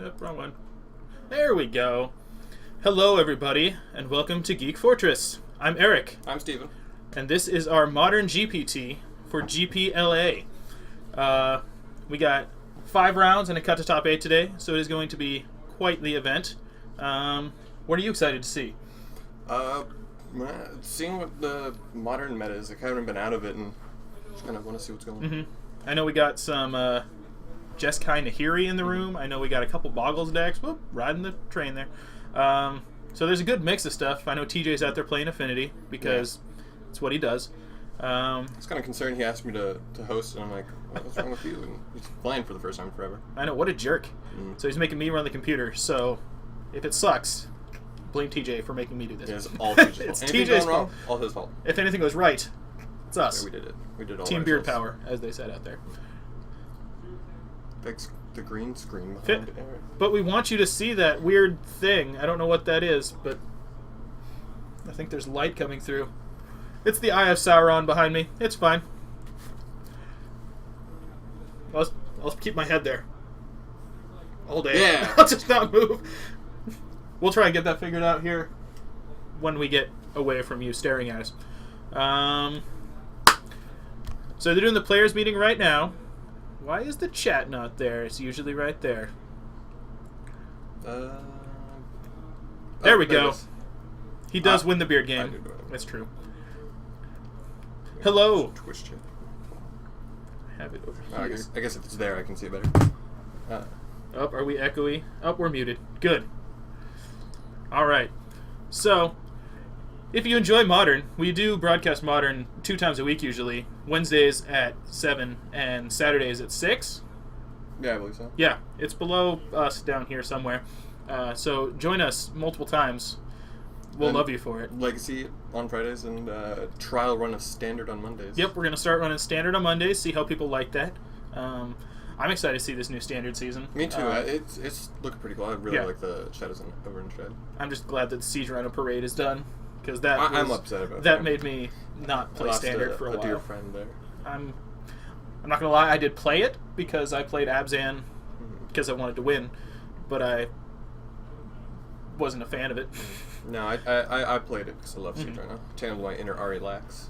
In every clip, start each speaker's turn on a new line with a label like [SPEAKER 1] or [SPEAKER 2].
[SPEAKER 1] Nope, wrong one. There we go. Hello, everybody, and welcome to Geek Fortress. I'm Eric.
[SPEAKER 2] I'm Steven.
[SPEAKER 1] And this is our Modern GPT for GPLA. We got 5 rounds and a cut to top 8 today, so it is going to be quite the event. What are you excited to see?
[SPEAKER 2] Seeing what the modern meta is. I haven't been out of it and just kind of want to see what's going on.
[SPEAKER 1] I know we got some Jeskai Nahiri in the room. I know we got a couple Boggles decks. Whoop, riding the train there. So there's a good mix of stuff. I know TJ's out there playing Affinity because it's what he does.
[SPEAKER 2] I was kind of concerned he asked me to host, and I'm like, what's wrong with you? And he's playing for the first time forever.
[SPEAKER 1] I know, what a jerk. So he's making me run the computer, so if it sucks, blame TJ for making me do this.
[SPEAKER 2] Yeah, it's all TJ's fault.
[SPEAKER 1] It's
[SPEAKER 2] Anything
[SPEAKER 1] TJ's
[SPEAKER 2] going wrong,
[SPEAKER 1] fault.
[SPEAKER 2] all his fault.
[SPEAKER 1] If anything goes right, it's us.
[SPEAKER 2] Yeah, we did it. We did all
[SPEAKER 1] Team
[SPEAKER 2] ourselves.
[SPEAKER 1] Beard Power, as they said out there.
[SPEAKER 2] Fix the green screen behind it.
[SPEAKER 1] But we want you to see that weird thing. I don't know what that is, but I think there's light coming through. It's the Eye of Sauron behind me. It's fine. I'll keep my head there all day.
[SPEAKER 2] Yeah.
[SPEAKER 1] I'll just not move. We'll try and get that figured out here when we get away from you staring at us. So they're doing the players meeting right now. Why is the chat not there? It's usually right there. There we go. He does win the beard game. That's true. Hello.
[SPEAKER 2] Twitch chat.
[SPEAKER 1] I have it over here.
[SPEAKER 2] I guess if it's there, I can see it better.
[SPEAKER 1] Are we echoey? We're muted. Good. All right. So, if you enjoy Modern, we do broadcast Modern 2 times a week usually. Wednesdays at 7 and Saturdays at 6.
[SPEAKER 2] Yeah, I believe so.
[SPEAKER 1] Yeah, it's below us down here somewhere. So join us multiple times. We'll love you for it.
[SPEAKER 2] Legacy on Fridays and trial run of Standard on Mondays.
[SPEAKER 1] Yep, we're going to start running Standard on Mondays, see how people like that. I'm excited to see this new Standard season.
[SPEAKER 2] Me too. It's looking pretty cool. I really like the Shadows over in Shred.
[SPEAKER 1] I'm just glad that the Siege Rhino Parade is done. Because that
[SPEAKER 2] I'm upset about
[SPEAKER 1] that. Made me not play Standard for a while.
[SPEAKER 2] A dear friend there.
[SPEAKER 1] I'm not going to lie, I did play it because I played Abzan because I wanted to win. But I wasn't a fan of it.
[SPEAKER 2] No, I played it because I love Siege Rhino. Channeled my inner Ari Lax.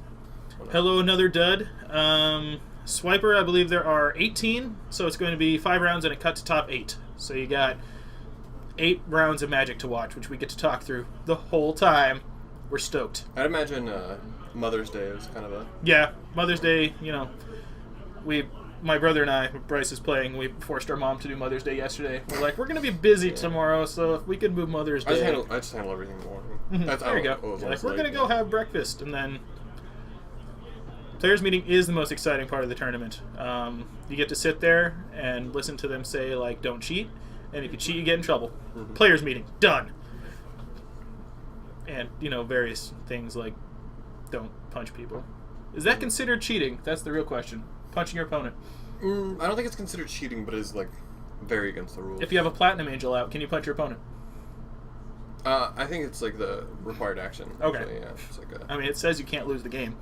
[SPEAKER 1] Hello, another dud. Swiper, I believe there are 18, so it's going to be 5 rounds and a cut to top 8. So you got 8 rounds of Magic to watch, which we get to talk through the whole time. We're stoked.
[SPEAKER 2] I'd imagine Mother's Day is kind of a...
[SPEAKER 1] Yeah, Mother's Day, you know, my brother and I, Bryce is playing, we forced our mom to do Mother's Day yesterday. We're like, we're going to be busy tomorrow, so if we could move Mother's Day...
[SPEAKER 2] I just handle everything in the morning.
[SPEAKER 1] There you go. Like, we're going to go have breakfast, and then... Players meeting is the most exciting part of the tournament. You get to sit there and listen to them say, like, don't cheat, and if you cheat, you get in trouble. Players meeting, done. And, you know, various things like don't punch people. Is that considered cheating? That's the real question. Punching your opponent.
[SPEAKER 2] I don't think it's considered cheating, but it's, like, very against the rules.
[SPEAKER 1] If you have a Platinum Angel out, can you punch your opponent?
[SPEAKER 2] I think it's, like, the required action.
[SPEAKER 1] Okay.
[SPEAKER 2] Actually, yeah. It's like
[SPEAKER 1] I mean, it says you can't lose the game.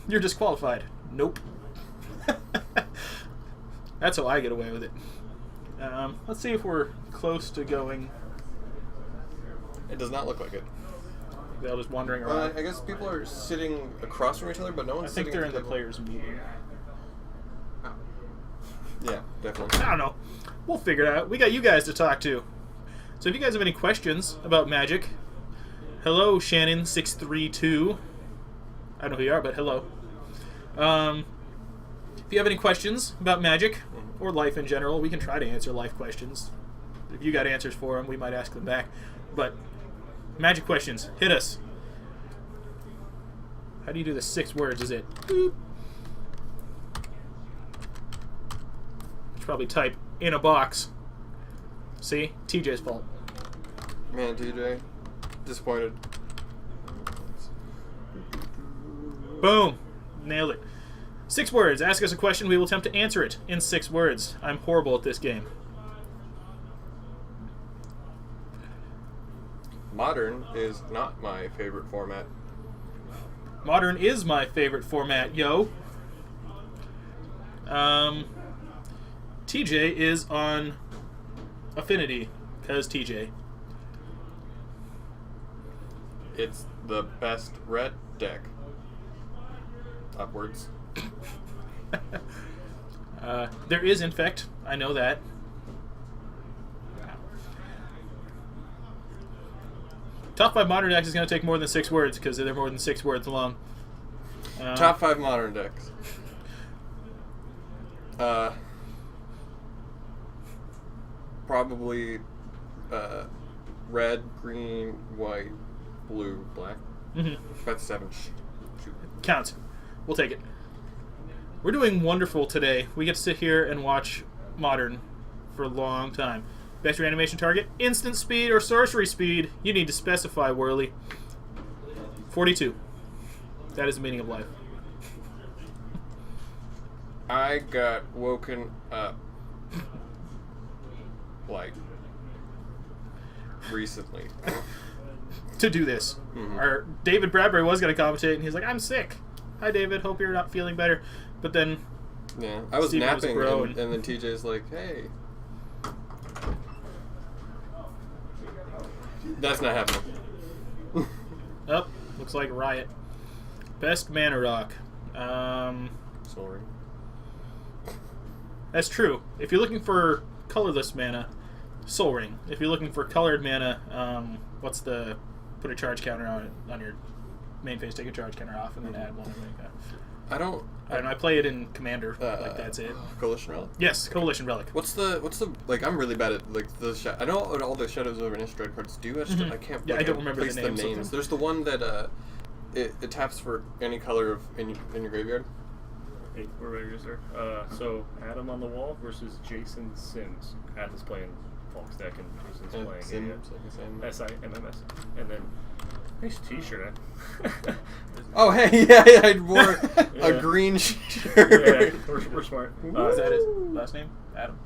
[SPEAKER 1] You're disqualified. Nope. That's how I get away with it. Let's see if we're close to going.
[SPEAKER 2] It does not look like it.
[SPEAKER 1] They're just wandering around.
[SPEAKER 2] I guess people are sitting across from each other, but no one's sitting
[SPEAKER 1] I think they're in the
[SPEAKER 2] table.
[SPEAKER 1] players' meeting.
[SPEAKER 2] Oh. Yeah, definitely.
[SPEAKER 1] I don't know. We'll figure it out. We got you guys to talk to. So if you guys have any questions about Magic, hello, Shannon632. I don't know who you are, but hello. If you have any questions about Magic or life in general, we can try to answer life questions. If you got answers for them, we might ask them back. But Magic questions, hit us. How do you do the 6 words? Is it boop? You should probably type in a box. See? TJ's fault.
[SPEAKER 2] Man, TJ. Disappointed.
[SPEAKER 1] Boom. Nailed it. 6 words. Ask us a question. We will attempt to answer it in 6 words. I'm horrible at this game.
[SPEAKER 2] Modern is not my favorite format.
[SPEAKER 1] Modern is my favorite format, yo. TJ is on Affinity, because TJ.
[SPEAKER 2] It's the best red deck. Upwards.
[SPEAKER 1] There is Infect. I know that. Top 5 modern decks is going to take more than 6 words because they're more than 6 words long.
[SPEAKER 2] Top 5 modern decks. Probably red, green, white, blue, black.
[SPEAKER 1] Mm-hmm.
[SPEAKER 2] That's 7. Shoot.
[SPEAKER 1] Counts. We'll take it. We're doing wonderful today. We get to sit here and watch Modern for a long time. Best reanimation target, instant speed or sorcery speed. You need to specify, Whirly. 42. That is the meaning of life.
[SPEAKER 2] I got woken up like recently
[SPEAKER 1] to do this.
[SPEAKER 2] Mm-hmm.
[SPEAKER 1] Our David Bradbury was going to commentate, and he's like, "I'm sick. Hi, David. Hope you're not feeling better." But then,
[SPEAKER 2] yeah, I was
[SPEAKER 1] Steven
[SPEAKER 2] napping,
[SPEAKER 1] was
[SPEAKER 2] and then TJ's like, "Hey, that's not happening."
[SPEAKER 1] Oh, looks like a riot. Best mana rock.
[SPEAKER 2] Sorry.
[SPEAKER 1] That's true. If you're looking for colorless mana, Soul Ring. If you're looking for colored mana, what's the put a charge counter on your main phase, take a charge counter off, and then add one.
[SPEAKER 2] I don't know.
[SPEAKER 1] I play it in Commander. Like that's it.
[SPEAKER 2] Coalition Relic.
[SPEAKER 1] Yes, Coalition Relic.
[SPEAKER 2] What's the like? I'm really bad at like the. I know what all the Shadows over Innistrad cards do. I can't.
[SPEAKER 1] Yeah,
[SPEAKER 2] like,
[SPEAKER 1] I don't remember
[SPEAKER 2] place
[SPEAKER 1] the names.
[SPEAKER 2] There's the one that it taps for any color of in your graveyard.
[SPEAKER 3] Hey, we're ready to start. So Adam on the wall versus Jason Sims. Adam's playing Falk's deck and Jason's playing
[SPEAKER 2] Sims,
[SPEAKER 3] SIMMS. And then nice T-shirt.
[SPEAKER 2] Oh hey, yeah, I wore a green shirt.
[SPEAKER 3] Yeah, we're smart.
[SPEAKER 1] Is that his last name? Adam.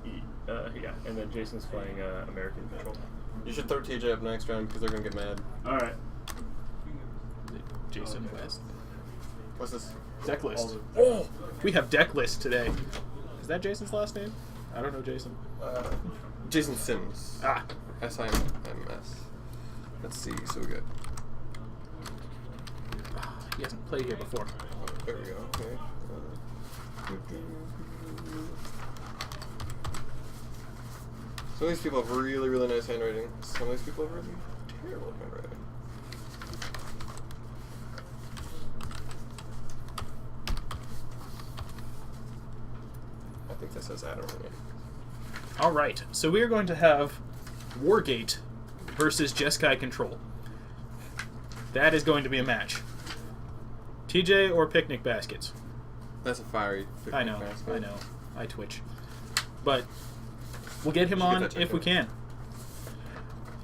[SPEAKER 3] Yeah, and then Jason's playing American Control.
[SPEAKER 2] You should throw TJ up next round because they're gonna get mad.
[SPEAKER 3] All right.
[SPEAKER 1] Jason West.
[SPEAKER 2] What's this?
[SPEAKER 1] Deck list. Oh, we have deck list today. Is that Jason's last name? I don't know Jason.
[SPEAKER 2] Jason Sims.
[SPEAKER 1] Ah.
[SPEAKER 2] SIMMS. Let's see. So good.
[SPEAKER 1] He hasn't played here before.
[SPEAKER 2] Oh, there we go. Okay. Some of these people have really, really nice handwriting. Some of these people have really terrible handwriting. I think that says Adam on it.
[SPEAKER 1] All right, so we are going to have Wargate versus Jeskai Control. That is going to be a match. TJ or Picnic Baskets?
[SPEAKER 2] That's a fiery picnic
[SPEAKER 1] I know,
[SPEAKER 2] basket.
[SPEAKER 1] I know. I twitch. But we'll get him on if we can.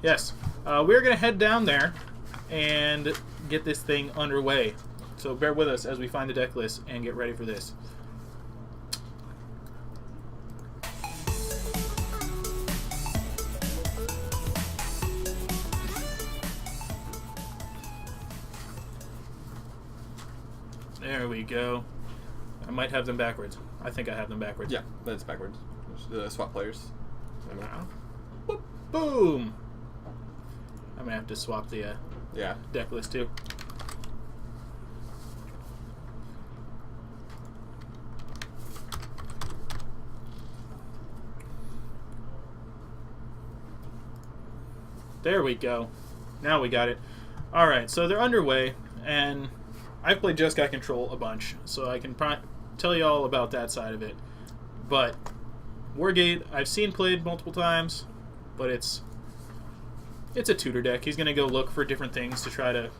[SPEAKER 1] Yes. We're going to head down there and get this thing underway. So bear with us as we find the deck list and get ready for this. There we go. I might have them backwards. I think I have them backwards.
[SPEAKER 2] Yeah, that's backwards. Swap players.
[SPEAKER 1] Boop, boom! I'm going to have to swap the
[SPEAKER 2] Yeah.
[SPEAKER 1] deck list too. There we go. Now we got it. Alright, so they're underway, and I've played Jeskai Control a bunch, so I can tell you all about that side of it. But Wargate, I've seen played multiple times, but it's a tutor deck. He's going to go look for different things to try to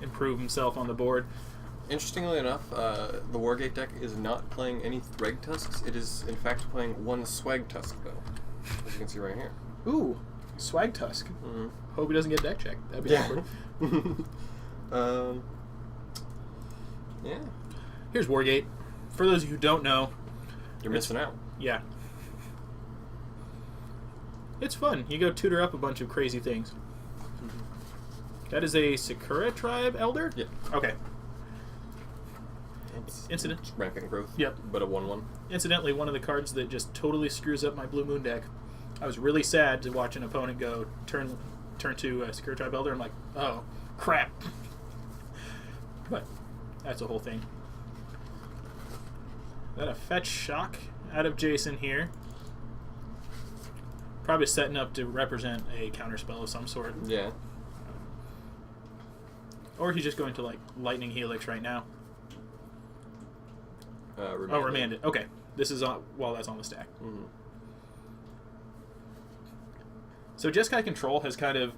[SPEAKER 1] improve himself on the board.
[SPEAKER 2] Interestingly enough, the Wargate deck is not playing any Threg Tusks. It is, in fact, playing one Swag Tusk, though, as you can see right here.
[SPEAKER 1] Ooh, Swag Tusk.
[SPEAKER 2] Mm-hmm.
[SPEAKER 1] Hope he doesn't get deck checked. That'd be awkward.
[SPEAKER 2] Yeah.
[SPEAKER 1] Here's Wargate. For those of you who don't know,
[SPEAKER 2] You're missing out.
[SPEAKER 1] Yeah. It's fun. You go tutor up a bunch of crazy things. That is a Sakura tribe elder?
[SPEAKER 2] Yep.
[SPEAKER 1] Okay.
[SPEAKER 2] It's
[SPEAKER 1] Incident.
[SPEAKER 2] rampant growth.
[SPEAKER 1] Yep.
[SPEAKER 2] But a 1/1.
[SPEAKER 1] Incidentally, one of the cards that just totally screws up my Blue Moon deck I was really sad to watch an opponent go turn to a Secure Tribe Elder. I'm like, oh, crap. But that's the whole thing. Got a Fetch Shock out of Jason here. Probably setting up to represent a counterspell of some sort.
[SPEAKER 2] Yeah.
[SPEAKER 1] Or he's just going to, like, Lightning Helix right now.
[SPEAKER 2] Remand
[SPEAKER 1] Oh, Remand it. Okay. This is on, while that's on the stack.
[SPEAKER 2] Mm-hmm.
[SPEAKER 1] So Jeskai Control has kind of...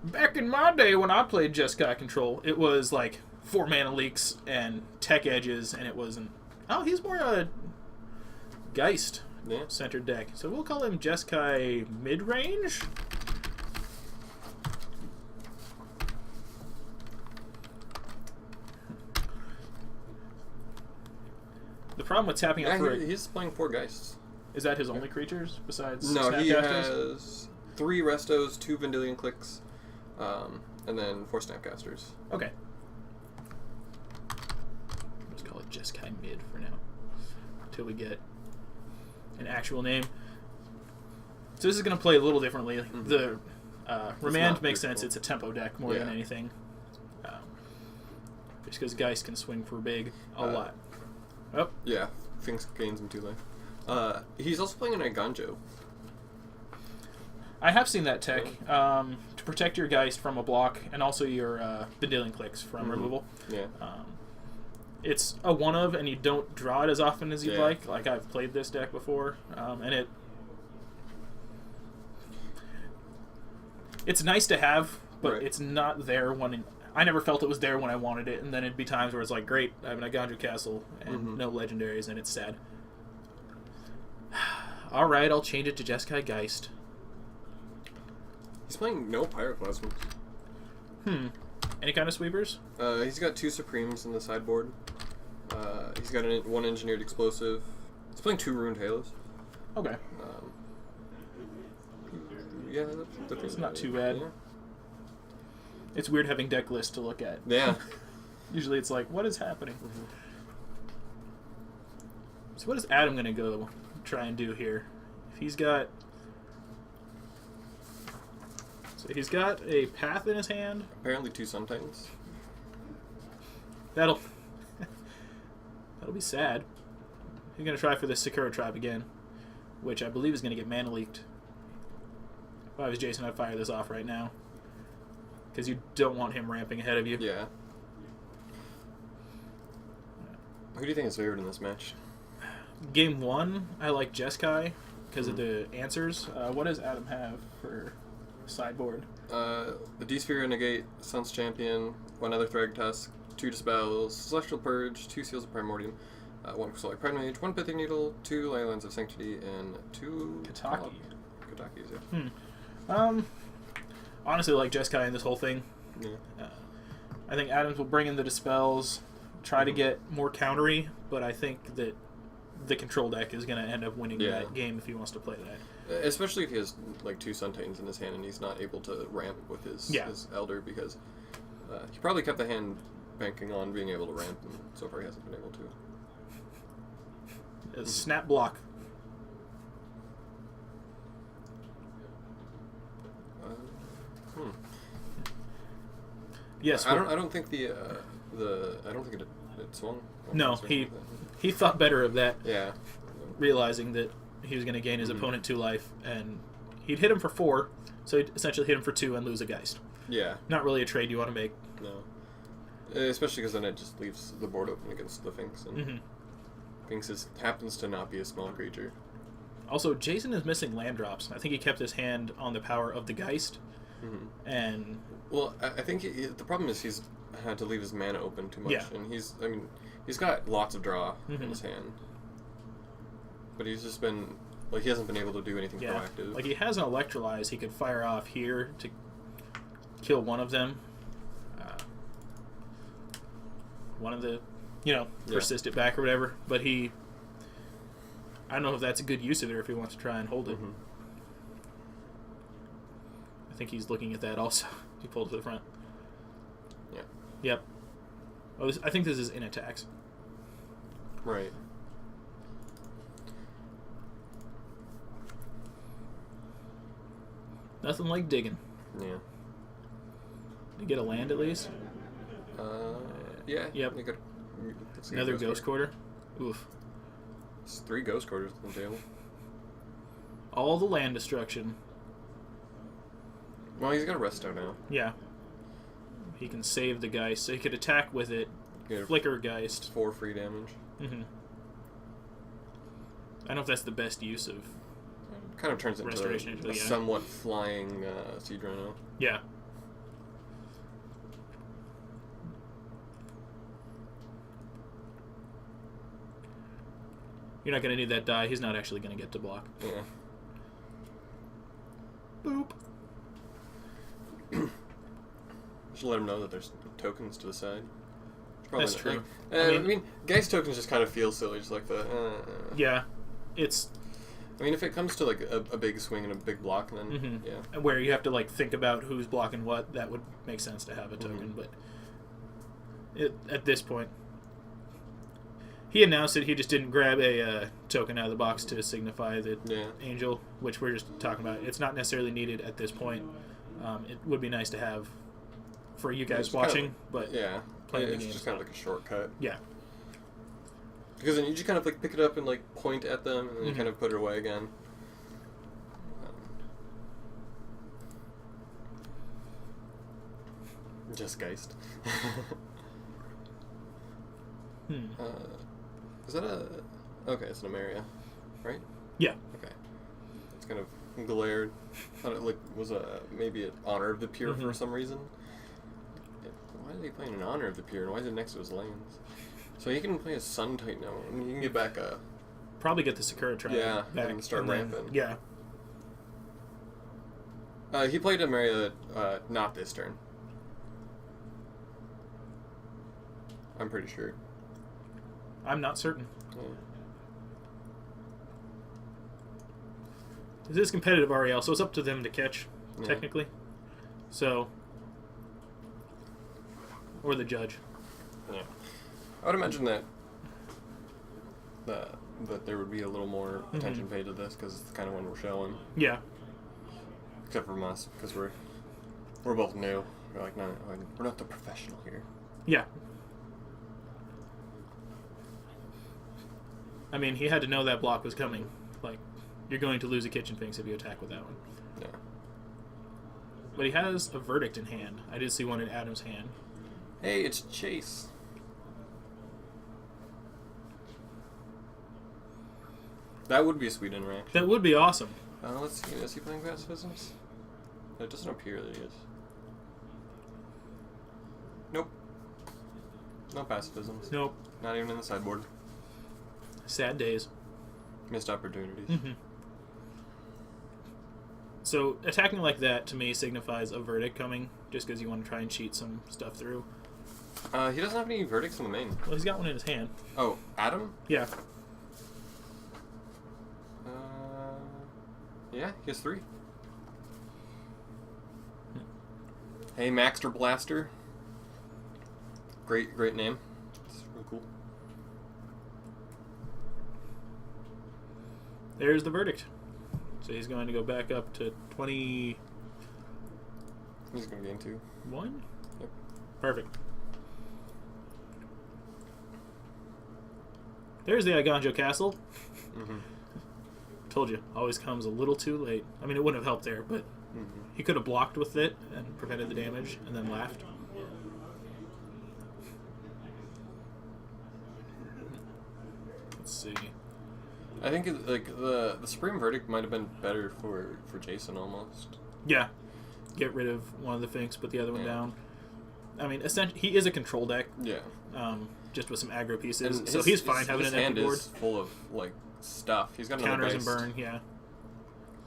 [SPEAKER 1] Back in my day when I played Jeskai Control, it was like 4 mana leaks and tech edges, and it wasn't... Oh, he's more a Geist-centered deck. So we'll call him Jeskai mid-range? The problem with tapping up for...
[SPEAKER 2] he's playing 4 Geists.
[SPEAKER 1] Is that his only creatures besides
[SPEAKER 2] No, he
[SPEAKER 1] Snapcasters?
[SPEAKER 2] has 3 Restos, 2 Vendilion Clicks, and then 4 Snapcasters.
[SPEAKER 1] Okay. Let's call it Jeskai Mid for now. Until we get an actual name. So this is going to play a little differently.
[SPEAKER 2] Mm-hmm.
[SPEAKER 1] The Remand makes
[SPEAKER 2] crucial.
[SPEAKER 1] sense. It's a tempo deck more than anything. Just because Geist can swing for big a lot. Oh.
[SPEAKER 2] Yeah, Finks gains him 2 life. He's also playing an Iganjo.
[SPEAKER 1] I have seen that tech to protect your Geist from a block and also your Vendilion Clicks from removal.
[SPEAKER 2] Yeah.
[SPEAKER 1] It's a one-of, and you don't draw it as often as you'd like. Like, I've played this deck before, and it's nice to have, but it's not there when... I never felt it was there when I wanted it, and then it'd be times where it's like, great, I have an Iganjo Castle and no legendaries, and it's sad. Alright, I'll change it to Jeskai Geist.
[SPEAKER 2] He's playing no Pyroclasm.
[SPEAKER 1] Any kind of sweepers?
[SPEAKER 2] He's got 2 Supremes in the sideboard. He's got 1 Engineered Explosive. He's playing 2 Ruined Halos.
[SPEAKER 1] Okay.
[SPEAKER 2] Yeah,
[SPEAKER 1] It's not too bad.
[SPEAKER 2] Yeah.
[SPEAKER 1] It's weird having deck lists to look at.
[SPEAKER 2] Yeah.
[SPEAKER 1] Usually it's like, what is happening? So what is Adam going to go try and do here? If he's got... So he's got a Path in his hand.
[SPEAKER 2] Apparently 2 Suntitans.
[SPEAKER 1] That'll be sad. He's going to try for the Sakura Tribe again, which I believe is going to get mana leaked. If I was Jason, I'd fire this off right now. Because you don't want him ramping ahead of you.
[SPEAKER 2] Yeah. Who do you think is favored in this match?
[SPEAKER 1] Game 1, I like Jeskai because of the answers. What does Adam have for sideboard?
[SPEAKER 2] The D-Sphere Negate, Sun's Champion, 1 other Thrag Tusk, 2 Dispels, Celestial Purge, 2 Seals of Primordium, 1 Solar Pride Mage, 1 Pithing Needle, 2 Leylands of Sanctity, and 2...
[SPEAKER 1] Kataki.
[SPEAKER 2] Katakis, yeah.
[SPEAKER 1] Honestly, like Jeskai in this whole thing.
[SPEAKER 2] Yeah.
[SPEAKER 1] I think Adams will bring in the Dispels, try to get more countery, but I think that the control deck is going to end up winning that game if he wants to play that.
[SPEAKER 2] Especially if he has like 2 Suntitans in his hand and he's not able to ramp with his Elder, because he probably kept the hand banking on being able to ramp, and so far he hasn't been able to.
[SPEAKER 1] Snap block. Yes,
[SPEAKER 2] I don't think I don't think it swung.
[SPEAKER 1] No, he thought better of that.
[SPEAKER 2] Yeah.
[SPEAKER 1] Realizing that he was going to gain his opponent 2 life, and he'd hit him for 4, so he'd essentially hit him for 2 and lose a Geist.
[SPEAKER 2] Yeah.
[SPEAKER 1] Not really a trade you want to make.
[SPEAKER 2] No. Especially because then it just leaves the board open against the Finks, and Finks happens to not be a small creature.
[SPEAKER 1] Also, Jason is missing land drops. I think he kept his hand on the power of the Geist, and...
[SPEAKER 2] Well, I think the problem is he's had to leave his mana open too much,
[SPEAKER 1] Yeah.
[SPEAKER 2] and he's got lots of draw in his hand, but he's just been he hasn't been able to do anything proactive.
[SPEAKER 1] Like, he has an Electrolyze he could fire off here to kill one of them. One of the, persist it back or whatever, but I don't know if that's a good use of it or if he wants to try and hold it. I think he's looking at that also. He pulled to the front.
[SPEAKER 2] Yeah.
[SPEAKER 1] Yep. Oh, I think this is in attacks.
[SPEAKER 2] Right.
[SPEAKER 1] Nothing like digging.
[SPEAKER 2] Yeah.
[SPEAKER 1] You get a land at least.
[SPEAKER 2] Yeah.
[SPEAKER 1] Yep.
[SPEAKER 2] You could, let's see,
[SPEAKER 1] Another ghost quarter. Oof.
[SPEAKER 2] It's 3 ghost quarters on the table.
[SPEAKER 1] All the land destruction.
[SPEAKER 2] Well, he's got a resto now.
[SPEAKER 1] Yeah. He can save the Geist, so he could attack with it.
[SPEAKER 2] Get
[SPEAKER 1] Flicker Geist.
[SPEAKER 2] 4 free damage.
[SPEAKER 1] Mm-hmm. I don't know if that's the best use of...
[SPEAKER 2] Kind of turns into
[SPEAKER 1] Restoration,
[SPEAKER 2] a
[SPEAKER 1] yeah.
[SPEAKER 2] somewhat flying Siege Rhino.
[SPEAKER 1] Yeah. You're not going to need that die. He's not actually going to get to block.
[SPEAKER 2] Yeah.
[SPEAKER 1] Boop.
[SPEAKER 2] Just let him know that there's tokens to the side. Probably
[SPEAKER 1] That's true.
[SPEAKER 2] I mean, Geist tokens just kind of feel silly, just like the...
[SPEAKER 1] Yeah. It's...
[SPEAKER 2] I mean, if it comes to like a big swing and a big block, then yeah.
[SPEAKER 1] Where you have to like think about who's blocking what, that would make sense to have a token, but at this point... He announced that he just didn't grab a token out of the box to signify the angel, which we're just talking about. It's not necessarily needed at this point. It would be nice to have for you guys watching, but
[SPEAKER 2] yeah,
[SPEAKER 1] playing the
[SPEAKER 2] it's
[SPEAKER 1] game.
[SPEAKER 2] just kind of like a shortcut.
[SPEAKER 1] Yeah.
[SPEAKER 2] Because then you just kind of like pick it up and like point at them, and then you kind of put it away again. Just Geist. Is that a... Okay, it's an Emeria, right?
[SPEAKER 1] Yeah.
[SPEAKER 2] Okay. It's kind of glared. Thought it like was maybe an Honor of the Pure for some reason. Yeah. Why is he playing an Honor of the Pure, and why is it next to his lands? So he can play a Sun Titan now. I mean, you can get back a...
[SPEAKER 1] Probably get the Sakura Tribe back.
[SPEAKER 2] And start ramping.
[SPEAKER 1] Yeah.
[SPEAKER 2] He played Emeria not this turn. I'm pretty sure.
[SPEAKER 1] I'm not certain.
[SPEAKER 2] Yeah.
[SPEAKER 1] This is competitive REL, so it's up to them to catch, technically. So... Or the judge.
[SPEAKER 2] Yeah. I would imagine that there would be a little more attention paid to this, because it's the kind of one we're showing.
[SPEAKER 1] Yeah.
[SPEAKER 2] Except from us, because we're both new. We're like, no, we're not the professional here.
[SPEAKER 1] Yeah. I mean, he had to know that block was coming. Like, you're going to lose a Kitchen Finks if you attack with that one.
[SPEAKER 2] Yeah.
[SPEAKER 1] But he has a Verdict in hand. I did see one in Adam's hand.
[SPEAKER 2] Hey, it's Chase. That would be a sweet interaction.
[SPEAKER 1] That would be awesome.
[SPEAKER 2] Let's see. Is he playing pacifisms? It doesn't appear that he is. Nope. No pacifisms.
[SPEAKER 1] Nope.
[SPEAKER 2] Not even in the sideboard.
[SPEAKER 1] Sad days.
[SPEAKER 2] Missed opportunities.
[SPEAKER 1] So, attacking like that, to me, signifies a Verdict coming, just because you want to try and cheat some stuff through.
[SPEAKER 2] He doesn't have any verdicts in the main.
[SPEAKER 1] Well, he's got one in his hand.
[SPEAKER 2] Oh, Adam?
[SPEAKER 1] Yeah.
[SPEAKER 2] Yeah, he has 3. Hey, Maxter Blaster. Great name. It's really cool.
[SPEAKER 1] There's the Verdict. So he's going to go back up to 21?
[SPEAKER 2] He's going to gain 2. Yep.
[SPEAKER 1] Perfect. There's the Iganjo Castle. Told you, always comes a little too late. I mean, it wouldn't have helped there, but he could have blocked with it and prevented the damage, and then laughed. Let's see.
[SPEAKER 2] I think the Supreme Verdict might have been better for Jason almost.
[SPEAKER 1] Yeah. Get rid of one of the Finks, put the other one down. I mean, essentially, he is a control deck.
[SPEAKER 2] Yeah.
[SPEAKER 1] Just with some aggro pieces.
[SPEAKER 2] And
[SPEAKER 1] so he's fine having an empty board.
[SPEAKER 2] His hand is full of like stuff. He's got another
[SPEAKER 1] Counters and
[SPEAKER 2] Geist.
[SPEAKER 1] burn, yeah.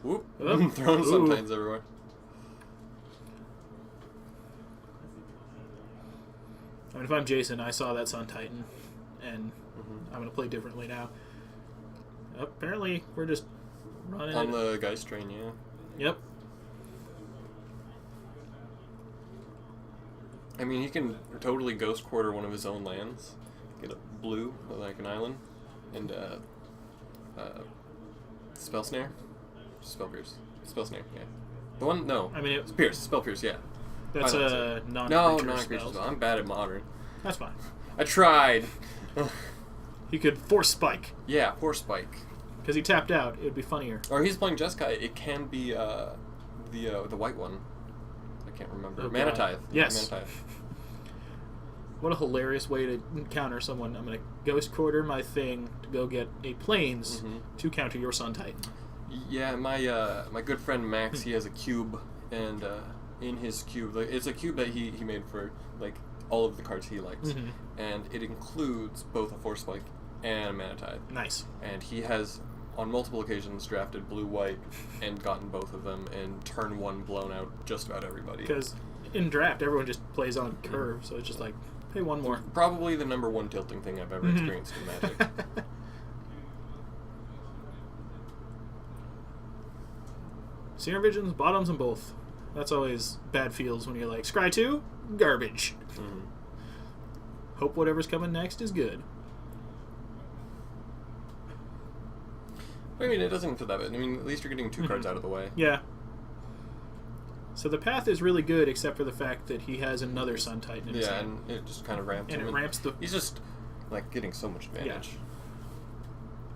[SPEAKER 2] Whoop.
[SPEAKER 1] Oh.
[SPEAKER 2] Throwing Sun Titans everywhere.
[SPEAKER 1] I mean, if I'm Jason, I saw that Sun Titan, and I'm going to play differently now. Apparently, we're just running
[SPEAKER 2] On the Geist train, yeah.
[SPEAKER 1] Yep.
[SPEAKER 2] I mean, he can totally Ghost Quarter one of his own lands, get a blue, like an island, and Spell Snare? Spell Pierce. Spell Snare, yeah. The one, no.
[SPEAKER 1] I mean,
[SPEAKER 2] It's Pierce. Spell Pierce, yeah.
[SPEAKER 1] that's
[SPEAKER 2] I know
[SPEAKER 1] a
[SPEAKER 2] it.
[SPEAKER 1] non-creature
[SPEAKER 2] No, non-creature
[SPEAKER 1] spell.
[SPEAKER 2] spell. I'm bad at Modern.
[SPEAKER 1] That's fine.
[SPEAKER 2] I tried.
[SPEAKER 1] He could force spike.
[SPEAKER 2] Yeah, poor Spike.
[SPEAKER 1] Because he tapped out. It would be funnier.
[SPEAKER 2] Or he's playing Jeskai. It can be the white one. I can't remember.
[SPEAKER 1] Oh,
[SPEAKER 2] Mana
[SPEAKER 1] God.
[SPEAKER 2] Tithe.
[SPEAKER 1] Yes.
[SPEAKER 2] Mana Tithe.
[SPEAKER 1] What a hilarious way to counter someone. I'm going to Ghost Quarter my thing to go get a Plains to counter your Sun Titan.
[SPEAKER 2] Yeah, my good friend Max, he has a cube, and in his cube, like, it's a cube that he made for like all of the cards he likes, and it includes both a Force Spike and a Mana Tithe.
[SPEAKER 1] Nice.
[SPEAKER 2] And he has on multiple occasions drafted blue-white and gotten both of them, and turn one blown out just about everybody.
[SPEAKER 1] Because in draft, everyone just plays on curve, so it's just like, hey, one more.
[SPEAKER 2] Probably the number one tilting thing I've ever experienced in Magic.
[SPEAKER 1] Seer Visions, bottoms, and both. That's always bad feels when you're like, Scry 2, garbage. Hope whatever's coming next is good.
[SPEAKER 2] I mean, it doesn't feel that bad. I mean, at least you're getting two cards out of the way.
[SPEAKER 1] Yeah. So the path is really good, except for the fact that he has another Sun Titan in his
[SPEAKER 2] Yeah,
[SPEAKER 1] hand.
[SPEAKER 2] and it just kind of ramps
[SPEAKER 1] And
[SPEAKER 2] him.
[SPEAKER 1] it ramps the...
[SPEAKER 2] He's just, like, getting so much advantage.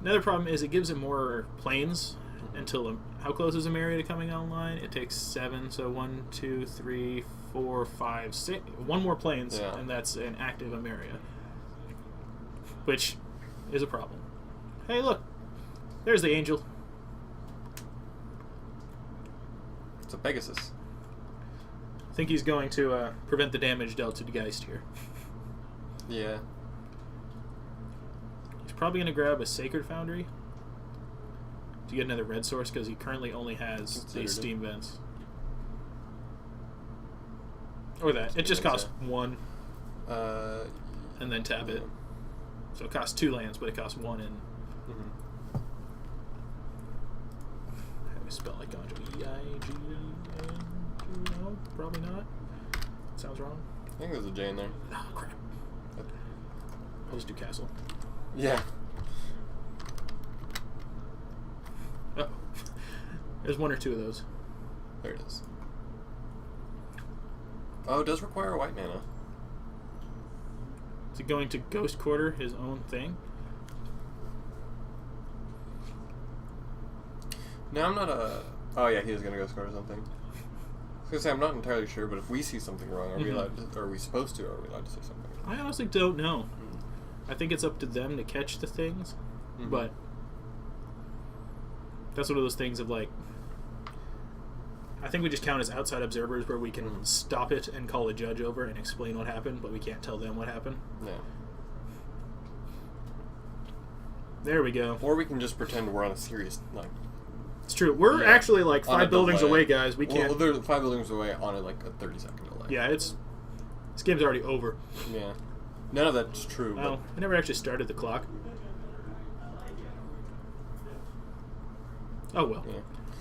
[SPEAKER 1] Another problem is it gives him more planes until... How close is Emeria to coming online? It takes 7, so 1, 2, 3, 4, 5, 6... One more planes, and that's an active Emeria. Which is a problem. Hey, look! There's the angel.
[SPEAKER 2] It's a Pegasus.
[SPEAKER 1] I think he's going to prevent the damage dealt to Geist here.
[SPEAKER 2] Yeah.
[SPEAKER 1] He's probably going to grab a Sacred Foundry to get another red source, because he currently only has these steam vents. Or that. It just costs 1. And then tap it. So it costs 2 lands, but it costs 1 in... Have a spell like Ganjo. No, probably not. Sounds wrong.
[SPEAKER 2] I think there's a J in there.
[SPEAKER 1] Oh, crap. I'll just do Castle.
[SPEAKER 2] Yeah.
[SPEAKER 1] Oh. There's 1 or 2 of those.
[SPEAKER 2] There it is. Oh, it does require a white mana.
[SPEAKER 1] Is he going to Ghost Quarter his own thing?
[SPEAKER 2] No, I'm not a... Oh, yeah, he is going to go score or something. I was going to say, I'm not entirely sure, but if we see something wrong, are we allowed to, are we supposed to, or are we allowed to say something?
[SPEAKER 1] I honestly don't know. I think it's up to them to catch the things, but that's one of those things of like, I think we just count as outside observers where we can stop it and call a judge over and explain what happened, but we can't tell them what happened.
[SPEAKER 2] Yeah.
[SPEAKER 1] There we go.
[SPEAKER 2] Or we can just pretend we're on a serious, like...
[SPEAKER 1] It's true. We're actually like 5 buildings away, guys. We can't...
[SPEAKER 2] Well, they're 5 buildings away on a 30-second delay.
[SPEAKER 1] Yeah, it's... This game's already over.
[SPEAKER 2] Yeah. None of that's true.
[SPEAKER 1] Oh, I never actually started the clock. Oh, well.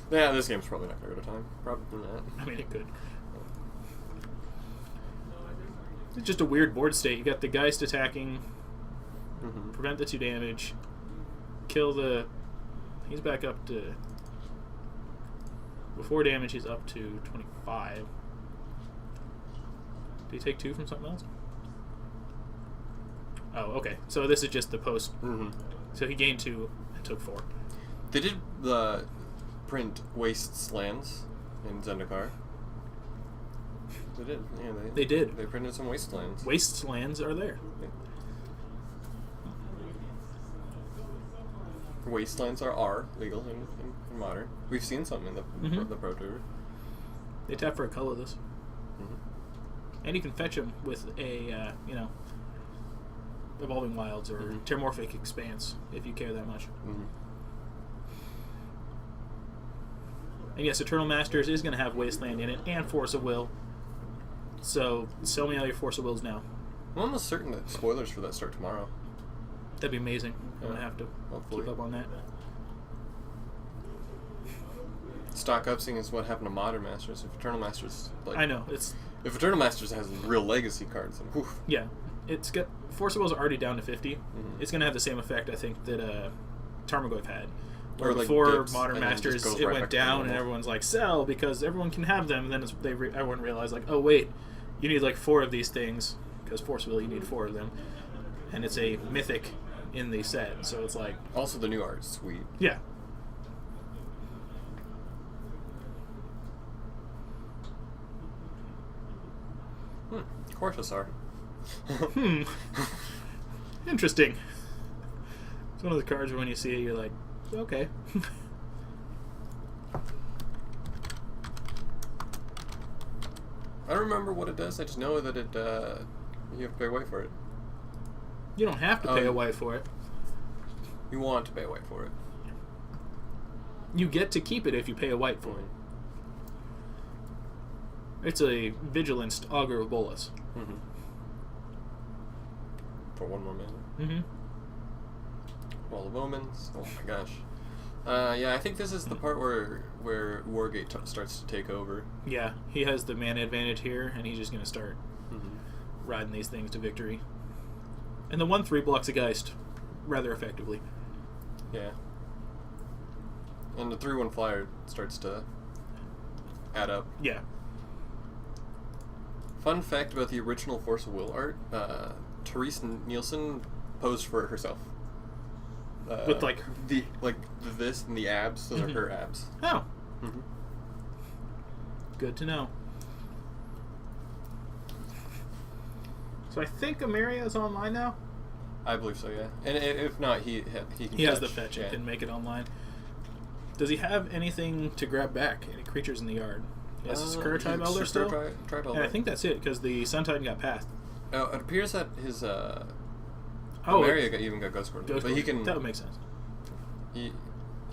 [SPEAKER 2] Yeah, this game's probably not going to go to time. Probably not.
[SPEAKER 1] I mean, it could. It's just a weird board state. You got the Geist attacking, prevent the 2 damage, kill the... He's back up to... Before damage, he's up to 25. Did he take 2 from something else? Oh, okay. So this is just the post. So he gained 2 and took 4.
[SPEAKER 2] They did the print Wastes Lands in Zendikar. They did. Yeah,
[SPEAKER 1] they did.
[SPEAKER 2] They printed some Wastelands.
[SPEAKER 1] Wastelands are there.
[SPEAKER 2] Yeah. Wastelands are legal in Modern. We've seen some in the Pro Tour.
[SPEAKER 1] They tap for a colorless. And you can fetch them with a, Evolving Wilds or Terramorphic Expanse if you care that much. And yes, Eternal Masters is going to have Wasteland in it and Force of Will. So sell me all your Force of Wills now.
[SPEAKER 2] I'm almost certain that spoilers for that start tomorrow.
[SPEAKER 1] That'd be amazing. I'm going to have to keep up on that.
[SPEAKER 2] Stock up, seeing as what happened to Modern Masters. If Eternal Masters,
[SPEAKER 1] I know it's.
[SPEAKER 2] If Eternal Masters has real legacy cards, then woof.
[SPEAKER 1] Yeah, it's got Force of Wills are already down to 50. It's going to have the same effect, I think, that Tarmogoyf had, Where
[SPEAKER 2] Or, like,
[SPEAKER 1] before
[SPEAKER 2] dips,
[SPEAKER 1] Modern
[SPEAKER 2] and then just
[SPEAKER 1] Masters,
[SPEAKER 2] goes
[SPEAKER 1] it
[SPEAKER 2] right
[SPEAKER 1] went
[SPEAKER 2] back to
[SPEAKER 1] down, and
[SPEAKER 2] normal.
[SPEAKER 1] everyone's like, sell, because everyone can have them. And then everyone realized, like, oh, wait, you need, like, 4 of these things, because Force Wheel, you need 4 of them. And it's a mythic in the set, so it's like...
[SPEAKER 2] Also, the new art is sweet.
[SPEAKER 1] Yeah.
[SPEAKER 2] Corsair.
[SPEAKER 1] Interesting. It's one of the cards where when you see it, you're like, okay.
[SPEAKER 2] I don't remember what it does. I just know that it you have to pay away for it.
[SPEAKER 1] You don't have to pay a white for it.
[SPEAKER 2] You want to pay away for it.
[SPEAKER 1] You get to keep it if you pay a white for it. It's a Vigilance Augur of Bolas.
[SPEAKER 2] Mm-hmm. For 1 more mana.
[SPEAKER 1] Mm-hmm.
[SPEAKER 2] Wall of Omens. Oh my gosh. Yeah, I think this is the part where Wargate starts to take over.
[SPEAKER 1] Yeah, he has the mana advantage here, and he's just going to start
[SPEAKER 2] Mm-hmm.
[SPEAKER 1] riding these things to victory. And the 1/3 blocks a Geist rather effectively.
[SPEAKER 2] Yeah. And the 3/1 flyer starts to add up.
[SPEAKER 1] Yeah.
[SPEAKER 2] Fun fact about the original Force of Will art: Therese Nielsen posed for it herself.
[SPEAKER 1] With like
[SPEAKER 2] this and the abs, those are her abs.
[SPEAKER 1] Oh,
[SPEAKER 2] Mm-hmm.
[SPEAKER 1] good to know. So I think Ameria is online now.
[SPEAKER 2] I believe so, yeah. And if not, he can.
[SPEAKER 1] He has the
[SPEAKER 2] fetch,
[SPEAKER 1] fetch
[SPEAKER 2] yeah.
[SPEAKER 1] and can make it online. Does he have anything to grab back? Any creatures in the yard? He has his Sakura Tribe Elder still?
[SPEAKER 2] Tribe
[SPEAKER 1] And
[SPEAKER 2] Elder.
[SPEAKER 1] I think that's it, because the Sun Titan got passed.
[SPEAKER 2] Oh, it appears that his
[SPEAKER 1] Oh,
[SPEAKER 2] Ameria even got Ghost Quarter,
[SPEAKER 1] Ghost
[SPEAKER 2] but he
[SPEAKER 1] Quarter.
[SPEAKER 2] can.
[SPEAKER 1] That would make sense.
[SPEAKER 2] He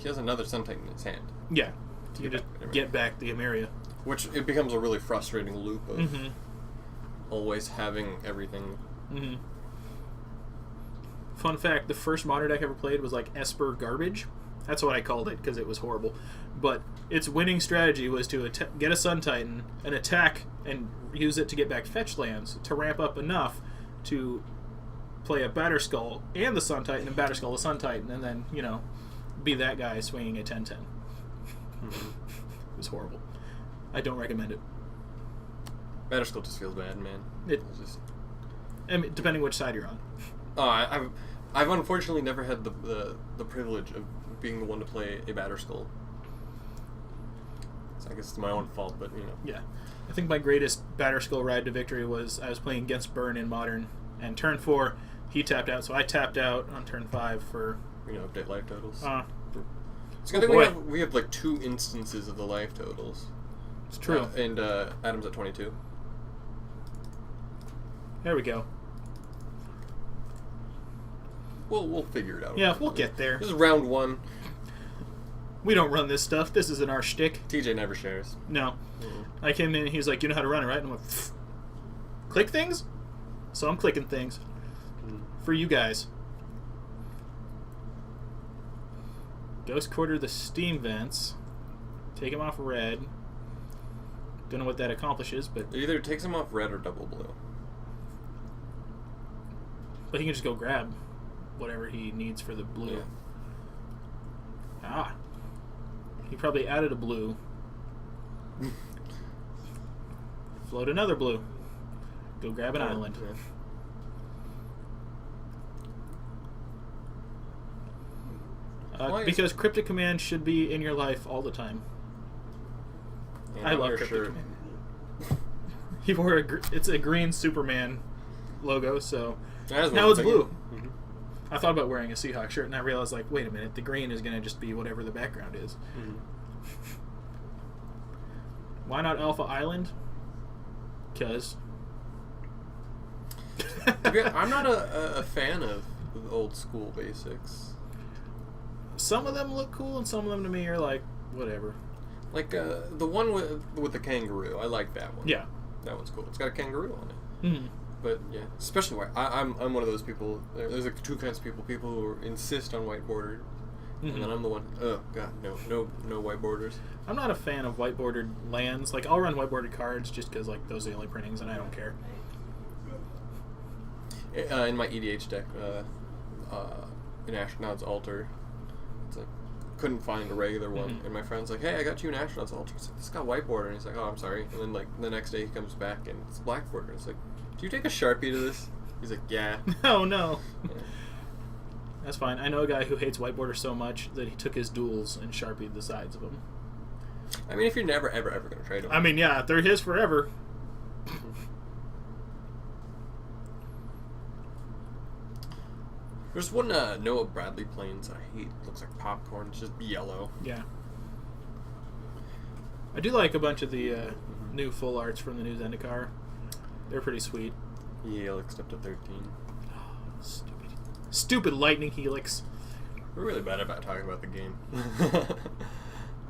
[SPEAKER 2] has another Sun Titan in his hand,
[SPEAKER 1] Yeah. You just get back the Ameria.
[SPEAKER 2] which it becomes a really frustrating loop of
[SPEAKER 1] Mm-hmm.
[SPEAKER 2] always having everything.
[SPEAKER 1] Mm-hmm. Fun fact, the first Modern deck I ever played was like Esper Garbage. That's what I called it, because it was horrible. But its winning strategy was to get a Sun Titan, and attack, and use it to get back fetch lands to ramp up enough to play a Batterskull and the Sun Titan, and Batterskull the Sun Titan, and then, you know, be that guy swinging a 10-10.
[SPEAKER 2] Mm-hmm.
[SPEAKER 1] It was horrible. I don't recommend it.
[SPEAKER 2] Batterskull just feels bad, man.
[SPEAKER 1] It-
[SPEAKER 2] It's just.
[SPEAKER 1] I mean, depending which side you're on.
[SPEAKER 2] Oh, I've unfortunately never had the privilege of being the one to play a Batterskull. So I guess it's my own fault, but you know.
[SPEAKER 1] Yeah. I think my greatest Batterskull ride to victory was I was playing against Burn in Modern, and turn 4, he tapped out, so I tapped out on turn 5 for...
[SPEAKER 2] You know, update life totals.
[SPEAKER 1] It's
[SPEAKER 2] I think we have like 2 instances of the life totals.
[SPEAKER 1] It's true.
[SPEAKER 2] And Adam's at 22.
[SPEAKER 1] There we go.
[SPEAKER 2] We'll figure it out.
[SPEAKER 1] Yeah, we'll get there.
[SPEAKER 2] This is round 1.
[SPEAKER 1] We don't run this stuff. This isn't our shtick.
[SPEAKER 2] TJ never shares.
[SPEAKER 1] No.
[SPEAKER 2] Mhm.
[SPEAKER 1] I came in and he's like, you know how to run it, right? And I'm like, pfft. Click things? So I'm clicking things. For you guys. Ghost Quarter the Steam Vents. Take him off red. Don't know what that accomplishes, but
[SPEAKER 2] It either takes him off red or double blue.
[SPEAKER 1] he can just go grab whatever he needs for the blue.
[SPEAKER 2] Yeah.
[SPEAKER 1] Ah. He probably added a blue. Float another blue. Go grab an island.
[SPEAKER 2] Yeah. Why is-
[SPEAKER 1] Because Cryptic Command should be in your life all the time.
[SPEAKER 2] And
[SPEAKER 1] I
[SPEAKER 2] on
[SPEAKER 1] love
[SPEAKER 2] your
[SPEAKER 1] Cryptic
[SPEAKER 2] shirt.
[SPEAKER 1] Command. He wore it's a green Superman logo, so
[SPEAKER 2] That's what
[SPEAKER 1] now
[SPEAKER 2] I'm
[SPEAKER 1] it's
[SPEAKER 2] thinking.
[SPEAKER 1] blue.
[SPEAKER 2] Mhm.
[SPEAKER 1] I thought about wearing a Seahawk shirt, and I realized, like, wait a minute, the green is going to just be whatever the background is.
[SPEAKER 2] Mhm.
[SPEAKER 1] Why not Alpha Island? Because.
[SPEAKER 2] I'm not a fan of old school basics.
[SPEAKER 1] Some of them look cool, and some of them to me are like, whatever.
[SPEAKER 2] Like the one with the kangaroo. I like that one.
[SPEAKER 1] Yeah.
[SPEAKER 2] That one's cool. It's got a kangaroo on it.
[SPEAKER 1] Mm-hmm.
[SPEAKER 2] But yeah, especially white. I'm one of those people. There's like 2 kinds of people. People who insist on white bordered, and then I'm the one. Oh god, no white borders.
[SPEAKER 1] I'm not a fan of white bordered lands. Like, I'll run white bordered cards just because, like, those are the only printings, and I don't care.
[SPEAKER 2] In my EDH deck, in Astronaut's Altar, it's a couldn't find a regular one, and my friend's like, "Hey, I got you an Astronauts Ultra." It's like, "This got whiteboard," and he's like, "Oh, I'm sorry." And then like the next day he comes back and it's blackboard, and it's like, "Do you take a Sharpie to this?" He's like, "Yeah."
[SPEAKER 1] Oh no.
[SPEAKER 2] Yeah.
[SPEAKER 1] That's fine. I know a guy who hates whiteboarders so much that he took his duals and Sharpied the sides of them.
[SPEAKER 2] I mean, if you're never ever gonna trade them.
[SPEAKER 1] I mean, yeah, they're his forever.
[SPEAKER 2] There's one Noah Bradley planes I hate. Looks like popcorn. It's just yellow.
[SPEAKER 1] Yeah. I do like a bunch of the new full arts from the new Zendikar. They're pretty sweet.
[SPEAKER 2] Yeah, like stepped to 13.
[SPEAKER 1] Stupid lightning helix.
[SPEAKER 2] We're really bad about talking about the game.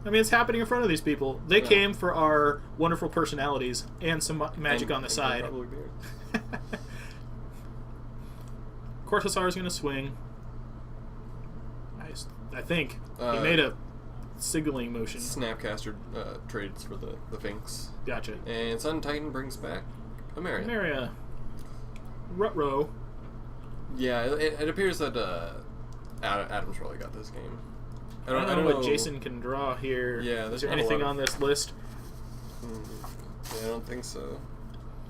[SPEAKER 1] I mean, it's happening in front of these people. They came for our wonderful personalities and some magic on the side.
[SPEAKER 2] Probably do.
[SPEAKER 1] Cortazar is going to swing. I think. He made a signaling motion.
[SPEAKER 2] Snapcaster trades for the Finks.
[SPEAKER 1] Gotcha.
[SPEAKER 2] And Sun Titan brings back Ameria.
[SPEAKER 1] Ameria. Rutro.
[SPEAKER 2] Yeah, it appears that Adam's really got this game.
[SPEAKER 1] I don't know what Jason can draw here.
[SPEAKER 2] Yeah,
[SPEAKER 1] is there anything on this list?
[SPEAKER 2] Yeah, I don't think so.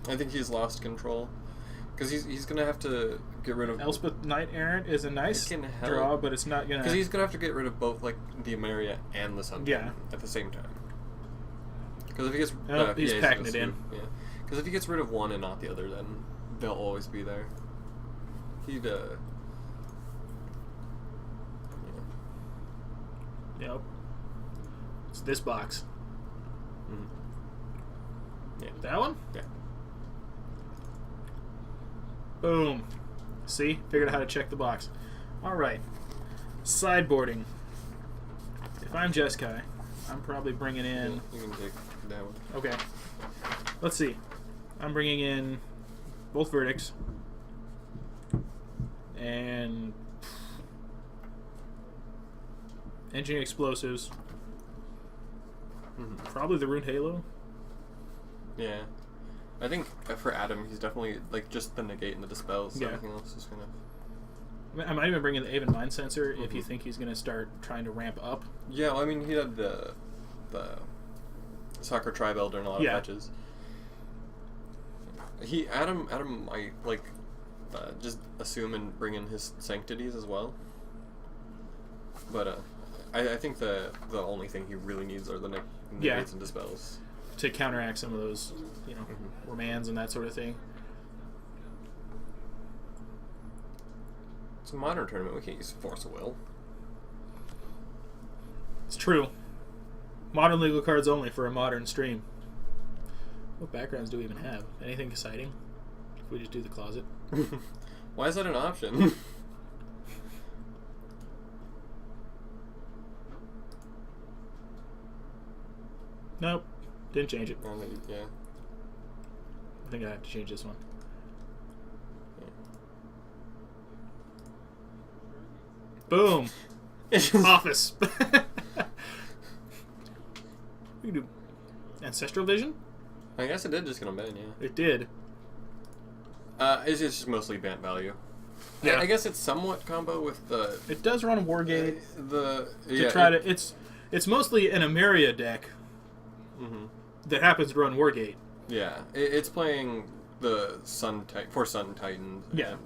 [SPEAKER 2] I think he's lost control. Because he's going to have to get rid of...
[SPEAKER 1] Elspeth Knight Errant is a nice draw, but it's not going to...
[SPEAKER 2] Because he's going to have to get rid of both like the Ameria and the Sun Titan at the same time. Because if he gets...
[SPEAKER 1] he's packing it in.
[SPEAKER 2] Yeah. Because if he gets rid of one and not the other, then they'll always be there. He'd...
[SPEAKER 1] Yep. It's this box.
[SPEAKER 2] Yeah.
[SPEAKER 1] That one?
[SPEAKER 2] Yeah.
[SPEAKER 1] Boom. See? Figured out how to check the box. Alright. Sideboarding. If I'm Jeskai, I'm probably bringing in...
[SPEAKER 2] You can take that one.
[SPEAKER 1] Okay. Let's see. I'm bringing in both verdicts. And... Engineering explosives. Probably the Rune Halo.
[SPEAKER 2] Yeah. I think for Adam, he's definitely like just the negate and the dispels.
[SPEAKER 1] Yeah.
[SPEAKER 2] Everything else is kind of...
[SPEAKER 1] I might even bring in the Aven Mind Sensor if you think he's going to start trying to ramp up.
[SPEAKER 2] Yeah, well, I mean, he had the Soccer Tri-Elder and a lot of patches. Adam might like just assume and bring in his Sanctities as well. But I think the only thing he really needs are the negates and dispels
[SPEAKER 1] to counteract some of those, remands and that sort of thing.
[SPEAKER 2] It's a modern tournament. We can't use Force of Will.
[SPEAKER 1] It's true. Modern legal cards only for a modern stream. What backgrounds do we even have? Anything exciting? If we just do the closet.
[SPEAKER 2] Why is that an option?
[SPEAKER 1] Nope. Didn't change it.
[SPEAKER 2] Yeah.
[SPEAKER 1] I think I have to change this one. Boom. Office. We can do Ancestral Vision?
[SPEAKER 2] I guess it did just get on ban, yeah.
[SPEAKER 1] It did.
[SPEAKER 2] It's just mostly Bant value.
[SPEAKER 1] Yeah.
[SPEAKER 2] I guess it's somewhat combo with the...
[SPEAKER 1] It does run Wargate. It's mostly an Ameria deck that happens to run Wargate.
[SPEAKER 2] Yeah. It's playing the Sun Titans.
[SPEAKER 1] Yeah.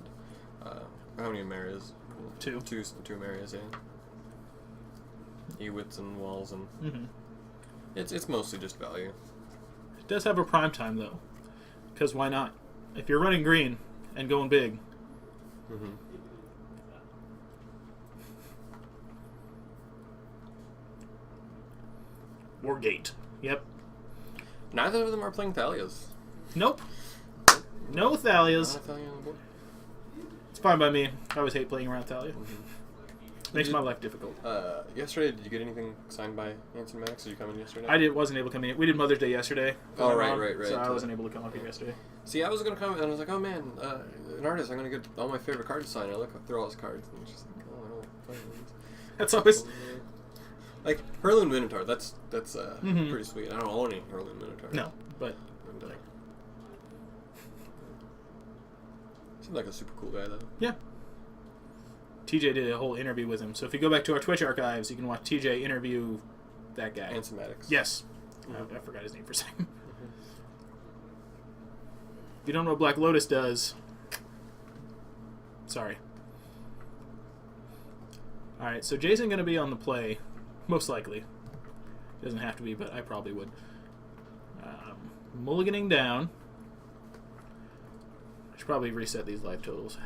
[SPEAKER 2] And, how many Amerias?
[SPEAKER 1] Two.
[SPEAKER 2] Two Amerias, yeah. Ewits and Walls and... It's mostly just value.
[SPEAKER 1] It does have a prime time, though. Because why not? If you're running green and going big... Wargate. Yep.
[SPEAKER 2] Neither of them are playing Thalias.
[SPEAKER 1] Nope. No Thalias.
[SPEAKER 2] Not a Thalia on the board.
[SPEAKER 1] It's fine by me. I always hate playing around Thalia. Makes my life difficult.
[SPEAKER 2] Yesterday, did you get anything signed by Anson Maddox? Did you come in yesterday?
[SPEAKER 1] I wasn't able to come in. We did Mother's Day yesterday.
[SPEAKER 2] Oh, right.
[SPEAKER 1] So I wasn't able to come up here yesterday.
[SPEAKER 2] See, I was going to come and I was like, oh man, an artist, I'm going to get all my favorite cards signed. I look through all his cards and it's just like, oh, I don't play these.
[SPEAKER 1] That's always...
[SPEAKER 2] Like, Hurloon Minotaur, that's pretty sweet. I don't own any Hurloon Minotaur.
[SPEAKER 1] No, but...
[SPEAKER 2] Seems like a super cool guy, though.
[SPEAKER 1] Yeah. TJ did a whole interview with him. So if you go back to our Twitch archives, you can watch TJ interview that guy.
[SPEAKER 2] Ansimatics.
[SPEAKER 1] Yes. I forgot his name for a second. If you don't know what Black Lotus does, sorry. Alright, so Jason going to be on the play, most likely. Doesn't have to be, but I probably would. Mulliganing down. I should probably reset these life totals.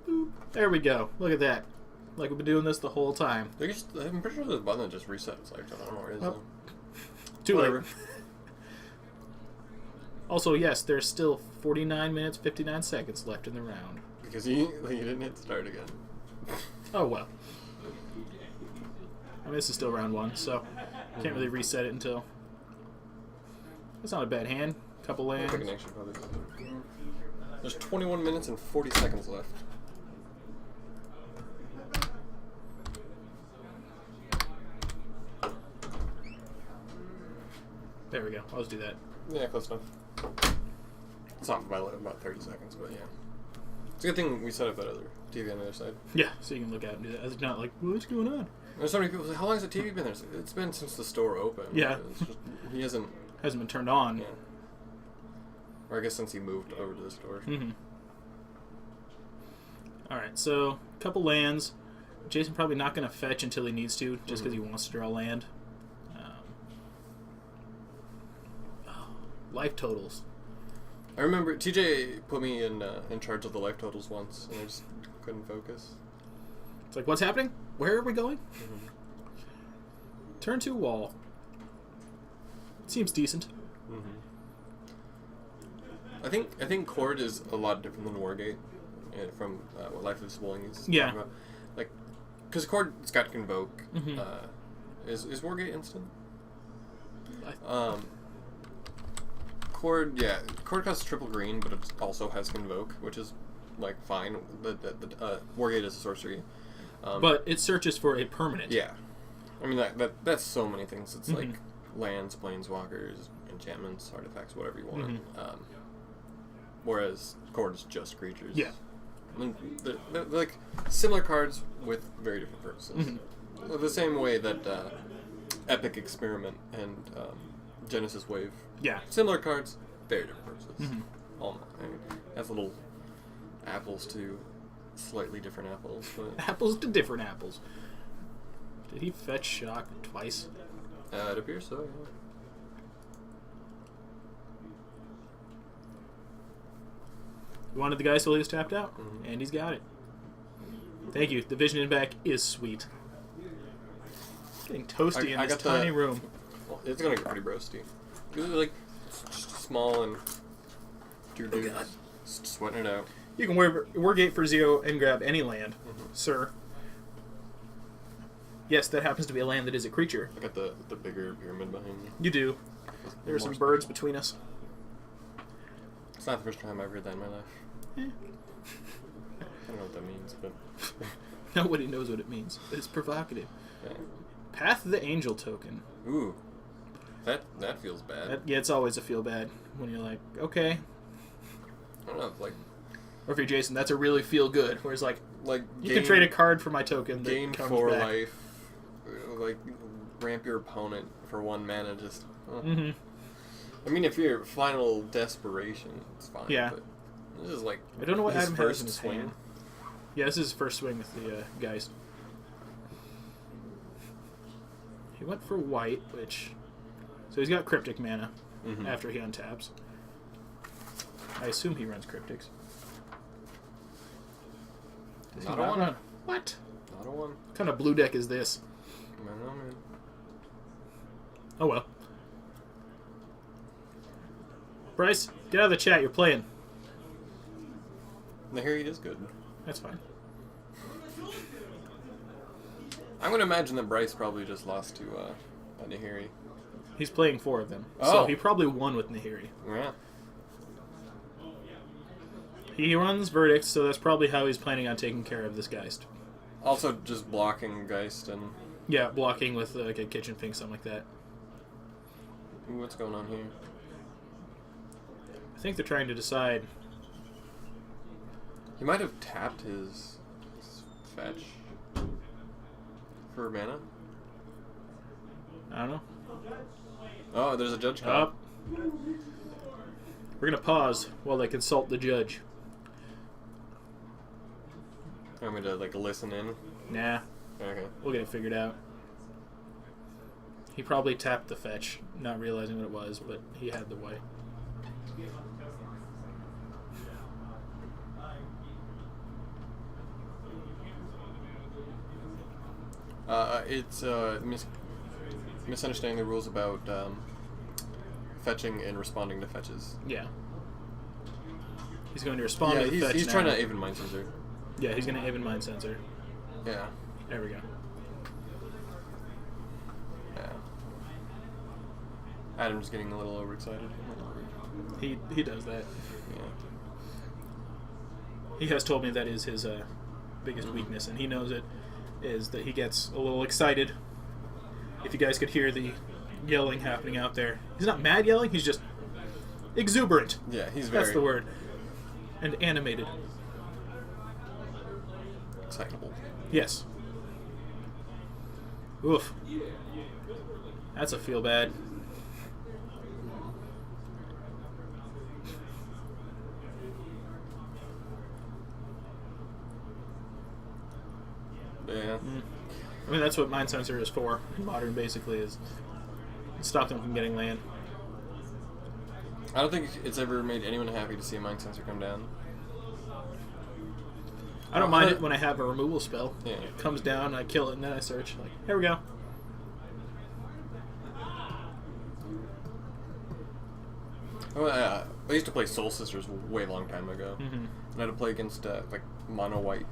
[SPEAKER 1] Boop. There we go. Look at that. Like we've been doing this the whole time.
[SPEAKER 2] I'm pretty sure there's a button that just resets. Like, I don't know where it is.
[SPEAKER 1] Oh. Too
[SPEAKER 2] Whatever.
[SPEAKER 1] late. Also, yes, there's still 49 minutes, 59 seconds left in the round.
[SPEAKER 2] Because you didn't hit start again.
[SPEAKER 1] Oh, well. I mean, this is still round 1, so can't really reset it until... That's not a bad hand. Couple lands.
[SPEAKER 2] Quick connection, probably. There's 21 minutes and 40 seconds left.
[SPEAKER 1] There we go. I'll just do that.
[SPEAKER 2] Yeah, close enough. It's not by about 30 seconds, but yeah. It's a good thing we set up that other TV on the other side.
[SPEAKER 1] Yeah, so you can look at it and do that. It's not like, what's going on?
[SPEAKER 2] There's so many people say, how long has the TV been there? It's been since the store opened.
[SPEAKER 1] Yeah.
[SPEAKER 2] It's just, he hasn't
[SPEAKER 1] Hasn't been turned on.
[SPEAKER 2] Yeah. Or I guess since he moved over to the store.
[SPEAKER 1] Mm-hmm. Alright, so a couple lands. Jason probably not going to fetch until he needs to, just because he wants to draw land. Life totals.
[SPEAKER 2] I remember TJ put me in charge of the life totals once, and I just couldn't focus.
[SPEAKER 1] It's like, what's happening? Where are we going? Turn 2 wall. Seems decent.
[SPEAKER 2] I think Chord is a lot different than Wargate from what Life is Bowling is
[SPEAKER 1] Yeah.
[SPEAKER 2] talking about. Like, because Chord's got Convoke. Is Wargate instant? Chord costs triple green, but it also has Convoke, which is like fine. The Wargate is a sorcery,
[SPEAKER 1] but it searches for a permanent.
[SPEAKER 2] Yeah, I mean that's so many things. It's like lands, planeswalkers, enchantments, artifacts, whatever you want. Whereas Chord is just creatures.
[SPEAKER 1] Yeah,
[SPEAKER 2] I mean, they're like similar cards with very different purposes. The same way that Epic Experiment and Genesis Wave.
[SPEAKER 1] Yeah.
[SPEAKER 2] Similar cards, very different purposes. All I mean, that's little apples to slightly different apples. But
[SPEAKER 1] apples to different apples. Did he fetch Shock twice?
[SPEAKER 2] it appears so, yeah.
[SPEAKER 1] You wanted the guy so he was tapped out, and he's got it. Thank you. The vision in back is sweet. Getting toasty in this tiny room.
[SPEAKER 2] Well, it's gonna get pretty roasty. Like, it's just small and just sweating it out.
[SPEAKER 1] You can Wargate for 0 and grab any land, sir. Yes, that happens to be a land that is a creature.
[SPEAKER 2] I got the bigger pyramid behind me.
[SPEAKER 1] You do. There are some birds between us.
[SPEAKER 2] It's not the first time I've heard that in my life.
[SPEAKER 1] Eh.
[SPEAKER 2] I don't know what that means, but...
[SPEAKER 1] Nobody knows what it means. But it's provocative.
[SPEAKER 2] Yeah.
[SPEAKER 1] Path of the Angel token.
[SPEAKER 2] Ooh. That feels bad.
[SPEAKER 1] Yeah, it's always a feel bad when you're like, okay.
[SPEAKER 2] I don't know, like...
[SPEAKER 1] Or if you're Jason, that's a really feel good. Where it's like you can
[SPEAKER 2] gain,
[SPEAKER 1] trade a card for my token that
[SPEAKER 2] gain
[SPEAKER 1] comes
[SPEAKER 2] 4
[SPEAKER 1] back.
[SPEAKER 2] life, like, ramp your opponent for 1 mana, just... I mean, if you're final desperation, it's fine.
[SPEAKER 1] Yeah.
[SPEAKER 2] But this is like
[SPEAKER 1] I don't know what
[SPEAKER 2] his
[SPEAKER 1] Adam has
[SPEAKER 2] first
[SPEAKER 1] in his
[SPEAKER 2] swing.
[SPEAKER 1] hand. Yeah, this is his first swing with the Geist. He went for white, which... So he's got Cryptic mana after he untaps. I assume he runs Cryptics. Does he
[SPEAKER 2] Not a one.
[SPEAKER 1] run? What?
[SPEAKER 2] Not a 1.
[SPEAKER 1] What kind of blue deck is this?
[SPEAKER 2] I don't know, man.
[SPEAKER 1] Oh well. Bryce, get out of the chat. You're playing.
[SPEAKER 2] Nahiri is good.
[SPEAKER 1] That's fine.
[SPEAKER 2] I'm going to imagine that Bryce probably just lost to Nahiri.
[SPEAKER 1] He's playing 4 of them.
[SPEAKER 2] Oh.
[SPEAKER 1] So he probably won with Nahiri.
[SPEAKER 2] Yeah.
[SPEAKER 1] He runs Verdict, so that's probably how he's planning on taking care of this Geist.
[SPEAKER 2] Also, just blocking Geist and...
[SPEAKER 1] Yeah, blocking with like a Kitchen Fink, something like that.
[SPEAKER 2] Ooh, what's going on here?
[SPEAKER 1] I think they're trying to decide
[SPEAKER 2] He might have tapped his fetch for mana.
[SPEAKER 1] I don't know.
[SPEAKER 2] Oh, there's a judge call.
[SPEAKER 1] Up. We're gonna pause while they consult the judge.
[SPEAKER 2] I'm gonna like listen in.
[SPEAKER 1] Nah,
[SPEAKER 2] Okay.
[SPEAKER 1] we'll get it figured out. He probably tapped the fetch, not realizing what it was, but he had the white.
[SPEAKER 2] It's misunderstanding the rules about fetching and responding to fetches.
[SPEAKER 1] Yeah. He's going to respond
[SPEAKER 2] Yeah,
[SPEAKER 1] to the fetch
[SPEAKER 2] he's
[SPEAKER 1] now.
[SPEAKER 2] trying to even mind sensor.
[SPEAKER 1] Yeah, he's going to even mind sensor.
[SPEAKER 2] Yeah.
[SPEAKER 1] There we go.
[SPEAKER 2] Yeah. Adam's getting a little overexcited.
[SPEAKER 1] He does that.
[SPEAKER 2] Yeah.
[SPEAKER 1] He has told me that is his biggest weakness, and he knows it, is that he gets a little excited. If you guys could hear the yelling happening out there. He's not mad yelling, he's just exuberant.
[SPEAKER 2] Yeah, he's very...
[SPEAKER 1] That's the word. And animated.
[SPEAKER 2] excitable.
[SPEAKER 1] Yes. Oof. That's a feel bad.
[SPEAKER 2] Yeah.
[SPEAKER 1] I mean, that's what Mind Sensor is for. Modern, basically, is stop them from getting land.
[SPEAKER 2] I don't think it's ever made anyone happy to see a mind sensor come down.
[SPEAKER 1] I don't mind it when I have a removal spell.
[SPEAKER 2] Yeah.
[SPEAKER 1] It comes down, I kill it, and then I search. Like, here we go.
[SPEAKER 2] Well, I used to play Soul Sisters way long time ago.
[SPEAKER 1] Mm-hmm.
[SPEAKER 2] And I had to play against like mono white,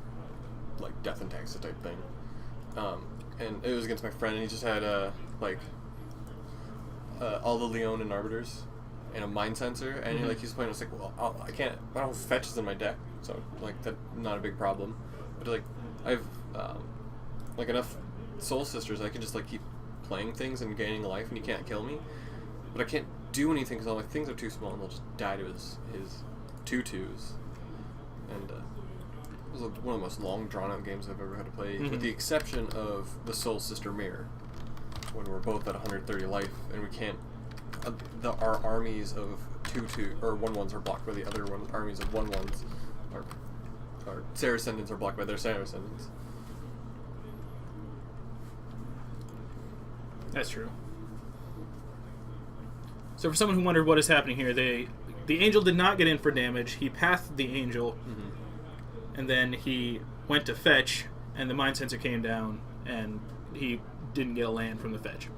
[SPEAKER 2] like Death and Taxes type thing. And it was against my friend, and he just had like all the Leon and Arbiters and a mind sensor, and
[SPEAKER 1] Mm-hmm.
[SPEAKER 2] he's playing. I was like, well, I don't have fetches in my deck, so like that's not a big problem. But like I have like enough Soul Sisters, I can just like keep playing things and gaining life, and he can't kill me. But I can't do anything because all my things are too small, and they'll just die to his 2/2s. And it was one of the most long, drawn-out games I've ever had to play, with the exception of the Soul Sister Mirror, when we're both at 130 life, and we can't. Our armies of 2/2 or 1/1s are blocked by the other armies of 1/1s. Our Saracens are blocked by their Saracens.
[SPEAKER 1] That's true. So for someone who wondered what is happening here, the angel did not get in for damage. He pathed the angel, and then he went to fetch, and the mind sensor came down, and he didn't get a land from the fetch.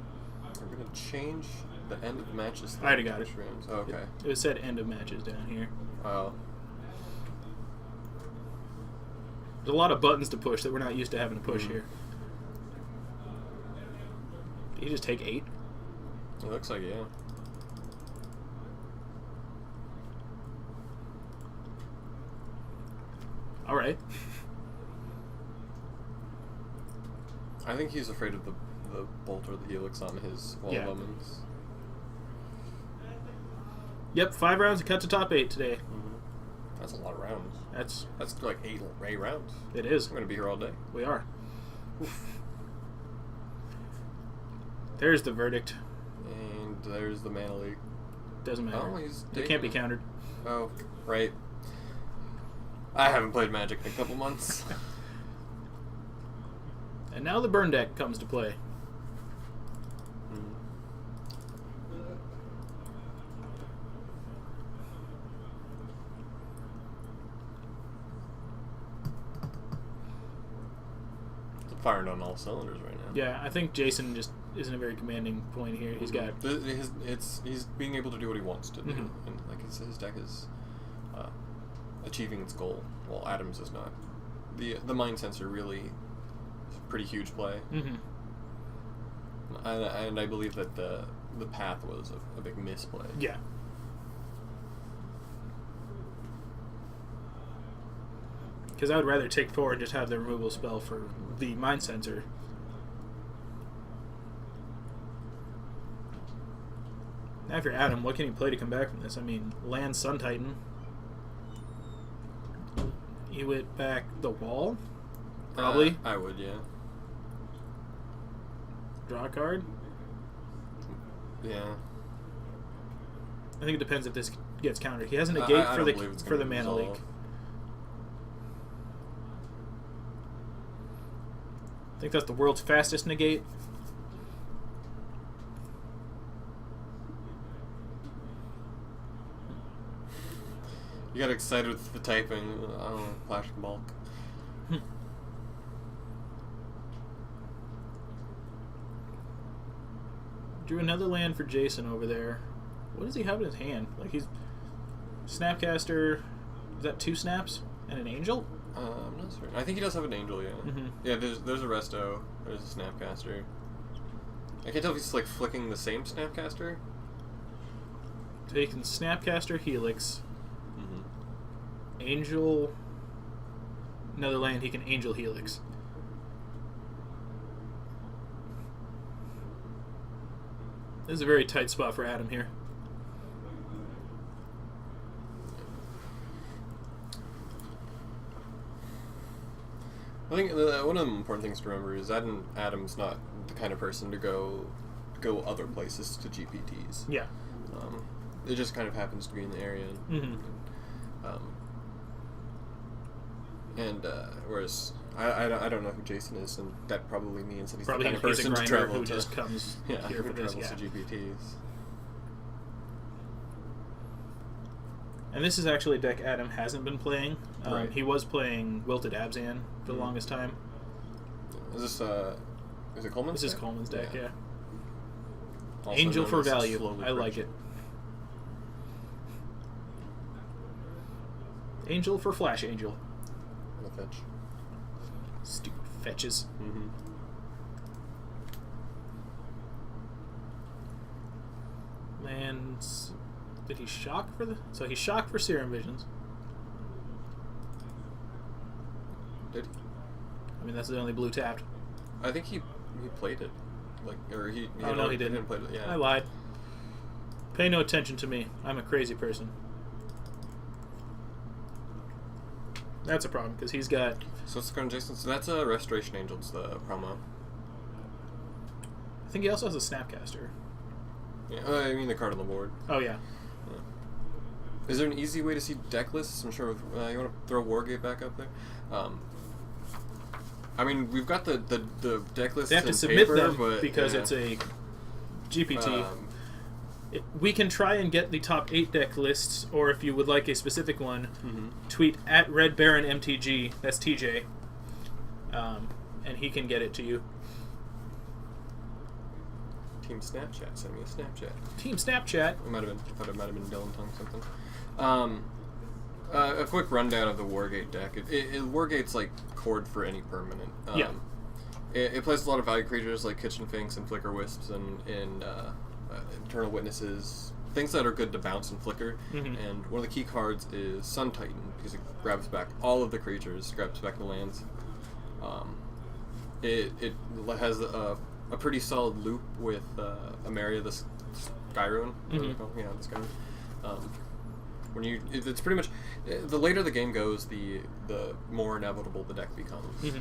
[SPEAKER 2] We're gonna change the end of matches.
[SPEAKER 1] I already got it.
[SPEAKER 2] Oh, okay.
[SPEAKER 1] It said end of matches down here.
[SPEAKER 2] Oh.
[SPEAKER 1] There's a lot of buttons to push that we're not used to having to push here. Did he just take 8?
[SPEAKER 2] It looks like, yeah.
[SPEAKER 1] All right.
[SPEAKER 2] I think he's afraid of the bolt or the helix on his wall of omens.
[SPEAKER 1] Yep, 5 rounds and cut to top 8 today.
[SPEAKER 2] That's a lot of rounds.
[SPEAKER 1] That's
[SPEAKER 2] like 8 rounds.
[SPEAKER 1] it is.
[SPEAKER 2] I'm gonna be here all day.
[SPEAKER 1] We are. There's the verdict.
[SPEAKER 2] And there's the Mana League.
[SPEAKER 1] Doesn't matter.
[SPEAKER 2] Oh, he's
[SPEAKER 1] It can't be countered.
[SPEAKER 2] Oh, right. I haven't played Magic in a couple months.
[SPEAKER 1] And now the burn deck comes to play.
[SPEAKER 2] It's firing on all cylinders right now.
[SPEAKER 1] Yeah, I think Jason just isn't a very commanding point here. He's got
[SPEAKER 2] He's being able to do what he wants to do,
[SPEAKER 1] Mhm.
[SPEAKER 2] and like his deck is achieving its goal. While Adams is not. The mind sensor really is a pretty huge play, and I believe that the path was a big misplay.
[SPEAKER 1] yeah. Because I would rather take 4 and just have the removal spell for the mind sensor. Now if you're Adam, what can you play to come back from this? I mean, land Sun Titan. Ewit back the wall? Probably.
[SPEAKER 2] I would, yeah.
[SPEAKER 1] Draw a card?
[SPEAKER 2] Yeah.
[SPEAKER 1] I think it depends if this gets countered. He has a negate
[SPEAKER 2] I
[SPEAKER 1] for
[SPEAKER 2] don't believe it's
[SPEAKER 1] the
[SPEAKER 2] gonna
[SPEAKER 1] mana
[SPEAKER 2] resolve.
[SPEAKER 1] leak. I think that's the world's fastest negate.
[SPEAKER 2] You got excited with the typing. I don't know, Flash Bulk.
[SPEAKER 1] Drew another land for Jason over there. What does he have in his hand? Like he's Snapcaster. Is that 2 snaps and an angel?
[SPEAKER 2] I'm not certain. I think he does have an angel, yeah.
[SPEAKER 1] Mhm.
[SPEAKER 2] Yeah, there's a Resto. There's a Snapcaster. I can't tell if he's like flicking the same Snapcaster.
[SPEAKER 1] So he can Snapcaster Helix.
[SPEAKER 2] Mm-hmm.
[SPEAKER 1] Angel. Another land he can Angel Helix. This is a very tight spot for Adam here.
[SPEAKER 2] I think one of the important things to remember is Adam's not the kind of person to go other places to GPTs.
[SPEAKER 1] Yeah.
[SPEAKER 2] It just kind of happens to be in the area.
[SPEAKER 1] Mm-hmm.
[SPEAKER 2] Whereas I don't know who Jason is, and that probably means that he's
[SPEAKER 1] Probably
[SPEAKER 2] the kind of
[SPEAKER 1] he's a
[SPEAKER 2] person to
[SPEAKER 1] grinder
[SPEAKER 2] travel
[SPEAKER 1] who
[SPEAKER 2] to.
[SPEAKER 1] just comes
[SPEAKER 2] Yeah,
[SPEAKER 1] here for
[SPEAKER 2] who
[SPEAKER 1] this.
[SPEAKER 2] travels
[SPEAKER 1] Yeah.
[SPEAKER 2] to GPTs.
[SPEAKER 1] And this is actually a deck Adam hasn't been playing.
[SPEAKER 2] Right.
[SPEAKER 1] He was playing Wilted Abzan for the longest time.
[SPEAKER 2] Is this is it Coleman's?
[SPEAKER 1] This is
[SPEAKER 2] deck?
[SPEAKER 1] Coleman's deck, yeah.
[SPEAKER 2] Also
[SPEAKER 1] Angel
[SPEAKER 2] known
[SPEAKER 1] for
[SPEAKER 2] as
[SPEAKER 1] value.
[SPEAKER 2] Slowly
[SPEAKER 1] I like
[SPEAKER 2] Friction.
[SPEAKER 1] it. Angel for Flash Angel.
[SPEAKER 2] The fetch.
[SPEAKER 1] Stupid fetches.
[SPEAKER 2] Mm-hmm.
[SPEAKER 1] Lands. Did he shock for the? So he shocked for Serum Visions.
[SPEAKER 2] Did he?
[SPEAKER 1] I mean, that's the only blue tapped.
[SPEAKER 2] I think he played it, like, or he.
[SPEAKER 1] Oh no, he didn't.
[SPEAKER 2] play it. Yeah.
[SPEAKER 1] I lied. Pay no attention to me. I'm a crazy person. That's a problem because he's got.
[SPEAKER 2] So what's going on, Jason? So that's a Restoration Angels, the promo.
[SPEAKER 1] I think he also has a Snapcaster.
[SPEAKER 2] Yeah, I mean the card on the board.
[SPEAKER 1] Oh yeah.
[SPEAKER 2] Is there an easy way to see deck lists? I'm sure you want to throw Wargate back up there. I mean, we've got the deck lists.
[SPEAKER 1] They have to
[SPEAKER 2] in
[SPEAKER 1] submit
[SPEAKER 2] paper,
[SPEAKER 1] them
[SPEAKER 2] but,
[SPEAKER 1] because
[SPEAKER 2] yeah.
[SPEAKER 1] it's a GPT.
[SPEAKER 2] Um,
[SPEAKER 1] We can try and get the top 8 deck lists, or if you would like a specific one, tweet at Red Baron MTG. That's TJ, and he can get it to you.
[SPEAKER 2] Team Snapchat, send me a Snapchat.
[SPEAKER 1] Team Snapchat.
[SPEAKER 2] It might have been. I thought it might have been Dylan Tongue something. A quick rundown of the Wargate deck. Wargate's like chord for any permanent.
[SPEAKER 1] Yeah.
[SPEAKER 2] It plays a lot of value creatures like Kitchen Finks and Flicker Wisps and Eternal Witnesses, things that are good to bounce and flicker. And one of the key cards is Sun Titan because it grabs back all of the creatures, grabs back the lands. It has a pretty solid loop with Amaria, the Skyruin. Yeah, the Skyruin. When it's pretty much the later the game goes, the more inevitable the deck becomes.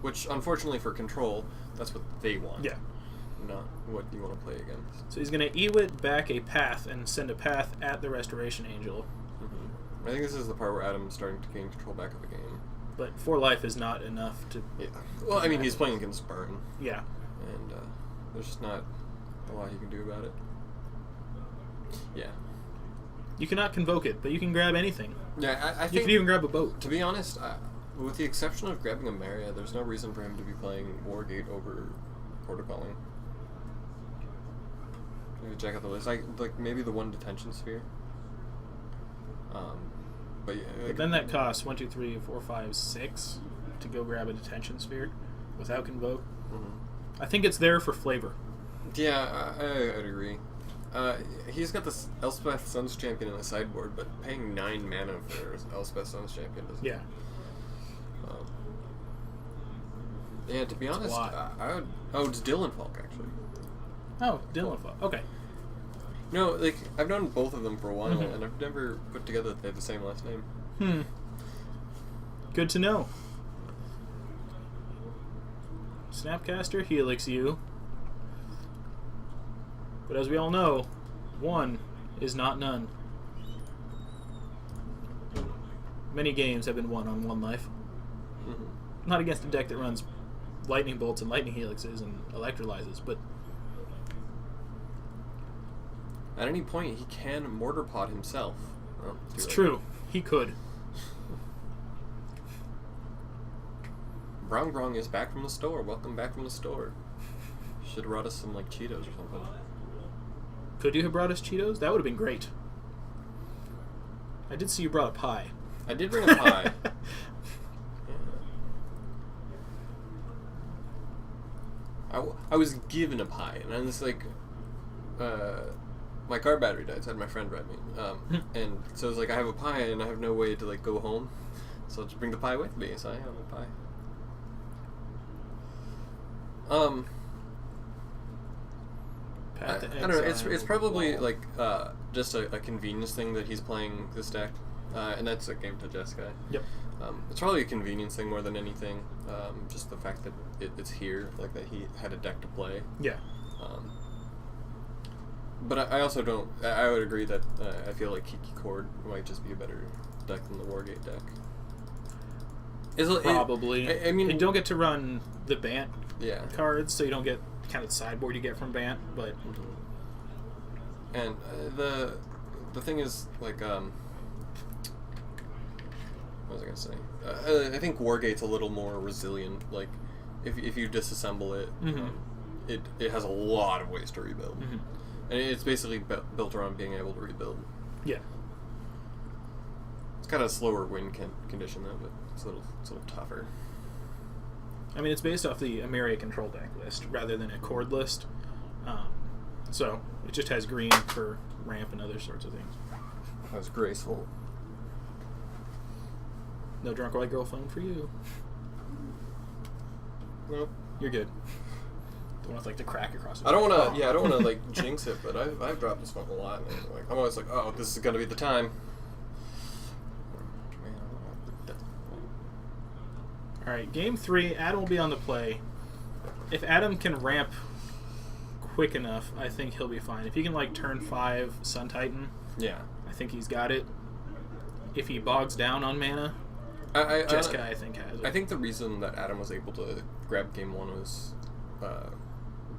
[SPEAKER 2] Which, unfortunately for Control, that's what they want.
[SPEAKER 1] Yeah.
[SPEAKER 2] Not what you want to play against.
[SPEAKER 1] So he's going to Ewit back a path and send a path at the Restoration Angel.
[SPEAKER 2] I think this is the part where Adam's starting to gain control back of the game.
[SPEAKER 1] But 4 life is not enough to...
[SPEAKER 2] Yeah. Well, I mean, he's playing against Burn.
[SPEAKER 1] Yeah.
[SPEAKER 2] And there's just not a lot he can do about it. Yeah.
[SPEAKER 1] You cannot convoke it, but you can grab anything.
[SPEAKER 2] Yeah, I
[SPEAKER 1] You
[SPEAKER 2] think...
[SPEAKER 1] can even grab a boat.
[SPEAKER 2] To be honest, with the exception of grabbing Amaria, there's no reason for him to be playing Wargate over Protocoling. Maybe check out the list. Like maybe the one Detention Sphere. But yeah.
[SPEAKER 1] But then that costs 1, 2, 3, 4, 5, 6 to go grab a Detention Sphere without convoke. I think it's there for flavor.
[SPEAKER 2] Yeah, I'd agree. He's got this Elspeth Suns Champion in the sideboard, but paying 9 mana for Elspeth Suns Champion doesn't.
[SPEAKER 1] Yeah.
[SPEAKER 2] Yeah, to be honest, I would. Oh, it's Dylan Falk actually.
[SPEAKER 1] Oh, Dylan Falk. Okay.
[SPEAKER 2] No, like I've known both of them for a while, and I've never put together that they have the same last name.
[SPEAKER 1] Good to know. Snapcaster, Helix U. But as we all know, one is not none. Many games have been won on one life.
[SPEAKER 2] Mm-hmm.
[SPEAKER 1] Not against a deck that runs lightning bolts and lightning helixes and electrolyzes, but
[SPEAKER 2] at any point he can mortar pot himself. Oh,
[SPEAKER 1] it's true. He could.
[SPEAKER 2] Brong Brong is back from the store. Welcome back from the store. Should have brought us some like Cheetos or something.
[SPEAKER 1] Could you have brought us Cheetos? That would have been great. I did see you brought a pie.
[SPEAKER 2] I did bring a pie. I was given a pie, and I was like, my car battery died, so I had my friend drive me. And so I was like, I have a pie, and I have no way to like go home, so I'll just bring the pie with me. So I have a pie. I don't know. It's probably like just a convenience thing that he's playing this deck, and that's a game to Jessica.
[SPEAKER 1] Yep.
[SPEAKER 2] It's probably a convenience thing more than anything. Just the fact that it's here, like that he had a deck to play.
[SPEAKER 1] Yeah.
[SPEAKER 2] But I also don't. I would agree that I feel like Kiki Cord might just be a better deck than the Wargate deck.
[SPEAKER 1] Probably.
[SPEAKER 2] I mean,
[SPEAKER 1] you don't get to run the Bant cards, so you don't get kind of the sideboard you get from Bant, but
[SPEAKER 2] and the thing is like what was I gonna say? I think Wargate's a little more resilient. Like if you disassemble it, it has a lot of ways to rebuild, and it's basically built around being able to rebuild.
[SPEAKER 1] Yeah.
[SPEAKER 2] It's kind of a slower win condition though, but it's a little tougher.
[SPEAKER 1] I mean, it's based off the Ameria control deck list rather than a chord list. So it just has green for ramp and other sorts of things.
[SPEAKER 2] That was graceful.
[SPEAKER 1] No drunk white girl phone for you.
[SPEAKER 2] Nope.
[SPEAKER 1] You're good. Don't want like to crack across.
[SPEAKER 2] I don't want to. Yeah, I don't want to like jinx it, but I've dropped this phone a lot. And like I'm always like, oh, this is gonna be the time.
[SPEAKER 1] All right, game 3. Adam will be on the play. If Adam can ramp quick enough, I think he'll be fine. If he can like turn 5 Sun Titan,
[SPEAKER 2] yeah,
[SPEAKER 1] I think he's got it. If he bogs down on mana, Jessica I think has it.
[SPEAKER 2] I think the reason that Adam was able to grab game 1 was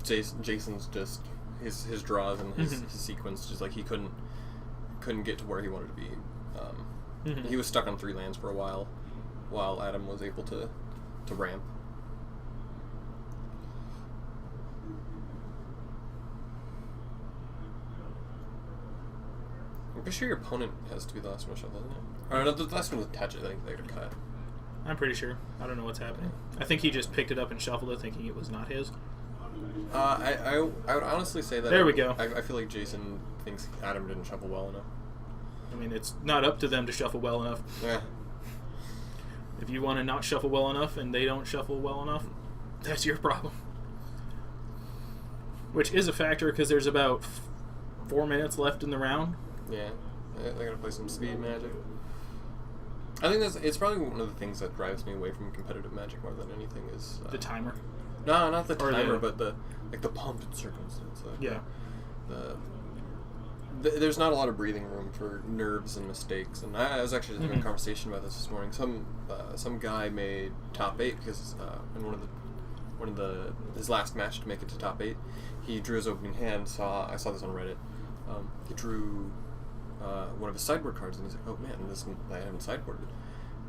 [SPEAKER 2] Jason's just his draws and his sequence. Just like he couldn't get to where he wanted to be. He was stuck on 3 lands for a while Adam was able to ramp. I'm pretty sure your opponent has to be the last one to shuffle, doesn't it? Or no, the last one to touch it, I think they would cut.
[SPEAKER 1] I'm pretty sure. I don't know what's happening. I think he just picked it up and shuffled it thinking it was not his.
[SPEAKER 2] I would honestly say that...
[SPEAKER 1] There we go.
[SPEAKER 2] I feel like Jason thinks Adam didn't shuffle well enough.
[SPEAKER 1] I mean, it's not up to them to shuffle well enough.
[SPEAKER 2] Yeah.
[SPEAKER 1] If you want to not shuffle well enough and they don't shuffle well enough, that's your problem. Which is a factor because there's about 4 minutes left in the round.
[SPEAKER 2] Yeah. They're going to play some speed Magic. I think it's probably one of the things that drives me away from competitive Magic more than anything is...
[SPEAKER 1] the timer?
[SPEAKER 2] No, not the timer, but the pomp and circumstance.
[SPEAKER 1] Yeah.
[SPEAKER 2] There's not a lot of breathing room for nerves and mistakes, and I was actually having a conversation about this morning. Some guy made top 8 because in one of his last match to make it to top 8, he drew his opening hand. I saw this on Reddit. He drew one of his sideboard cards, and he's like, "Oh man, I haven't sideboarded,"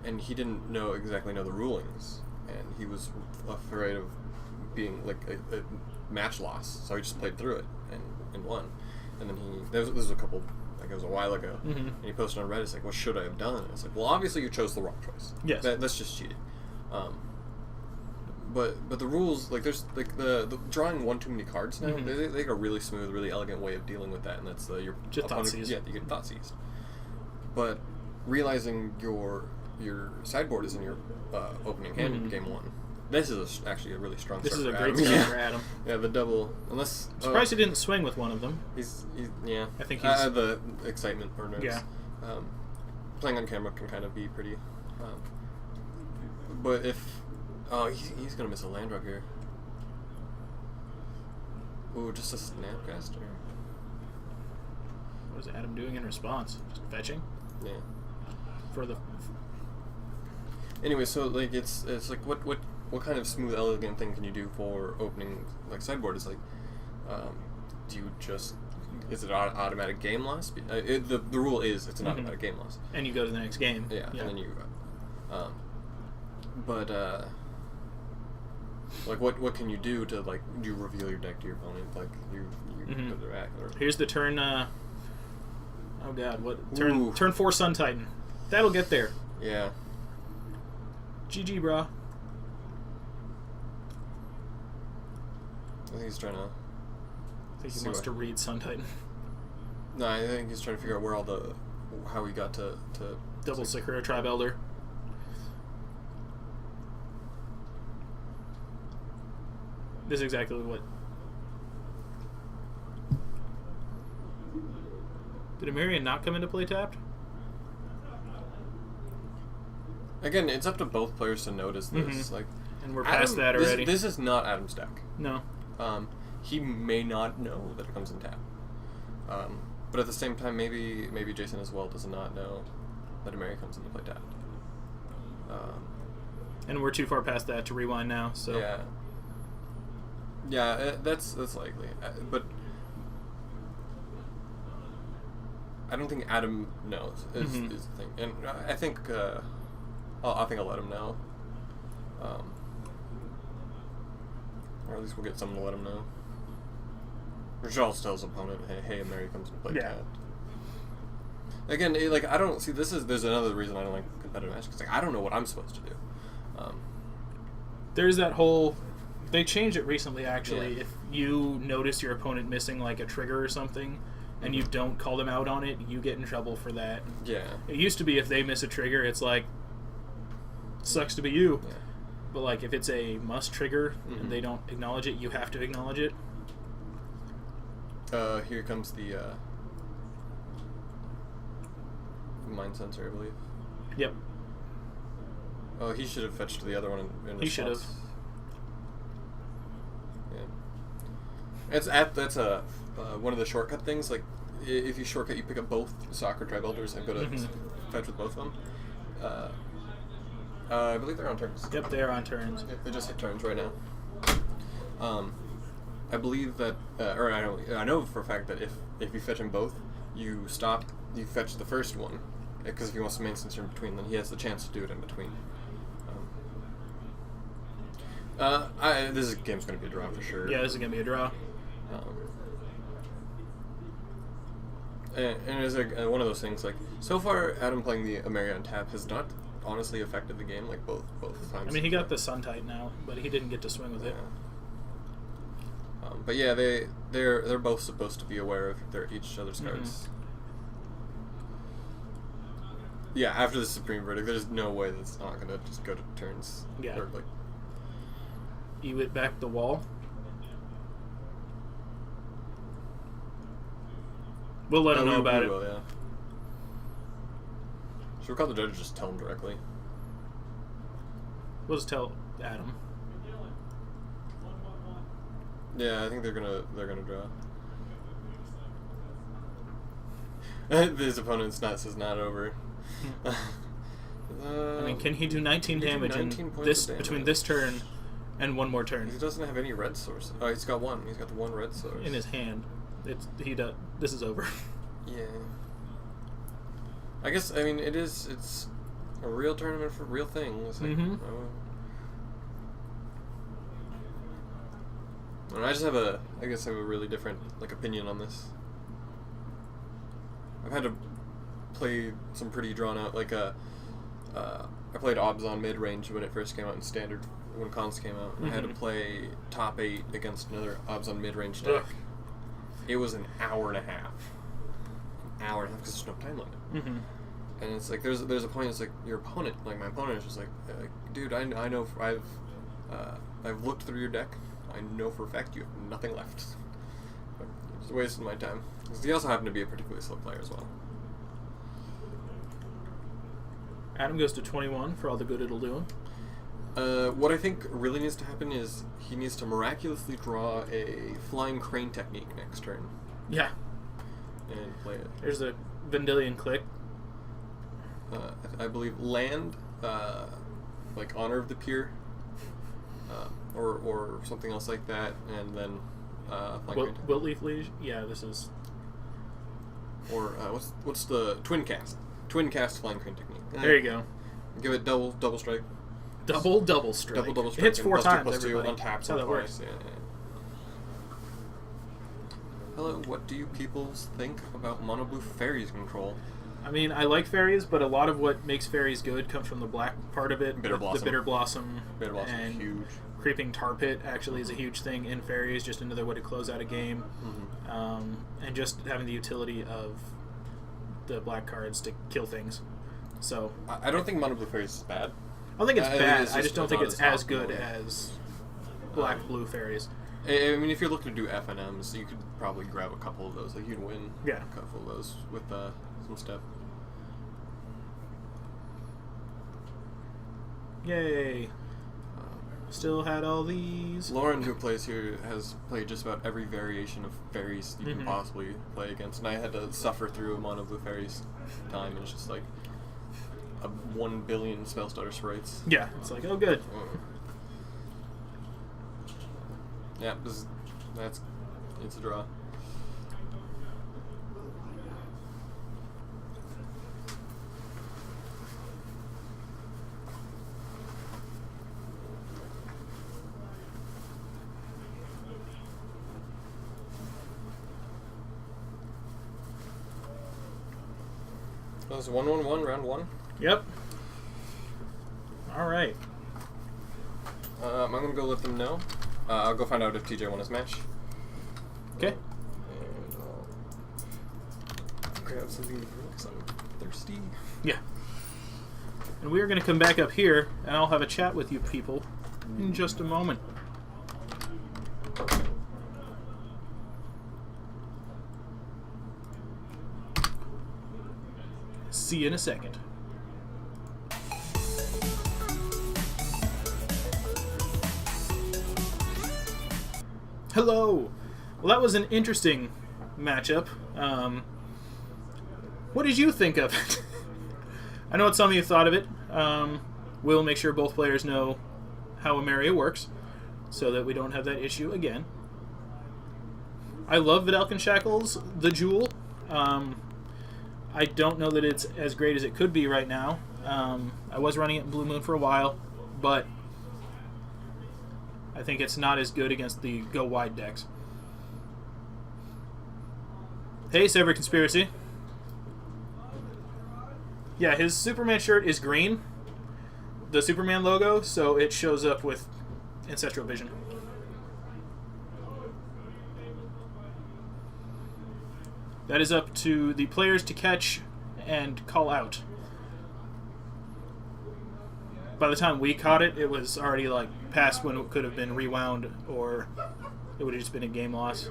[SPEAKER 2] and he didn't exactly know the rulings, and he was afraid of being like a match loss, so he just played through it and won. And then this was it was a while ago, and he posted on Reddit, it's like, what should I have done? And it's like, well, obviously you chose the wrong choice.
[SPEAKER 1] Yes.
[SPEAKER 2] That's just cheating. But the rules, like, there's like the drawing one too many cards now. They got a really smooth, really elegant way of dealing with that, and that's your
[SPEAKER 1] just thought seized.
[SPEAKER 2] Yeah, you get thought seized. But realizing your sideboard is in your opening hand in game 1. This is actually a really strong start.
[SPEAKER 1] This is a
[SPEAKER 2] for
[SPEAKER 1] great
[SPEAKER 2] Adam.
[SPEAKER 1] start for Adam.
[SPEAKER 2] Yeah, the double. Unless
[SPEAKER 1] I'm surprised he didn't swing with one of them.
[SPEAKER 2] He's
[SPEAKER 1] I think he's
[SPEAKER 2] the excitement or nerves.
[SPEAKER 1] Yeah.
[SPEAKER 2] Playing on camera can kind of be pretty But if... Oh, he's going to miss a land drop here. Ooh, just a Snapcaster.
[SPEAKER 1] What is Adam doing in response? Just fetching?
[SPEAKER 2] Yeah.
[SPEAKER 1] For the...
[SPEAKER 2] Anyway, so like it's like what kind of smooth, elegant thing can you do for opening like sideboard? Is like, do you just... Is it automatic game loss? The rule is it's an automatic game loss.
[SPEAKER 1] And you go to the next game.
[SPEAKER 2] Yeah, and then you... like what can you do to like do you reveal your deck to your opponent? Like you go to the rack or...
[SPEAKER 1] Here's the turn. Oh god, what turn 4 Sun Titan. That'll get there.
[SPEAKER 2] Yeah.
[SPEAKER 1] GG, bro.
[SPEAKER 2] I think he's trying to...
[SPEAKER 1] I think he wants to read Sun Titan.
[SPEAKER 2] No, I think he's trying to figure out where all the... how he got to
[SPEAKER 1] Double Sakura Tribe Elder. This is exactly what... Did Amarian not come into play tapped?
[SPEAKER 2] Again, it's up to both players to notice this. Like,
[SPEAKER 1] and we're past that already.
[SPEAKER 2] This is not Adam's deck.
[SPEAKER 1] No.
[SPEAKER 2] He may not know that it comes in tap. But at the same time, maybe Jason as well does not know that Amarian comes into play tap.
[SPEAKER 1] And we're too far past that to rewind now. So
[SPEAKER 2] yeah. Yeah, that's likely. But I don't think Adam knows is the thing. And I think I think I'll let him know. Or at least we'll get someone to let him know. Or Charles tells his opponent, hey, Mary comes to play cat. Again, like I don't see there's another reason I don't like competitive matches because like I don't know what I'm supposed to do.
[SPEAKER 1] There's that whole... They changed it recently, actually. Yeah. If you notice your opponent missing like a trigger or something, and you don't call them out on it, you get in trouble for that.
[SPEAKER 2] Yeah.
[SPEAKER 1] It used to be if they miss a trigger, it's like, sucks to be you.
[SPEAKER 2] Yeah.
[SPEAKER 1] But like if it's a must trigger and they don't acknowledge it, you have to acknowledge it.
[SPEAKER 2] Here comes the mind sensor, I believe.
[SPEAKER 1] Yep.
[SPEAKER 2] Oh, he should have fetched the other one in
[SPEAKER 1] He should have.
[SPEAKER 2] Yeah. That's one of the shortcut things. Like, if you shortcut, you pick up both Soccer Tribe Elders and go to fetch with both of them. I believe they're on turns.
[SPEAKER 1] Yep, they are on turns.
[SPEAKER 2] Yep, they just hit turns right now. I believe that, or I know for a fact that if you fetch them both, you fetch the first one, because if he wants to main censor in between, then he has the chance to do it in between. This game's going to be a draw for sure.
[SPEAKER 1] Yeah, this is going to be a draw.
[SPEAKER 2] And it's like one of those things, like, so far Adam playing the Amari on tap has not honestly affected the game, like both times.
[SPEAKER 1] I mean, he got the Sun Titan now, but he didn't get to swing with it.
[SPEAKER 2] But yeah, they're both supposed to be aware of each other's cards. Yeah, after the Supreme Verdict, there's no way that's not going to just go to turns.
[SPEAKER 1] Yeah.
[SPEAKER 2] Or, like,
[SPEAKER 1] you hit back the wall. We'll let him know about it.
[SPEAKER 2] Yeah. Should we call the judge or just tell him directly?
[SPEAKER 1] We'll just tell Adam.
[SPEAKER 2] Yeah, I think they're gonna draw. His opponent's says not over.
[SPEAKER 1] I mean, can he do 19 damage between this turn and one more turn?
[SPEAKER 2] He doesn't have any red source. Oh, he's got one. He's got the one red source
[SPEAKER 1] in his hand. This is over.
[SPEAKER 2] Yeah. I guess it's a real tournament for real things. Like, I just have a really different opinion on this. I've had to play some pretty drawn out I played Obs on mid range when it first came out in standard when cons came out. And I had to play top 8 against another Obs on mid range deck. It was an hour and a half because there's no time limit. And it's like there's a point. It's like your opponent, like my opponent, is just like dude, I know I've looked through your deck. I know for a fact you have nothing left. Just wasting my time. Because he also happened to be a particularly slow player as well.
[SPEAKER 1] Adam goes to 21 for all the good it'll do him.
[SPEAKER 2] What I think really needs to happen is he needs to miraculously draw a flying crane technique next turn
[SPEAKER 1] Yeah.
[SPEAKER 2] and play it.
[SPEAKER 1] There's a Vendilion click.
[SPEAKER 2] I believe land, like Honor of the Pier, or something else like that, and then flying crane.
[SPEAKER 1] Wiltleaf Liege? Yeah, this is...
[SPEAKER 2] Or what's the twin cast? Twin cast flying crane technique.
[SPEAKER 1] There you go.
[SPEAKER 2] Give it double strike.
[SPEAKER 1] Double strike.
[SPEAKER 2] Double strike.
[SPEAKER 1] It hits
[SPEAKER 2] and
[SPEAKER 1] 4
[SPEAKER 2] +2,
[SPEAKER 1] times,
[SPEAKER 2] +2
[SPEAKER 1] everybody.
[SPEAKER 2] on tap.
[SPEAKER 1] That's how that works.
[SPEAKER 2] Yeah. Hello, what do you peoples think about mono blue fairies control?
[SPEAKER 1] I mean, I like fairies, but a lot of what makes fairies good comes from the black part of it.
[SPEAKER 2] Bitter Blossom.
[SPEAKER 1] The Bitter Blossom.
[SPEAKER 2] Bitter Blossom is
[SPEAKER 1] and
[SPEAKER 2] huge.
[SPEAKER 1] Creeping Tar Pit actually is a huge thing in fairies, just another way to close out a game.
[SPEAKER 2] Mm-hmm.
[SPEAKER 1] And just having the utility of the black cards to kill things. So
[SPEAKER 2] I don't think mono blue fairies is bad.
[SPEAKER 1] I don't think it's bad.
[SPEAKER 2] It's
[SPEAKER 1] I just don't think
[SPEAKER 2] not
[SPEAKER 1] it's as
[SPEAKER 2] optimal,
[SPEAKER 1] good
[SPEAKER 2] yeah.
[SPEAKER 1] as black blue fairies.
[SPEAKER 2] I mean, if you're looking to do FNMs, you could probably grab a couple of those. Like, you'd win
[SPEAKER 1] Yeah.
[SPEAKER 2] a couple of those with some stuff.
[SPEAKER 1] Yay. Still had all these.
[SPEAKER 2] Lauren, who plays here, has played just about every variation of fairies you
[SPEAKER 1] Mm-hmm.
[SPEAKER 2] can possibly play against, and I had to suffer through a mono blue fairies time, and it's just like a 1 billion spell starter sprites.
[SPEAKER 1] Yeah, it's like, oh good.
[SPEAKER 2] Yeah, it's a draw. That was 1-1-1, round 1.
[SPEAKER 1] Yep. Alright.
[SPEAKER 2] I'm gonna go let them know. I'll go find out if TJ won his match.
[SPEAKER 1] Okay.
[SPEAKER 2] And I'll grab something to drink because I'm thirsty.
[SPEAKER 1] Yeah. And we are going to come back up here, and I'll have a chat with you people in just a moment. See you in a second. Hello. Well, that was an interesting matchup. What did you think of it? I know what some of you thought of it. We'll make sure both players know how Ameria works, so that we don't have that issue again. I love Vidalcan Shackles, the Jewel. I don't know that it's as great as it could be right now. I was running it in Blue Moon for a while, but I think it's not as good against the Go Wide decks. Hey, Sever Conspiracy. Yeah, his Superman shirt is green, the Superman logo, so it shows up with Ancestral Vision. That is up to the players to catch and call out. By the time we caught it, it was already like past when it could have been rewound, or it would have just been a game loss.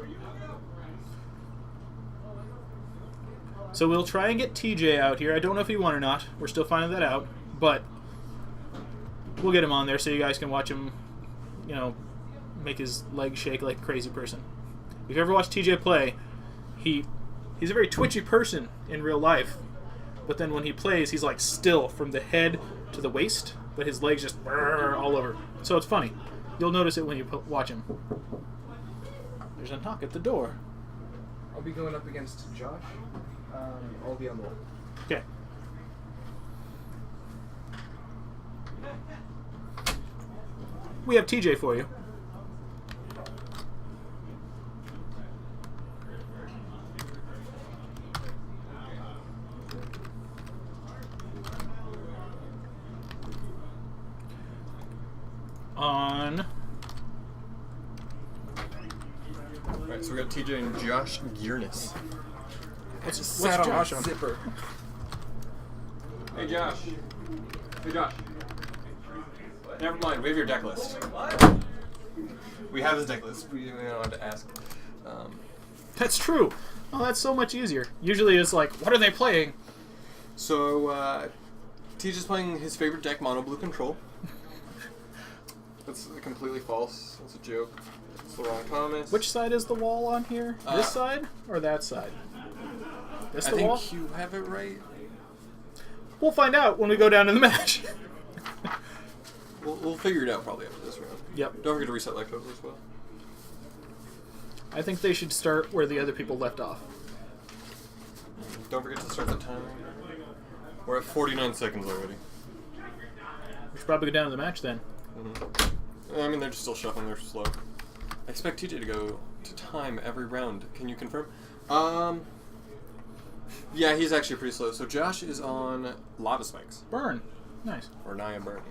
[SPEAKER 1] So we'll try and get TJ out here. I don't know if he won or not. We're still finding that out, but we'll get him on there so you guys can watch him, you know, make his legs shake like a crazy person. If you ever watched TJ play, he's a very twitchy person in real life, but then when he plays, he's like still from the head to the waist, but his legs just all over. So it's funny. You'll notice it when you watch him. There's a knock at the door.
[SPEAKER 4] I'll be going up against Josh. I'll be on the wall.
[SPEAKER 1] Okay. We have TJ for you. On.
[SPEAKER 2] Alright, so we got TJ and Josh Gearness.
[SPEAKER 1] What's Josh on?
[SPEAKER 2] Zipper. Hey Josh. Hey Josh. Never mind, we have your deck list. We have his deck list. We don't have to ask.
[SPEAKER 1] That's true. Oh, that's so much easier. Usually it's like, what are they playing?
[SPEAKER 2] So, TJ's playing his favorite deck, Mono Blue Control. That's completely false. That's a joke. It's the wrong Thomas.
[SPEAKER 1] Which side is the wall on here? This side or that side? This
[SPEAKER 2] I
[SPEAKER 1] the
[SPEAKER 2] think
[SPEAKER 1] wall?
[SPEAKER 2] you have it right.
[SPEAKER 1] We'll find out when we go down to the match.
[SPEAKER 2] We'll figure it out probably after this round.
[SPEAKER 1] Yep.
[SPEAKER 2] Don't forget to reset life totals as well.
[SPEAKER 1] I think they should start where the other people left off.
[SPEAKER 2] Don't forget to start the timer. We're at 49 seconds already.
[SPEAKER 1] We should probably go down to the match then.
[SPEAKER 2] I mean, they're just still shuffling. They're slow. I expect TJ to go to time every round. Can you confirm? Yeah, he's actually pretty slow. So Josh is on lava spikes.
[SPEAKER 1] Burn. Nice.
[SPEAKER 2] Or Naya burn.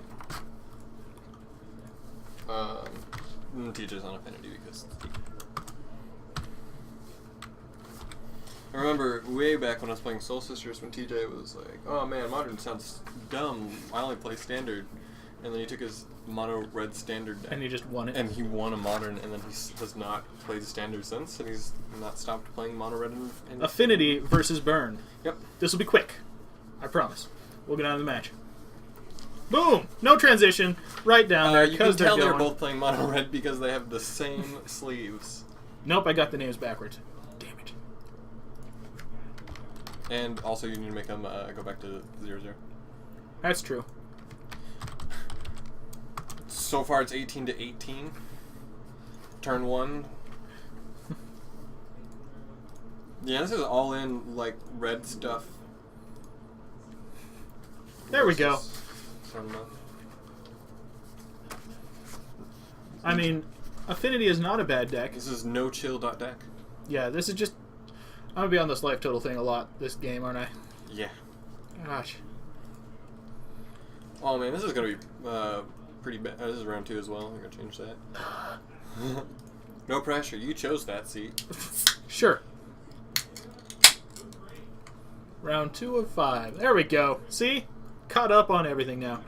[SPEAKER 2] TJ's on affinity because I remember way back when I was playing Soul Sisters when TJ was like, oh man, Modern sounds dumb. I only play Standard. And then he took his mono red Standard deck.
[SPEAKER 1] And he just won it.
[SPEAKER 2] And he won a Modern, and then he has not played Standard since, and he's not stopped playing mono red. And
[SPEAKER 1] Affinity versus Burn.
[SPEAKER 2] Yep.
[SPEAKER 1] This will be quick. I promise. We'll get on to the match. Boom! No transition. Right down there.
[SPEAKER 2] You can tell
[SPEAKER 1] they're
[SPEAKER 2] they're
[SPEAKER 1] going.
[SPEAKER 2] both playing mono red because they have the same sleeves.
[SPEAKER 1] Nope, I got the names backwards. Damn it.
[SPEAKER 2] And also, you need to make them go back to 0-0.
[SPEAKER 1] That's true.
[SPEAKER 2] So far, it's 18-18. Turn 1. Yeah, this is all in like red stuff.
[SPEAKER 1] There we go.
[SPEAKER 2] Some,
[SPEAKER 1] I mean, Affinity is not a bad deck.
[SPEAKER 2] This is no chill deck.
[SPEAKER 1] Yeah, this is just... I'm going to be on this life total thing a lot this game, aren't I?
[SPEAKER 2] Yeah.
[SPEAKER 1] Gosh.
[SPEAKER 2] Oh man, this is gonna be pretty bad. This is round 2 as well. I'm gonna change that. No pressure. You chose that seat.
[SPEAKER 1] Sure. Round 2 of 5. There we go. See? Caught up on everything now.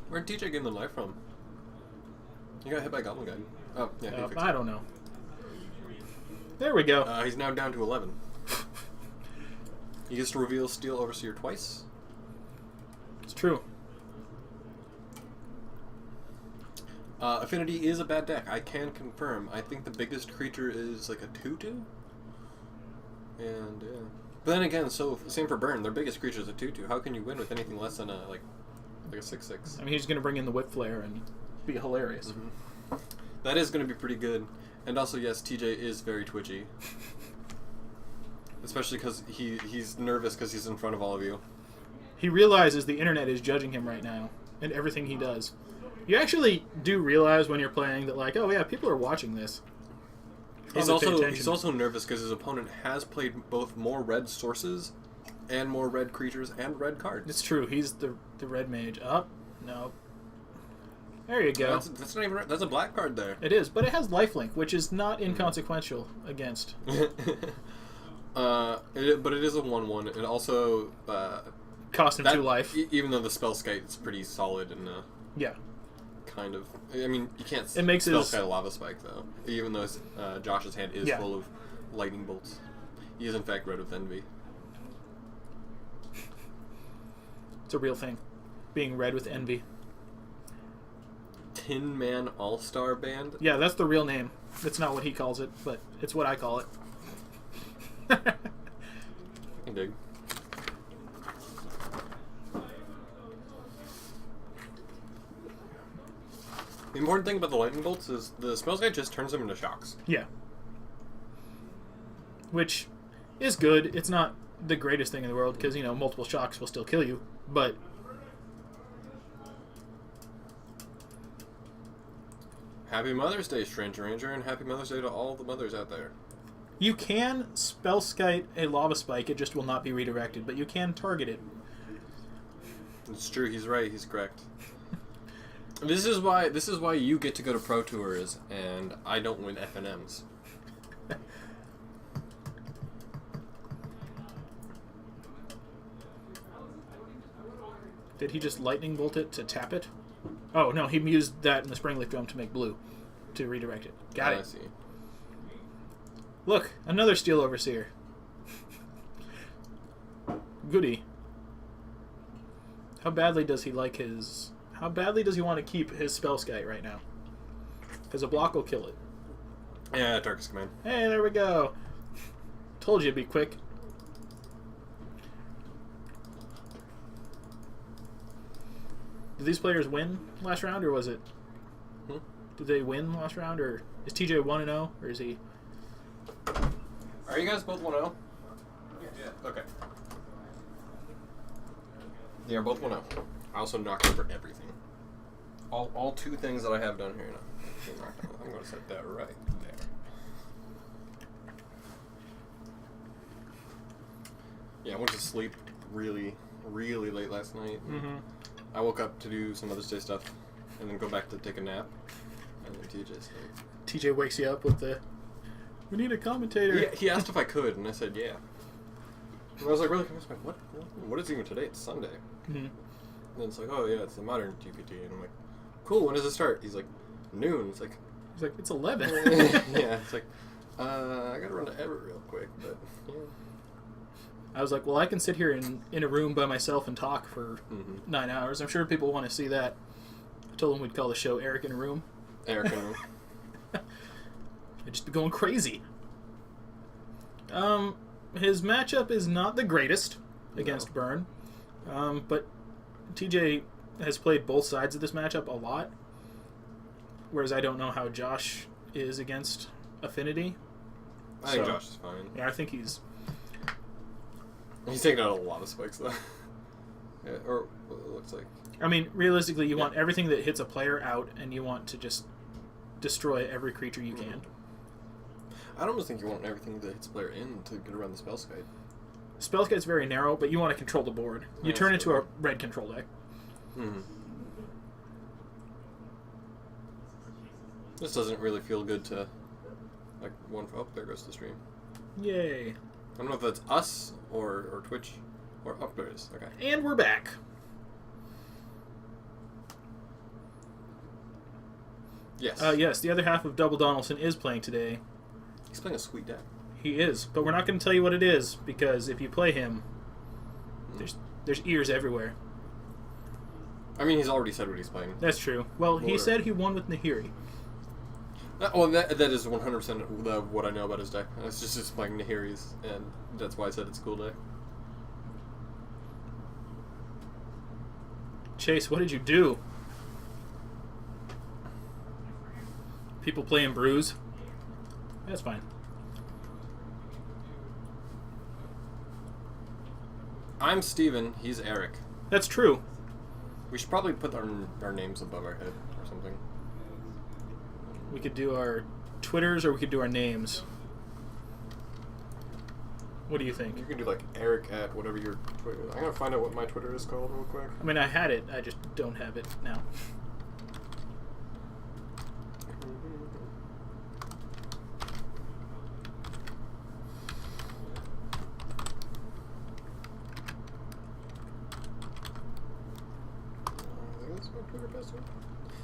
[SPEAKER 2] Where'd TJ get the life from? He got hit by Goblin Guide. Oh, yeah, he fixed
[SPEAKER 1] I don't know. There we go.
[SPEAKER 2] it. He's now down to 11. He gets to reveal Steel Overseer twice.
[SPEAKER 1] It's true.
[SPEAKER 2] Affinity is a bad deck. I can confirm. I think the biggest creature is like a 2/2. And yeah. But then again, so same for Burn. Their biggest creature is a 2/2. How can you win with anything less than a like a 6/6?
[SPEAKER 1] I mean, he's going to bring in the Whip Flare and be hilarious.
[SPEAKER 2] Mm-hmm. That is going to be pretty good. And also, yes, TJ is very twitchy. Especially because he's nervous because he's in front of all of you.
[SPEAKER 1] He realizes the internet is judging him right now and everything he does. You actually do realize when you're playing that, like, oh yeah, people are watching this.
[SPEAKER 2] He's also nervous because his opponent has played both more red sources and more red creatures and red cards.
[SPEAKER 1] It's true. He's the red mage. Up? No. There you go.
[SPEAKER 2] That's not even right. That's a black card there.
[SPEAKER 1] It is, but it has lifelink, which is not inconsequential against.
[SPEAKER 2] But it is a 1/1, and also
[SPEAKER 1] Cost him 2 life.
[SPEAKER 2] Even though the spell skite is pretty solid and
[SPEAKER 1] Yeah.
[SPEAKER 2] kind of. I mean, you can't
[SPEAKER 1] It makes
[SPEAKER 2] spell
[SPEAKER 1] his-
[SPEAKER 2] skite a lava spike though. Even though Josh's hand is
[SPEAKER 1] Yeah.
[SPEAKER 2] full of lightning bolts, he is in fact red with envy.
[SPEAKER 1] It's a real thing. Being red with envy.
[SPEAKER 2] Tin Man All Star Band.
[SPEAKER 1] Yeah, that's the real name. That's not what he calls it, but it's what I call it.
[SPEAKER 2] I dig. The important thing about the lightning bolts is the spell guy just turns them into shocks.
[SPEAKER 1] Yeah. Which is good. It's not the greatest thing in the world because, you know, multiple shocks will still kill you, but...
[SPEAKER 2] Happy Mother's Day, Strange Ranger, and happy Mother's Day to all the mothers out there.
[SPEAKER 1] You can spell skite a lava spike, it just will not be redirected, but you can target it.
[SPEAKER 2] It's true, he's right, he's correct. This is why you get to go to Pro Tours and I don't win FNMs.
[SPEAKER 1] Did he just lightning bolt it to tap it? Oh, no, he used that in the Springleaf Dome to make blue, to redirect it. Got it.
[SPEAKER 2] I see.
[SPEAKER 1] Look, another Steel Overseer. Goody. How badly does he like his... How badly does he want to keep his Spellskite right now? Because a block will kill it.
[SPEAKER 2] Yeah, Darkest Command.
[SPEAKER 1] Hey, there we go. Told you it'd be quick. Did these players win last round, or was it... Did they win last round, or is TJ 1-0, or is he...
[SPEAKER 2] Are you guys both 1-0?
[SPEAKER 4] Yeah.
[SPEAKER 2] Okay. Yeah, both 1-0. I also knocked over everything. All 2 things that I have done here now. I'm going to set that right there. Yeah, I went to sleep really, really late last night.
[SPEAKER 1] Mm-hmm.
[SPEAKER 2] I woke up to do some Mother's Day stuff, and then go back to take a nap. And then TJ said...
[SPEAKER 1] TJ wakes you up with the... We need a commentator.
[SPEAKER 2] He asked if I could, and I said yeah. And I was like, really? I was like, what is even today? It's Sunday.
[SPEAKER 1] Mm-hmm.
[SPEAKER 2] And then it's like, oh yeah, it's the Modern GPT. And I'm like, cool, when does it start? He's like, noon. It's like...
[SPEAKER 1] He's like, it's 11.
[SPEAKER 2] Yeah, it's like, I gotta run to Everett real quick, but yeah.
[SPEAKER 1] I was like, well, I can sit here in a room by myself and talk for 9 hours. I'm sure people want to see that. I told them we'd call the show Eric in a Room.
[SPEAKER 2] Eric in a Room.
[SPEAKER 1] I'd just be going crazy. His matchup is not the greatest against Byrne, but TJ has played both sides of this matchup a lot, whereas I don't know how Josh is against Affinity.
[SPEAKER 2] I think Josh is fine.
[SPEAKER 1] Yeah, I think he's
[SPEAKER 2] taking out a lot of spikes, though. Yeah, or what it looks like.
[SPEAKER 1] I mean, realistically, you want everything that hits a player out, and you want to just destroy every creature you can.
[SPEAKER 2] I almost think you want everything that hits a player in to get around the Spellskite.
[SPEAKER 1] Spellskite's very narrow, but you want to control the board. You turn into a red control deck.
[SPEAKER 2] Mm-hmm. This doesn't really feel good to, like, oh, there goes the stream.
[SPEAKER 1] Yay.
[SPEAKER 2] I don't know if that's us or Twitch or there it is. Okay.
[SPEAKER 1] And we're back.
[SPEAKER 2] Yes.
[SPEAKER 1] Yes, the other half of Double Donaldson is playing today.
[SPEAKER 2] He's playing a sweet deck.
[SPEAKER 1] He is, but we're not going to tell you what it is, because if you play him, there's ears everywhere.
[SPEAKER 2] I mean, he's already said what he's playing.
[SPEAKER 1] That's true. Well, he said he won with Nahiri.
[SPEAKER 2] That is 100% what I know about his deck. It's just playing Nahiri's, and that's why I said it's a cool deck.
[SPEAKER 1] Chase, what did you do? People playing Brews? That's fine.
[SPEAKER 2] I'm Steven, he's Eric.
[SPEAKER 1] That's true.
[SPEAKER 2] We should probably put our names above our head or something.
[SPEAKER 1] We could do our Twitters or we could do our names. What do you think?
[SPEAKER 2] You can do like Eric at whatever your Twitter is. I'm going to find out what my Twitter is called real quick.
[SPEAKER 1] I mean, I had it. I just don't have it now.
[SPEAKER 2] That's my Twitter password.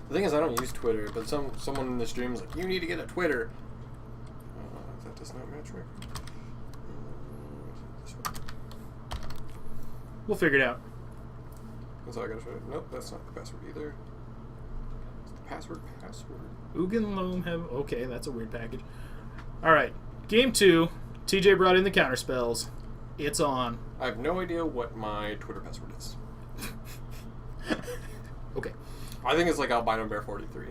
[SPEAKER 2] The thing is, I don't use Twitter, but someone in the stream is like, you need to get a Twitter. That does not match right.
[SPEAKER 1] We'll figure it out.
[SPEAKER 2] That's all I gotta show you. Nope, that's not the password either. It's the password.
[SPEAKER 1] Ugin Loam have... Okay, that's a weird package. Alright, game 2. TJ brought in the counter spells. It's on.
[SPEAKER 2] I have no idea what my Twitter password is.
[SPEAKER 1] Okay.
[SPEAKER 2] I think it's like Albino Bear 43.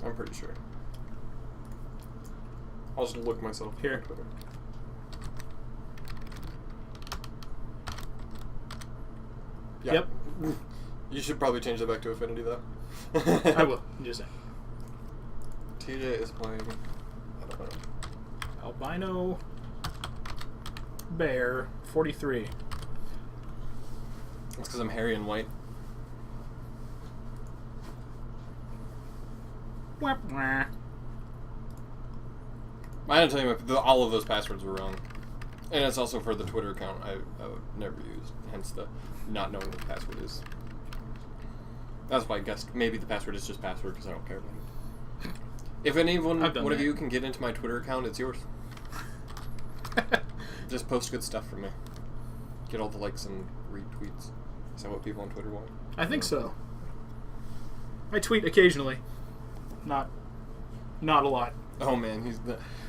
[SPEAKER 2] I'm pretty sure. I'll just look myself
[SPEAKER 1] Here.
[SPEAKER 2] on Twitter. Yeah.
[SPEAKER 1] Yep.
[SPEAKER 2] You should probably change that back to Affinity, though.
[SPEAKER 1] I will. Just saying.
[SPEAKER 2] TJ is playing... I don't know.
[SPEAKER 1] Albino Bear 43.
[SPEAKER 2] It's because I'm hairy and white.
[SPEAKER 1] Wah, wah.
[SPEAKER 2] I didn't tell you, all of those passwords were wrong. And it's also for the Twitter account I would never use, hence the not knowing what the password is. That's why I guessed maybe the password is just password because I don't care about it. If one of you can get into my Twitter account, it's yours. Just post good stuff for me. Get all the likes and retweets. Is that what people on Twitter want?
[SPEAKER 1] I think so. I tweet occasionally. Not a lot.
[SPEAKER 2] Oh man,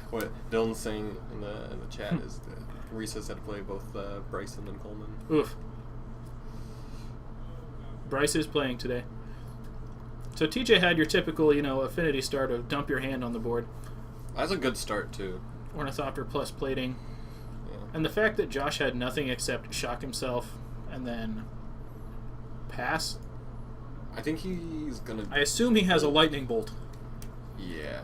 [SPEAKER 2] what Dylan's saying in the chat is that Reese has had to play both Bryson and Coleman.
[SPEAKER 1] Oof. Bryce is playing today. So TJ had your typical, affinity start of dump your hand on the board.
[SPEAKER 2] That's a good start too.
[SPEAKER 1] Ornithopter plus plating.
[SPEAKER 2] Yeah.
[SPEAKER 1] And the fact that Josh had nothing except shock himself and then pass.
[SPEAKER 2] I think he's gonna.
[SPEAKER 1] I assume he has a lightning bolt.
[SPEAKER 2] Yeah.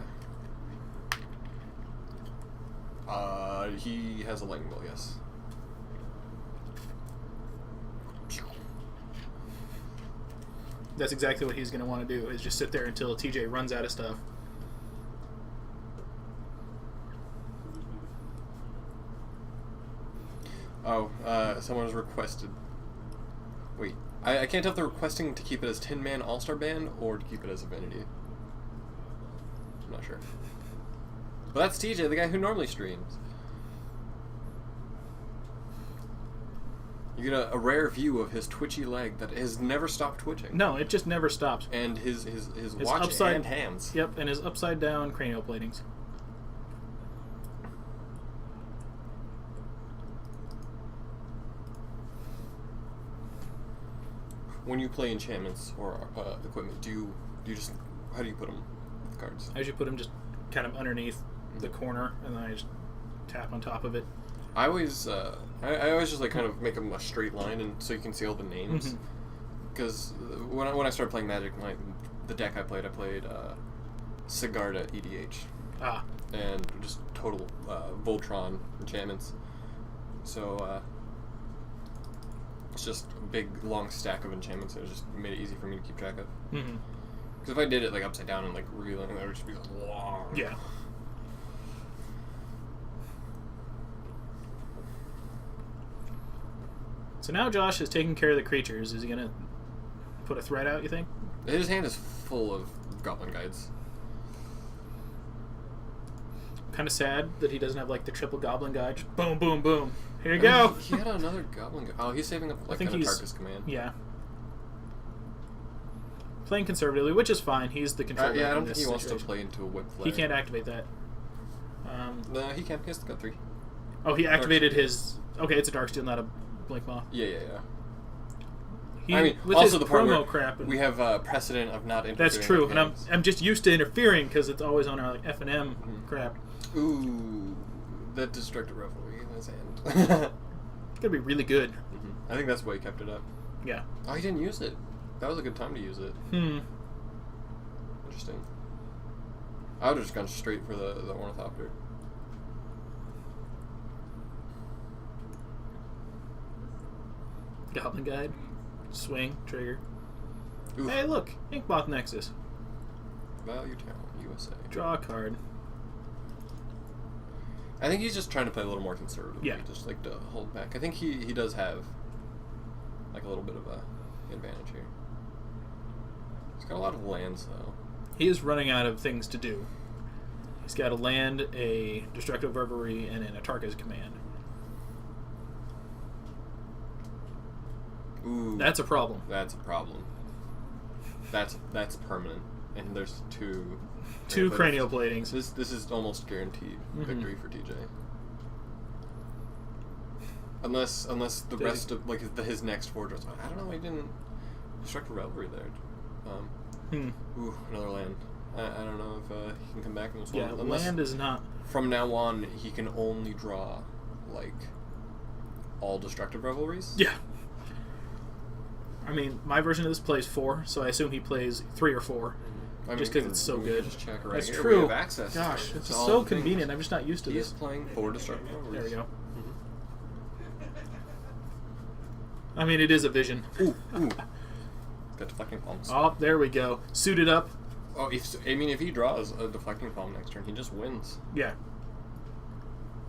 [SPEAKER 2] He has a lightning bolt, yes.
[SPEAKER 1] That's exactly what he's going to want to do, is just sit there until TJ runs out of stuff.
[SPEAKER 2] Oh, someone has requested. Wait, I can't tell if they're requesting to keep it as 10-man All-Star Band or to keep it as Affinity. I'm not sure. Well, that's TJ, the guy who normally streams. You get a rare view of his twitchy leg that has never stopped twitching.
[SPEAKER 1] No, it just never stops.
[SPEAKER 2] And his watch and hands.
[SPEAKER 1] Yep, and his upside down cranial platings.
[SPEAKER 2] When you play enchantments or equipment, do you just, how do you put them with cards?
[SPEAKER 1] I usually put them just kind of underneath the corner, and then I just tap on top of it.
[SPEAKER 2] I always just like kind of make them a straight line, and so you can see all the names. Because when I started playing Magic, the deck I played Sigarda EDH.
[SPEAKER 1] Ah.
[SPEAKER 2] And just total Voltron enchantments. So it's just a big long stack of enchantments, and it just made it easy for me to keep track of. Because if I did it like upside down and like reeling, that would just be like long.
[SPEAKER 1] Yeah. So now Josh is taking care of the creatures. Is he going to put a threat out, you think?
[SPEAKER 2] His hand is full of Goblin Guides.
[SPEAKER 1] Kind of sad that he doesn't have like the triple Goblin Guide. Just boom, boom, boom. Here you go.
[SPEAKER 2] He had another Goblin Guide. Oh, he's saving up like an Antarctic command.
[SPEAKER 1] Yeah. Playing conservatively, which is fine. He's the controller.
[SPEAKER 2] Yeah, I don't think he wants to play into a whip flag.
[SPEAKER 1] He can't activate that.
[SPEAKER 2] No, he can. He has to go 3.
[SPEAKER 1] Oh, he activated his... Okay, it's a Darksteel, not a Blink Moth.
[SPEAKER 2] Yeah.
[SPEAKER 1] I mean, with also the promo crap.
[SPEAKER 2] We have precedent of not interfering.
[SPEAKER 1] That's true, and I'm just used to interfering because it's always on our like F&M crap.
[SPEAKER 2] Ooh, that Destructive Revelry in his hand.
[SPEAKER 1] It's gonna be really good.
[SPEAKER 2] I think that's why he kept it up.
[SPEAKER 1] Yeah.
[SPEAKER 2] Oh, he didn't use it. That was a good time to use it. Interesting. I would have just gone straight for the Ornithopter.
[SPEAKER 1] Goblin Guide. Swing. Trigger.
[SPEAKER 2] Oof.
[SPEAKER 1] Hey, look! Inkmoth Nexus.
[SPEAKER 2] Value Town, USA.
[SPEAKER 1] Draw a card.
[SPEAKER 2] I think he's just trying to play a little more conservative.
[SPEAKER 1] Yeah.
[SPEAKER 2] Just like to hold back. I think he does have like a little bit of a advantage here. He's got a lot of lands though.
[SPEAKER 1] He is running out of things to do. He's got a land, a Destructive Revelry, and an Atarka's Command.
[SPEAKER 2] Ooh.
[SPEAKER 1] That's a problem.
[SPEAKER 2] That's a problem. That's permanent. And there's two
[SPEAKER 1] cranial platings.
[SPEAKER 2] This is almost guaranteed victory for TJ. Unless the rest of like his next 4 draws. I don't know. He didn't Destructive Revelry there. Ooh, another land. I don't know if he can come back in this one.
[SPEAKER 1] Yeah, land is not.
[SPEAKER 2] From now on, he can only draw like all Destructive Revelries.
[SPEAKER 1] Yeah. I mean, my version of this plays 4, so I assume he plays 3 or 4.
[SPEAKER 2] I mean,
[SPEAKER 1] just because it's so good.
[SPEAKER 2] Just check right
[SPEAKER 1] That's
[SPEAKER 2] here.
[SPEAKER 1] true.
[SPEAKER 2] We have access.
[SPEAKER 1] Gosh, it's so convenient. I'm just not used to
[SPEAKER 2] He's
[SPEAKER 1] this.
[SPEAKER 2] playing 4 Destructive Revelries.
[SPEAKER 1] There we go. I mean, it is a vision.
[SPEAKER 2] Ooh. Got Deflecting Palms.
[SPEAKER 1] Oh, there we go. Suited up.
[SPEAKER 2] Oh, if he draws a Deflecting Palm next turn, he just wins.
[SPEAKER 1] Yeah.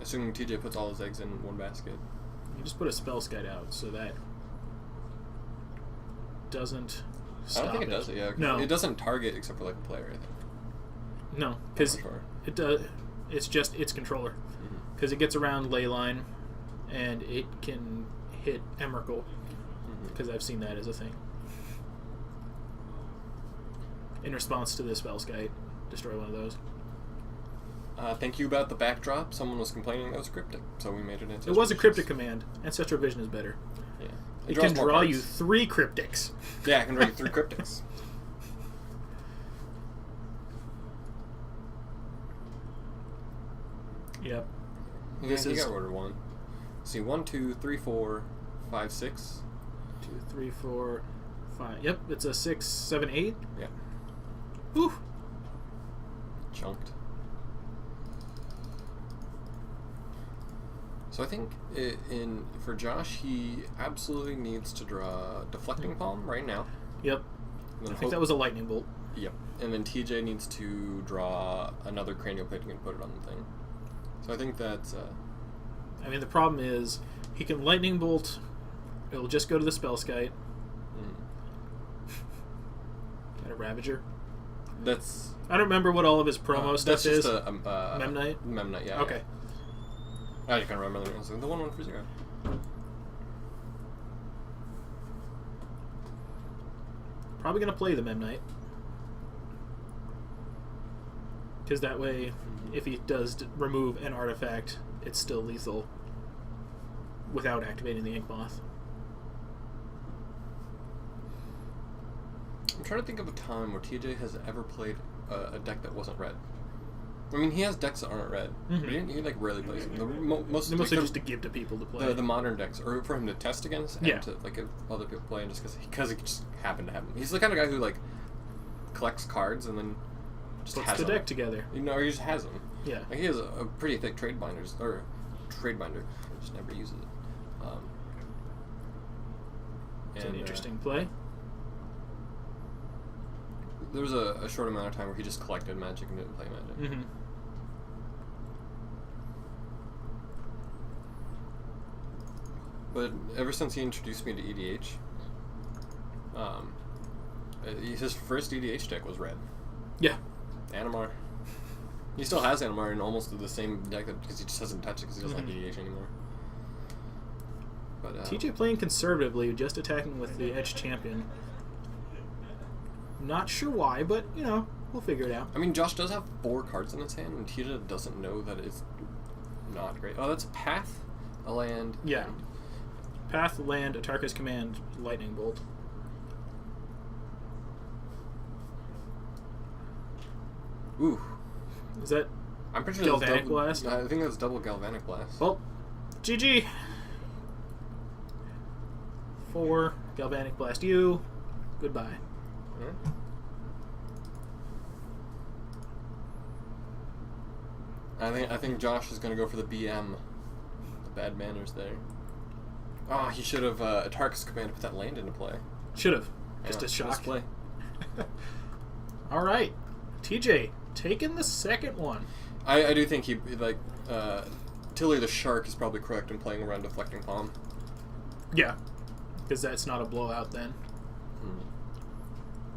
[SPEAKER 2] Assuming TJ puts all his eggs in one basket.
[SPEAKER 1] You just put a Spell Skite out, so that doesn't stop
[SPEAKER 2] I don't think it does it, yeah.
[SPEAKER 1] No.
[SPEAKER 2] It doesn't target except for like a player, I think.
[SPEAKER 1] No, because
[SPEAKER 2] Sure.
[SPEAKER 1] it does. It's just its controller. Because it gets around Leyline, and it can hit Emrakul. because I've seen that as a thing. In response to the Spellskite, destroy one of those.
[SPEAKER 2] Thank you about the backdrop. Someone was complaining that was cryptic, so we made it into.
[SPEAKER 1] It was a cryptic command. Ancestral Vision is better.
[SPEAKER 2] Yeah.
[SPEAKER 1] It can draw you 3 cryptics.
[SPEAKER 2] Yeah, I can draw you 3 cryptics.
[SPEAKER 1] Yep.
[SPEAKER 2] Yeah,
[SPEAKER 1] This
[SPEAKER 2] you
[SPEAKER 1] is
[SPEAKER 2] got order 1. See, 1, 2, 3, 4, 5, 6.
[SPEAKER 1] 2, 3, 4, 5. Yep, it's a 6, 7, 8.
[SPEAKER 2] Yeah.
[SPEAKER 1] Whew.
[SPEAKER 2] Chunked. So I think for Josh, he absolutely needs to draw Deflecting Palm right now.
[SPEAKER 1] Yep. I think that was a lightning bolt.
[SPEAKER 2] Yep. And then TJ needs to draw another Cranial Painting and put it on the thing. So I think that's...
[SPEAKER 1] I mean, the problem is he can lightning bolt. It'll just go to the Spellskite. Got a Ravager.
[SPEAKER 2] That's...
[SPEAKER 1] I don't remember what all of his promo stuff
[SPEAKER 2] that's
[SPEAKER 1] is.
[SPEAKER 2] just a...
[SPEAKER 1] Memnite?
[SPEAKER 2] Memnite, yeah.
[SPEAKER 1] Okay.
[SPEAKER 2] Yeah. I can't remember the names. The 1/1 for 0.
[SPEAKER 1] Probably going to play the Memnite. Because that way, if he does remove an artifact, it's still lethal without activating the Ink Moth.
[SPEAKER 2] I'm trying to think of a time where TJ has ever played a deck that wasn't red. I mean, he has decks that aren't red, but he like rarely plays them.
[SPEAKER 1] They're mostly just to give to people to play.
[SPEAKER 2] The modern decks, or for him to test against, and to like give other people play, and just because he just happened to have them. He's the kind of guy who like collects cards and then just
[SPEAKER 1] puts
[SPEAKER 2] has
[SPEAKER 1] the
[SPEAKER 2] them.
[SPEAKER 1] deck together.
[SPEAKER 2] You know, or he just has them.
[SPEAKER 1] Yeah.
[SPEAKER 2] Like he has a pretty thick trade binder, just never uses it.
[SPEAKER 1] It's an interesting play.
[SPEAKER 2] There was a short amount of time where he just collected Magic and didn't play Magic.
[SPEAKER 1] Mm-hmm.
[SPEAKER 2] But ever since he introduced me to EDH, his first EDH deck was red.
[SPEAKER 1] Yeah.
[SPEAKER 2] Animar. He still has Animar in almost the same deck because he just doesn't touch it because he doesn't like EDH anymore. But
[SPEAKER 1] TJ playing conservatively, just attacking with the Edge Champion. Not sure why, but, you know, we'll figure it out.
[SPEAKER 2] I mean, Josh does have 4 cards in his hand, and TJ doesn't know that it's not great. Oh, that's a Path, a land.
[SPEAKER 1] Yeah. Path, land, Atarka's Command, Lightning Bolt.
[SPEAKER 2] Ooh.
[SPEAKER 1] Is that
[SPEAKER 2] I'm pretty sure
[SPEAKER 1] Galvanic
[SPEAKER 2] double,
[SPEAKER 1] Blast?
[SPEAKER 2] I think that's double Galvanic Blast.
[SPEAKER 1] Well, GG. 4, Galvanic Blast you. Goodbye.
[SPEAKER 2] Yeah. I think Josh is gonna go for the BM. The bad manners there. Oh, he should have Atarka's Command put that land into play.
[SPEAKER 1] Should have. Just
[SPEAKER 2] Yeah,
[SPEAKER 1] a shock.
[SPEAKER 2] let's play.
[SPEAKER 1] All right. TJ, taking the second one.
[SPEAKER 2] I do think he, like, Tilly the Shark is probably correct in playing around Deflecting Palm.
[SPEAKER 1] Yeah. Because that's not a blowout then.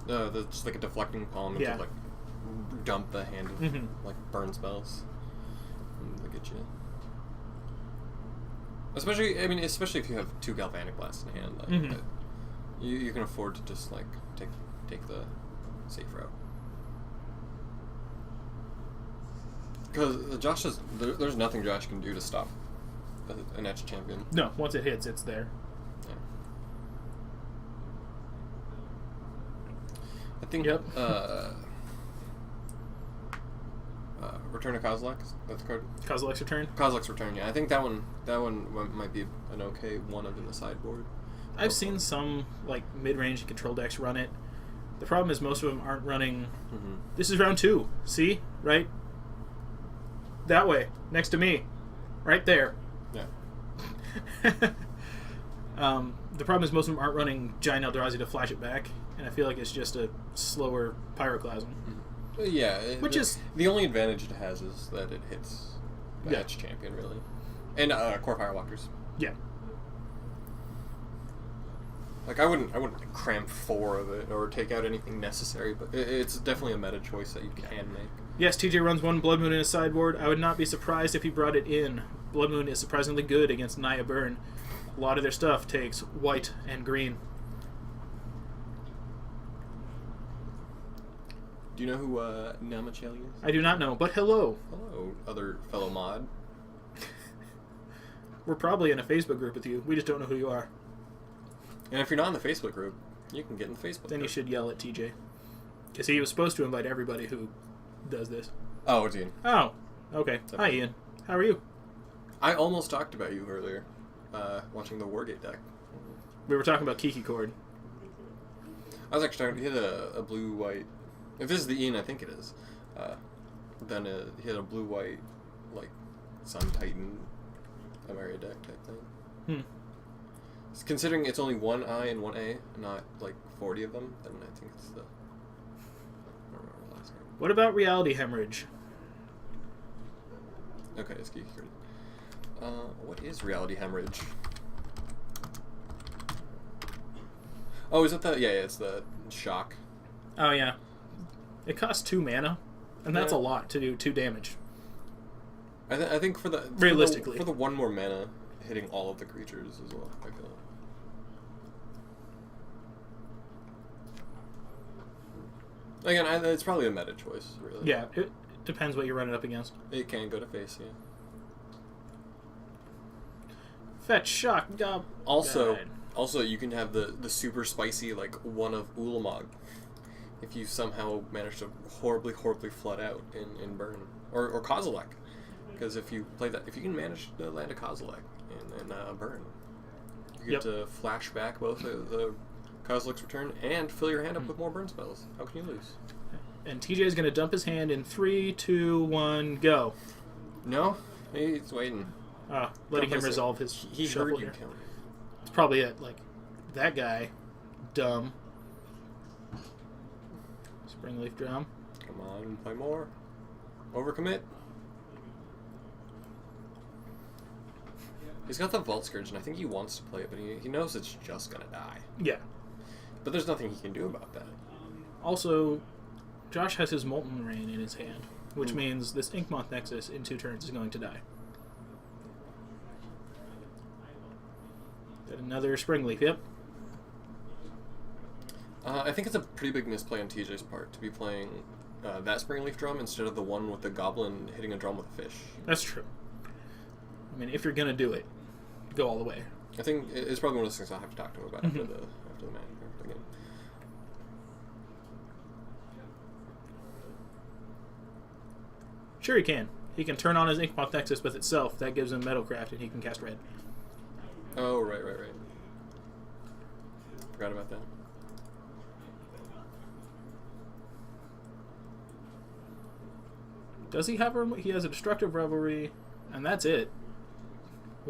[SPEAKER 2] That's just like a Deflecting Palm into, like, dump the hand of, like, burn spells. And look at you. Especially if you have 2 Galvanic Blasts in hand, like, you can afford to just, like, take the safe route. Because Josh there's nothing Josh can do to stop an Etch Champion.
[SPEAKER 1] No, once it hits, it's there.
[SPEAKER 2] Yeah. I think.
[SPEAKER 1] Yep.
[SPEAKER 2] Return of Kozilek. That's the card.
[SPEAKER 1] Kozilek's Return.
[SPEAKER 2] Kozilek's Return. Yeah, I think that one might be an okay one of in the sideboard.
[SPEAKER 1] I've seen some like mid-range control decks run it. The problem is most of them aren't running. This is round 2. See, right? That way, next to me, right there.
[SPEAKER 2] Yeah.
[SPEAKER 1] The problem is most of them aren't running Giant Eldrazi to flash it back, and I feel like it's just a slower Pyroclasm.
[SPEAKER 2] Yeah,
[SPEAKER 1] Which is
[SPEAKER 2] the only advantage it has is that it hits the Etch Champion really, and Core Firewalkers.
[SPEAKER 1] Yeah.
[SPEAKER 2] Like I wouldn't cramp 4 of it or take out anything necessary, but it's definitely a meta choice that you can make.
[SPEAKER 1] Yes, TJ runs 1 Blood Moon in his sideboard. I would not be surprised if he brought it in. Blood Moon is surprisingly good against Naya Burn. A lot of their stuff takes white and green.
[SPEAKER 2] Do you know who Namacheli is?
[SPEAKER 1] I do not know, but hello.
[SPEAKER 2] Hello, other fellow mod.
[SPEAKER 1] We're probably in a Facebook group with you. We just don't know who you are.
[SPEAKER 2] And if you're not in the Facebook group, you can get in the Facebook
[SPEAKER 1] Then
[SPEAKER 2] group.
[SPEAKER 1] you should yell at TJ. Because he was supposed to invite everybody who does this.
[SPEAKER 2] Oh, it's Ian.
[SPEAKER 1] Oh, okay. Hi, Ian. How are you?
[SPEAKER 2] I almost talked about you earlier, watching the Wargate deck.
[SPEAKER 1] We were talking about Kiki Cord.
[SPEAKER 2] I was actually talking, he had a blue-white, if this is the Ian I think it is, then he had a blue-white, like, Sun Titan Amaria deck type thing. Considering it's only one I and one A, not like 40 of them, then I think it's the... I don't remember the last name.
[SPEAKER 1] What about Reality Hemorrhage?
[SPEAKER 2] Okay, it's Geeky Card. What is Reality Hemorrhage? Oh, is it the... Yeah, it's the Shock.
[SPEAKER 1] Oh, yeah. It costs 2 mana, and that's
[SPEAKER 2] Yeah.
[SPEAKER 1] a lot to do 2 damage.
[SPEAKER 2] I think for the...
[SPEAKER 1] Realistically.
[SPEAKER 2] For the 1 more mana, hitting all of the creatures as well, I feel. Again, it's probably a meta choice, really.
[SPEAKER 1] Yeah, it depends what you're running up against.
[SPEAKER 2] It can go to face, yeah.
[SPEAKER 1] Fetch, shock, gob.
[SPEAKER 2] Also,
[SPEAKER 1] Died.
[SPEAKER 2] you can have the super spicy, like, one of Ulamog. If you somehow manage to horribly flood out in burn. Or Kozilek. Because if you play that, if you can manage to land a Kozilek in burn, you get to flash back both the Kozilek's return and fill your hand up with more burn spells. How can you lose?
[SPEAKER 1] And TJ is going to dump his hand in 3, 2, 1, go.
[SPEAKER 2] No, he's waiting.
[SPEAKER 1] Letting him
[SPEAKER 2] Dump his-
[SPEAKER 1] resolve his
[SPEAKER 2] He
[SPEAKER 1] shuffle
[SPEAKER 2] heard you
[SPEAKER 1] here.
[SPEAKER 2] count.
[SPEAKER 1] It's probably it. Like, that guy, dumb. Springleaf Drum.
[SPEAKER 2] Come on, play more. Overcommit. He's got the Vault Scourge, and I think he wants to play it, but he knows it's just gonna die.
[SPEAKER 1] Yeah.
[SPEAKER 2] But there's nothing he can do about that.
[SPEAKER 1] Also, Josh has his Molten Rain in his hand, which means this Inkmoth Nexus in 2 turns is going to die. Got another Springleaf, yep.
[SPEAKER 2] I think it's a pretty big misplay on TJ's part to be playing that Springleaf drum instead of the one with the goblin hitting a drum with a fish.
[SPEAKER 1] That's true. I mean, if you're going to do it, go all the way.
[SPEAKER 2] I think it's probably one of those things I'll have to talk to him about after the match again.
[SPEAKER 1] Sure he can. He can turn on his Inkmoth Nexus with itself. That gives him Metalcraft, and he can cast red.
[SPEAKER 2] Oh, right. Forgot about that.
[SPEAKER 1] Does he have he has a Destructive Revelry, and that's it.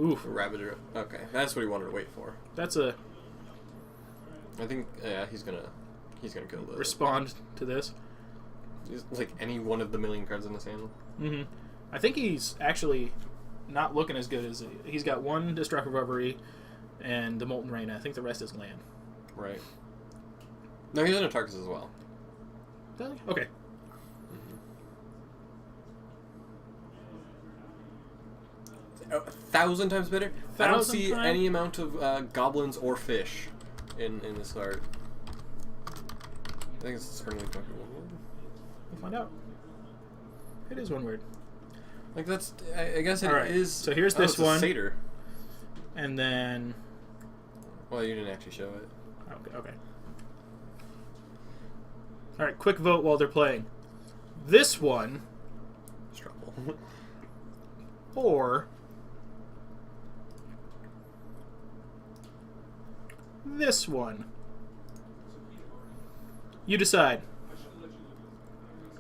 [SPEAKER 1] Oof.
[SPEAKER 2] Ravager. Okay, that's what he wanted to wait for.
[SPEAKER 1] That's a
[SPEAKER 2] I think, yeah, he's gonna kill the...
[SPEAKER 1] respond to this.
[SPEAKER 2] He's like any one of the million cards in his hand.
[SPEAKER 1] Mm-hmm. I think he's actually not looking as good as... He's got 1 Destructive Revelry and the Molten Rain. I think the rest is land.
[SPEAKER 2] Right. No, he's in a Tarkus as well.
[SPEAKER 1] Really? Okay.
[SPEAKER 2] Mm-hmm. 1,000 times better? I don't see
[SPEAKER 1] 1,000 times?
[SPEAKER 2] any amount of goblins or fish in this art. I think it's certainly talking one.
[SPEAKER 1] We'll find out. It is 1 word.
[SPEAKER 2] Like, that's... I guess it
[SPEAKER 1] All right.
[SPEAKER 2] is...
[SPEAKER 1] So here's
[SPEAKER 2] oh,
[SPEAKER 1] this
[SPEAKER 2] it's a
[SPEAKER 1] one.
[SPEAKER 2] satyr.
[SPEAKER 1] And then...
[SPEAKER 2] Well, you didn't actually show it.
[SPEAKER 1] Okay. All right, quick vote while they're playing. This one
[SPEAKER 2] Struggle.
[SPEAKER 1] or this one. You decide.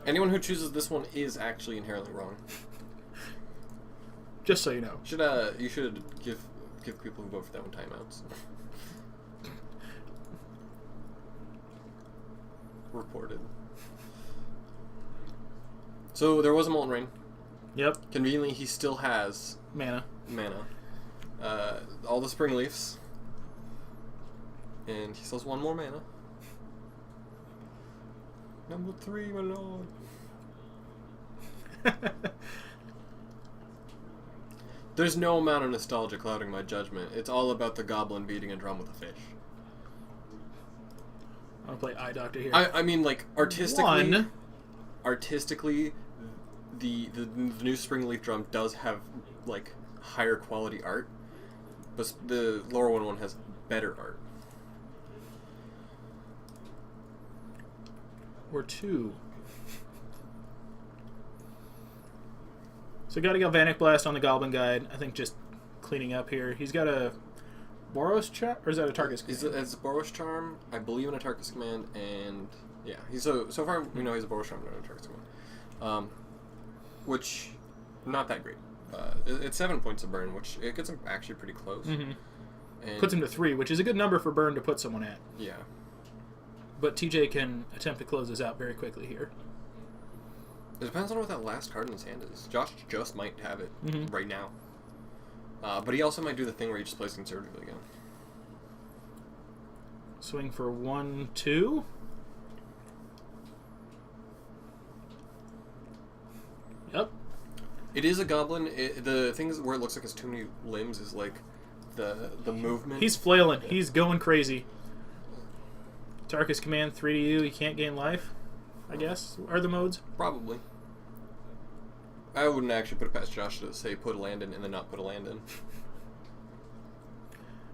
[SPEAKER 2] Anyone who chooses this one is actually inherently wrong.
[SPEAKER 1] Just so you know.
[SPEAKER 2] You should give people who vote for that one timeouts. Reported. So there was a Molten Rain.
[SPEAKER 1] Yep.
[SPEAKER 2] Conveniently, he still has
[SPEAKER 1] Mana.
[SPEAKER 2] all the Spring Leafs, and he still has 1 more mana. Number 3, my lord. There's no amount of nostalgia clouding my judgment. It's all about the goblin beating a drum with a fish.
[SPEAKER 1] I'll play Eye Doctor here.
[SPEAKER 2] I mean, like, artistically...
[SPEAKER 1] 1,
[SPEAKER 2] artistically, the new Springleaf drum does have like higher quality art, but the lower one has better art.
[SPEAKER 1] Or 2. So got a Galvanic Blast on the Goblin Guide. I think just cleaning up here. He's got a Boros Charm, or is that a Tarkus Command?
[SPEAKER 2] It's a Boros Charm, I believe, in a Tarkus Command, and yeah, he's so far we know he's a Boros Charm, not a Tarkus Command, which not that great. It's 7 points of burn, which it gets him actually pretty close.
[SPEAKER 1] Mm-hmm.
[SPEAKER 2] And
[SPEAKER 1] puts him to 3, which is a good number for burn to put someone at.
[SPEAKER 2] Yeah,
[SPEAKER 1] But TJ can attempt to close this out very quickly here.
[SPEAKER 2] it depends on what that last card in his hand is. Josh just might have it right now. But he also might do the thing where he just plays conservatively again.
[SPEAKER 1] Swing for 1, 2. Yep.
[SPEAKER 2] It is a goblin. The thing is where it looks like it's too many limbs is like the movement.
[SPEAKER 1] He's flailing. He's going crazy. Tarkus Command 3 to you. He can't gain life, I guess, are the modes.
[SPEAKER 2] Probably. I wouldn't actually put it past Josh to say put a land in and then not put a land in.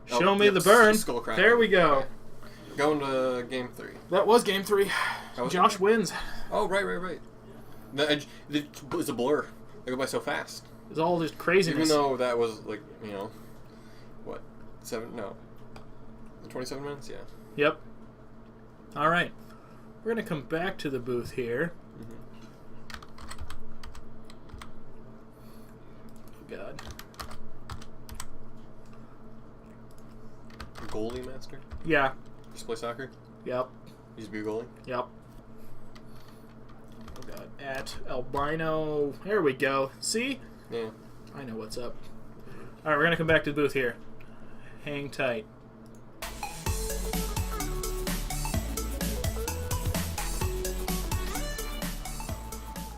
[SPEAKER 1] Show me the burn.
[SPEAKER 2] Skullcracker.
[SPEAKER 1] There we go.
[SPEAKER 2] Okay. Going to game 3.
[SPEAKER 1] That was game 3.
[SPEAKER 2] was
[SPEAKER 1] Josh
[SPEAKER 2] it?
[SPEAKER 1] wins.
[SPEAKER 2] Oh, right. It's a blur. They go by so fast.
[SPEAKER 1] It's all just craziness.
[SPEAKER 2] Even though that was like, what, 27 minutes? Yeah.
[SPEAKER 1] Yep. All right. We're going to come back to the booth here. Oh, God.
[SPEAKER 2] Goalie master?
[SPEAKER 1] Yeah.
[SPEAKER 2] Just play soccer?
[SPEAKER 1] Yep.
[SPEAKER 2] He's a goalie?
[SPEAKER 1] Yep. Oh, God. At Albino. There we go. See?
[SPEAKER 2] Yeah.
[SPEAKER 1] I know what's up. All right, we're going to come back to the booth here. Hang tight.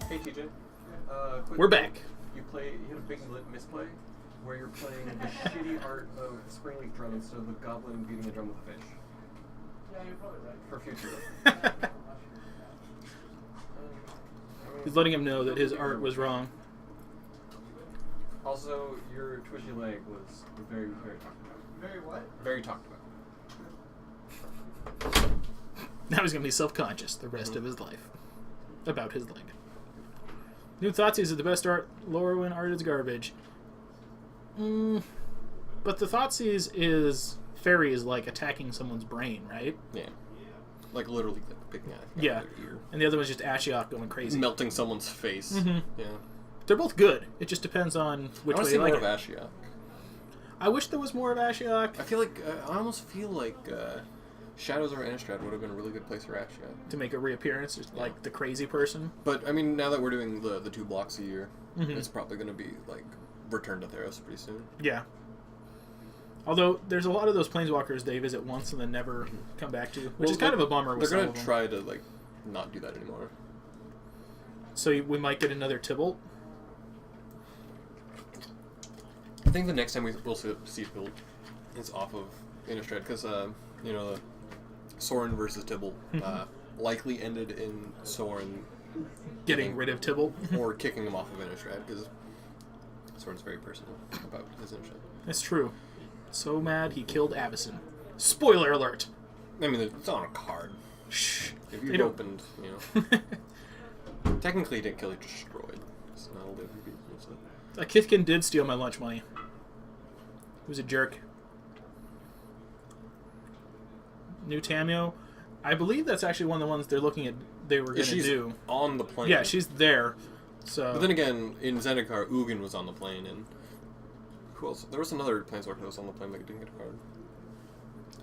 [SPEAKER 5] Hey TJ,
[SPEAKER 1] We're back.
[SPEAKER 5] You had a big misplay where you're playing the shitty art of Springleaf drum instead of the goblin beating the drum with a fish. Yeah, you're probably right. For future.
[SPEAKER 1] He's letting him know that his art was wrong.
[SPEAKER 5] Also, your twitchy leg was very, very talked about. Very what? Very talked about.
[SPEAKER 1] Now he's going to be self-conscious the rest of his life about his leg. New Thoughtseize is the best art. Lorwyn art is garbage. But the Thoughtseize is fairies like attacking someone's brain, right?
[SPEAKER 2] Yeah. Like literally picking out
[SPEAKER 1] Yeah.
[SPEAKER 2] their ear.
[SPEAKER 1] And the other one's just Ashiok going crazy.
[SPEAKER 2] Melting someone's face.
[SPEAKER 1] Mhm.
[SPEAKER 2] Yeah.
[SPEAKER 1] They're both good. It just depends on which
[SPEAKER 2] I want
[SPEAKER 1] way
[SPEAKER 2] to see
[SPEAKER 1] you like
[SPEAKER 2] more
[SPEAKER 1] it.
[SPEAKER 2] of Ashiok.
[SPEAKER 1] I wish there was more of Ashiok
[SPEAKER 2] I feel like, I almost feel like Shadows over Innistrad would have been a really good place for Ashiok.
[SPEAKER 1] to make a reappearance, just like the crazy person.
[SPEAKER 2] But, I mean, now that we're doing the 2 blocks a year,
[SPEAKER 1] Mhm.
[SPEAKER 2] it's probably going to be, like, Return to Theros pretty soon.
[SPEAKER 1] Yeah. Although there's a lot of those planeswalkers they visit once and then never come back to, which is kind of a bummer. With
[SPEAKER 2] They're
[SPEAKER 1] some
[SPEAKER 2] going
[SPEAKER 1] of
[SPEAKER 2] to
[SPEAKER 1] them.
[SPEAKER 2] try to, like, not do that anymore.
[SPEAKER 1] So we might get another Tybalt.
[SPEAKER 2] I think the next time we'll see build is off of Innistrad, because, the Sorin versus Tybalt likely ended in Sorin
[SPEAKER 1] Getting rid of Tybalt.
[SPEAKER 2] or kicking him off of Innistrad, because Sorin's very personal about his Innistrad.
[SPEAKER 1] That's true. So mad he killed Avacyn. Spoiler alert.
[SPEAKER 2] I mean, it's on a card.
[SPEAKER 1] Shh.
[SPEAKER 2] If
[SPEAKER 1] They
[SPEAKER 2] you
[SPEAKER 1] don't-
[SPEAKER 2] opened, technically he didn't kill, he destroyed. It's not a live repeat. So.
[SPEAKER 1] Kithkin did steal my lunch money. He was a jerk. New Tamio. I believe that's actually one of the ones they're looking at. They were going to
[SPEAKER 2] She's
[SPEAKER 1] do.
[SPEAKER 2] on the plane.
[SPEAKER 1] Yeah, she's there. So.
[SPEAKER 2] But then again, in Zendikar, Ugin was on the plane, and who else? There was another planeswalker that was on the plane that didn't get a card.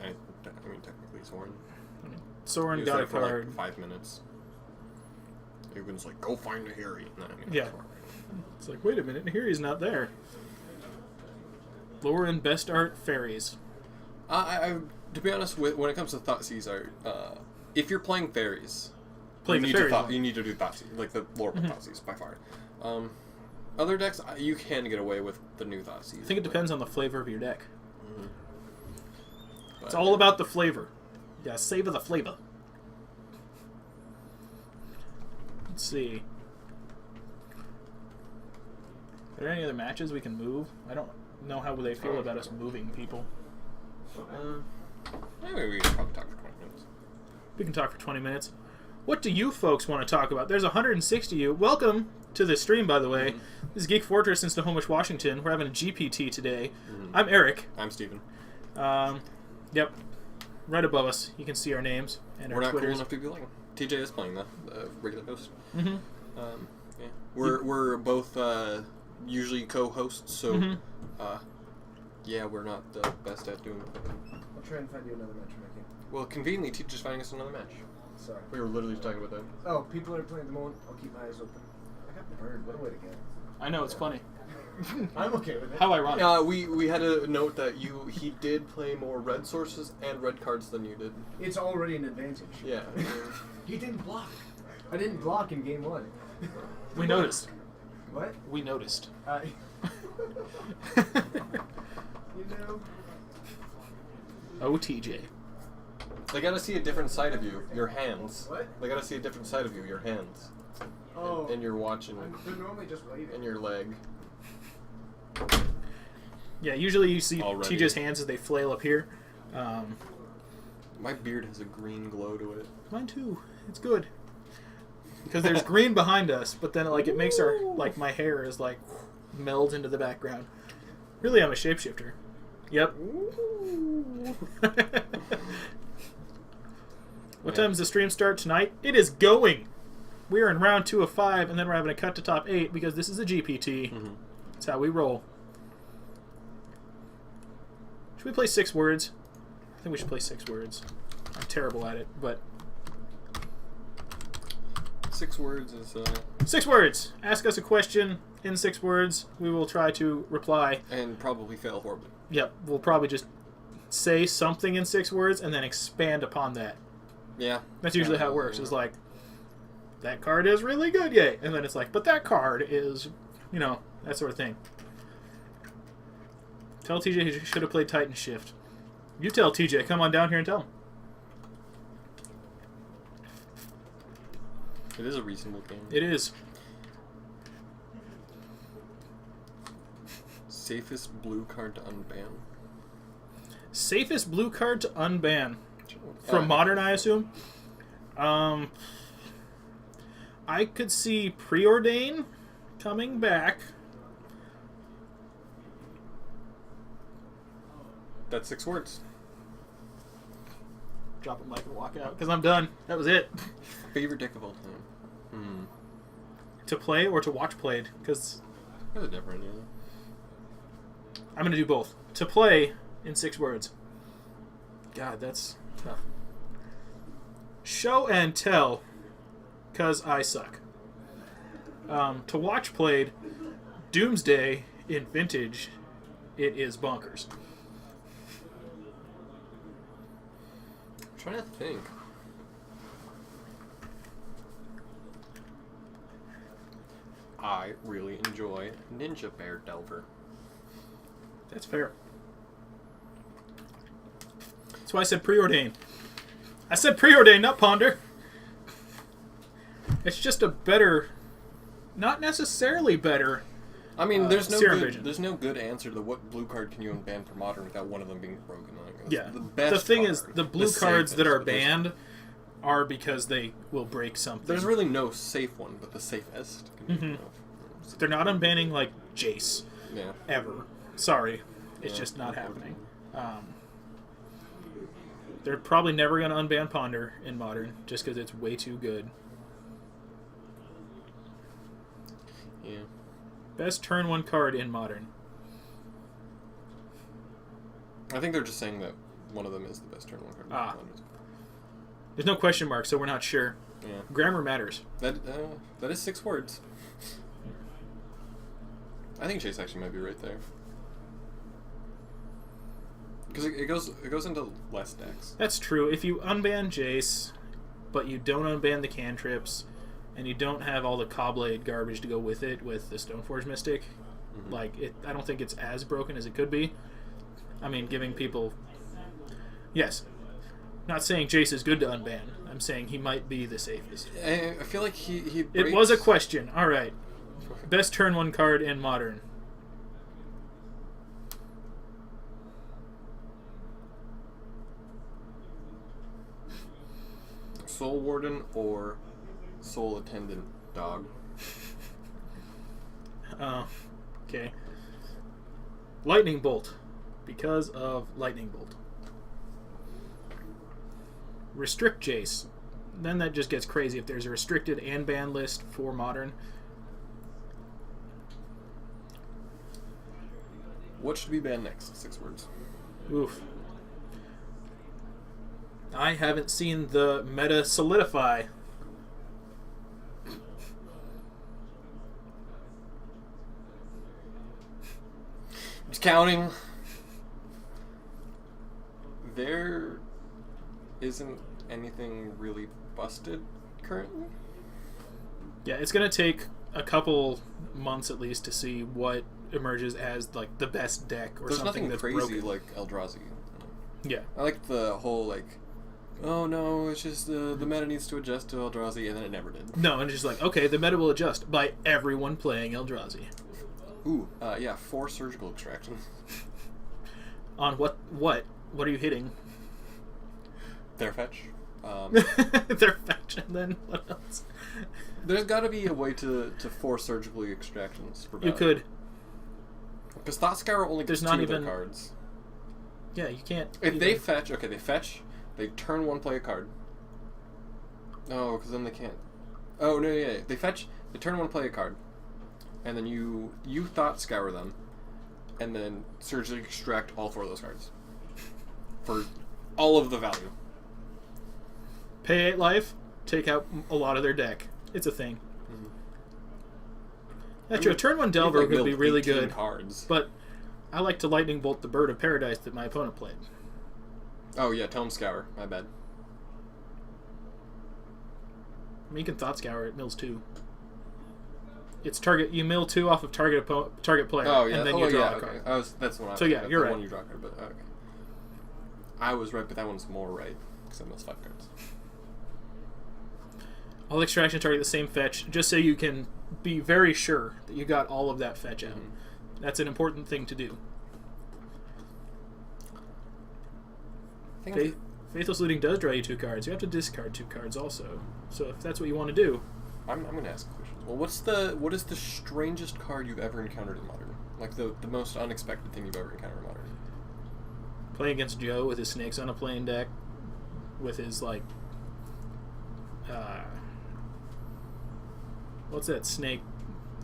[SPEAKER 2] I mean, technically Sorin.
[SPEAKER 1] Sorin
[SPEAKER 2] He was
[SPEAKER 1] got
[SPEAKER 2] there
[SPEAKER 1] a
[SPEAKER 2] for
[SPEAKER 1] card.
[SPEAKER 2] like 5 minutes. Ugin's like, go find the Harry. And then,
[SPEAKER 1] Yeah. It's like, wait a minute, here he's not there. Lauren Best Art Fairies.
[SPEAKER 2] To be honest, when it comes to Thoughtseize art, if you're playing fairies,
[SPEAKER 1] Play
[SPEAKER 2] you
[SPEAKER 1] the
[SPEAKER 2] need
[SPEAKER 1] fairies
[SPEAKER 2] to
[SPEAKER 1] one.
[SPEAKER 2] you need to do Thoughtseize, like the lore of Thoughtseize by far. Other decks, you can get away with the new Thoughtseize.
[SPEAKER 1] I think it depends on the flavor of your deck.
[SPEAKER 2] But,
[SPEAKER 1] It's all about the flavor. Yeah, savor the flavor. Let's see. Are there any other matches we can move? I don't know how they feel about us moving people.
[SPEAKER 2] Maybe we can probably talk for 20 minutes.
[SPEAKER 1] We can talk for 20 minutes. What do you folks want to talk about? There's 160 of you. Welcome to the stream, by the way. This is Geek Fortress in Snohomish, Washington. We're having a GPT today. I'm Eric.
[SPEAKER 2] I'm Steven.
[SPEAKER 1] Yep. Right above us, you can see our names and
[SPEAKER 2] We're
[SPEAKER 1] our
[SPEAKER 2] not cool
[SPEAKER 1] Twitters.
[SPEAKER 2] enough to be playing. TJ is playing the regular host.
[SPEAKER 1] Mm-hmm.
[SPEAKER 2] Yeah. We're both usually co-hosts, so yeah, we're not the best at doing it.
[SPEAKER 4] I'll try and find you another match, Mickey.
[SPEAKER 2] Well, conveniently, TJ's finding us another match.
[SPEAKER 4] Sorry.
[SPEAKER 2] We were literally just talking about that.
[SPEAKER 4] Oh, people are playing at the moment. I'll keep my eyes open. I got burned. What a way to go.
[SPEAKER 1] I know, it's funny.
[SPEAKER 4] I'm okay with it.
[SPEAKER 1] How ironic.
[SPEAKER 2] We had a note that he did play more red sources and red cards than you did.
[SPEAKER 4] It's already an advantage.
[SPEAKER 2] Yeah.
[SPEAKER 4] He didn't block. I didn't block in game 1.
[SPEAKER 1] We noticed.
[SPEAKER 4] What?
[SPEAKER 1] We noticed.
[SPEAKER 4] You know.
[SPEAKER 1] Oh, TJ.
[SPEAKER 2] They gotta see a different side of you, your hands.
[SPEAKER 4] What?
[SPEAKER 2] They gotta see a different side of you, your hands.
[SPEAKER 4] Oh.
[SPEAKER 2] And you're watching.
[SPEAKER 4] They're normally just waiting.
[SPEAKER 2] And your leg.
[SPEAKER 1] Yeah, usually you see
[SPEAKER 2] Already.
[SPEAKER 1] TJ's hands as they flail up here.
[SPEAKER 2] My beard has a green glow to it.
[SPEAKER 1] Mine too. It's good. Because there's green behind us, but then like it makes our my hair is like melds into the background. Really, I'm a shapeshifter. Yep. What time does the stream start tonight? It is going. We are in round 2 of 5, and then we're having a cut to top 8 because this is a GPT. That's how we roll. Should we play 6 words? I think we should play 6 words. I'm terrible at it, but
[SPEAKER 2] 6 words is
[SPEAKER 1] 6 words. Ask us a question in 6 words. We will try to reply.
[SPEAKER 2] and probably fail horribly.
[SPEAKER 1] Yep, we'll probably just say something in 6 words and then expand upon that.
[SPEAKER 2] Yeah.
[SPEAKER 1] That's usually how it works. It's like, that card is really good, yay. And then it's like, but that card is, that sort of thing. Tell TJ he should have played Titan Shift. You tell TJ. Come on down here and tell him.
[SPEAKER 2] It is a reasonable game.
[SPEAKER 1] It is.
[SPEAKER 2] Safest blue card to unban.
[SPEAKER 1] Safest blue card to unban. From Modern, I assume. I could see Preordain coming back.
[SPEAKER 2] That's 6 words.
[SPEAKER 1] Drop a mic and walk out because I'm done. That was it.
[SPEAKER 2] Favorite deck of all time.
[SPEAKER 1] To play or to watch played? Because
[SPEAKER 2] That's different, yeah.
[SPEAKER 1] I'm going to do both. To play in 6 words. God, that's tough. Show and tell, because I suck. To watch played, Doomsday in Vintage, it is bonkers.
[SPEAKER 2] I'm trying to think. I really enjoy Ninja Bear Delver.
[SPEAKER 1] That's fair. That's why I said Preordain. I said Preordain, not Ponder. It's just a better, not necessarily better.
[SPEAKER 2] I mean, there's no
[SPEAKER 1] Serum
[SPEAKER 2] good,
[SPEAKER 1] Vision.
[SPEAKER 2] there's no good answer to what blue card can you unban for Modern without one of them being broken. I think that's
[SPEAKER 1] Yeah.
[SPEAKER 2] the best.
[SPEAKER 1] The thing
[SPEAKER 2] part.
[SPEAKER 1] is, the blue
[SPEAKER 2] The
[SPEAKER 1] cards that
[SPEAKER 2] safest,
[SPEAKER 1] are
[SPEAKER 2] but there's-
[SPEAKER 1] banned are because they will break something.
[SPEAKER 2] There's really no safe one, but the safest.
[SPEAKER 1] They're not unbanning like Jace
[SPEAKER 2] Yeah.
[SPEAKER 1] ever. Sorry, it's
[SPEAKER 2] Yeah,
[SPEAKER 1] just not happening.
[SPEAKER 2] unfortunately.
[SPEAKER 1] They're probably never going to unban Ponder in Modern just because it's way too good.
[SPEAKER 2] Yeah.
[SPEAKER 1] Best turn 1 card in Modern.
[SPEAKER 2] I think they're just saying that one of them is the best turn 1 card.
[SPEAKER 1] Ah. There's no question mark, so we're not sure.
[SPEAKER 2] Yeah.
[SPEAKER 1] Grammar matters.
[SPEAKER 2] That is 6 words. I think Chase actually might be right there. Because it goes into less decks.
[SPEAKER 1] That's true. If you unban Jace, but you don't unban the cantrips, and you don't have all the Cobblade garbage to go with it, with the Stoneforge Mystic, I don't think it's as broken as it could be. I mean, giving people... Yes. Not saying Jace is good to unban. I'm saying he might be the safest.
[SPEAKER 2] I feel like he
[SPEAKER 1] It
[SPEAKER 2] breaks...
[SPEAKER 1] was a question. All right. Best turn 1 card in Modern.
[SPEAKER 2] Soul Warden or Soul Attendant Dog.
[SPEAKER 1] Oh, okay. Lightning Bolt. Because of Lightning Bolt. Restrict Jace. Then that just gets crazy if there's a restricted and banned list for Modern.
[SPEAKER 2] What should be banned next? 6 words.
[SPEAKER 1] Oof. I haven't seen the meta solidify.
[SPEAKER 2] Just counting. There isn't anything really busted currently.
[SPEAKER 1] Yeah, it's going to take a couple months at least to see what emerges as like the best deck or
[SPEAKER 2] There's
[SPEAKER 1] something
[SPEAKER 2] nothing
[SPEAKER 1] that's
[SPEAKER 2] crazy
[SPEAKER 1] broken.
[SPEAKER 2] like Eldrazi.
[SPEAKER 1] Yeah.
[SPEAKER 2] I like the whole like, oh no, it's just the meta needs to adjust to Eldrazi, and then it never did.
[SPEAKER 1] No, and it's just like, okay, the meta will adjust by everyone playing Eldrazi.
[SPEAKER 2] Ooh, yeah, 4 surgical extractions.
[SPEAKER 1] On what? What are you hitting?
[SPEAKER 2] Their fetch.
[SPEAKER 1] They're fetch, and then what else?
[SPEAKER 2] There's got to be a way to force surgically extractions for
[SPEAKER 1] You
[SPEAKER 2] value.
[SPEAKER 1] could.
[SPEAKER 2] Because Thought Scour only gets
[SPEAKER 1] There's
[SPEAKER 2] 2
[SPEAKER 1] not
[SPEAKER 2] of their
[SPEAKER 1] even-
[SPEAKER 2] cards.
[SPEAKER 1] Yeah, you can't.
[SPEAKER 2] If
[SPEAKER 1] even-
[SPEAKER 2] they fetch, okay, they fetch, they turn 1, play a card. No, because then they can't. Oh, no, yeah, they fetch, they turn 1, play a card. And then you Thought Scour them, and then surgically extract all 4 of those cards. For all of the value.
[SPEAKER 1] Pay 8 life, take out a lot of their deck. It's a thing.
[SPEAKER 2] Mhm.
[SPEAKER 1] That's
[SPEAKER 2] I
[SPEAKER 1] true.
[SPEAKER 2] mean,
[SPEAKER 1] A turn 1
[SPEAKER 2] You've,
[SPEAKER 1] Delver
[SPEAKER 2] like,
[SPEAKER 1] could be
[SPEAKER 2] milled
[SPEAKER 1] really
[SPEAKER 2] 18
[SPEAKER 1] good,
[SPEAKER 2] cards.
[SPEAKER 1] but I like to Lightning Bolt the Bird of Paradise that my opponent played.
[SPEAKER 2] Oh, yeah, Tome Scour. My bad.
[SPEAKER 1] I mean, you can Thought Scour at mills 2. It's target. You mill 2 off of target player,
[SPEAKER 2] Oh, yeah.
[SPEAKER 1] and then
[SPEAKER 2] oh,
[SPEAKER 1] you draw
[SPEAKER 2] yeah,
[SPEAKER 1] a card.
[SPEAKER 2] okay. That's the one I
[SPEAKER 1] So, yeah,
[SPEAKER 2] that's
[SPEAKER 1] you're
[SPEAKER 2] the
[SPEAKER 1] right.
[SPEAKER 2] one you draw a card, but okay. I was right, but that one's more right, because I mills 5 cards.
[SPEAKER 1] All extraction target the same fetch, just so you can be very sure that you got all of that fetch out.
[SPEAKER 2] Mhm.
[SPEAKER 1] That's an important thing to do.
[SPEAKER 2] I think
[SPEAKER 1] Faithless Looting does draw you 2 cards. You have to discard 2 cards also. So if that's what you want to do,
[SPEAKER 2] I'm going to ask questions. Well, what is the strangest card you've ever encountered in Modern? Like the most unexpected thing you've ever encountered in Modern?
[SPEAKER 1] play against Joe with his snakes on a playing deck, with his like, what's that snake?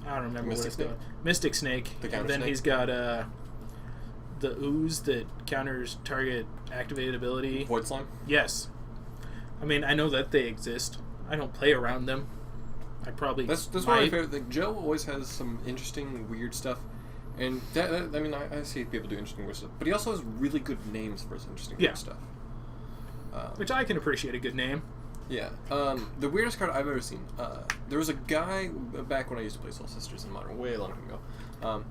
[SPEAKER 1] I don't remember
[SPEAKER 2] Mystic
[SPEAKER 1] what it's
[SPEAKER 2] Snake?
[SPEAKER 1] called. Mystic Snake.
[SPEAKER 2] The counter
[SPEAKER 1] And then
[SPEAKER 2] snake?
[SPEAKER 1] he's got the ooze that counters target activated ability.
[SPEAKER 2] Void Slime?
[SPEAKER 1] Yes. I mean, I know that they exist. I don't play around them. I probably
[SPEAKER 2] That's one of my favorite things. Joe always has some interesting, weird stuff. And I mean, I see people do interesting weird stuff. But he also has really good names for his interesting
[SPEAKER 1] Yeah.
[SPEAKER 2] weird stuff.
[SPEAKER 1] Which I can appreciate a good name.
[SPEAKER 2] Yeah. The weirdest card I've ever seen. There was a guy back when I used to play Soul Sisters in Modern, way long time ago.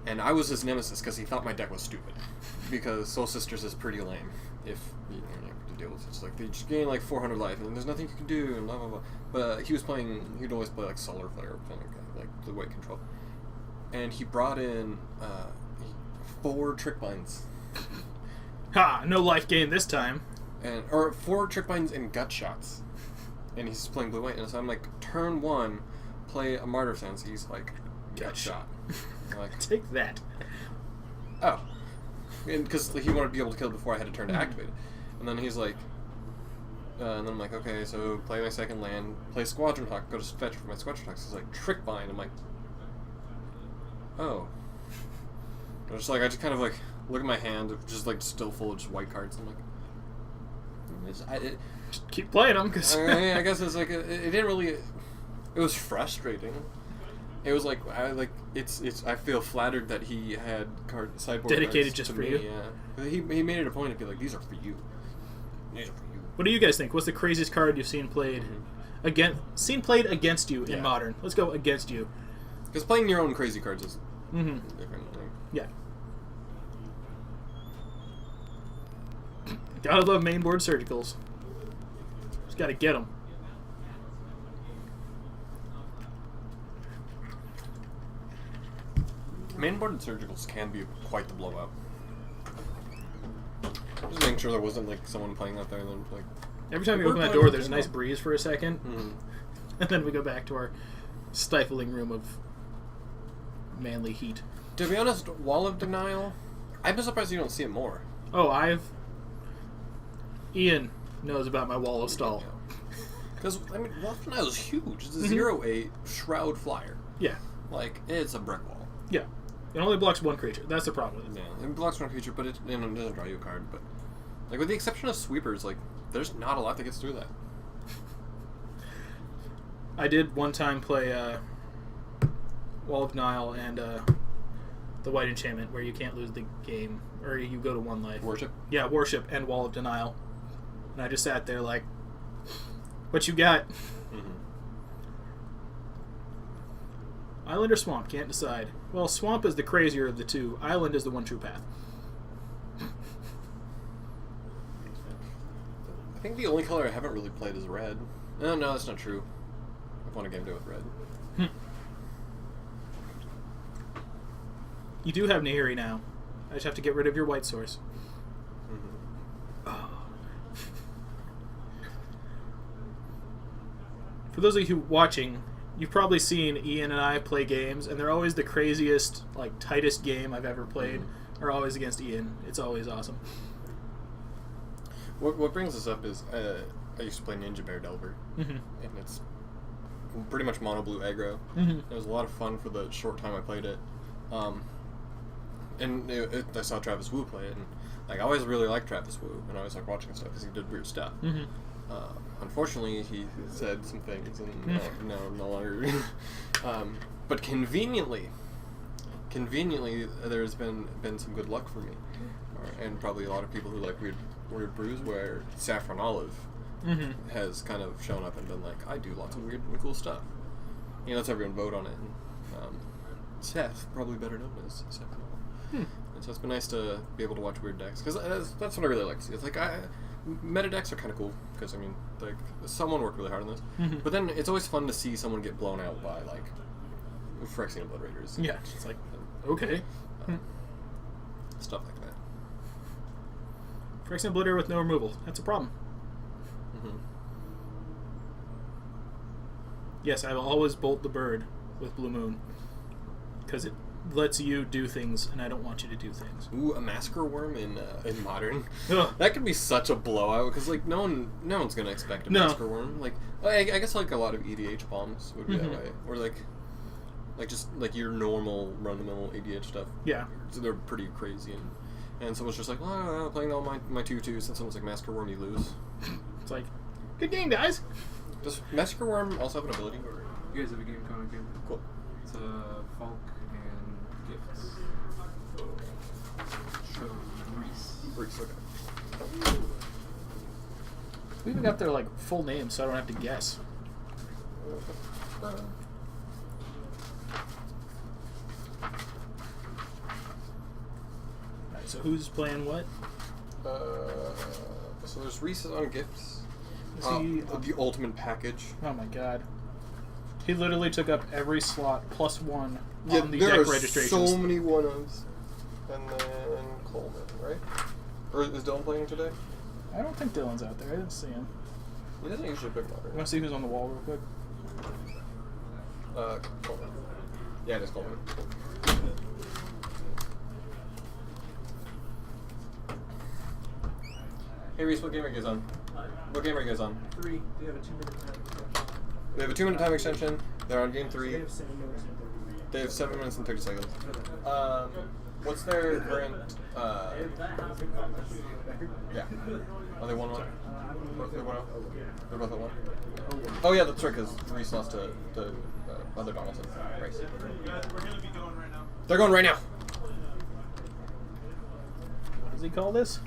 [SPEAKER 2] And I was his nemesis because he thought my deck was stupid. Because Soul Sisters is pretty lame. If you have to deal with it. It's like they just gain like 400 life and there's nothing you can do and blah blah blah. But he'd always play like Solar Flare, like the white control. And he brought in 4 Trick Binds.
[SPEAKER 1] Ha! No life gain this time.
[SPEAKER 2] Or 4 Trick Binds and Gut Shots. And he's playing blue-white. And so I'm like, turn 1, play a Martyr Sense. He's like, Gut Shot. I'm like,
[SPEAKER 1] Take that.
[SPEAKER 2] oh. And because he wanted to be able to kill it before I had a turn to activate it. And then he's like, and then I'm like, okay, so play my second land, play Squadron Hawk, go to fetch for my Squadron Hawk. He's like, Trick Bind. I'm like, oh. I just kind of like look at my hand, just like still full of just white cards. I'm like,
[SPEAKER 1] Just keep playing them, because...
[SPEAKER 2] I guess it's like it didn't really. It was frustrating. It was like I feel flattered that he had sideboard
[SPEAKER 1] Dedicated
[SPEAKER 2] cards
[SPEAKER 1] just
[SPEAKER 2] to
[SPEAKER 1] for
[SPEAKER 2] me,
[SPEAKER 1] you.
[SPEAKER 2] Yeah, he made it a point to be like, these are for you. These are for you.
[SPEAKER 1] What do you guys think? What's the craziest card you've seen played against you in
[SPEAKER 2] Yeah.
[SPEAKER 1] Modern? Let's go against you.
[SPEAKER 2] Because playing your own crazy cards is
[SPEAKER 1] Mm-hmm.
[SPEAKER 2] different. Like,
[SPEAKER 1] Yeah. Gotta love mainboard surgicals. Gotta get them.
[SPEAKER 2] Main-boarded surgicals can be quite the blowout. Just making sure there wasn't like someone playing out there and then like.
[SPEAKER 1] Every time you open that door, there's a nice breeze for a second, and then we go back to our stifling room of manly heat.
[SPEAKER 2] To be honest, Wall of Denial, I've been surprised you don't see it more.
[SPEAKER 1] Oh, Ian knows about my wall of stall.
[SPEAKER 2] Because, I mean, Wall of Denial is huge. It's a 0/8 Shroud Flyer.
[SPEAKER 1] Yeah.
[SPEAKER 2] Like, it's a brick wall.
[SPEAKER 1] Yeah. It only blocks one creature. That's the problem with it.
[SPEAKER 2] Yeah, it blocks one creature, but it doesn't draw you a card. But, like, with the exception of sweepers, like, there's not a lot that gets through that.
[SPEAKER 1] I did one time play Wall of Denial and the White Enchantment, where you can't lose the game, or you go to one life.
[SPEAKER 2] Worship?
[SPEAKER 1] Yeah, Worship and Wall of Denial. And I just sat there like, what you got? Island or Swamp? Can't decide. Well, Swamp is the crazier of the two. Island is the one true path.
[SPEAKER 2] I think the only color I haven't really played is red. No, that's not true. I've won a game day with red.
[SPEAKER 1] You do have Nahiri now. I just have to get rid of your white source. For those of you watching, you've probably seen Ian and I play games, and they're always the craziest, like, tightest game I've ever played, are always against Ian. It's always awesome.
[SPEAKER 2] What brings this up is I used to play Ninja Bear Delver, and it's pretty much mono blue aggro. It was a lot of fun for the short time I played it. And I saw Travis Wu play it, and like I always really liked Travis Wu, and I always liked watching stuff because he did weird stuff. Unfortunately, he said some things, and no longer. But conveniently, there's been some good luck for me, and probably a lot of people who like weird brews, where Saffron Olive has kind of shown up and been like, I do lots of weird and cool stuff. He lets everyone vote on it. And, Seth, probably better known as Saffron Olive. And so it's been nice to be able to watch weird decks, because that's what I really like to see. It's like meta decks are kind of cool, because I mean, like someone worked really hard on this. But then it's always fun to see someone get blown out by like Phyrexian Blood Raiders.
[SPEAKER 1] Yeah, it's like, okay.
[SPEAKER 2] Stuff like that.
[SPEAKER 1] Phyrexian Blood Raider with no removal. That's a problem. Yes, I will always bolt the bird with Blue Moon, because it lets you do things, and I don't want you to do things.
[SPEAKER 2] Ooh, a Massacre Worm in Modern.
[SPEAKER 1] Ugh.
[SPEAKER 2] That could be such a blowout, because like no one's gonna expect a Massacre Worm. Like I guess like a lot of EDH bombs would be that way, or like just like your normal run-of-the-mill EDH stuff.
[SPEAKER 1] Yeah,
[SPEAKER 2] so they're pretty crazy, and someone's just like, oh, I'm playing all my 2/2s, and someone's like, Massacre Worm, you lose.
[SPEAKER 1] It's like, good game, guys.
[SPEAKER 2] Does Massacre Worm also have an ability?
[SPEAKER 4] You guys have a game coming up here?
[SPEAKER 2] Cool.
[SPEAKER 4] It's Falk and Gifts. Show Reese.
[SPEAKER 2] Okay.
[SPEAKER 1] We even got their like full names, so I don't have to guess. Alright, so who's playing what?
[SPEAKER 2] So there's Reese's on Gifts.
[SPEAKER 1] Is he,
[SPEAKER 2] the ultimate package.
[SPEAKER 1] Oh my god. He literally took up every slot plus one on the
[SPEAKER 2] there
[SPEAKER 1] deck
[SPEAKER 2] are
[SPEAKER 1] registrations.
[SPEAKER 2] so many one-ofs. And then Coleman, right? Or is Dylan playing today?
[SPEAKER 1] I don't think Dylan's out there. I didn't see him.
[SPEAKER 2] He doesn't usually pick
[SPEAKER 1] You
[SPEAKER 2] Modern.
[SPEAKER 1] want to see who's on the wall real quick?
[SPEAKER 2] Coleman. Yeah, it is Coleman. Hey Reese, what game are you guys on? What game are you guys on?
[SPEAKER 4] 3. They have a 2-minute time.
[SPEAKER 2] They have a 2-minute time extension. They're on game 3.
[SPEAKER 4] They have 7 minutes and 30 minutes.
[SPEAKER 2] They have 7 minutes and 30 seconds. What's their current? Yeah. Oh, they won one. They won. They're both at 1. Oh yeah, that's right. Because Reese lost to other Donaldson race. They're going right now.
[SPEAKER 1] What does he call this?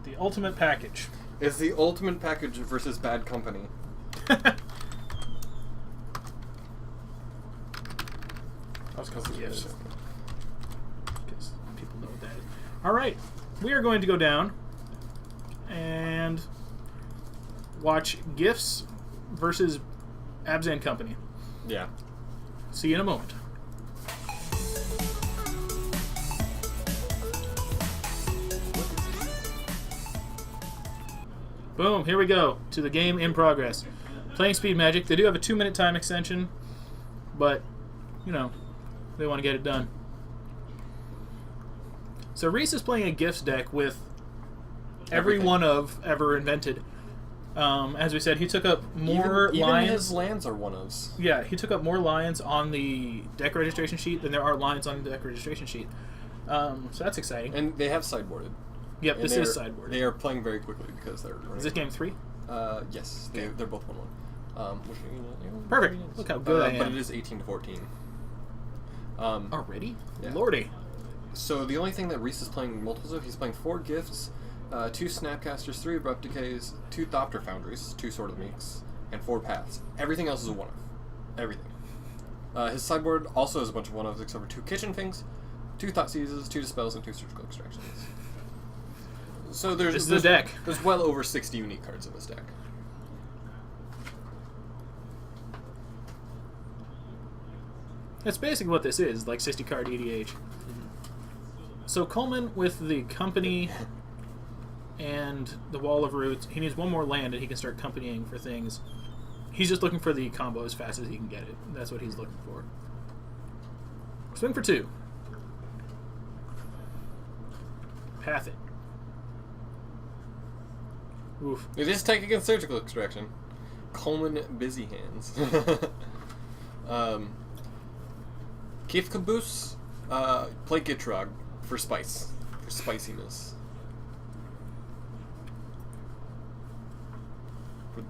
[SPEAKER 1] The ultimate package.
[SPEAKER 2] It's the ultimate package versus Bad Company.
[SPEAKER 1] I was calling it, because people know what that is. Alright, we are going to go down, and watch Gifts versus Abs and Company.
[SPEAKER 2] Yeah.
[SPEAKER 1] See you in a moment. Boom, here we go to the game in progress. Playing Speed Magic. They do have a 2-minute time extension, but, you know, they want to get it done. So Reese is playing a Gifts deck with every one of ever invented. As we said, he took up more
[SPEAKER 2] even
[SPEAKER 1] lines.
[SPEAKER 2] his lands are one ofs.
[SPEAKER 1] Yeah, he took up more lines on the deck registration sheet than there are lines on the deck registration sheet. So that's exciting.
[SPEAKER 2] And they have sideboarded.
[SPEAKER 1] Yep,
[SPEAKER 2] And
[SPEAKER 1] this is sideboard.
[SPEAKER 2] They are playing very quickly because they're running.
[SPEAKER 1] Is this game 3?
[SPEAKER 2] Yes, they're both 1-1.
[SPEAKER 1] Perfect. Look how good I am.
[SPEAKER 2] But it is 18 to 14.
[SPEAKER 1] Already?
[SPEAKER 2] Yeah.
[SPEAKER 1] Lordy.
[SPEAKER 2] So the only thing that Reese is playing multiples of, he's playing 4 Gifts, 2 Snapcasters, 3 Abrupt Decays, 2 Thopter Foundries, 2 Sword of the Meeks, and 4 Paths. Everything else is a one-off. Everything. His sideboard also has a bunch of one-offs except for 2 Kitchen Things, 2 Thought Seizes, 2 Dispels, and 2 Surgical Extractions. So there's
[SPEAKER 1] the deck.
[SPEAKER 2] There's well over 60 unique cards in this deck.
[SPEAKER 1] That's basically what this is, like 60 card EDH. So Coleman with the Company and the Wall of Roots, he needs one more land and he can start companying for things. He's just looking for the combo as fast as he can get it. That's what he's looking for. Swing for 2. Path it. Oof.
[SPEAKER 2] It is tech against Surgical Extraction. Coleman Busy Hands. Keith Caboose, play Gitrog for spice, for spiciness.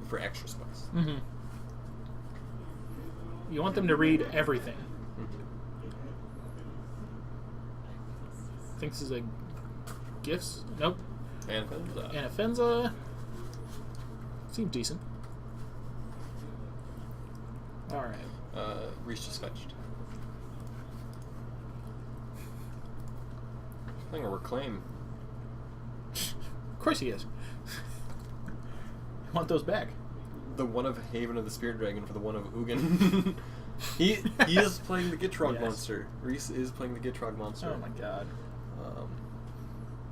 [SPEAKER 2] For extra spice.
[SPEAKER 1] Mm-hmm. You want them to read everything. I think this is a Gifts? Nope. Anafenza. Seems decent. Alright.
[SPEAKER 2] Reese just fetched. Playing a Reclaim.
[SPEAKER 1] Of course he is. I want those back.
[SPEAKER 2] The one of Haven of the Spirit Dragon for the one of Ugin. he is playing the Gitrog
[SPEAKER 1] Yes.
[SPEAKER 2] monster. Reese is playing the Gitrog monster.
[SPEAKER 1] Oh my god.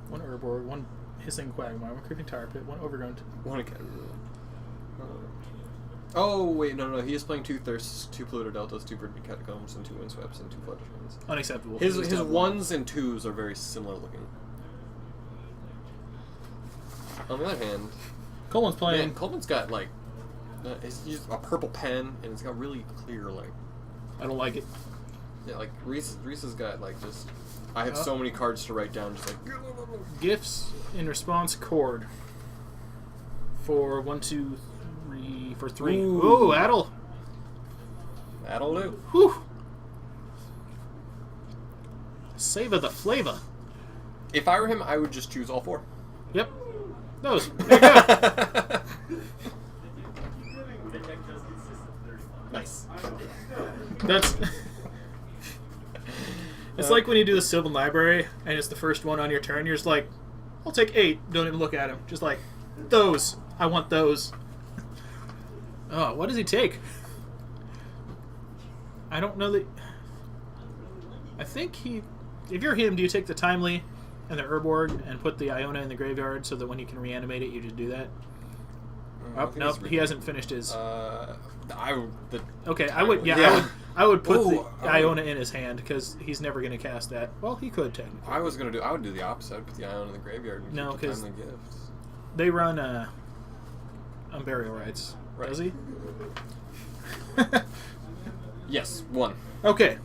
[SPEAKER 1] One Urborg, one Hissing Quagmire, one Creeping Tar Pit, one Overgrown.
[SPEAKER 2] One again. Oh wait, no, he is playing 2 Thirsts, 2 Pluto Deltas, 2 Verdant Catacombs, and 2 Windsweeps, and 2 Floodstones.
[SPEAKER 1] Unacceptable.
[SPEAKER 2] His
[SPEAKER 1] Unacceptable.
[SPEAKER 2] 1s and 2s are very similar looking. On the other hand,
[SPEAKER 1] Coleman's playing.
[SPEAKER 2] man, Coleman's got like he's used a purple pen, and it's got really clear like.
[SPEAKER 1] I don't like it.
[SPEAKER 2] Yeah, like Reese has got like just. I have so many cards to write down, just like.
[SPEAKER 1] Gifts in response chord. For 1, 2, 3, for 3. Ooh, Addle.
[SPEAKER 2] That'll do.
[SPEAKER 1] Whew. Savor the flavor.
[SPEAKER 2] If I were him, I would just choose all 4.
[SPEAKER 1] Yep. Those. There you go.
[SPEAKER 2] Nice.
[SPEAKER 1] That's. It's like when you do the Sylvan Library and it's the first one on your turn. You're just like, I'll take 8. Don't even look at him. Just like, those. I want those. Oh, what does he take? I don't know that. I think he. If you're him, do you take the Timely and the Urborg and put the Iona in the graveyard so that when you can reanimate it, you just do that? Oh, nope, he hasn't finished his. Okay, I would. Yeah, I would put the Iona in his hand because he's never going to cast that. Well, he could technically.
[SPEAKER 2] I would do the opposite. I'd put the Iona in the graveyard. And
[SPEAKER 1] No,
[SPEAKER 2] keep the
[SPEAKER 1] because
[SPEAKER 2] Timely Gifts.
[SPEAKER 1] they run Unburial Rights.
[SPEAKER 2] Right.
[SPEAKER 1] Does he?
[SPEAKER 2] Yes, 1.
[SPEAKER 1] Okay.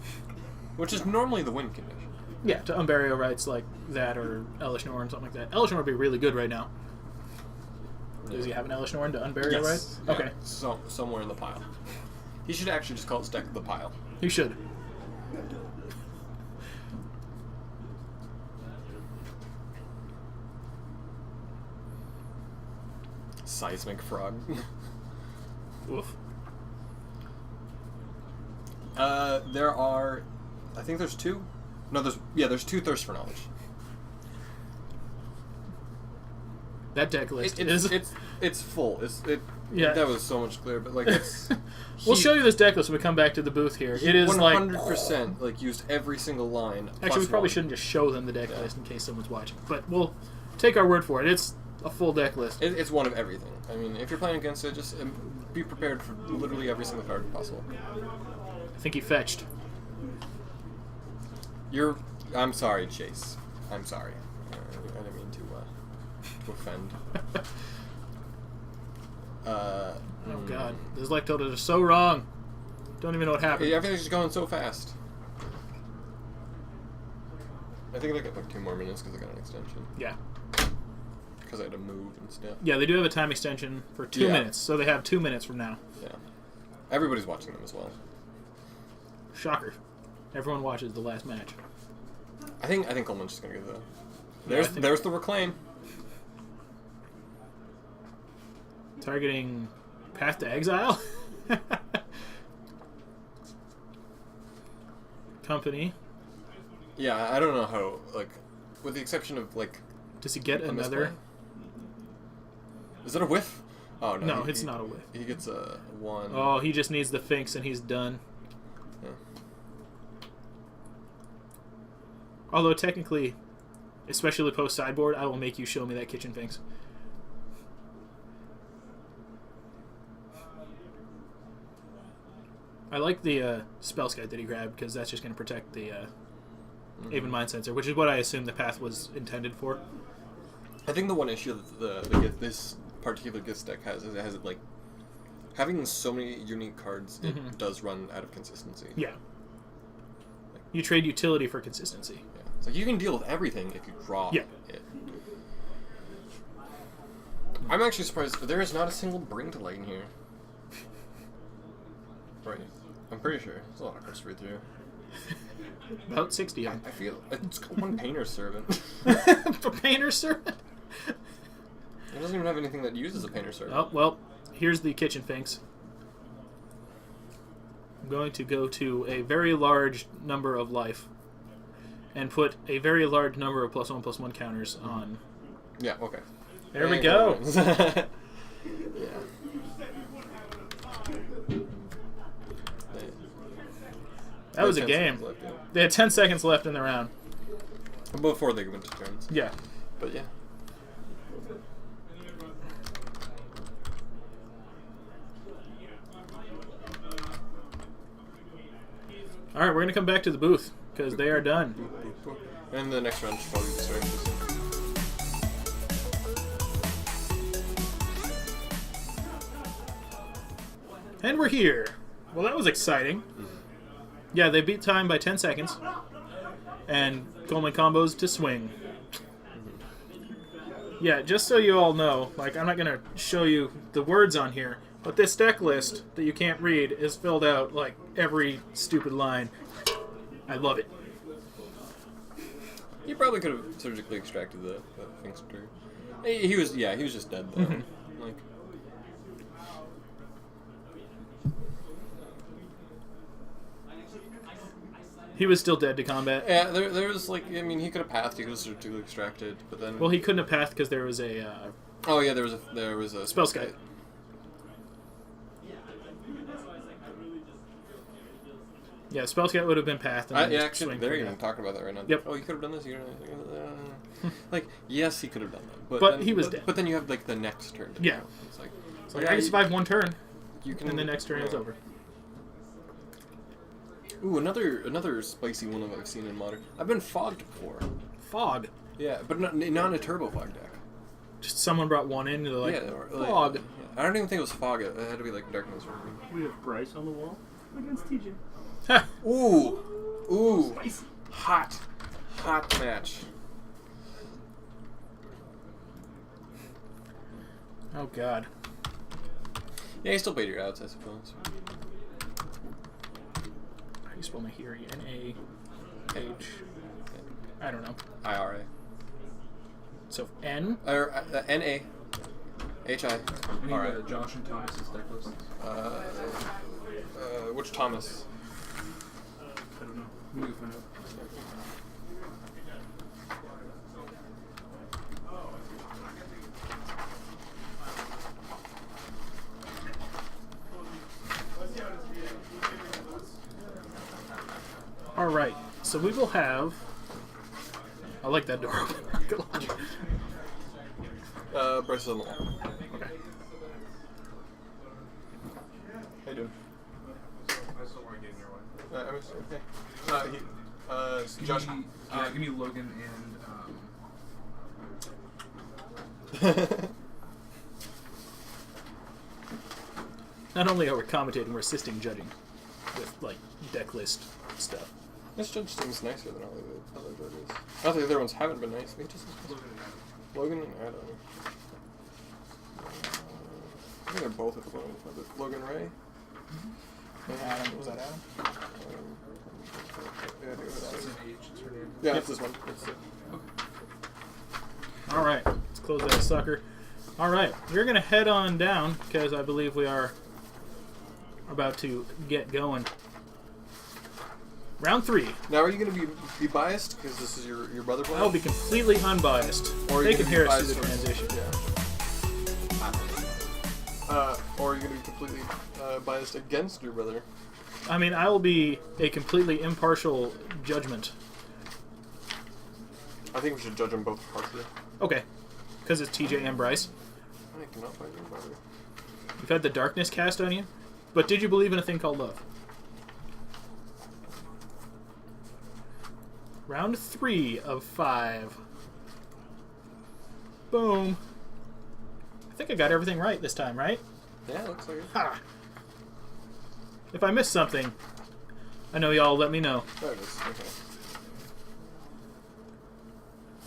[SPEAKER 2] Which is normally the win condition.
[SPEAKER 1] Yeah, to Unburial Rights like that or Elish Norn, something like that. Elish Norn would be really good right now. Does he have an Elish Norn to Unburial
[SPEAKER 2] Yes.
[SPEAKER 1] Rights?
[SPEAKER 2] Yeah,
[SPEAKER 1] Okay.
[SPEAKER 2] somewhere in the pile. He should actually just call his deck the pile.
[SPEAKER 1] He should.
[SPEAKER 2] Seismic Frog.
[SPEAKER 1] Oof.
[SPEAKER 2] There are, I think there's 2. No, there's 2 Thirst for Knowledge.
[SPEAKER 1] That deck list is.
[SPEAKER 2] It's full.
[SPEAKER 1] Yeah.
[SPEAKER 2] That was so much clearer, but like it's.
[SPEAKER 1] We'll show you this deck list when we come back to the booth here. It is
[SPEAKER 2] 100% like used every single line.
[SPEAKER 1] Actually, we probably shouldn't just show them the deck list in case someone's watching. But we'll take our word for it. It's a full deck list.
[SPEAKER 2] It's one of everything. I mean, if you're playing against it, just be prepared for literally every single card possible.
[SPEAKER 1] I think he fetched.
[SPEAKER 2] I'm sorry, Chase. I'm sorry. I didn't mean to offend.
[SPEAKER 1] Oh god, those Lectodas are so wrong. Don't even know what happened.
[SPEAKER 2] Everything's just going so fast. I think they got like 2 more minutes because I got an extension.
[SPEAKER 1] Yeah.
[SPEAKER 2] Because I had to move and stuff.
[SPEAKER 1] Yeah, they do have a time extension for 2 minutes, so they have 2 minutes from now.
[SPEAKER 2] Yeah. Everybody's watching them as well.
[SPEAKER 1] Shocker. Everyone watches the last match.
[SPEAKER 2] I think Coleman's just gonna get the. There's the reclaim.
[SPEAKER 1] Targeting Path to Exile? Company.
[SPEAKER 2] Yeah, I don't know how, like, with the exception of, like...
[SPEAKER 1] Does he get another?
[SPEAKER 2] Misplay? Is it a whiff? Oh, no.
[SPEAKER 1] No, it's not a whiff.
[SPEAKER 2] He gets a 1.
[SPEAKER 1] Oh, he just needs the Finks and he's done.
[SPEAKER 2] Yeah.
[SPEAKER 1] Although, technically, especially post-sideboard, I will make you show me that Kitchen Finks. I like the Spell Scout that he grabbed, because that's just going to protect the Aven Mind Sensor, which is what I assume the path was intended for.
[SPEAKER 2] I think the one issue that this particular Gifts deck has is it has, like, having so many unique cards, it does run out of consistency.
[SPEAKER 1] Yeah. You trade utility for consistency.
[SPEAKER 2] Yeah. It's like, you can deal with everything if you draw it. I'm actually surprised there is not a single Bring to Light in here. Right. I'm pretty sure. There's a lot of cards to read through.
[SPEAKER 1] About 60 of them.
[SPEAKER 2] I feel... It's got 1 Painter's Servant.
[SPEAKER 1] A Painter's Servant?
[SPEAKER 2] It doesn't even have anything that uses a Painter's Servant.
[SPEAKER 1] Oh, well, here's the Kitchen Finks. I'm going to go to a very large number of life and put a very large number of +1/+1 counters on.
[SPEAKER 2] Yeah, okay.
[SPEAKER 1] There we go.
[SPEAKER 2] Yeah.
[SPEAKER 1] That was a game.
[SPEAKER 2] Left, yeah.
[SPEAKER 1] They had 10 seconds left in the round.
[SPEAKER 2] Before they went to turns.
[SPEAKER 1] Yeah.
[SPEAKER 2] But yeah.
[SPEAKER 1] All right, we're going to come back to the booth because they are done.
[SPEAKER 2] And the next round should probably be starting.
[SPEAKER 1] And we're here. Well, that was exciting. Yeah, they beat time by 10 seconds. And Coleman combos to swing. Yeah, just so you all know, like, I'm not going to show you the words on here, but this deck list that you can't read is filled out, like, every stupid line. I love it.
[SPEAKER 2] He probably could have surgically extracted the Finster. He was just dead, though. Like...
[SPEAKER 1] He was still dead to combat.
[SPEAKER 2] Yeah, there was, like, I mean, he could have pathed, he could have surgically extracted, but then...
[SPEAKER 1] Well, he couldn't have pathed because there was a...
[SPEAKER 2] oh, yeah, there was a...
[SPEAKER 1] Spell Scout. Yeah, Spell Scout would have been pathed. And
[SPEAKER 2] yeah, actually, they're even talking about that right now.
[SPEAKER 1] Yep.
[SPEAKER 2] Oh, you could have done this. Like, yes, he could have done that. But
[SPEAKER 1] then,
[SPEAKER 2] he
[SPEAKER 1] was dead.
[SPEAKER 2] But then you have, like, the next turn.
[SPEAKER 1] Yeah.
[SPEAKER 2] It's like
[SPEAKER 1] I can survive one turn,
[SPEAKER 2] you can,
[SPEAKER 1] and the next turn is over.
[SPEAKER 2] Ooh, another spicy one I've seen in Modern. I've been fogged before.
[SPEAKER 1] Fog?
[SPEAKER 2] Yeah, but not in a turbo fog deck.
[SPEAKER 1] Just someone brought one in, and they're like,
[SPEAKER 2] yeah,
[SPEAKER 1] fog.
[SPEAKER 2] Yeah. I don't even think it was fog. It had to be, like, darkness.
[SPEAKER 3] We have Bryce on the wall against TJ.
[SPEAKER 2] Ooh.
[SPEAKER 3] Spicy.
[SPEAKER 2] Hot match.
[SPEAKER 1] Oh, God.
[SPEAKER 2] Yeah, you still bait your outs, I suppose.
[SPEAKER 1] How do you spell my here? N-A-H... I don't know.
[SPEAKER 2] I-R-A.
[SPEAKER 1] So, N?
[SPEAKER 2] N-A-H-I.
[SPEAKER 4] Alright. Josh and Thomas's deck list.
[SPEAKER 2] Which Thomas?
[SPEAKER 4] I don't know. Let me find out.
[SPEAKER 1] All right. So we will have. I like that door open.
[SPEAKER 2] Bryce is on the wall.
[SPEAKER 1] Okay.
[SPEAKER 2] How you doing?
[SPEAKER 4] I still want to get in your way.
[SPEAKER 2] Josh.
[SPEAKER 4] Give me Logan and
[SPEAKER 1] Not only are we commentating, we're assisting judging with like deck list stuff.
[SPEAKER 2] This judge seems nicer than all the other judges. Not that the other ones haven't been nice. He just Logan and Adam. I think they're both at the bottom. Logan Ray.
[SPEAKER 1] Adam, was that Adam?
[SPEAKER 2] Yeah, I think it was
[SPEAKER 4] it's
[SPEAKER 2] Adam.
[SPEAKER 4] an H. It's her name.
[SPEAKER 2] Yeah, it's this one. It's it.
[SPEAKER 1] All right, let's close that sucker. All right, we're gonna head on down because I believe we are about to get going. Round 3.
[SPEAKER 2] Now, are you going to be biased because this is your brother playing?
[SPEAKER 1] I'll be completely unbiased.
[SPEAKER 2] Or
[SPEAKER 1] They
[SPEAKER 2] you
[SPEAKER 1] can
[SPEAKER 2] gonna
[SPEAKER 1] hear
[SPEAKER 2] be
[SPEAKER 1] us through the
[SPEAKER 2] biased
[SPEAKER 1] transition.
[SPEAKER 2] Yeah. Or are you going to be completely biased against your brother?
[SPEAKER 1] I mean, I will be a completely impartial judgment.
[SPEAKER 2] I think we should judge them both harshly.
[SPEAKER 1] Okay, because it's TJ and Bryce.
[SPEAKER 2] I cannot find your brother.
[SPEAKER 1] You've had the darkness cast on you, but did you believe in a thing called love? Round 3 of 5. Boom. I think I got everything right this time, right?
[SPEAKER 2] Yeah, looks like it.
[SPEAKER 1] Ha! If I missed something, I know y'all let me know.
[SPEAKER 2] There it is. Okay.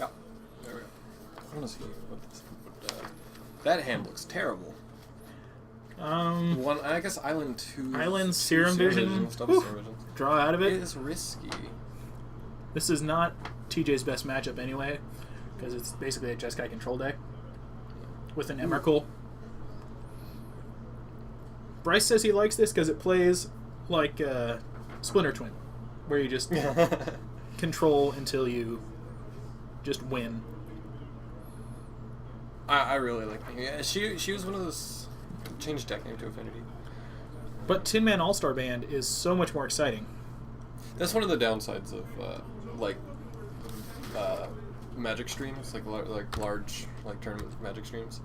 [SPEAKER 2] Yeah. There we go. I want to see what this. That hand looks terrible. One, I guess Island 2.
[SPEAKER 1] Island Serum Vision.
[SPEAKER 2] Double
[SPEAKER 1] Whew.
[SPEAKER 2] Serum Vision.
[SPEAKER 1] Draw out of
[SPEAKER 2] It
[SPEAKER 1] it.
[SPEAKER 2] is risky.
[SPEAKER 1] This is not TJ's best matchup anyway, because it's basically a Jeskai control deck with an Emrakul. Bryce says he likes this because it plays like Splinter Twin, where you just control until you just win.
[SPEAKER 2] I really like it. Yeah, she was one of those. Changed deck name to Affinity.
[SPEAKER 1] But Tin Man All-Star Band is so much more exciting.
[SPEAKER 2] That's one of the downsides of Magic streams, like large tournament Magic streams,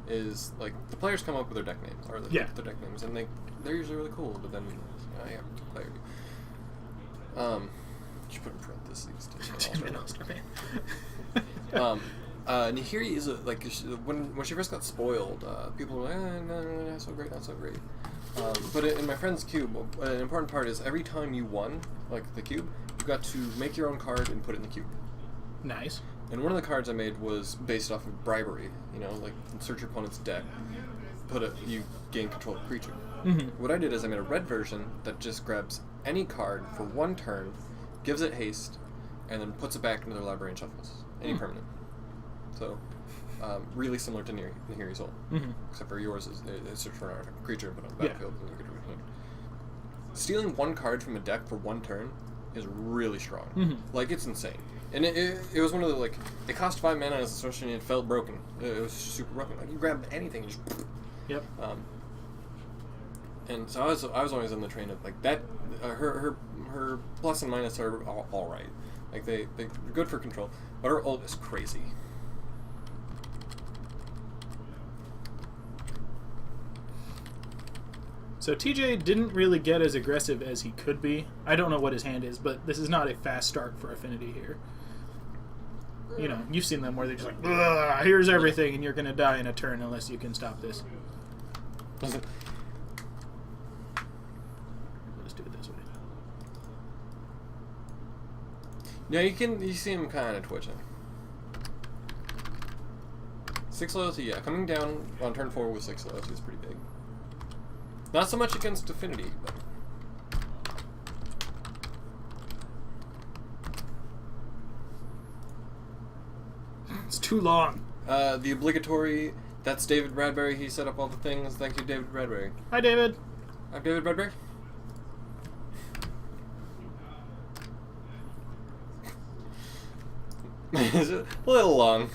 [SPEAKER 2] is like the players come up with their deck names or their deck names, and they're usually really cool. But then yeah, player. Should put in parentheses.
[SPEAKER 1] Tin Man All-Star
[SPEAKER 2] Band. Nihiri is when she first got spoiled, people were like, no, not so great, not so great. But in my friend's cube, an important part is every time you won, like the cube, you got to make your own card and put it in the cube.
[SPEAKER 1] Nice.
[SPEAKER 2] And one of the cards I made was based off of bribery. You know, like insert your opponent's deck, you gain control of a creature.
[SPEAKER 1] Mm-hmm.
[SPEAKER 2] What I did is I made a red version that just grabs any card for one turn, gives it haste, and then puts it back into their library and shuffles any permanent. So, really similar to Nihiri's ult.
[SPEAKER 1] Mm-hmm.
[SPEAKER 2] Except for yours is search for a creature and put it on the battlefield. And you get rid of it. Stealing one card from a deck for one turn is really strong.
[SPEAKER 1] Mm-hmm.
[SPEAKER 2] Like, it's insane. And it was one of the, it cost 5 mana as a sorcery and it felt broken. It was super broken. Like, you grabbed anything and just...
[SPEAKER 1] Yep.
[SPEAKER 2] And so I was always on the train of, that, her plus and minus are all right. Like, they're good for control. But her ult is crazy.
[SPEAKER 1] So TJ didn't really get as aggressive as he could be. I don't know what his hand is, but this is not a fast start for Affinity here. You know, you've seen them where they're just like, ugh, here's everything, and you're going to die in a turn unless you can stop this. Let's do it this way.
[SPEAKER 2] Yeah, you see him kind of twitching. 6 loyalty, yeah. Coming down on turn 4 with 6 loyalty is pretty big. Not so much against Affinity, but...
[SPEAKER 1] It's too long.
[SPEAKER 2] The obligatory, that's David Bradbury, he set up all the things. Thank you, David Bradbury.
[SPEAKER 1] Hi, David.
[SPEAKER 2] I'm David Bradbury. It's a little long.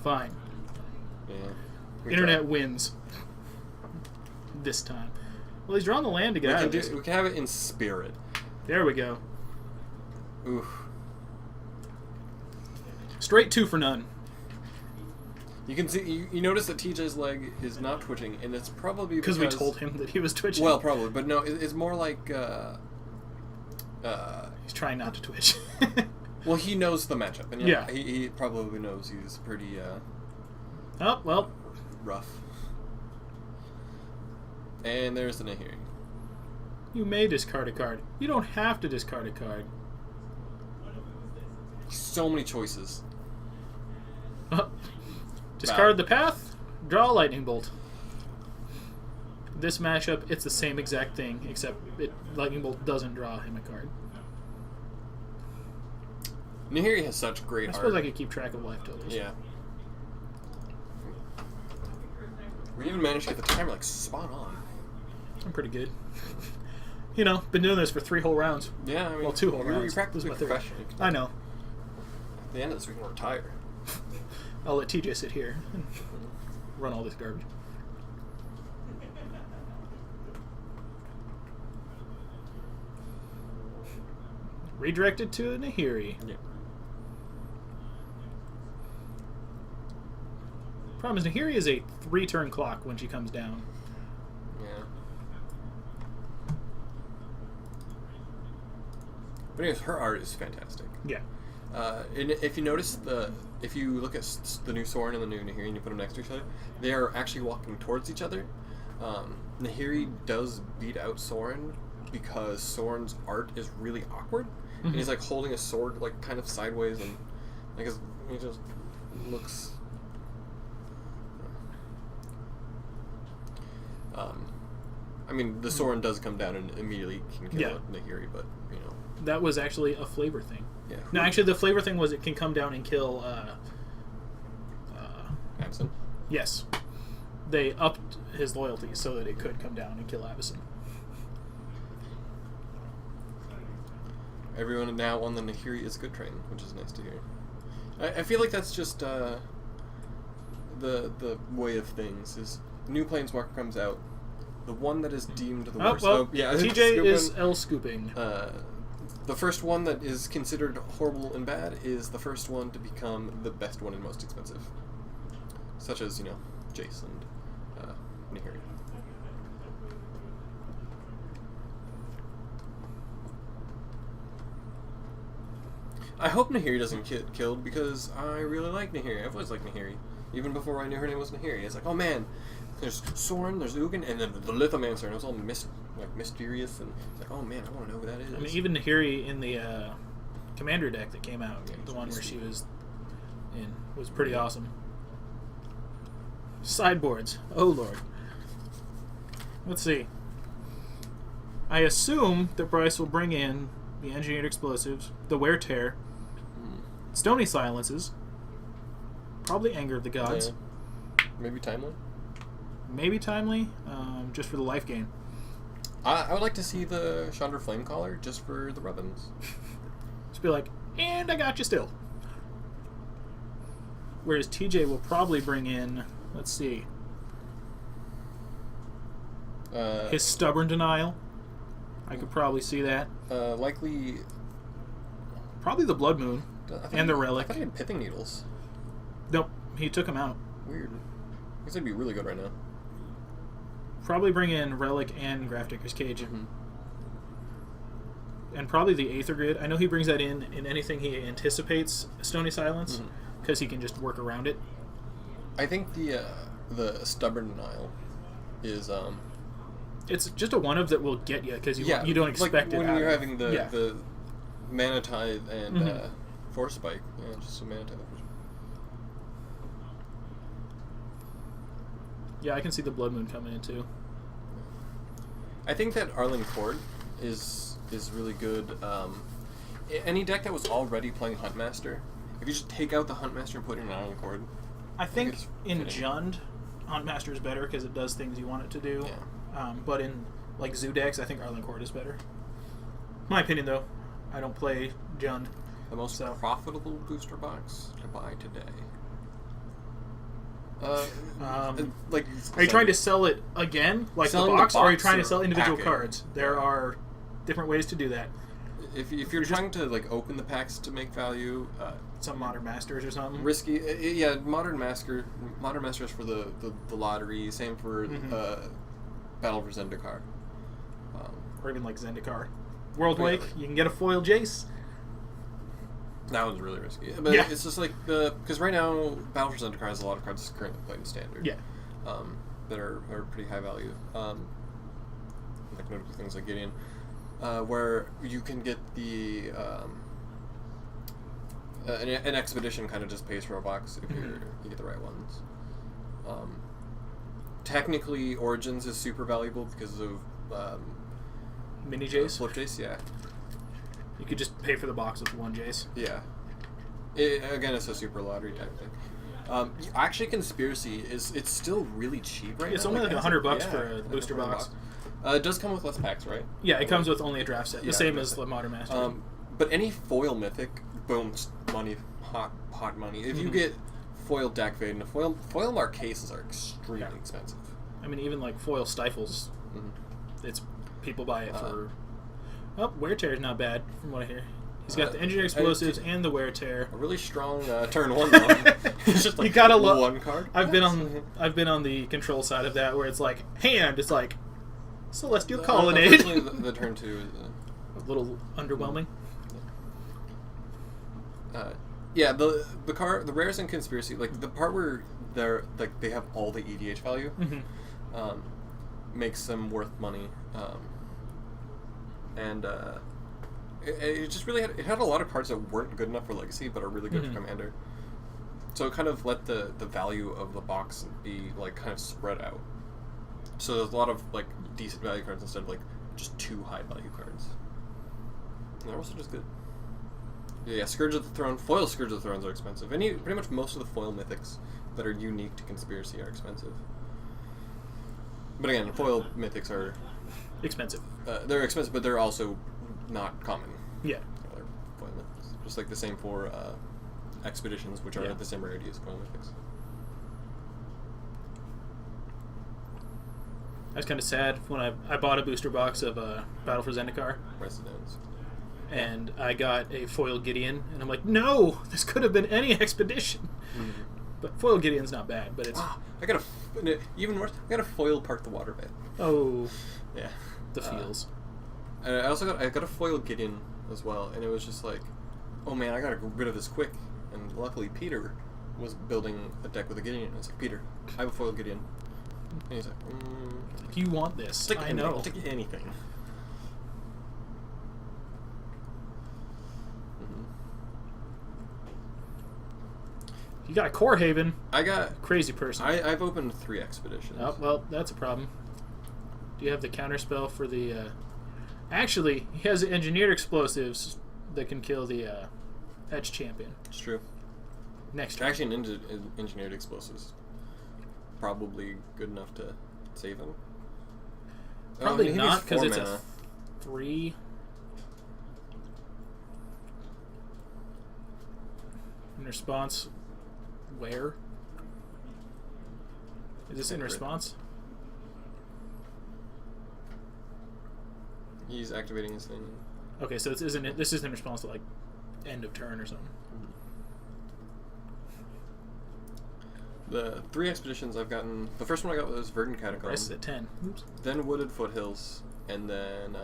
[SPEAKER 1] Fine.
[SPEAKER 2] Yeah.
[SPEAKER 1] Internet wins. This time. Well, he's drawing the land to get out of this.
[SPEAKER 2] We can have it in spirit.
[SPEAKER 1] There we go.
[SPEAKER 2] Oof.
[SPEAKER 1] Straight 2 for none.
[SPEAKER 2] You can see, you notice that TJ's leg is not twitching, and it's probably because
[SPEAKER 1] we told him that he was twitching.
[SPEAKER 2] Well, probably, but no, it's more like
[SPEAKER 1] he's trying not to twitch.
[SPEAKER 2] well, he knows the matchup, and
[SPEAKER 1] yeah.
[SPEAKER 2] he probably knows he's pretty
[SPEAKER 1] oh, well,
[SPEAKER 2] rough. And there's the Nahiri.
[SPEAKER 1] You may discard a card. You don't have to discard a card.
[SPEAKER 2] So many choices.
[SPEAKER 1] Discard the path, draw a lightning bolt. This mashup, it's the same exact thing, except lightning bolt doesn't draw him a card.
[SPEAKER 2] Nahiri has such great art.
[SPEAKER 1] I suppose I could keep track of life totals.
[SPEAKER 2] Yeah. We even managed to get the timer like spot on.
[SPEAKER 1] I'm pretty good. You know, been doing this for 3 whole rounds.
[SPEAKER 2] Yeah, I mean,
[SPEAKER 1] well, 2 whole rounds.
[SPEAKER 2] You practice
[SPEAKER 1] This is my third.
[SPEAKER 2] professionally.
[SPEAKER 1] I know.
[SPEAKER 2] At the end of this, we can retire.
[SPEAKER 1] I'll let TJ sit here and run all this garbage. Redirected to Nahiri.
[SPEAKER 2] Yeah.
[SPEAKER 1] Problem is, Nahiri is a 3-turn clock when she comes down.
[SPEAKER 2] Yeah. But anyways, her art is fantastic.
[SPEAKER 1] Yeah.
[SPEAKER 2] And if you notice if you look at the new Soren and the new Nahiri and you put them next to each other, they are actually walking towards each other. Nahiri does beat out Soren because Soren's art is really awkward.
[SPEAKER 1] Mm-hmm.
[SPEAKER 2] And he's like holding a sword like kind of sideways and like he just looks. I mean, the Soren does come down and immediately can kill Nahiri, but you know.
[SPEAKER 1] That was actually a flavor thing.
[SPEAKER 2] Yeah.
[SPEAKER 1] No, actually, the flavor thing was it can come down and kill.
[SPEAKER 2] Absent?
[SPEAKER 1] Yes. They upped his loyalty so that it could come down and kill Avison.
[SPEAKER 2] Everyone now on the Nahiri is good train, which is nice to hear. I feel like that's just the way of things. Is new Planeswalker comes out, the one that is deemed the worst.
[SPEAKER 1] Well,
[SPEAKER 2] oh, yeah,
[SPEAKER 1] TJ is L scooping.
[SPEAKER 2] The first one that is considered horrible and bad is the first one to become the best one and most expensive. Such as, you know, Jace and Nahiri. I hope Nahiri doesn't get killed because I really like Nahiri. I've always liked Nahiri. Even before I knew her name was Nahiri. It's like, oh man, there's Soren, there's Ugin, and then the Lithomancer, and it was all mysterious, and it's like, oh man, I want to know who that is.
[SPEAKER 1] I mean, even Nahiri in the Commander deck that came out,
[SPEAKER 2] Yeah,
[SPEAKER 1] the one where she
[SPEAKER 2] mysterious.
[SPEAKER 1] was pretty awesome. Sideboards. Oh lord. Let's see. I assume that Bryce will bring in the Engineered Explosives, the Wear Tear, Stony Silences, probably Anger of the Gods,
[SPEAKER 2] Maybe Timely?
[SPEAKER 1] maybe Timely, just for the life gain.
[SPEAKER 2] I would like to see the Chandra Flamecaller just for the rubbins.
[SPEAKER 1] Just be like, and I got you still. Whereas TJ will probably bring in, let's see, his Stubborn Denial. I could probably see that.
[SPEAKER 2] Likely...
[SPEAKER 1] Probably the Blood Moon and the Relic.
[SPEAKER 2] I thought he had Pithing Needles.
[SPEAKER 1] Nope, he took him out.
[SPEAKER 2] Weird. He's gonna be really good right now.
[SPEAKER 1] Probably bring in Relic and Grafdigger's Cage.
[SPEAKER 2] Mm-hmm.
[SPEAKER 1] And probably the Aether Grid. I know he brings that in anything he anticipates Stony Silence, because he can just work around it.
[SPEAKER 2] I think the Stubborn Denial is...
[SPEAKER 1] It's just a one-of that will get you, because you don't expect
[SPEAKER 2] like
[SPEAKER 1] it.
[SPEAKER 2] when
[SPEAKER 1] out
[SPEAKER 2] you're
[SPEAKER 1] of-
[SPEAKER 2] having the Mana Tithe and Force Spike. Yeah, just a Mana Tithe.
[SPEAKER 1] Yeah, I can see the Blood Moon coming in, too.
[SPEAKER 2] I think that Arlen Cord is really good. Any deck that was already playing Huntmaster, if you just take out the Huntmaster and put in an Arlen Cord,
[SPEAKER 1] I think
[SPEAKER 2] it's
[SPEAKER 1] in
[SPEAKER 2] fitting.
[SPEAKER 1] Jund, Huntmaster is better because it does things you want it to do.
[SPEAKER 2] Yeah.
[SPEAKER 1] But in like Zoo decks, I think Arlen Court is better. My opinion, though. I don't play Jund.
[SPEAKER 2] The most
[SPEAKER 1] So-
[SPEAKER 2] profitable booster box to buy today. Like,
[SPEAKER 1] Are you trying to sell it again, like the
[SPEAKER 2] Selling the
[SPEAKER 1] box, or are you
[SPEAKER 2] box
[SPEAKER 1] trying to
[SPEAKER 2] or
[SPEAKER 1] sell individual
[SPEAKER 2] packing?
[SPEAKER 1] cards? There are different ways to do that.
[SPEAKER 2] If you're trying to like open the packs to make value,
[SPEAKER 1] Some Modern Masters or something.
[SPEAKER 2] risky. Yeah, Modern Masters for the lottery. Same for Battle for Zendikar.
[SPEAKER 1] Or even like Zendikar. World
[SPEAKER 2] Oh, yeah.
[SPEAKER 1] Wake, you can get a foil Jace.
[SPEAKER 2] That one's really risky. But
[SPEAKER 1] Yeah.
[SPEAKER 2] it's just like because right now Battle for Zendikar has a lot of cards currently played in Standard.
[SPEAKER 1] Yeah.
[SPEAKER 2] That are pretty high value. Like notable things like Gideon, where you can get the an expedition kind of just pays for a box if you get the right ones. Technically, Origins is super valuable because of
[SPEAKER 1] Mini Jace.
[SPEAKER 2] Flip Jace. Yeah,
[SPEAKER 1] You could just pay for the box with one Jace.
[SPEAKER 2] yeah. Again, it's a super lottery type thing. Actually, Conspiracy it's still really cheap right
[SPEAKER 1] It's
[SPEAKER 2] now.
[SPEAKER 1] only like
[SPEAKER 2] as
[SPEAKER 1] $100
[SPEAKER 2] yeah,
[SPEAKER 1] for a
[SPEAKER 2] like
[SPEAKER 1] booster
[SPEAKER 2] $100.
[SPEAKER 1] box.
[SPEAKER 2] It does come with less packs, right?
[SPEAKER 1] Yeah, it comes with only a draft set. The
[SPEAKER 2] Yeah,
[SPEAKER 1] same
[SPEAKER 2] draft
[SPEAKER 1] as
[SPEAKER 2] set.
[SPEAKER 1] the Modern Masters.
[SPEAKER 2] But any foil mythic, boom, money, hot money. If you get foil Deck Fade and foil Marquesas are extremely expensive.
[SPEAKER 1] I mean, even like foil Stifles, it's people buy it for. Oh, Wear Tear is not bad from what I hear. He's got the Engineer Explosives and the Wear Tear.
[SPEAKER 2] A really strong turn one though. It's just like
[SPEAKER 1] You gotta
[SPEAKER 2] one card.
[SPEAKER 1] I've been on the control side of that where it's like hand. It's like Celestial Colonnade.
[SPEAKER 2] Unfortunately, the turn two is
[SPEAKER 1] A little underwhelming.
[SPEAKER 2] yeah, the rares in Conspiracy, like the part where they have all the EDH value, makes them worth money, and it just really had a lot of cards that weren't good enough for Legacy but are really good for Commander. So it kind of let the value of the box be like kind of spread out. So there's a lot of like decent value cards instead of like just two high value cards. And they're also just good. Yeah, Scourge of the Throne, foil Scourge of the Thrones are expensive. Pretty much most of the foil mythics that are unique to Conspiracy are expensive. But again, foil mythics are
[SPEAKER 1] Expensive.
[SPEAKER 2] they're expensive, but they're also not common.
[SPEAKER 1] Yeah.
[SPEAKER 2] They're foil mythics. Just like the same for expeditions, which are the same rarity as foil mythics.
[SPEAKER 1] I was kind of sad when I bought a booster box of Battle for Zendikar,
[SPEAKER 2] Residents.
[SPEAKER 1] and I got a foil Gideon, and I'm like, no, this could have been any expedition. But foil Gideon's not bad, but it's
[SPEAKER 2] I got even worse. I got a foil Park the Water Vet. Yeah.
[SPEAKER 1] The feels.
[SPEAKER 2] And I also got a foil Gideon as well, and it was just like, oh man, I gotta get rid of this quick. And luckily Peter was building a deck with a Gideon. And I was like, Peter, I have a foil Gideon. And he's like,
[SPEAKER 1] You want this?
[SPEAKER 2] take
[SPEAKER 1] I
[SPEAKER 2] anything.
[SPEAKER 1] know.
[SPEAKER 2] I'll take anything.
[SPEAKER 1] You got a Core Haven.
[SPEAKER 2] I got.
[SPEAKER 1] Crazy person.
[SPEAKER 2] I've opened 3 expeditions.
[SPEAKER 1] Oh, well, that's a problem. Do you have the counterspell for the... Actually, he has engineered explosives that can kill the Edge Champion.
[SPEAKER 2] It's true.
[SPEAKER 1] Next turn.
[SPEAKER 2] Actually, an engineered explosives probably good enough to save him.
[SPEAKER 1] Probably
[SPEAKER 2] he
[SPEAKER 1] not,
[SPEAKER 2] needs
[SPEAKER 1] because
[SPEAKER 2] 4
[SPEAKER 1] it's
[SPEAKER 2] mana.
[SPEAKER 1] a 3. In response, where? Is this in
[SPEAKER 2] Favorite.
[SPEAKER 1] response?
[SPEAKER 2] He's activating his thing.
[SPEAKER 1] Okay, so this isn't in response to like end of turn or something.
[SPEAKER 2] The 3 expeditions I've gotten. The first one I got was Verdant
[SPEAKER 1] Price is
[SPEAKER 2] Catacombs,
[SPEAKER 1] at 10. Oops.
[SPEAKER 2] then Wooded Foothills, and then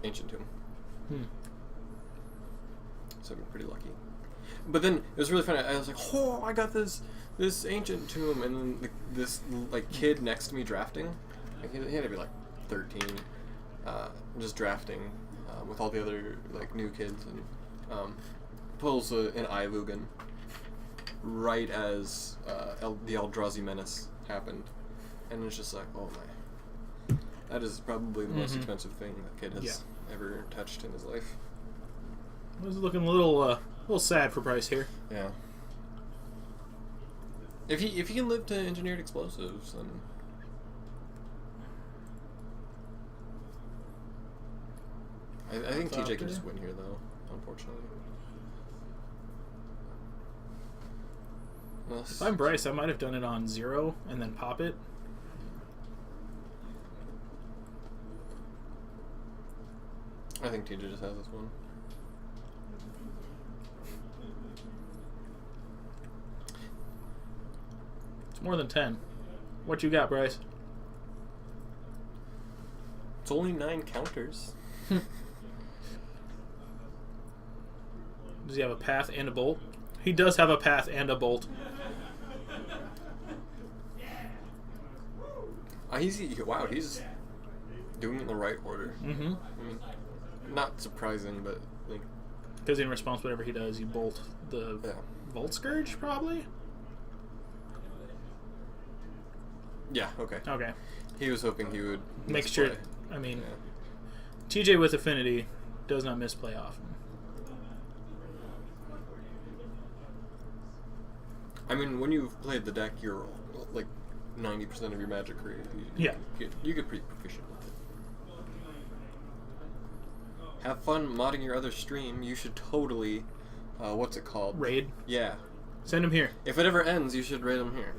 [SPEAKER 2] Ancient Tomb. So I've been pretty lucky. But then it was really funny. I was like, "Oh, I got this Ancient Tomb," and then this like kid next to me drafting. Like, he had to be like 13, just drafting with all the other like new kids, and pulls an Ilugan right as the Eldrazi Menace happened, and it's just like, oh my, that is probably the most expensive thing that kid has ever touched in his life.
[SPEAKER 1] I was looking a little sad for Bryce here.
[SPEAKER 2] Yeah. If he can live to engineered explosives, then I think TJ can just win here, though. Unfortunately.
[SPEAKER 1] If I'm Bryce, I might have done it on 0 and then pop it.
[SPEAKER 2] I think TJ just has this one.
[SPEAKER 1] It's more than 10. What you got, Bryce?
[SPEAKER 2] It's only 9 counters.
[SPEAKER 1] Does he have a path and a bolt? He does have a path and a bolt.
[SPEAKER 2] Wow, he's doing it in the right order.
[SPEAKER 1] Mm-hmm.
[SPEAKER 2] I mean, not surprising, but like,
[SPEAKER 1] Because in response, whatever he does, you bolt the Volt Scourge, probably?
[SPEAKER 2] yeah, okay.
[SPEAKER 1] Okay.
[SPEAKER 2] He was hoping he would
[SPEAKER 1] Make sure.
[SPEAKER 2] misplay.
[SPEAKER 1] I mean,
[SPEAKER 2] Yeah.
[SPEAKER 1] TJ with affinity does not misplay often.
[SPEAKER 2] I mean, when you've played the deck, you're like 90% of your Magic career. You get pretty proficient with it. Have fun modding your other stream. You should totally, what's it called?
[SPEAKER 1] Raid.
[SPEAKER 2] Yeah.
[SPEAKER 1] Send him here.
[SPEAKER 2] If it ever ends, you should raid them here,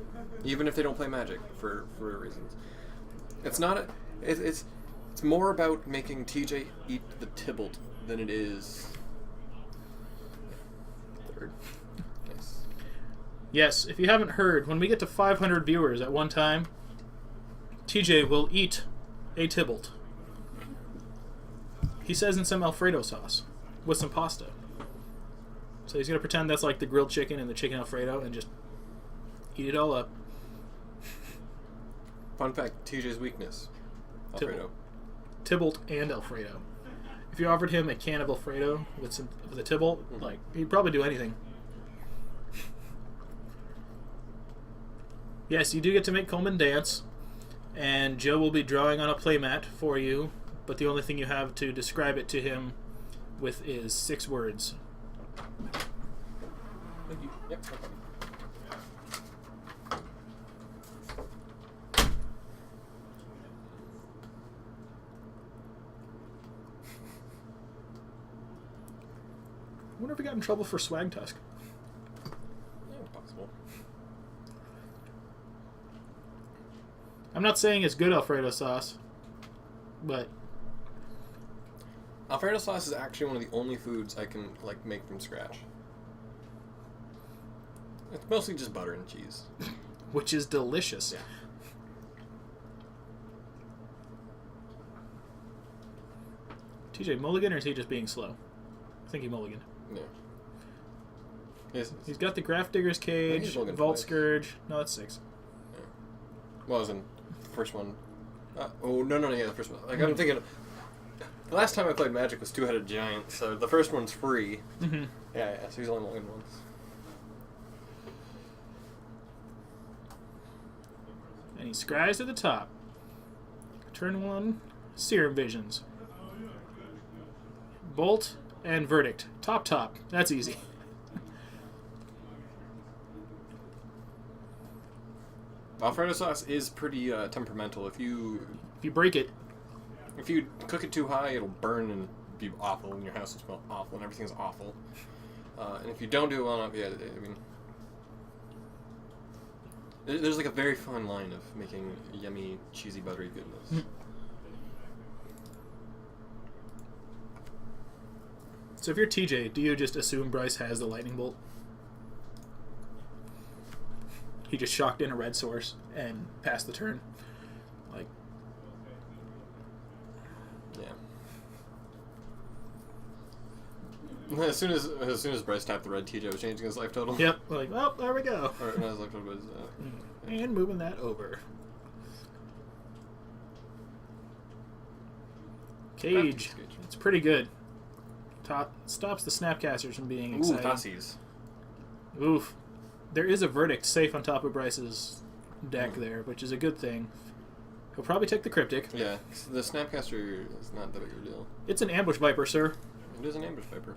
[SPEAKER 2] even if they don't play Magic for reasons. It's not. It's more about making TJ eat the Tybalt than it is. Third. Nice.
[SPEAKER 1] Yes, if you haven't heard, when we get to 500 viewers at one time, TJ will eat a Tybalt. He says in some Alfredo sauce with some pasta. So he's going to pretend that's like the grilled chicken and the chicken Alfredo and just eat it all up.
[SPEAKER 2] Fun fact: TJ's weakness, Alfredo.
[SPEAKER 1] Tybalt and Alfredo. If you offered him a can of Alfredo with a Tybalt, like, he'd probably do anything. Yes, you do get to make Coleman dance, and Joe will be drawing on a playmat for you, but the only thing you have to describe it to him with is 6 words.
[SPEAKER 2] Thank you. Yep. No problem.
[SPEAKER 1] I wonder if he got in trouble for Swag Tusk.
[SPEAKER 2] Yeah, possible.
[SPEAKER 1] I'm not saying it's good Alfredo sauce, but
[SPEAKER 2] Alfredo sauce is actually one of the only foods I can like make from scratch. It's mostly just butter and cheese.
[SPEAKER 1] which is delicious.
[SPEAKER 2] Yeah.
[SPEAKER 1] TJ mulligan, or is he just being slow? I think he mulliganed.
[SPEAKER 2] Yeah. Yes.
[SPEAKER 1] He's got the Grafdigger's
[SPEAKER 2] I think
[SPEAKER 1] Cage,
[SPEAKER 2] he's mulliganed
[SPEAKER 1] Vault
[SPEAKER 2] twice.
[SPEAKER 1] Scourge. No, that's 6.
[SPEAKER 2] Well, as in the first one. Yeah, the first one. Like I'm thinking. The last time I played Magic was Two-Headed Giant, so the first one's free.
[SPEAKER 1] Mm-hmm.
[SPEAKER 2] Yeah, so he's only mulliganed once.
[SPEAKER 1] And he scries to the top. Turn 1, Serum Visions. Bolt and Verdict. Top. That's easy.
[SPEAKER 2] Alfredo sauce is pretty temperamental. If you
[SPEAKER 1] break it,
[SPEAKER 2] If you cook it too high, it'll burn and be awful, and your house will smell awful, and everything's awful. And if you don't do it well enough, yeah, I mean, there's like a very fine line of making yummy, cheesy, buttery goodness.
[SPEAKER 1] So if you're TJ, do you just assume Bryce has the lightning bolt? He just shocked in a red source and passed the turn. Like,
[SPEAKER 2] Yeah. As soon as Bryce tapped the red, TJ was changing his life total.
[SPEAKER 1] yep, like, well, there we go.
[SPEAKER 2] Or not his life total, but his,
[SPEAKER 1] And moving that over. Cage. It's pretty good. Stops the Snapcasters from being
[SPEAKER 2] Ooh,
[SPEAKER 1] exciting.
[SPEAKER 2] Thoughtsees.
[SPEAKER 1] Oof. There is a Verdict safe on top of Bryce's deck there, which is a good thing. He'll probably take the Cryptic.
[SPEAKER 2] Yeah, the Snapcaster is not that big of a deal.
[SPEAKER 1] It's an Ambush Viper, sir.
[SPEAKER 2] It is an ambush viper.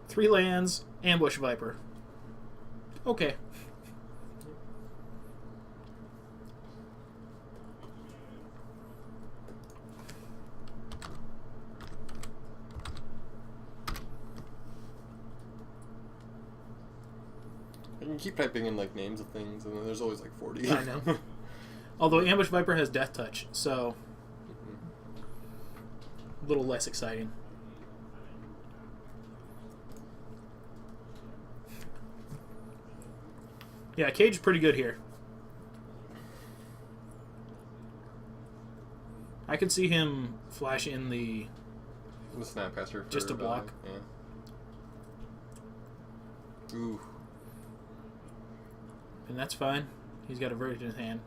[SPEAKER 1] 3 lands, Ambush Viper. Okay.
[SPEAKER 2] keep typing in like names of things, and then there's always like 40.
[SPEAKER 1] I know. Although Ambush Viper has Death Touch, so a little less exciting. Yeah, Cage is pretty good here. I could see him flash in the
[SPEAKER 2] Snapcaster.
[SPEAKER 1] Just a block.
[SPEAKER 2] Yeah. Ooh.
[SPEAKER 1] and that's fine. He's got a verdict in his hand.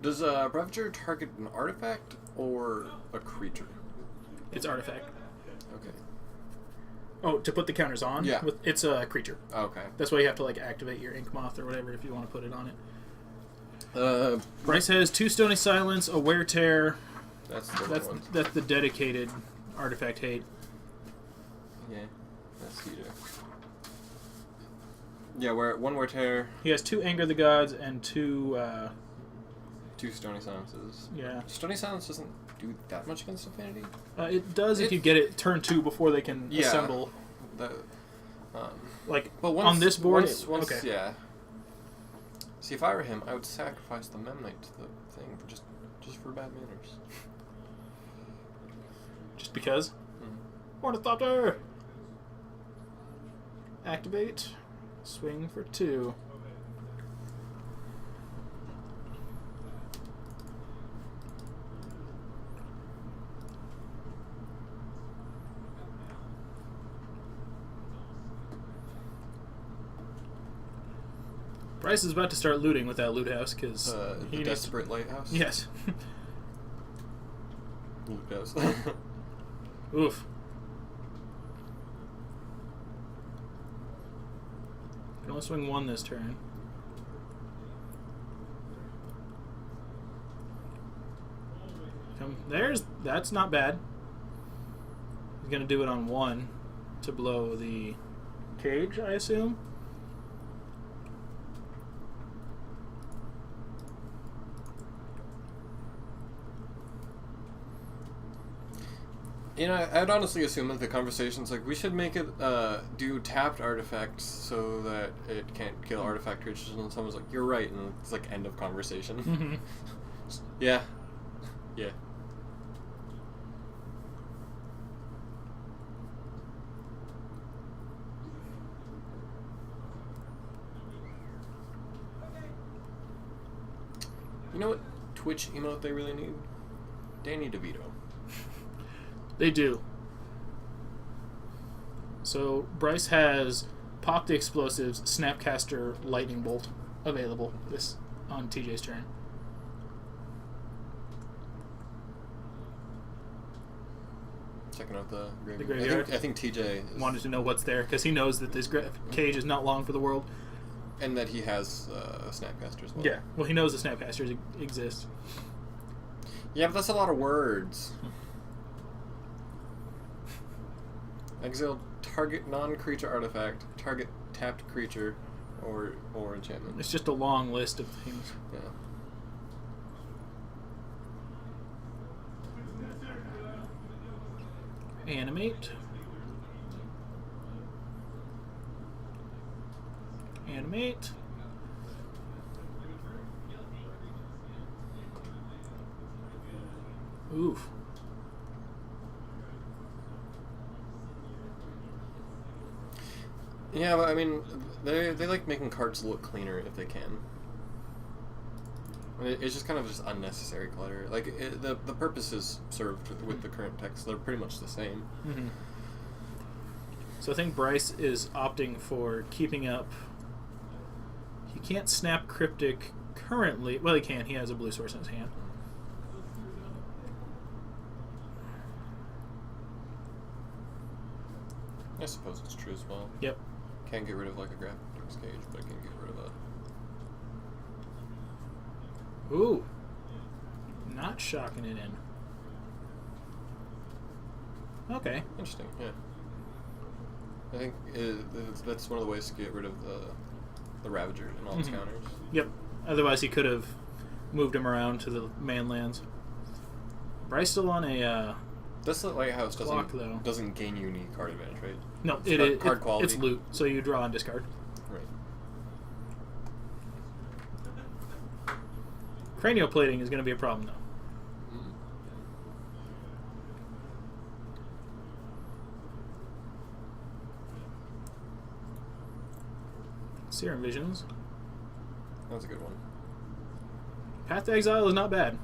[SPEAKER 2] Does Ravager target an artifact or a creature?
[SPEAKER 1] It's artifact.
[SPEAKER 2] Okay.
[SPEAKER 1] Oh, to put the counters on?
[SPEAKER 2] Yeah.
[SPEAKER 1] It's a creature.
[SPEAKER 2] Okay.
[SPEAKER 1] That's why you have to like activate your Ink Moth or whatever if you want to put it on it. Bryce has 2 Stony Silence, a Wear Tear.
[SPEAKER 2] That's the one.
[SPEAKER 1] That's the dedicated artifact hate.
[SPEAKER 2] Yeah, that's Peter. Yeah, one Wear Tear.
[SPEAKER 1] He has 2 Anger the Gods and 2.
[SPEAKER 2] 2 Stony Silences.
[SPEAKER 1] Yeah.
[SPEAKER 2] Stony Silence doesn't do that much against Affinity.
[SPEAKER 1] It does if you get it turn 2 before they can assemble.
[SPEAKER 2] That,
[SPEAKER 1] but
[SPEAKER 2] once,
[SPEAKER 1] on this board,
[SPEAKER 2] once,
[SPEAKER 1] okay.
[SPEAKER 2] Yeah. See, if I were him, I would sacrifice the Memnite to the thing for just for bad manners.
[SPEAKER 1] Just because.
[SPEAKER 2] Mm-hmm.
[SPEAKER 1] Ornithopter. Activate. Swing for 2. Bryce is about to start looting with that loot house because
[SPEAKER 2] the Desperate Lighthouse?
[SPEAKER 1] Yes.
[SPEAKER 2] Loot house.
[SPEAKER 1] Oof. Can only swing 1 this turn. That's not bad. He's gonna do it on 1 to blow the cage, I assume.
[SPEAKER 2] You know, I'd honestly assume that the conversation's like, we should make it do tapped artifacts so that it can't kill artifact creatures, and someone's like, you're right, and it's like end of conversation.
[SPEAKER 1] Mm-hmm.
[SPEAKER 2] Yeah. Yeah. You know what Twitch emote they really need? Danny DeVito.
[SPEAKER 1] They do. So Bryce has Pop the Explosives, Snapcaster, Lightning Bolt available this on TJ's turn.
[SPEAKER 2] Checking out the graveyard.
[SPEAKER 1] The graveyard.
[SPEAKER 2] I think TJ
[SPEAKER 1] Wanted to know what's there because he knows that this cage is not long for the world.
[SPEAKER 2] And that he has Snapcaster as well.
[SPEAKER 1] Yeah, well, he knows the Snapcasters exist.
[SPEAKER 2] Yeah, but that's a lot of words. Exile target non-creature artifact, target tapped creature, or enchantment.
[SPEAKER 1] It's just a long list of things.
[SPEAKER 2] Yeah.
[SPEAKER 1] Animate. Animate. Oof.
[SPEAKER 2] Yeah, but I mean, they like making cards look cleaner if they can. I mean, it's just kind of just unnecessary clutter. Like the purpose is served with the current text. They're pretty much the same.
[SPEAKER 1] Mm-hmm. So I think Bryce is opting for keeping up. He can't snap Cryptic currently. Well, he can. He has a blue source in his hand.
[SPEAKER 2] I suppose it's true as well.
[SPEAKER 1] Yep.
[SPEAKER 2] Can't get rid of like a Graphics Cage, but I can get rid of a...
[SPEAKER 1] Ooh. Not shocking it in. Okay.
[SPEAKER 2] Interesting, yeah. I think that's one of the ways to get rid of the Ravager and all its counters.
[SPEAKER 1] Yep. Otherwise he could have moved him around to the man lands. Bryce still on a
[SPEAKER 2] This lighthouse
[SPEAKER 1] clock, though.
[SPEAKER 2] doesn't gain you any card advantage, right?
[SPEAKER 1] No,
[SPEAKER 2] It's card quality.
[SPEAKER 1] It's loot, so you draw and discard.
[SPEAKER 2] Right.
[SPEAKER 1] Cranioplating is going to be a problem, though. Serum Visions.
[SPEAKER 2] That was a good one.
[SPEAKER 1] Path to Exile is not bad.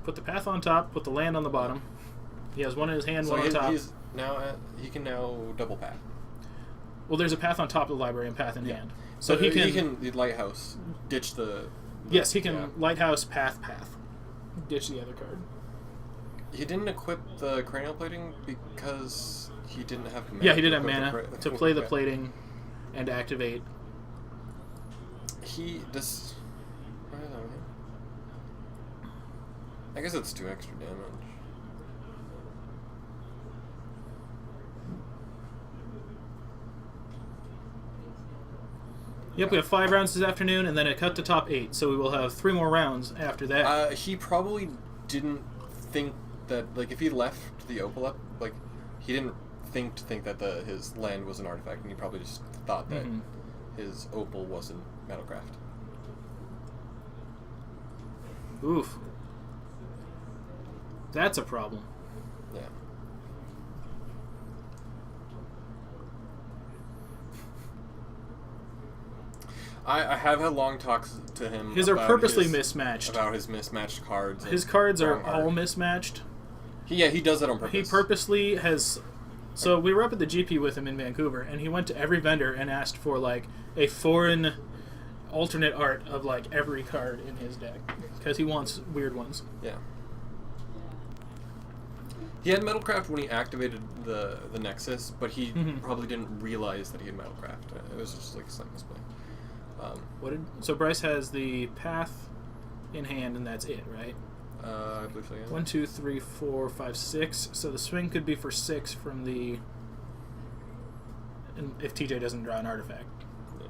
[SPEAKER 1] Put the path on top, put the land on the bottom. He has one in his hand, one on top.
[SPEAKER 2] He's now he can now double path.
[SPEAKER 1] Well, there's a path on top of the library and path in
[SPEAKER 2] Yeah.
[SPEAKER 1] hand. So he can
[SPEAKER 2] the lighthouse ditch the
[SPEAKER 1] yes, he can
[SPEAKER 2] yeah.
[SPEAKER 1] lighthouse path. Ditch the other card.
[SPEAKER 2] He didn't equip the cranial plating because he didn't have mana.
[SPEAKER 1] Yeah, he didn't have
[SPEAKER 2] equip
[SPEAKER 1] mana
[SPEAKER 2] the
[SPEAKER 1] to play the
[SPEAKER 2] yeah.
[SPEAKER 1] plating and activate.
[SPEAKER 2] I guess it's 2 extra damage.
[SPEAKER 1] Yep, we have 5 rounds this afternoon, and then it cut to top 8, so we will have 3 more rounds after that.
[SPEAKER 2] He probably didn't think that, like, if he left the opal up, like, he didn't think that his land was an artifact, and he probably just thought that his opal wasn't Metalcraft.
[SPEAKER 1] Oof. That's a problem.
[SPEAKER 2] Yeah. I have had long talks to him.
[SPEAKER 1] His are purposely mismatched.
[SPEAKER 2] About his mismatched cards.
[SPEAKER 1] His cards are all mismatched.
[SPEAKER 2] He does that on purpose.
[SPEAKER 1] He purposely has... So we were up at the GP with him in Vancouver, and he went to every vendor and asked for, like, a foreign alternate art of, like, every card in his deck. Because he wants weird ones.
[SPEAKER 2] Yeah. He had Metalcraft when he activated the Nexus, but he probably didn't realize that he had Metalcraft. It was just like a slight misplay.
[SPEAKER 1] So Bryce has the path in hand, and that's it, right?
[SPEAKER 2] I believe so, yeah.
[SPEAKER 1] 1, 2, 3, 4, 5, 6. So the swing could be for 6 from the... And if TJ doesn't draw an artifact.
[SPEAKER 2] Yeah.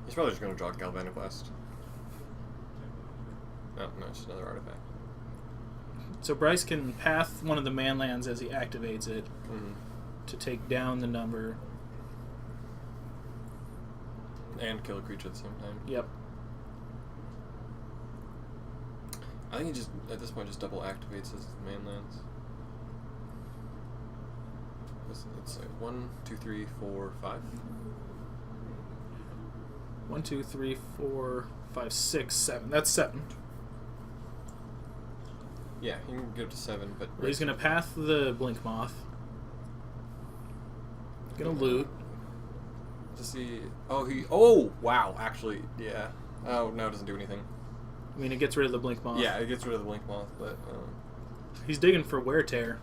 [SPEAKER 2] He's probably just going to draw Galvanic Blast. No, it's just another artifact.
[SPEAKER 1] So Bryce can path one of the man lands as he activates it to take down the number.
[SPEAKER 2] And kill a creature at the same time.
[SPEAKER 1] Yep.
[SPEAKER 2] I think he just, at this point, just double activates his main lands. Let's say 1, 2, 3, 4, 5.
[SPEAKER 1] 1, 2, 3, 4, 5, 6, 7. That's 7.
[SPEAKER 2] Yeah, he can get up to 7, but...
[SPEAKER 1] He's going to path the Blink Moth. Going to loot.
[SPEAKER 2] To see... Oh, wow, actually, yeah. Oh, no, it doesn't do anything.
[SPEAKER 1] I mean, it gets rid of the Blink Moth.
[SPEAKER 2] Yeah, it gets rid of the Blink Moth, but...
[SPEAKER 1] He's digging for Wear Tear.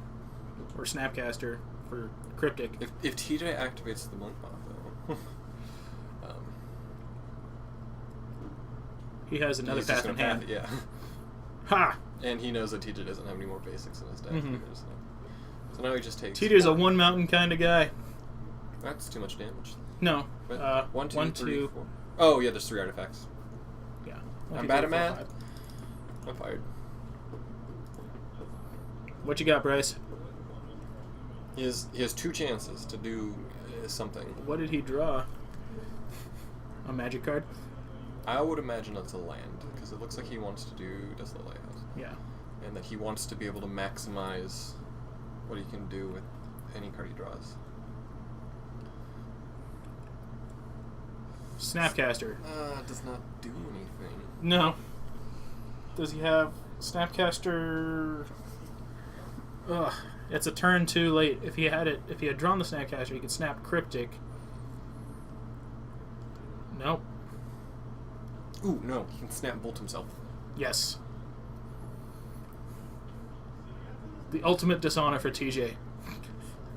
[SPEAKER 1] Or Snapcaster for Cryptic.
[SPEAKER 2] If TJ activates the Blink Moth, though...
[SPEAKER 1] he has another
[SPEAKER 2] he's just
[SPEAKER 1] path in
[SPEAKER 2] gonna
[SPEAKER 1] hand.
[SPEAKER 2] Yeah.
[SPEAKER 1] Ha!
[SPEAKER 2] And he knows that TJ doesn't have any more basics in his deck. So now he just takes...
[SPEAKER 1] TJ's a one mountain kind of guy.
[SPEAKER 2] That's too much damage.
[SPEAKER 1] No.
[SPEAKER 2] 1, 2,
[SPEAKER 1] 1,
[SPEAKER 2] 3,
[SPEAKER 1] 2.
[SPEAKER 2] 4. Oh, yeah, there's 3 artifacts.
[SPEAKER 1] Yeah.
[SPEAKER 2] I'm bad at math. I'm fired.
[SPEAKER 1] What you got, Bryce?
[SPEAKER 2] He has 2 chances to do something.
[SPEAKER 1] What did he draw? A magic card?
[SPEAKER 2] I would imagine it's a land, because it looks like he wants to do Desolate Lighthouse.
[SPEAKER 1] Yeah.
[SPEAKER 2] And that he wants to be able to maximize what he can do with any card he draws.
[SPEAKER 1] Snapcaster.
[SPEAKER 2] Does not do anything.
[SPEAKER 1] No. Does he have Snapcaster? Ugh. It's a turn too late. If he had drawn the Snapcaster, he could snap Cryptic. Nope.
[SPEAKER 2] Ooh, no, he can snap bolt himself.
[SPEAKER 1] Yes. The ultimate dishonor for TJ.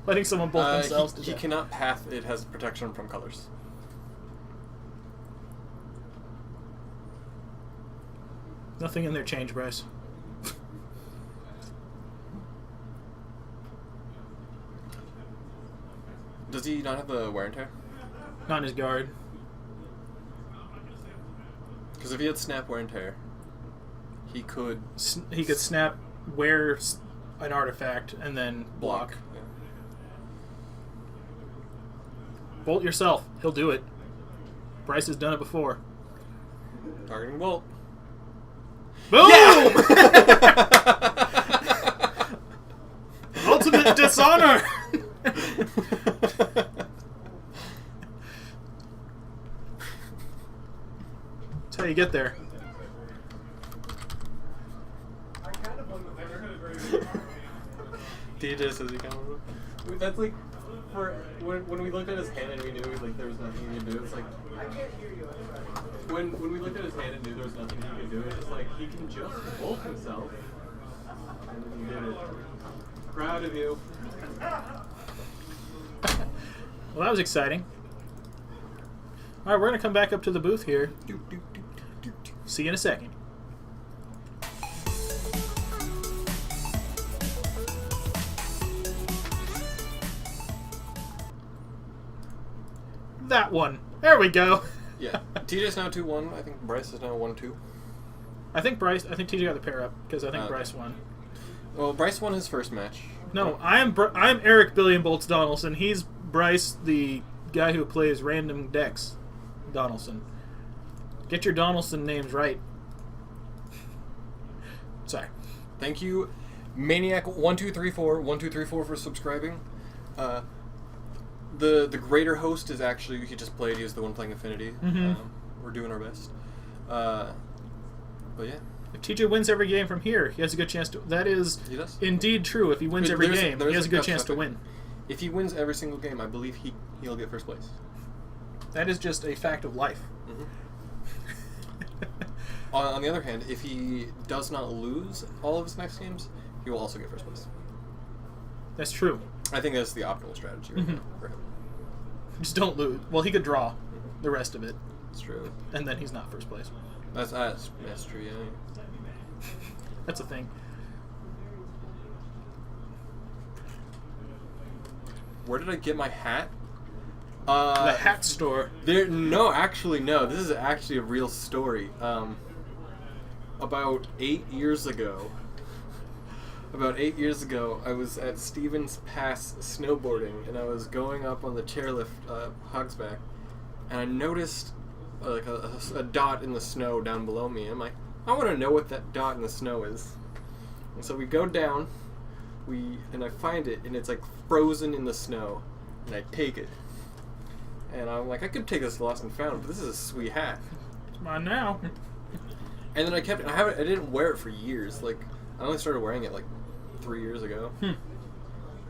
[SPEAKER 1] Letting someone bolt themselves to
[SPEAKER 2] He
[SPEAKER 1] death.
[SPEAKER 2] cannot path, it has protection from colors.
[SPEAKER 1] Nothing in there changed, Bryce.
[SPEAKER 2] Does he not have the wear and tear?
[SPEAKER 1] Not in his guard.
[SPEAKER 2] Because Because if he had snap, wear, and tear, he could
[SPEAKER 1] He could snap, wear an artifact, and then block.
[SPEAKER 2] Yeah.
[SPEAKER 1] Bolt yourself. He'll do it. Bryce has done it before.
[SPEAKER 2] Targeting bolt.
[SPEAKER 1] Boom! Ultimate dishonor! That's how you get there.
[SPEAKER 2] DJ says he can't.
[SPEAKER 5] That's like, for when we looked at his hand and we knew like there was nothing he could do. It's like when we looked at his hand and knew there was nothing he could do. It's just like he can just bolt himself, and then he did it. Proud of you.
[SPEAKER 1] Well, that was exciting. All right, we're gonna come back up to the booth here. See you in a second. That one. There we go.
[SPEAKER 2] Yeah. TJ's now 2-1. I think Bryce is now 1-2.
[SPEAKER 1] I think TJ got the pair up because I think
[SPEAKER 2] Okay.
[SPEAKER 1] Bryce won.
[SPEAKER 2] Well, Bryce won his first match.
[SPEAKER 1] No, I'm Eric Billion Bolts Donaldson. He's Bryce, the guy who plays random decks. Donaldson. Get your Donaldson names right. Sorry.
[SPEAKER 2] Thank you, Maniac1234 for subscribing. The greater host is actually, he just played. He was the one playing Affinity.
[SPEAKER 1] Mhm.
[SPEAKER 2] We're doing our best. But yeah,
[SPEAKER 1] If TJ wins every game from here, he has a good chance to. That is
[SPEAKER 2] he does.
[SPEAKER 1] indeed true. If he wins every game, he has a good chance to win.
[SPEAKER 2] If he wins every single game, I believe he'll get first place.
[SPEAKER 1] That is just a fact of life.
[SPEAKER 2] Mm-hmm. On the other hand, if he does not lose all of his next games, he will also get first place.
[SPEAKER 1] That's true.
[SPEAKER 2] I think that's the optimal strategy right now for him.
[SPEAKER 1] Just don't lose. Well, he could draw the rest of it,
[SPEAKER 2] It's true.
[SPEAKER 1] and then he's not first place.
[SPEAKER 2] That's true. Yeah.
[SPEAKER 1] That's a thing.
[SPEAKER 2] Where did I get my hat?
[SPEAKER 1] The hat store.
[SPEAKER 2] No. This is actually a real story. About 8 years ago, I was at Stevens Pass snowboarding, and I was going up on the chairlift, Hogsback, and I noticed like a dot in the snow down below me. I'm like, I want to know what that dot in the snow is. And so we go down, and I find it, and it's like frozen in the snow, and I take it. And I'm like, I could take this lost and found, but this is a sweet hat.
[SPEAKER 1] It's mine now.
[SPEAKER 2] And then I kept it. I didn't wear it for years. Like, I only started wearing it like 3 years ago. But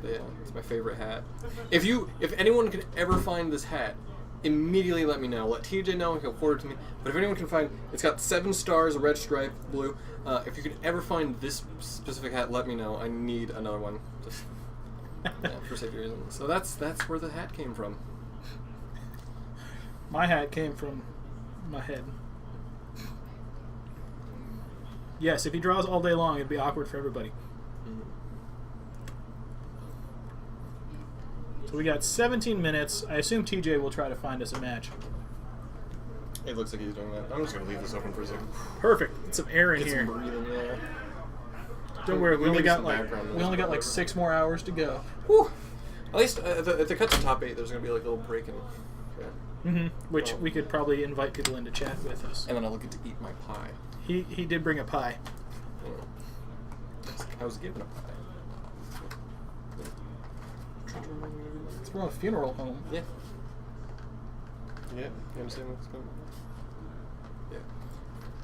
[SPEAKER 2] yeah, it's my favorite hat. If anyone could ever find this hat, immediately let me know. Let TJ know, he'll forward it to me. But if anyone can find, it's got 7 stars, a red stripe, blue. If you could ever find this specific hat, let me know. I need another one, just for safety reasons. So that's where the hat came from.
[SPEAKER 1] My hat came from my head. Yes, if he draws all day long, it'd be awkward for everybody.
[SPEAKER 2] Mm-hmm.
[SPEAKER 1] So we got 17 minutes. I assume TJ will try to find us a match.
[SPEAKER 2] It looks like he's doing that. I'm just gonna leave this open for a second.
[SPEAKER 1] Perfect. Get some air in
[SPEAKER 2] Get
[SPEAKER 1] here.
[SPEAKER 2] some breathing, yeah.
[SPEAKER 1] Don't worry, we only
[SPEAKER 2] Maybe
[SPEAKER 1] got
[SPEAKER 2] some
[SPEAKER 1] like
[SPEAKER 2] background noise,
[SPEAKER 1] 6 more hours to go.
[SPEAKER 2] Whew. At least if it cuts to top 8, there's gonna be like a little break in. Yeah.
[SPEAKER 1] Which we could probably invite people in to chat with us.
[SPEAKER 2] And then I'll get to eat my pie.
[SPEAKER 1] He did bring a pie.
[SPEAKER 2] I was given a pie.
[SPEAKER 1] It's from a funeral home.
[SPEAKER 2] Yeah. Yeah, you understand what's going on? Yeah.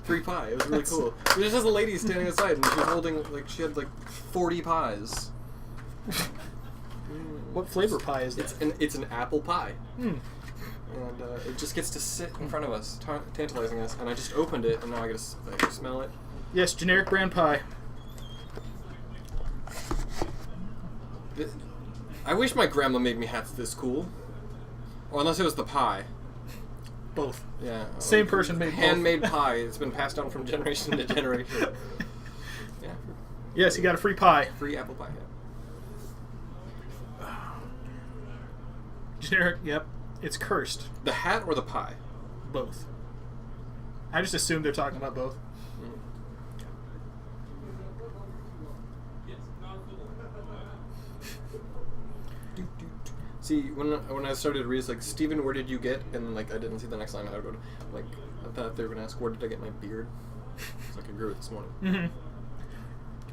[SPEAKER 2] Free pie. It was really cool. There just has a lady standing outside, and she was holding, she had 40 pies.
[SPEAKER 1] What flavor pie is that?
[SPEAKER 2] It's an apple pie.
[SPEAKER 1] Hmm.
[SPEAKER 2] And it just gets to sit in front of us, tantalizing us. And I just opened it, and now I get to smell it.
[SPEAKER 1] Yes, generic brand pie.
[SPEAKER 2] I wish my grandma made me hats this cool. Or unless it was the pie.
[SPEAKER 1] Both.
[SPEAKER 2] Yeah.
[SPEAKER 1] Same person made both.
[SPEAKER 2] Handmade pie. It's been passed down from generation to generation. Yeah.
[SPEAKER 1] Yes, he got a free pie.
[SPEAKER 2] Free apple pie. Yeah.
[SPEAKER 1] Generic, yep. It's cursed.
[SPEAKER 2] The hat or the pie?
[SPEAKER 1] Both. I just assumed they're talking about both.
[SPEAKER 2] See, when I started to read, it's like, Steven, where did you get? And like I didn't see the next line. I would like, I thought they were gonna ask, where did I get my beard? It's like I grew it this morning.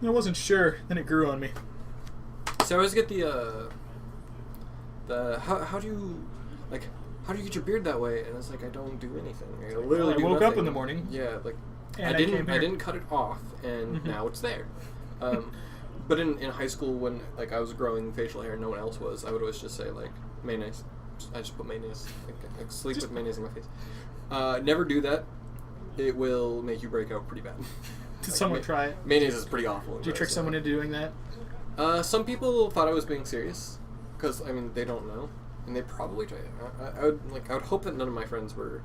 [SPEAKER 1] I wasn't sure. Then it grew on me.
[SPEAKER 2] So I always get the how do you get your beard that way? And it's like, I don't do anything. I literally
[SPEAKER 1] I
[SPEAKER 2] do
[SPEAKER 1] woke
[SPEAKER 2] nothing.
[SPEAKER 1] up in the morning.
[SPEAKER 2] Yeah, like
[SPEAKER 1] And
[SPEAKER 2] I
[SPEAKER 1] came
[SPEAKER 2] didn't
[SPEAKER 1] here.
[SPEAKER 2] cut it off, and now it's there. But in high school, when like I was growing facial hair and no one else was, I would always just say like mayonnaise. I just put mayonnaise. I sleep with mayonnaise in my face. Never do that. It will make you break out pretty bad.
[SPEAKER 1] Did someone try it?
[SPEAKER 2] Mayonnaise is pretty awful.
[SPEAKER 1] Did you trick someone into doing that?
[SPEAKER 2] Some people thought I was being serious, because I mean they don't know, and they probably tried it. I would hope that none of my friends were.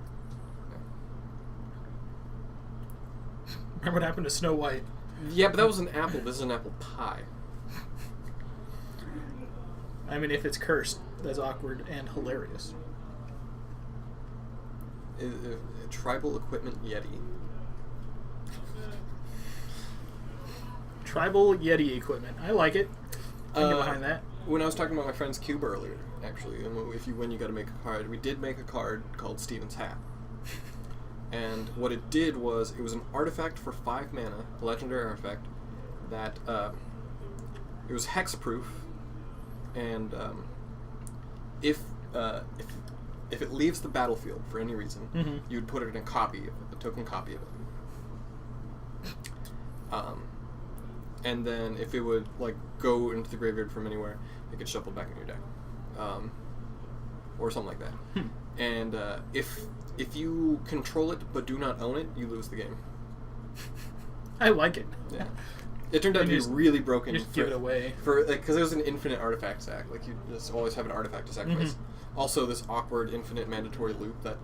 [SPEAKER 1] Remember what happened to Snow White?
[SPEAKER 2] Yeah, but that was an apple. This is an apple pie.
[SPEAKER 1] I mean, if it's cursed, that's awkward and hilarious.
[SPEAKER 2] Tribal equipment Yeti.
[SPEAKER 1] Tribal Yeti equipment. I like it. I can get behind that.
[SPEAKER 2] When I was talking about my friend's cube earlier, actually, and when you got to make a card, we did make a card called Steven's Hat. And what it did was, it was an artifact for 5 mana, a legendary artifact, that it was hexproof, and if it leaves the battlefield for any reason, you would put it in a token copy of it. And then if it would like go into the graveyard from anywhere, it could shuffle back in your deck, or something like that. And if you control it but do not own it, you lose the game.
[SPEAKER 1] I like it.
[SPEAKER 2] Yeah. It turned out to be really broken.
[SPEAKER 1] Just give it away.
[SPEAKER 2] Because it was an infinite artifact stack. Like, you just always have an artifact to sacrifice. Also, this awkward infinite mandatory loop that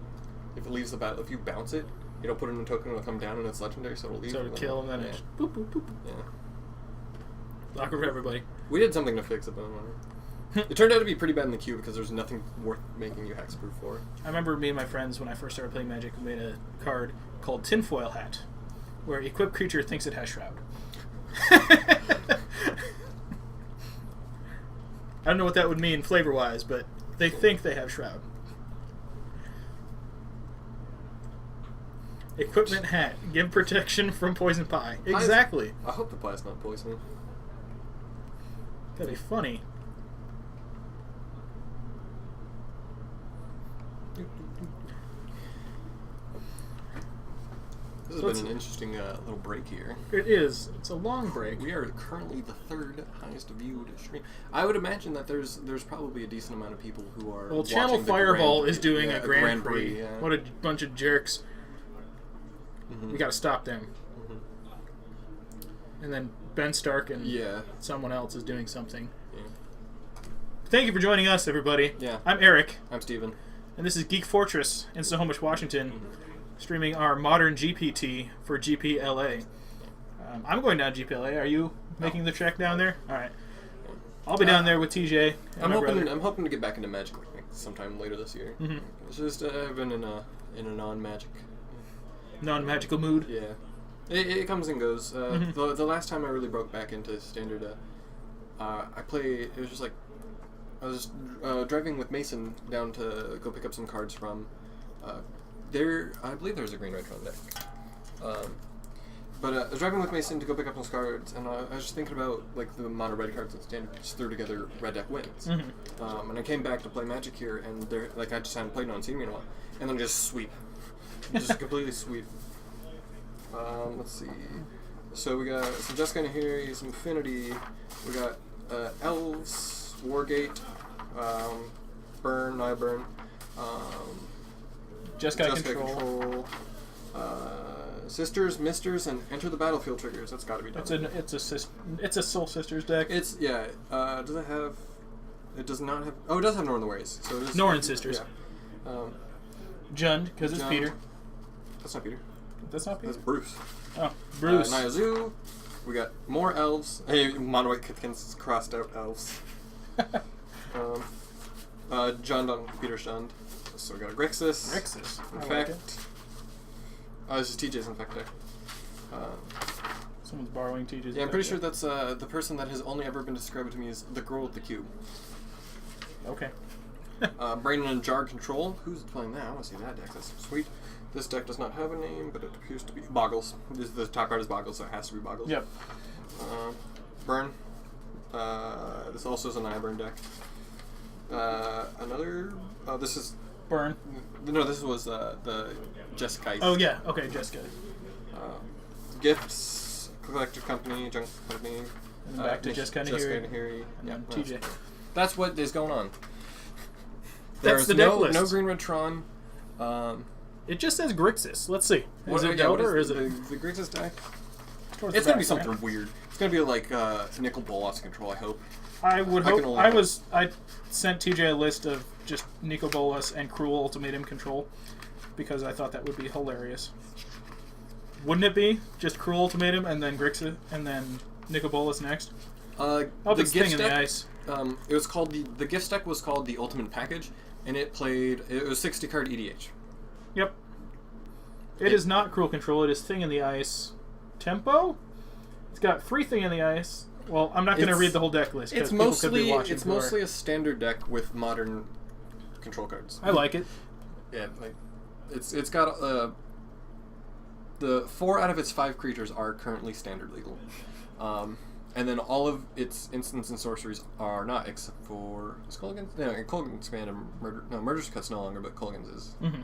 [SPEAKER 2] if it leaves the battle, if you bounce it, it'll put in a token, it'll come down, and it's legendary, so it'll leave.
[SPEAKER 1] So it'll kill, and then it just boop, boop, boop.
[SPEAKER 2] Yeah.
[SPEAKER 1] Awkward for everybody.
[SPEAKER 2] We did something to fix it, but I don't know. It turned out to be pretty bad in the queue because there's nothing worth making you hexproof for.
[SPEAKER 1] I remember me and my friends, when I first started playing Magic, we made a card called Tinfoil Hat, where equipped creature thinks it has Shroud. I don't know what that would mean flavor-wise, but they think they have Shroud. Equipment hat. Give protection from poison pie. Exactly.
[SPEAKER 2] I hope the pie's not poison.
[SPEAKER 1] That'd be funny.
[SPEAKER 2] This has been an interesting little break here.
[SPEAKER 1] It is. It's a long break.
[SPEAKER 2] We are currently the 3rd highest viewed stream. I would imagine that there's probably a decent amount of people who are.
[SPEAKER 1] Well, Channel
[SPEAKER 2] watching
[SPEAKER 1] Fireball
[SPEAKER 2] the
[SPEAKER 1] is doing a Grand Prix.
[SPEAKER 2] Prix, yeah.
[SPEAKER 1] What a bunch of jerks. We gotta stop them. And then Ben Stark and someone else is doing something.
[SPEAKER 2] Yeah.
[SPEAKER 1] Thank you for joining us, everybody.
[SPEAKER 2] Yeah.
[SPEAKER 1] I'm Eric.
[SPEAKER 2] I'm Steven.
[SPEAKER 1] And this is Geek Fortress in Snohomish, Washington, streaming our Modern GPT for GPLA. I'm going down GPLA. Are you making the trek down there? All right. I'll be down there with TJ. And
[SPEAKER 2] I'm hoping to get back into Magic like sometime later this year. It's just I've been in a non-Magic,
[SPEAKER 1] non-magical mood.
[SPEAKER 2] Yeah, it comes and goes. The last time I really broke back into Standard, I played. It was just like I was driving with Mason down to go pick up some cards from. I believe there's a green red on deck. But I was driving with Mason to go pick up some cards, and I was just thinking about like the amount of red cards that Standard just threw together. Red deck wins. And I came back to play Magic here, and they're like I just hadn't played on seen me in a while, and then just sweep, just completely sweep. Let's see. So we got some Jessica in here, some Affinity. We got Elves, Wargate, Burn, Burn.
[SPEAKER 1] Just got control.
[SPEAKER 2] Sisters, Misters, and Enter the Battlefield triggers. That's got to be done.
[SPEAKER 1] It's a Soul Sisters deck.
[SPEAKER 2] Does it have? It does not have. Oh, it does have Northern Ways. So it is,
[SPEAKER 1] Northern Sisters.
[SPEAKER 2] Yeah.
[SPEAKER 1] Jund, because it's
[SPEAKER 2] Jund.
[SPEAKER 1] Peter.
[SPEAKER 2] That's not Peter.
[SPEAKER 1] That's not Peter.
[SPEAKER 2] That's Bruce.
[SPEAKER 1] Oh, Bruce.
[SPEAKER 2] Nyazu. We got more elves. Hey, Mono White Kithkins crossed out elves. Jund on Peter's Jund. So we got a Grixis.
[SPEAKER 1] Grixis.
[SPEAKER 2] Infect. This is TJ's infect deck.
[SPEAKER 1] Someone's borrowing TJ's.
[SPEAKER 2] Yeah, I'm pretty sure that's the person that has only ever been described to me as the girl with the cube.
[SPEAKER 1] Okay.
[SPEAKER 2] Brain and Jar Control. Who's playing that? I want to see that deck. That's sweet. This deck does not have a name, but it appears to be Boggles. The top card is Boggles, so it has to be Boggles.
[SPEAKER 1] Yep.
[SPEAKER 2] Burn. This also is an Burn deck. Another. This is.
[SPEAKER 1] Burn.
[SPEAKER 2] No, this was the Jessica.
[SPEAKER 1] Oh yeah. Okay, Jessica.
[SPEAKER 2] Gifts. Collective Company. Junk Company.
[SPEAKER 1] And back to Jessica
[SPEAKER 2] Nahiri.
[SPEAKER 1] And
[SPEAKER 2] Yeah.
[SPEAKER 1] then TJ.
[SPEAKER 2] That's what is going on.
[SPEAKER 1] That's
[SPEAKER 2] There's
[SPEAKER 1] the deck list.
[SPEAKER 2] no Green Red Tron.
[SPEAKER 1] It just says Grixis. Let's see. Is it
[SPEAKER 2] yeah,
[SPEAKER 1] Delta
[SPEAKER 2] what
[SPEAKER 1] or is it?
[SPEAKER 2] the Grixis deck?
[SPEAKER 1] Towards
[SPEAKER 2] It's
[SPEAKER 1] the
[SPEAKER 2] gonna be
[SPEAKER 1] back,
[SPEAKER 2] something
[SPEAKER 1] right?
[SPEAKER 2] weird. It's gonna be like Nicol Bolas Control. I hope.
[SPEAKER 1] I would
[SPEAKER 2] I can
[SPEAKER 1] hope.
[SPEAKER 2] only
[SPEAKER 1] I sent TJ a list of just Nico Bolas and Cruel Ultimatum Control because I thought that would be hilarious. Wouldn't it be just Cruel Ultimatum and then Grixis and then Nico Bolas next?
[SPEAKER 2] The
[SPEAKER 1] This thing
[SPEAKER 2] gift
[SPEAKER 1] in the
[SPEAKER 2] deck.
[SPEAKER 1] ice.
[SPEAKER 2] It was called the gift deck was called the Ultimate Package, and it was 60 card EDH.
[SPEAKER 1] Yep. It is not Cruel Control. It is Thing in the Ice. Tempo. It's got 3 Thing in the Ice. Well, I'm not going to
[SPEAKER 2] It's-
[SPEAKER 1] read the whole deck list because
[SPEAKER 2] It's
[SPEAKER 1] people
[SPEAKER 2] mostly
[SPEAKER 1] could be watching.
[SPEAKER 2] it's
[SPEAKER 1] who are-
[SPEAKER 2] mostly a standard deck with modern control cards.
[SPEAKER 1] I like it.
[SPEAKER 2] Yeah, like it's got the 4 out of its 5 creatures are currently standard legal, and then all of its instants and sorceries are not, except for is Colgan's. No, Colgan's Command and Murder. No, Murder's Cut's no longer, but Colgan's is.
[SPEAKER 1] Mm-hmm.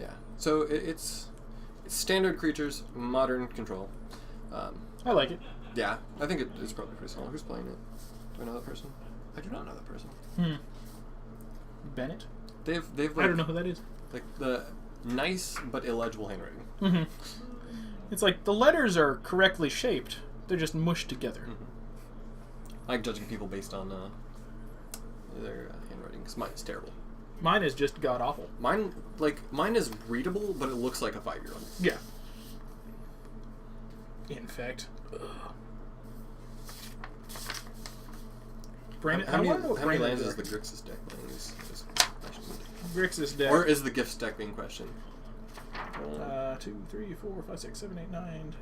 [SPEAKER 2] Yeah, so it's standard creatures, modern control.
[SPEAKER 1] I like it.
[SPEAKER 2] Yeah, I think it's probably pretty solid. Who's playing it? Do I know that person? I do not know that person.
[SPEAKER 1] Bennett.
[SPEAKER 2] They've like,
[SPEAKER 1] I don't know who that is.
[SPEAKER 2] like the nice but illegible handwriting.
[SPEAKER 1] Mm-hmm. It's like the letters are correctly shaped. They're just mushed together.
[SPEAKER 2] I like judging people based on their handwriting, because mine is terrible.
[SPEAKER 1] Mine is just god awful.
[SPEAKER 2] Mine is readable, but it looks like a 5-year-old.
[SPEAKER 1] Yeah. In fact. Brandon,
[SPEAKER 2] How many
[SPEAKER 1] I wonder what
[SPEAKER 2] lands
[SPEAKER 1] Brandon's
[SPEAKER 2] is the
[SPEAKER 1] deck
[SPEAKER 2] Grixis deck playing? Is questioned.
[SPEAKER 1] Grixis deck.
[SPEAKER 2] Or is the Gifts deck being questioned?
[SPEAKER 1] 2, 3, 4, 5, 6, 7, 8, 9.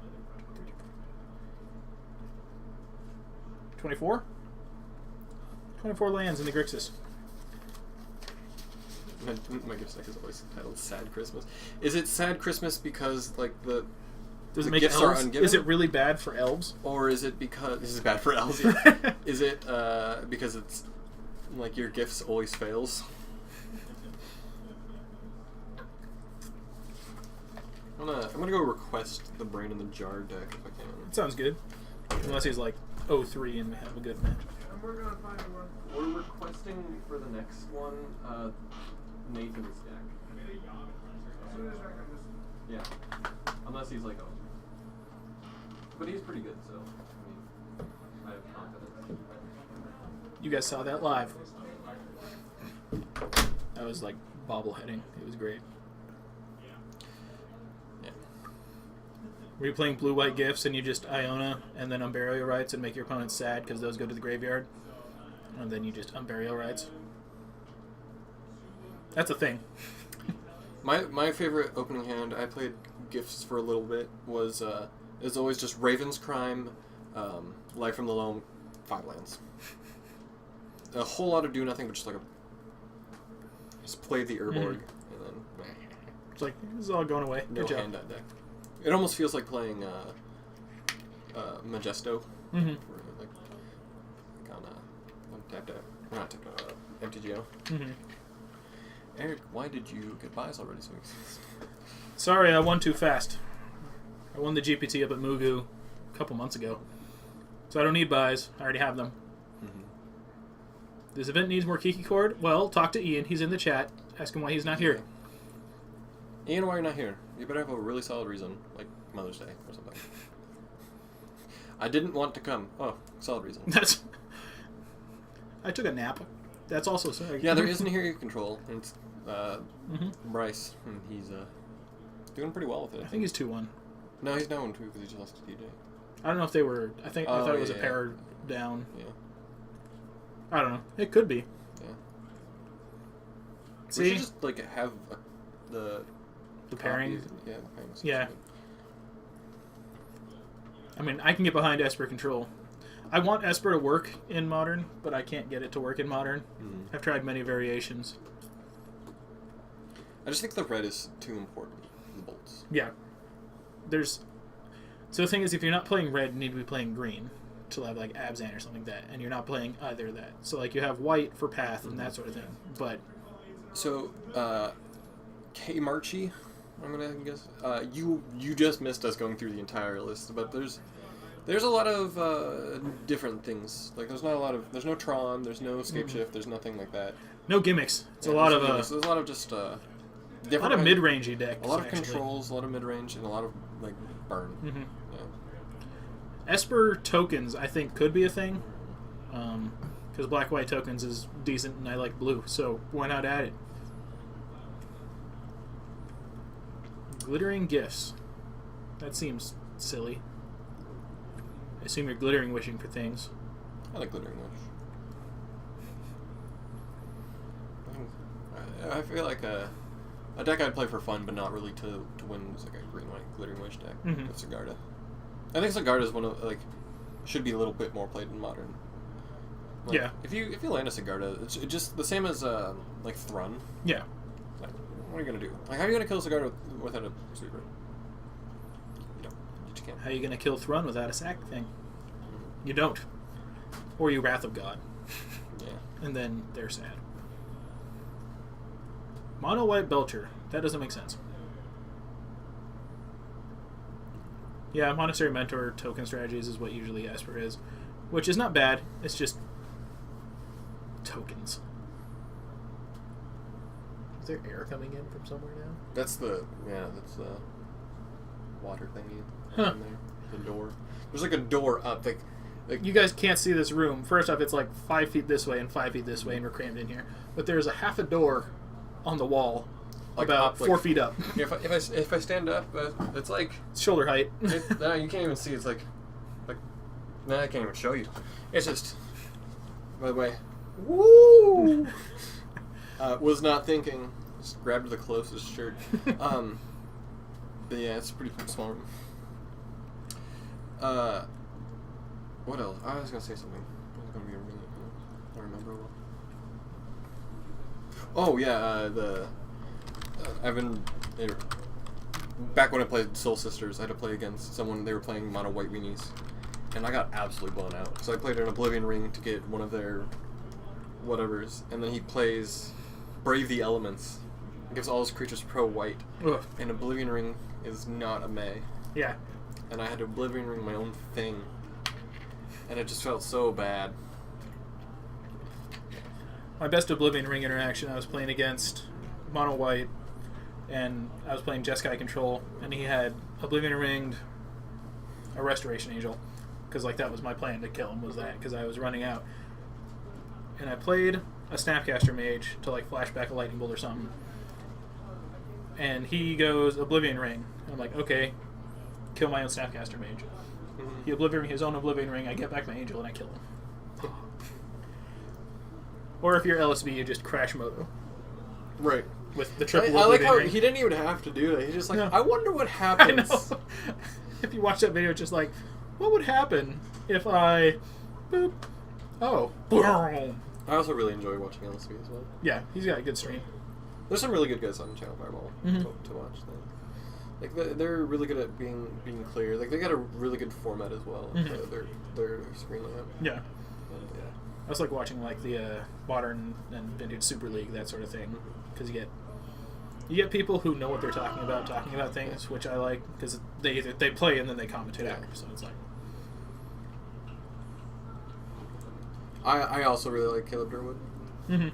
[SPEAKER 1] 24? 24 lands in the Grixis.
[SPEAKER 2] My Gifts deck is always titled Sad Christmas. Is it Sad Christmas because like the
[SPEAKER 1] Does it
[SPEAKER 2] the
[SPEAKER 1] make
[SPEAKER 2] gifts are
[SPEAKER 1] elves?
[SPEAKER 2] ungiven?
[SPEAKER 1] Is it really bad for elves?
[SPEAKER 2] Or is it because this is bad for elves? Yeah. Is it because it's like your gifts always fails? I'm gonna go request the Brain in the Jar deck if I can.
[SPEAKER 1] Sounds good. Unless he's like 0-3 and we have a good match.
[SPEAKER 5] I'm working on finding one. We're requesting for the next one, Nathan's deck. Yeah. Unless he's like, oh. But he's pretty good, so, I mean, I have confidence.
[SPEAKER 1] You guys saw that live. That was like bobbleheading. It was great.
[SPEAKER 2] Yeah.
[SPEAKER 1] Were you playing blue-white gifts and you just Iona and then Unburial Rites and make your opponent sad because those go to the graveyard? And then you just Unburial Rites? That's a thing.
[SPEAKER 2] My favorite opening hand, I played Gifts for a little bit, was always just Raven's Crime, Life from the Loam, 5 lands. A whole lot of do nothing, but just like just play the Urborg, and then
[SPEAKER 1] It's like, this is all going away.
[SPEAKER 2] no
[SPEAKER 1] Good job.
[SPEAKER 2] hand that deck. It almost feels like playing Majesto,
[SPEAKER 1] Mm-hmm.
[SPEAKER 2] where, like on tapped out, not tapped out, MTGO.
[SPEAKER 1] Mm-hmm.
[SPEAKER 2] Eric, why did you get buys already so weeks?
[SPEAKER 1] Sorry, I won too fast. I won the GPT up at Mugu a couple months ago. So I don't need buys. I already have them.
[SPEAKER 2] Mm-hmm.
[SPEAKER 1] This event needs more Kiki cord. Well, talk to Ian. He's in the chat. Ask him why he's not here.
[SPEAKER 2] Ian, why you're not here? You better have a really solid reason, like Mother's Day or something. I didn't want to come. Oh, solid reason.
[SPEAKER 1] That's. I took a nap. That's also sorry.
[SPEAKER 2] Yeah, there is an area control, and it's
[SPEAKER 1] Mm-hmm.
[SPEAKER 2] Bryce, and he's doing pretty well with it.
[SPEAKER 1] I think he's 2-1.
[SPEAKER 2] No, he's down 2 because he just lost to TJ.
[SPEAKER 1] I don't know if they were. I thought it was a
[SPEAKER 2] yeah.
[SPEAKER 1] pair down.
[SPEAKER 2] Yeah,
[SPEAKER 1] I don't know. It could be.
[SPEAKER 2] yeah. We
[SPEAKER 1] See,
[SPEAKER 2] should just like have the
[SPEAKER 1] the pairing.
[SPEAKER 2] Yeah, the pairing.
[SPEAKER 1] Yeah. I mean, I can get behind Esper control. I want Esper to work in Modern, but I can't get it to work in Modern. I've tried many variations.
[SPEAKER 2] I just think the red is too important. The bolts.
[SPEAKER 1] Yeah. So the thing is, if you're not playing red, you need to be playing green to have like Abzan or something like that, and you're not playing either of that. So like you have white for path and that sort of thing. But
[SPEAKER 2] so K Marchi, I'm gonna guess. You just missed us going through the entire list, but there's a lot of different things. Like there's no Tron, there's no Escape Shift, there's nothing like that.
[SPEAKER 1] No gimmicks. It's
[SPEAKER 2] Yeah,
[SPEAKER 1] a lot
[SPEAKER 2] there's
[SPEAKER 1] of
[SPEAKER 2] no gimmicks. There's a lot of just
[SPEAKER 1] a
[SPEAKER 2] different
[SPEAKER 1] lot of mid-rangey decks.
[SPEAKER 2] a lot of
[SPEAKER 1] actually.
[SPEAKER 2] controls, a lot of mid range, and a lot of like burn.
[SPEAKER 1] Mm-hmm.
[SPEAKER 2] Yeah.
[SPEAKER 1] Esper tokens, I think, could be a thing. Because black-white tokens is decent, and I like blue, so why not add it? Glittering gifts. That seems silly. I assume you're glittering wishing for things.
[SPEAKER 2] I like Glittering Wish. I feel like a deck I'd play for fun, but not really to win is like a green-white Glittering Wish deck with Sigarda. I think Sigarda is one of should be a little bit more played in Modern. Like,
[SPEAKER 1] Yeah.
[SPEAKER 2] If you land a Sigarda, it's just the same as like Thrun.
[SPEAKER 1] Yeah.
[SPEAKER 2] Like, what are you gonna do? Like, how are you gonna kill Sigarda without a sweeper? You don't. You just can't.
[SPEAKER 1] How are you going to kill Thrun without a sack thing? You don't. Or you Wrath of God.
[SPEAKER 2] Yeah.
[SPEAKER 1] And then they're sad. Mono White Belcher. That doesn't make sense. Yeah, Monastery Mentor token strategies is what usually Esper is. Which is not bad. It's just tokens. Is there air coming in from somewhere now?
[SPEAKER 2] That's the water thingy
[SPEAKER 1] Huh.
[SPEAKER 2] in there. The door. There's like a door up. Like
[SPEAKER 1] You guys can't see this room. First off, it's like 5 feet this way and 5 feet this way, and we're crammed in here. But there's a half a door on the wall,
[SPEAKER 2] Like
[SPEAKER 1] about
[SPEAKER 2] up,
[SPEAKER 1] 4
[SPEAKER 2] like-
[SPEAKER 1] feet up.
[SPEAKER 2] if I stand up, it's like
[SPEAKER 1] Shoulder height.
[SPEAKER 2] no, you can't even see. It's like no, I can't even show you. It's just. By the way,
[SPEAKER 1] Woo!
[SPEAKER 2] was not thinking. Just grabbed the closest shirt. But yeah, it's a pretty small room. What else? I was gonna say something. It was gonna be really. I don't remember well. Oh yeah, I've been back when I played Soul Sisters. I had to play against someone. They were playing mono white weenies, and I got absolutely blown out. So I played an Oblivion Ring to get one of their whatevers, and then he plays Brave the Elements. Gives all his creatures pro white,
[SPEAKER 1] Ugh.
[SPEAKER 2] and Oblivion Ring is not a May.
[SPEAKER 1] Yeah.
[SPEAKER 2] And I had to Oblivion Ring my own thing, and it just felt so bad.
[SPEAKER 1] My best Oblivion Ring interaction, I was playing against Mono White, and I was playing Jeskai Control, and he had Oblivion Ringed a Restoration Angel, because like that was my plan to kill him, was that, because I was running out. And I played a Snapcaster Mage to like flash back a Lightning Bolt or something. And he goes Oblivion Ring. And I'm like, okay, kill my own Snapcaster Mage. He Oblivion his own Oblivion Ring, I get back my Angel, and I kill him. Or if you're LSB, you just crash Moto
[SPEAKER 2] Right.
[SPEAKER 1] with the triple
[SPEAKER 2] I like
[SPEAKER 1] Oblivion
[SPEAKER 2] how
[SPEAKER 1] Ring.
[SPEAKER 2] he didn't even have to do that. He's just like,
[SPEAKER 1] No.
[SPEAKER 2] I wonder what
[SPEAKER 1] I
[SPEAKER 2] happens.
[SPEAKER 1] know. If you watch that video, it's just like, what would happen if I... Boop. Oh. Boom.
[SPEAKER 2] I also really enjoy watching LSV as well.
[SPEAKER 1] Yeah, he's got a good stream.
[SPEAKER 2] There's some really good guys on Channel Fireball
[SPEAKER 1] Mhm.
[SPEAKER 2] to watch. Like they're really good at being clear. Like they got a really good format as well.
[SPEAKER 1] Mhm.
[SPEAKER 2] Their screen layout.
[SPEAKER 1] Yeah.
[SPEAKER 2] And, yeah.
[SPEAKER 1] I was like watching like the Modern and Vintage Super League, that sort of thing, because you get people who know what they're talking about things, which I like, because they play and then they commentate
[SPEAKER 2] Yeah.
[SPEAKER 1] after, so it's like...
[SPEAKER 2] I also really like Caleb Durwood.
[SPEAKER 1] Mm-hmm.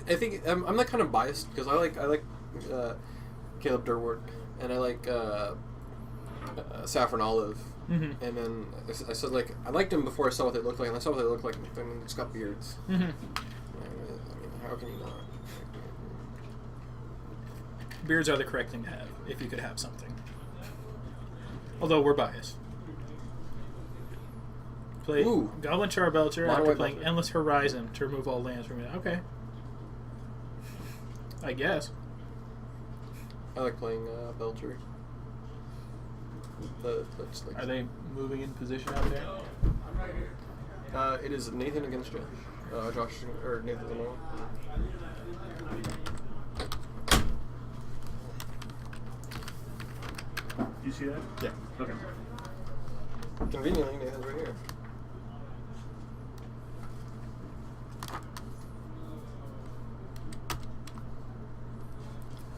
[SPEAKER 2] I think I'm like kind of biased because I like Caleb Durwood and I like Saffron Olive.
[SPEAKER 1] Mm-hmm.
[SPEAKER 2] And then I said like I liked them before I saw what they looked like, and I saw what they looked like, and they just got beards.
[SPEAKER 1] Mm-hmm.
[SPEAKER 2] I mean, how can you not?
[SPEAKER 1] Beards are the correct thing to have, if you could have something. Although we're biased. Play
[SPEAKER 2] Ooh.
[SPEAKER 1] Goblin Charbelcher
[SPEAKER 2] Mono
[SPEAKER 1] after
[SPEAKER 2] White
[SPEAKER 1] playing
[SPEAKER 2] Belcher.
[SPEAKER 1] Endless Horizon to remove all lands from it. Okay. I guess.
[SPEAKER 2] I like playing Belcher. That's like.
[SPEAKER 1] Are they moving in position out there?
[SPEAKER 2] It is Nathan against Josh. Josh or Nathan's on the wall.
[SPEAKER 3] You see that?
[SPEAKER 2] Yeah.
[SPEAKER 3] Okay.
[SPEAKER 2] Conveniently, Nathan's right here.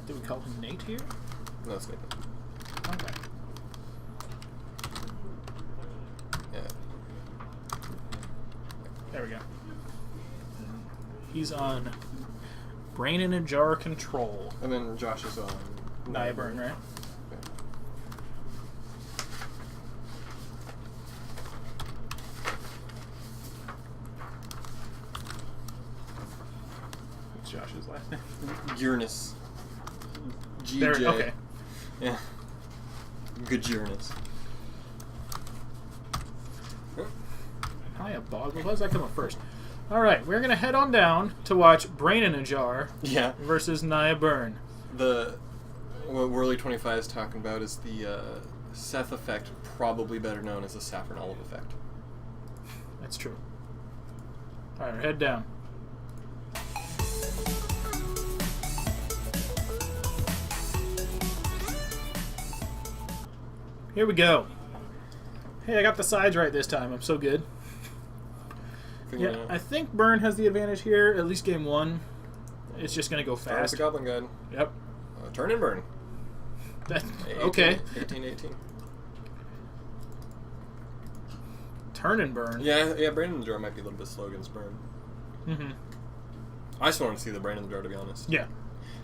[SPEAKER 1] Do we call him Nate here?
[SPEAKER 2] No, it's Nathan.
[SPEAKER 1] Okay.
[SPEAKER 2] Yeah.
[SPEAKER 1] There we go. He's on Brain in a Jar Control.
[SPEAKER 2] And then Josh is on
[SPEAKER 1] Nyburn, right? What's Josh's last name?
[SPEAKER 2] Uranus. GJ.
[SPEAKER 1] There, okay.
[SPEAKER 2] Yeah. Good Uranus.
[SPEAKER 1] Hi, a boggle. How does that come up first? All right, we're gonna head on down to watch Brain in a Jar
[SPEAKER 2] Yeah.
[SPEAKER 1] versus Nia Burn.
[SPEAKER 2] What Whirly 25 is talking about is the Seth effect, probably better known as the Saffron Olive effect.
[SPEAKER 1] That's true. All right, head down. Here we go. Hey, I got the sides right this time. I'm so good.
[SPEAKER 2] Figure
[SPEAKER 1] Yeah,
[SPEAKER 2] it out.
[SPEAKER 1] I think Burn has the advantage here, at least game one. It's just going to go
[SPEAKER 2] Start with
[SPEAKER 1] fast.
[SPEAKER 2] the Goblin Guide.
[SPEAKER 1] Yep.
[SPEAKER 2] Turn and burn.
[SPEAKER 1] That,
[SPEAKER 2] 18,
[SPEAKER 1] okay.
[SPEAKER 2] 18.
[SPEAKER 1] Turn and Burn.
[SPEAKER 2] Yeah, Brain in the Jar might be a little bit slow against burn.
[SPEAKER 1] Mm-hmm.
[SPEAKER 2] I just wanted to see the Brain in the Jar, to be honest.
[SPEAKER 1] Yeah.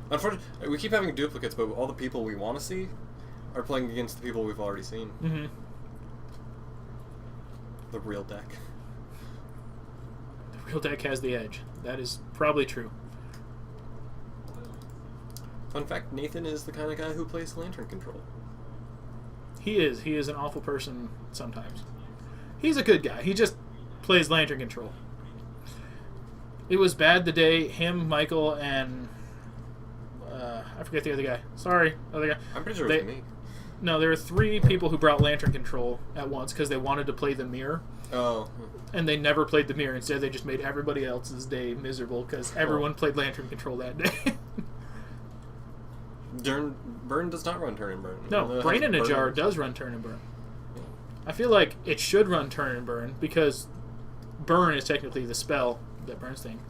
[SPEAKER 2] Unfortunately, we keep having duplicates, but all the people we want to see are playing against the people we've already seen.
[SPEAKER 1] Mm-hmm.
[SPEAKER 2] The real deck.
[SPEAKER 1] The real deck has the edge. That is probably true.
[SPEAKER 2] Fun fact, Nathan is the kind of guy who plays Lantern Control.
[SPEAKER 1] He is. He is an awful person sometimes. He's a good guy. He just plays Lantern Control. It was bad the day him, Michael, and I forget the other guy. Sorry, other guy.
[SPEAKER 2] I'm pretty sure it was me.
[SPEAKER 1] No, there were 3 people who brought Lantern Control at once because they wanted to play the mirror,
[SPEAKER 2] Oh.
[SPEAKER 1] and they never played the mirror. Instead, they just made everybody else's day miserable because everyone played Lantern Control that day.
[SPEAKER 2] Burn does not run Turn and Burn.
[SPEAKER 1] No, Brain in a Jar does run Turn and Burn. I feel like it should run Turn and Burn because Burn is technically the spell that burns things.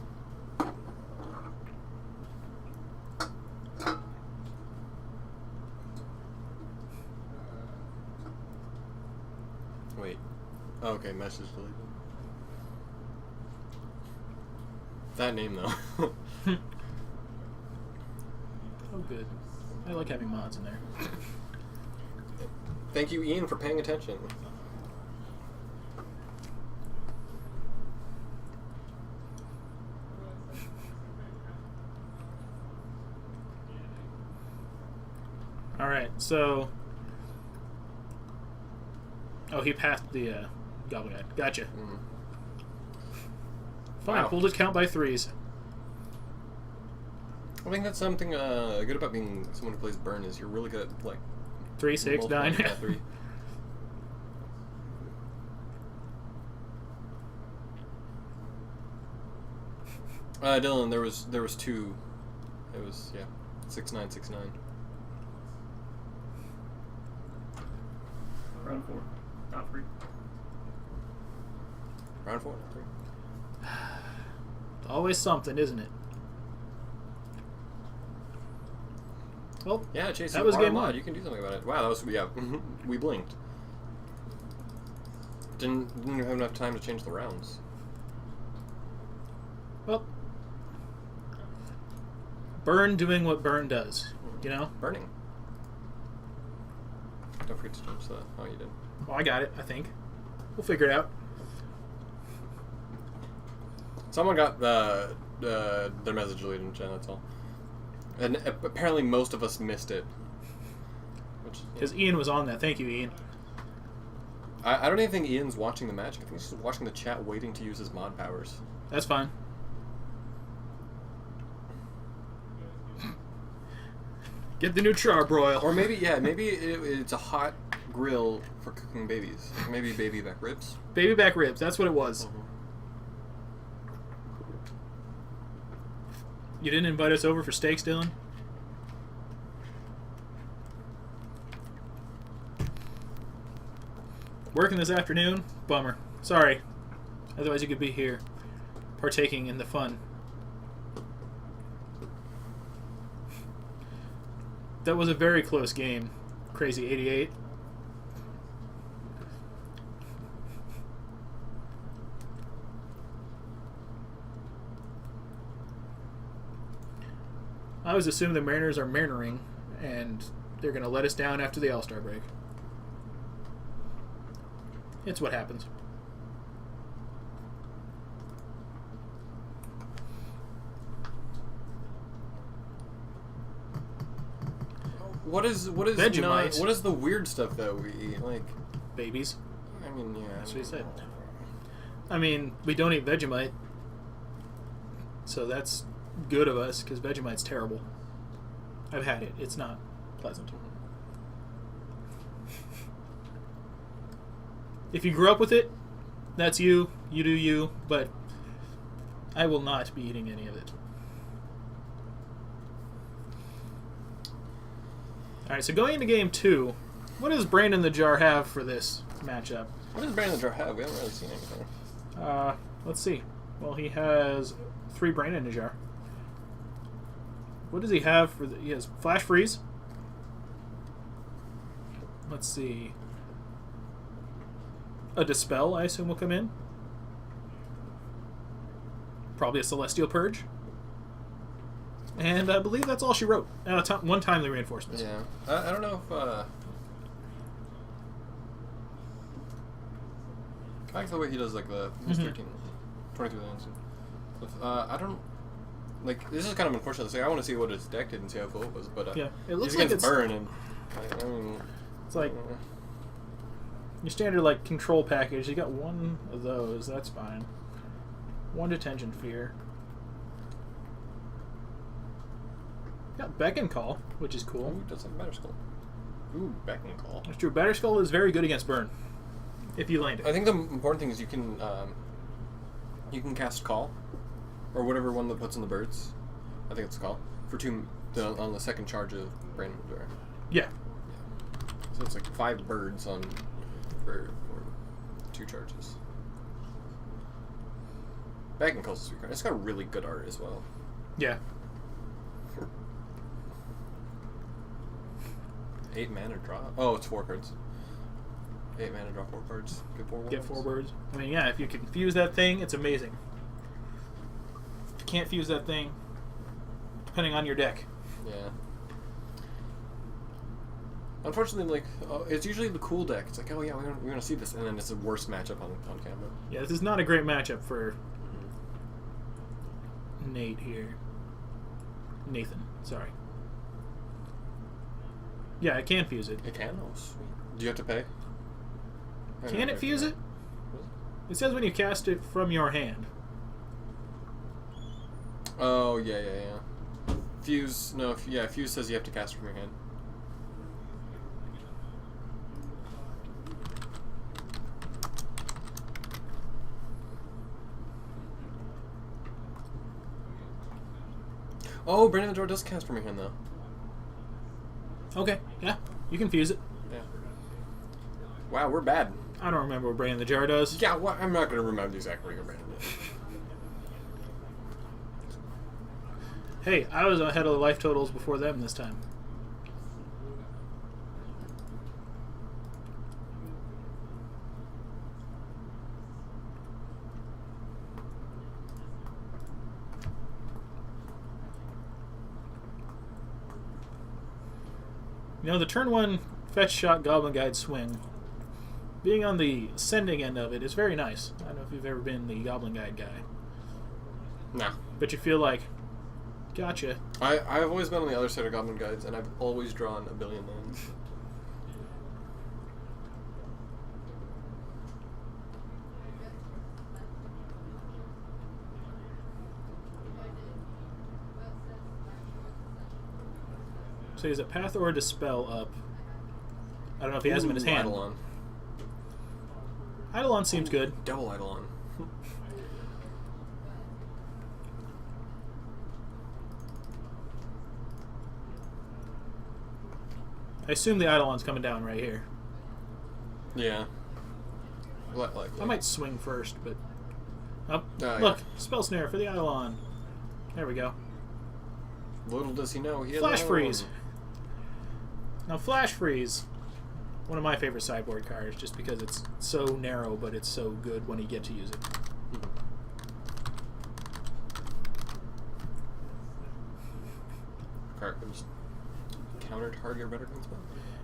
[SPEAKER 2] Wait. Oh, okay, message deleted. That name, though.
[SPEAKER 1] Oh, good. I like having mods in there.
[SPEAKER 2] Thank you, Ian, for paying attention.
[SPEAKER 1] All right, so. Oh, he passed the Goblin Guide. Gotcha.
[SPEAKER 2] Mm.
[SPEAKER 1] Fine,
[SPEAKER 2] Wow.
[SPEAKER 1] we'll just count by 3s.
[SPEAKER 2] I think that's something good about being someone who plays Burn is you're really good at, like...
[SPEAKER 1] 3, 6,
[SPEAKER 2] multiplying
[SPEAKER 1] 9.
[SPEAKER 2] by 3. Dylan, there was 2. It was, yeah, 6, 9, 6, 9.
[SPEAKER 3] Round 4. Not 3.
[SPEAKER 2] Round 4, 3.
[SPEAKER 1] Always something, isn't it? Well,
[SPEAKER 2] Yeah, Chase,
[SPEAKER 1] that
[SPEAKER 2] you
[SPEAKER 1] was
[SPEAKER 2] are
[SPEAKER 1] game
[SPEAKER 2] mod.
[SPEAKER 1] 1.
[SPEAKER 2] You can do something about it. Wow, that was, yeah, we blinked. Didn't even have enough time to change the rounds.
[SPEAKER 1] Well, Burn doing what Burn does, you know?
[SPEAKER 2] Burning. Don't forget to change that. Oh, you did.
[SPEAKER 1] Well, I got it, I think. We'll figure it out.
[SPEAKER 2] Someone got their message deleted in chat, that's all. And apparently most of us missed it.
[SPEAKER 1] Because Ian was on that. Thank you, Ian.
[SPEAKER 2] I don't even think Ian's watching the match. I think he's just watching the chat waiting to use his mod powers.
[SPEAKER 1] That's fine. Get the new charbroil.
[SPEAKER 2] Or maybe it's a hot grill for cooking babies. Maybe baby back ribs.
[SPEAKER 1] Baby back ribs. That's what it was. You didn't invite us over for steaks, Dylan? Working this afternoon? Bummer. Sorry. Otherwise you could be here, partaking in the fun. That was a very close game. Crazy 88. I always assume the Mariners are marinering, and they're going to let us down after the All-Star break. It's what happens.
[SPEAKER 2] What is
[SPEAKER 1] Vegemite.
[SPEAKER 2] what is the weird stuff that we eat? Like
[SPEAKER 1] Babies.
[SPEAKER 2] I mean, yeah.
[SPEAKER 1] That's what he said. I mean, we don't eat Vegemite, so that's good of us, because Vegemite's terrible. I've had it. It's not pleasant. If you grew up with it, that's you. You do you, but I will not be eating any of it. Alright, so going into game 2, what does Brain in the Jar have for this matchup?
[SPEAKER 2] What does Brain in the Jar have? We haven't really seen anything.
[SPEAKER 1] Let's see. Well, he has 3 Brain in the Jar. What does he have for the... He has Flash Freeze. Let's see. A Dispel, I assume, will come in. Probably a Celestial Purge. And I believe that's all she wrote. One timely reinforcements.
[SPEAKER 2] Yeah. I don't know if... I like the way he does, like, the... He's 23 lines. I don't... Like, this is kind of unfortunate to say. I want to see what his deck did and see how full it was, but...
[SPEAKER 1] yeah, it looks
[SPEAKER 2] he's
[SPEAKER 1] like
[SPEAKER 2] against
[SPEAKER 1] it's...
[SPEAKER 2] Burn, and... I mean...
[SPEAKER 1] It's like... Your standard, like, control package. You got 1 of those. That's fine. 1 Detention Fear. Got Beckon Call, which is cool.
[SPEAKER 2] Ooh, does have Better Skull. Ooh, Beckon Call.
[SPEAKER 1] That's true. Better Skull is very good against Burn. If you land it.
[SPEAKER 2] I think the important thing is you can cast Call, or whatever one that puts in the birds. I think it's Call for 2 on the second charge of Brain.
[SPEAKER 1] Yeah.
[SPEAKER 2] So it's like 5 birds on for 2 charges. Beckon Call's a sweet card. It's got really good art as well.
[SPEAKER 1] Yeah.
[SPEAKER 2] 8 mana draw. Oh, it's 4 cards. 8 mana draw 4 cards. Get 4
[SPEAKER 1] birds. I mean, yeah, if you can fuse that thing, it's amazing. If you can't fuse that thing, depending on your deck.
[SPEAKER 2] Yeah. Unfortunately, like, it's usually the cool deck. It's like, oh yeah, we're gonna see this, and then it's the worst matchup on camera.
[SPEAKER 1] Yeah, this is not a great matchup for Nate here. Nathan, sorry. Yeah, it can fuse it.
[SPEAKER 2] It can? Oh, sweet. Do you have to pay?
[SPEAKER 1] Can it fuse it? It says when you cast it from your hand.
[SPEAKER 2] Oh, yeah. Fuse, no, Fuse says you have to cast it from your hand. Oh, Brandon the Door does cast from your hand, though.
[SPEAKER 1] Okay, yeah, you can fuse it.
[SPEAKER 2] Yeah. Wow, we're bad.
[SPEAKER 1] I don't remember what Brain in the Jar does.
[SPEAKER 2] Yeah, well, I'm not going to remember the exact ring of Brandon.
[SPEAKER 1] Hey, I was ahead of the life totals before them this time. You know, the turn 1 fetch shot Goblin Guide swing, being on the sending end of it is very nice. I don't know if you've ever been the Goblin Guide guy.
[SPEAKER 2] No.
[SPEAKER 1] But you feel like, gotcha.
[SPEAKER 2] I've always been on the other side of Goblin Guides, and I've always drawn a billion lands.
[SPEAKER 1] So he's a Path or a Dispel up. I don't know if he has him in his hand.
[SPEAKER 2] Eidolon.
[SPEAKER 1] Eidolon seems good.
[SPEAKER 2] Double Eidolon.
[SPEAKER 1] I assume the Eidolon's coming down right here.
[SPEAKER 2] Yeah. Likely.
[SPEAKER 1] I might swing first, but... Oh,
[SPEAKER 2] Yeah.
[SPEAKER 1] look. Spell Snare for the Eidolon. There we go.
[SPEAKER 2] Little does he know, he has
[SPEAKER 1] Flash
[SPEAKER 2] an
[SPEAKER 1] Freeze.
[SPEAKER 2] Eidolon.
[SPEAKER 1] Now, Flash Freeze. One of my favorite sideboard cards, just because it's so narrow, but it's so good when you get to use it.
[SPEAKER 2] Card just counter target red or green spell.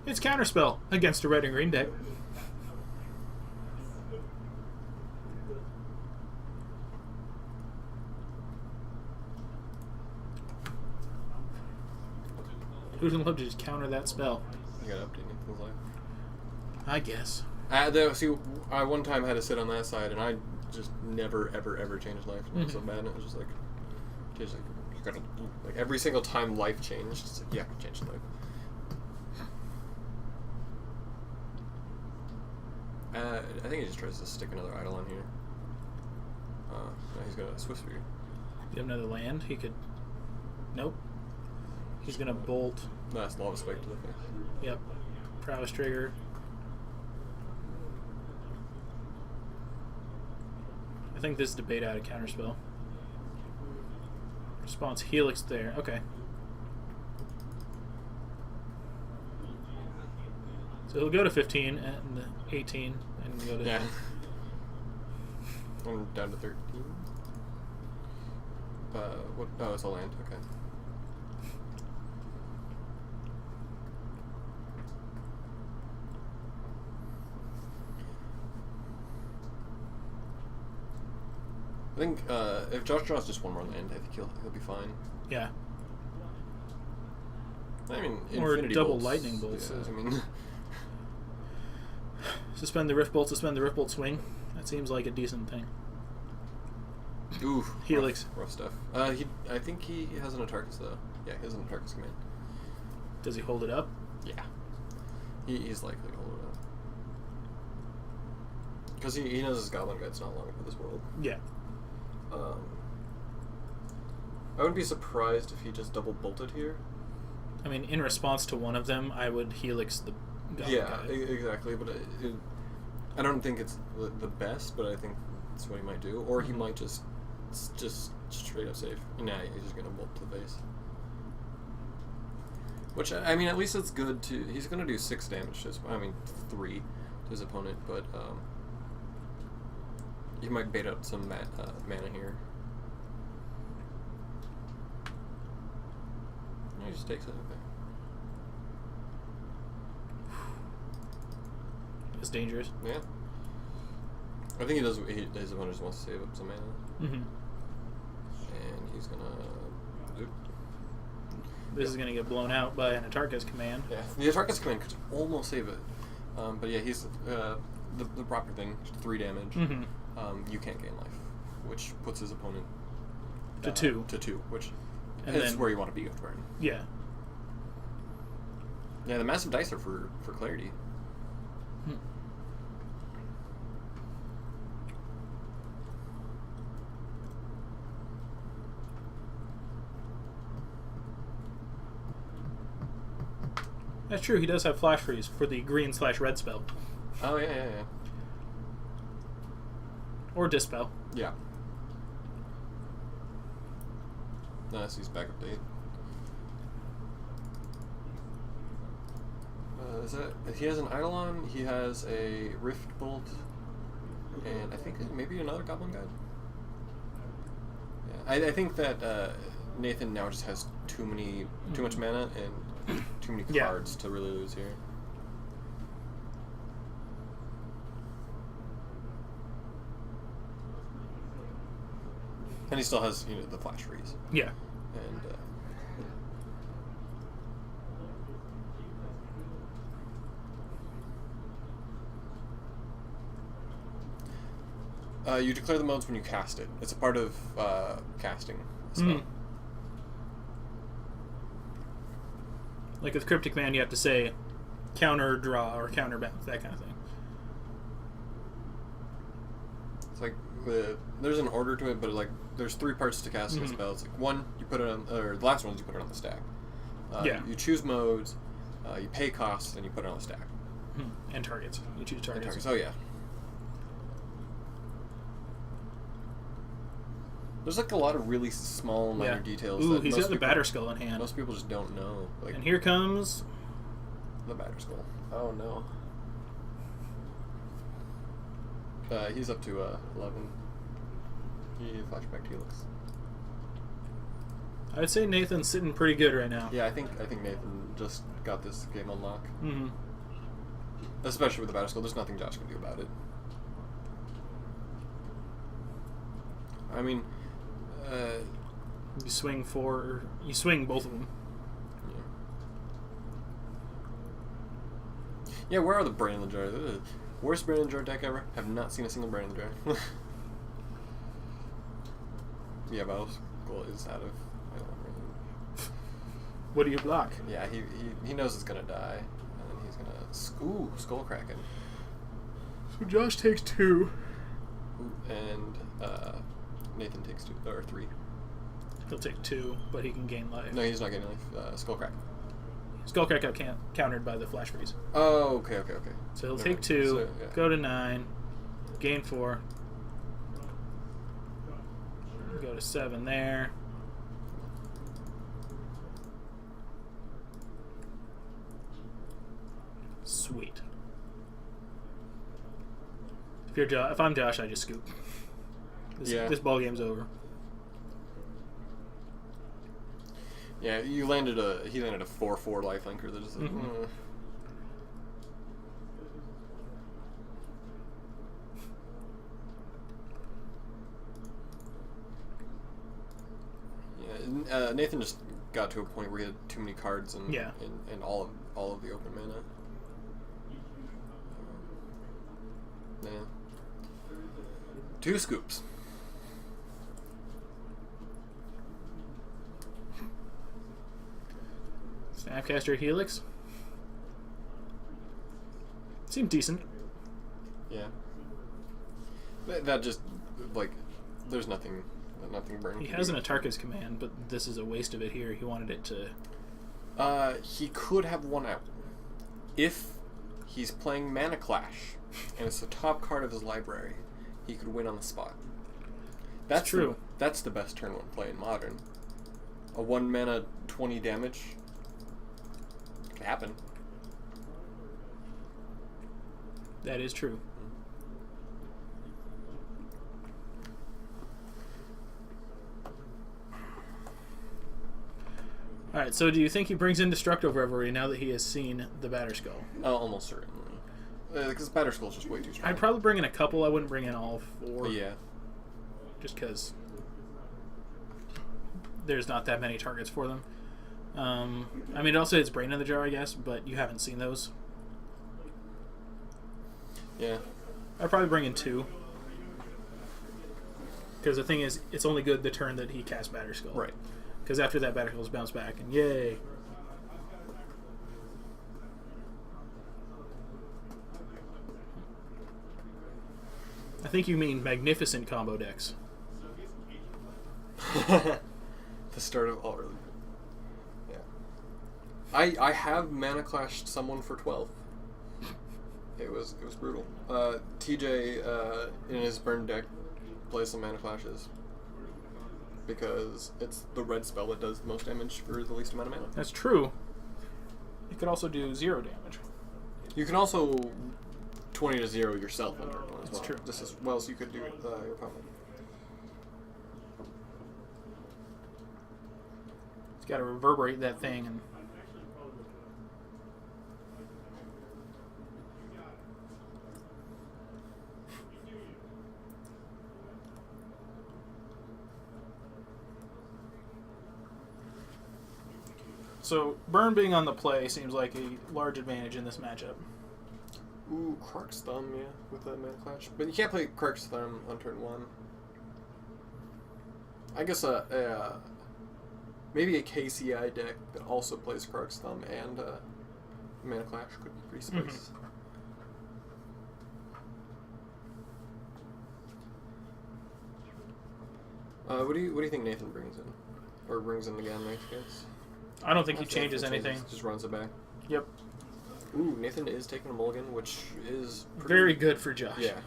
[SPEAKER 1] It's Counterspell against a red and green deck. Who'd love to just counter that spell?
[SPEAKER 2] You gotta update Nathan's life.
[SPEAKER 1] I guess.
[SPEAKER 2] I one time had to sit on that side, and I just never, ever changed life. It was so bad. It was just like, you gotta, like every single time life changed, it's like, yeah, change life. I think he just tries to stick another Eidolon here. No, he's got a Swiss Spear.
[SPEAKER 1] Do you have another land? He could... Nope. He's gonna bolt.
[SPEAKER 2] That's Lava Spike to the face.
[SPEAKER 1] Yep. Prowess Trigger. I think this is debate out of Counterspell. Response Helix there. Okay. So he'll go to 15 and 18 and go to...
[SPEAKER 2] Yeah. I'm down to 13. What? Oh, it's a land. Okay. I think if Josh draws just one more land, I think he'll be fine.
[SPEAKER 1] Yeah.
[SPEAKER 2] I mean,
[SPEAKER 1] Or
[SPEAKER 2] Infinity
[SPEAKER 1] double
[SPEAKER 2] Bolts,
[SPEAKER 1] Lightning Bolts.
[SPEAKER 2] Yeah, I mean,
[SPEAKER 1] Suspend the Rift Bolt, suspend the Rift Bolt swing. That seems like a decent thing.
[SPEAKER 2] ooh,
[SPEAKER 1] Helix.
[SPEAKER 2] rough stuff. I think he has an Atarkus though. Yeah, he has an Atarkus command.
[SPEAKER 1] Does he hold it up?
[SPEAKER 2] Yeah, he's likely to hold it up because he knows his Goblin Guide's not long for this world.
[SPEAKER 1] Yeah.
[SPEAKER 2] I wouldn't be surprised if he just double bolted here.
[SPEAKER 1] I mean, in response to one of them, I would Helix the Goblin
[SPEAKER 2] Yeah,
[SPEAKER 1] Guide.
[SPEAKER 2] exactly. But I don't think it's the best, but I think that's what he might do. Or he might just straight up save. Nah, he's just gonna bolt to the face. Which I mean, at least it's good to. He's gonna do 6 damage to his. I mean, 3 to his opponent, but he might bait out some mana here. No, he just takes it. Okay.
[SPEAKER 1] It's dangerous.
[SPEAKER 2] Yeah. I think he does. His opponent just wants to save up some mana,
[SPEAKER 1] Mm-hmm.
[SPEAKER 2] and he's gonna. Zoop.
[SPEAKER 1] This is going to get blown out by an Atarka's command.
[SPEAKER 2] Yeah, the Atarka's command could almost save it, but yeah, he's the proper thing. 3 damage.
[SPEAKER 1] Mm-hmm.
[SPEAKER 2] You can't gain life, which puts his opponent
[SPEAKER 1] To 2.
[SPEAKER 2] To 2, which
[SPEAKER 1] And
[SPEAKER 2] is
[SPEAKER 1] then-
[SPEAKER 2] where you want to be with turn.
[SPEAKER 1] Yeah.
[SPEAKER 2] Yeah, the massive dice are for clarity.
[SPEAKER 1] Hmm. That's true. He does have Flash Freeze for the green/red spell.
[SPEAKER 2] Oh yeah.
[SPEAKER 1] Or Dispel.
[SPEAKER 2] Yeah. Nice, he's back update. Is that he has an Eidolon? He has a Rift Bolt, and I think maybe another Goblin Guide. Yeah, I think that Nathan now just has too much mana and too many
[SPEAKER 1] Yeah.
[SPEAKER 2] cards to really lose here. And he still has, the Flash Freeze.
[SPEAKER 1] Yeah.
[SPEAKER 2] And you declare the modes when you cast it. It's a part of casting a spell.
[SPEAKER 1] Like with Cryptic Man, you have to say counter draw or counter bounce, that kind of thing.
[SPEAKER 2] It's like there's an order to it, but like there's 3 parts to casting a spell. It's like one, you put it on, or the last one is you put it on the stack. You choose modes, you pay costs, and you put it on the stack.
[SPEAKER 1] And targets. You choose targets.
[SPEAKER 2] Oh yeah. There's like a lot of really small minor details.
[SPEAKER 1] Ooh,
[SPEAKER 2] that
[SPEAKER 1] he's
[SPEAKER 2] most
[SPEAKER 1] got the
[SPEAKER 2] people-
[SPEAKER 1] batter skull in hand.
[SPEAKER 2] Most people just don't know. Like
[SPEAKER 1] And here comes...
[SPEAKER 2] the batter skull.
[SPEAKER 4] Oh no.
[SPEAKER 2] He's up to 11. He flashback Helix.
[SPEAKER 1] I'd say Nathan's sitting pretty good right now.
[SPEAKER 2] Yeah, I think Nathan just got this game on lock.
[SPEAKER 1] Mm-hmm.
[SPEAKER 2] Especially with the batter skull, there's nothing Josh can do about it. I mean,
[SPEAKER 1] You swing both of them.
[SPEAKER 2] yeah, where are the Brain in the Jar? Worst Brain in the Jar deck ever. Have not seen a single Brain in the Jar. Yeah, Battle Skull is out of range.
[SPEAKER 1] What do you block?
[SPEAKER 2] Yeah, he knows it's gonna die, and then he's gonna Skull Kraken.
[SPEAKER 1] So Josh takes 2.
[SPEAKER 2] And Nathan takes 2 or 3.
[SPEAKER 1] He'll take 2, but he can gain life.
[SPEAKER 2] No, he's not getting life. Skull Crack.
[SPEAKER 1] Skullcrack got countered by the flash freeze.
[SPEAKER 2] Oh, okay.
[SPEAKER 1] So he'll
[SPEAKER 2] Never
[SPEAKER 1] take
[SPEAKER 2] mind.
[SPEAKER 1] 2,
[SPEAKER 2] So, yeah.
[SPEAKER 1] go to 9, gain 4, go to 7 there. Sweet. If I'm Josh, I just scoop. This ball game's over.
[SPEAKER 2] Yeah, he landed a 4/4 lifelinker. That is. Yeah, Nathan just got to a point where he had too many cards and all of the open mana. Yeah. 2 scoops.
[SPEAKER 1] Snapcaster Helix. Seemed decent.
[SPEAKER 2] Yeah. That just, like, there's nothing burning.
[SPEAKER 1] He has an Atarka's command, but this is a waste of it here. He wanted it to...
[SPEAKER 2] He could have won out. If he's playing Mana Clash, and it's the top card of his library, he could win on the spot. That's
[SPEAKER 1] true.
[SPEAKER 2] That's the best turn 1 play in Modern. A 1 mana 20 damage. Could happen.
[SPEAKER 1] That is true. Alright, so do you think he brings in Destructo Reverie now that he has seen the Batter Skull?
[SPEAKER 2] Almost certainly. Because Batter Skull is just way too strong.
[SPEAKER 1] I'd probably bring in a couple. I wouldn't bring in all 4.
[SPEAKER 2] Yeah.
[SPEAKER 1] Just because there's not that many targets for them. I mean, it also hits Brain in the Jar, I guess, but you haven't seen those.
[SPEAKER 2] Yeah.
[SPEAKER 1] I'd probably bring in 2. Because the thing is, it's only good the turn that he casts Batter Skull.
[SPEAKER 2] Right.
[SPEAKER 1] Because after that, Batter Skull's bounce back, and yay. I think you mean magnificent combo decks.
[SPEAKER 2] The start of all really. Yeah. I have Mana Clashed someone for 12. It was brutal. TJ in his burn deck plays some Mana Clashes because it's the red spell that does the most damage for the least amount of mana.
[SPEAKER 1] That's true. It could also do 0 damage.
[SPEAKER 2] You can also 20 to 0 yourself on turn 1 as
[SPEAKER 1] That's
[SPEAKER 2] well.
[SPEAKER 1] true.
[SPEAKER 2] Just as well as you could do it your opponent.
[SPEAKER 1] It's got to reverberate that thing and... So, Burn being on the play seems like a large advantage in this matchup.
[SPEAKER 2] Ooh, Krark's Thumb, yeah, with that Mana Clash. But you can't play Krark's Thumb on turn 1. I guess maybe a KCI deck that also plays Krark's Thumb and Mana Clash could be pretty spicy. What do you think Nathan brings in, or brings in again? I guess.
[SPEAKER 1] I don't think he changes anything.
[SPEAKER 2] Just runs it back.
[SPEAKER 1] Yep.
[SPEAKER 2] Ooh, Nathan is taking a mulligan, which is pretty,
[SPEAKER 1] Very good for Josh.
[SPEAKER 2] Yeah.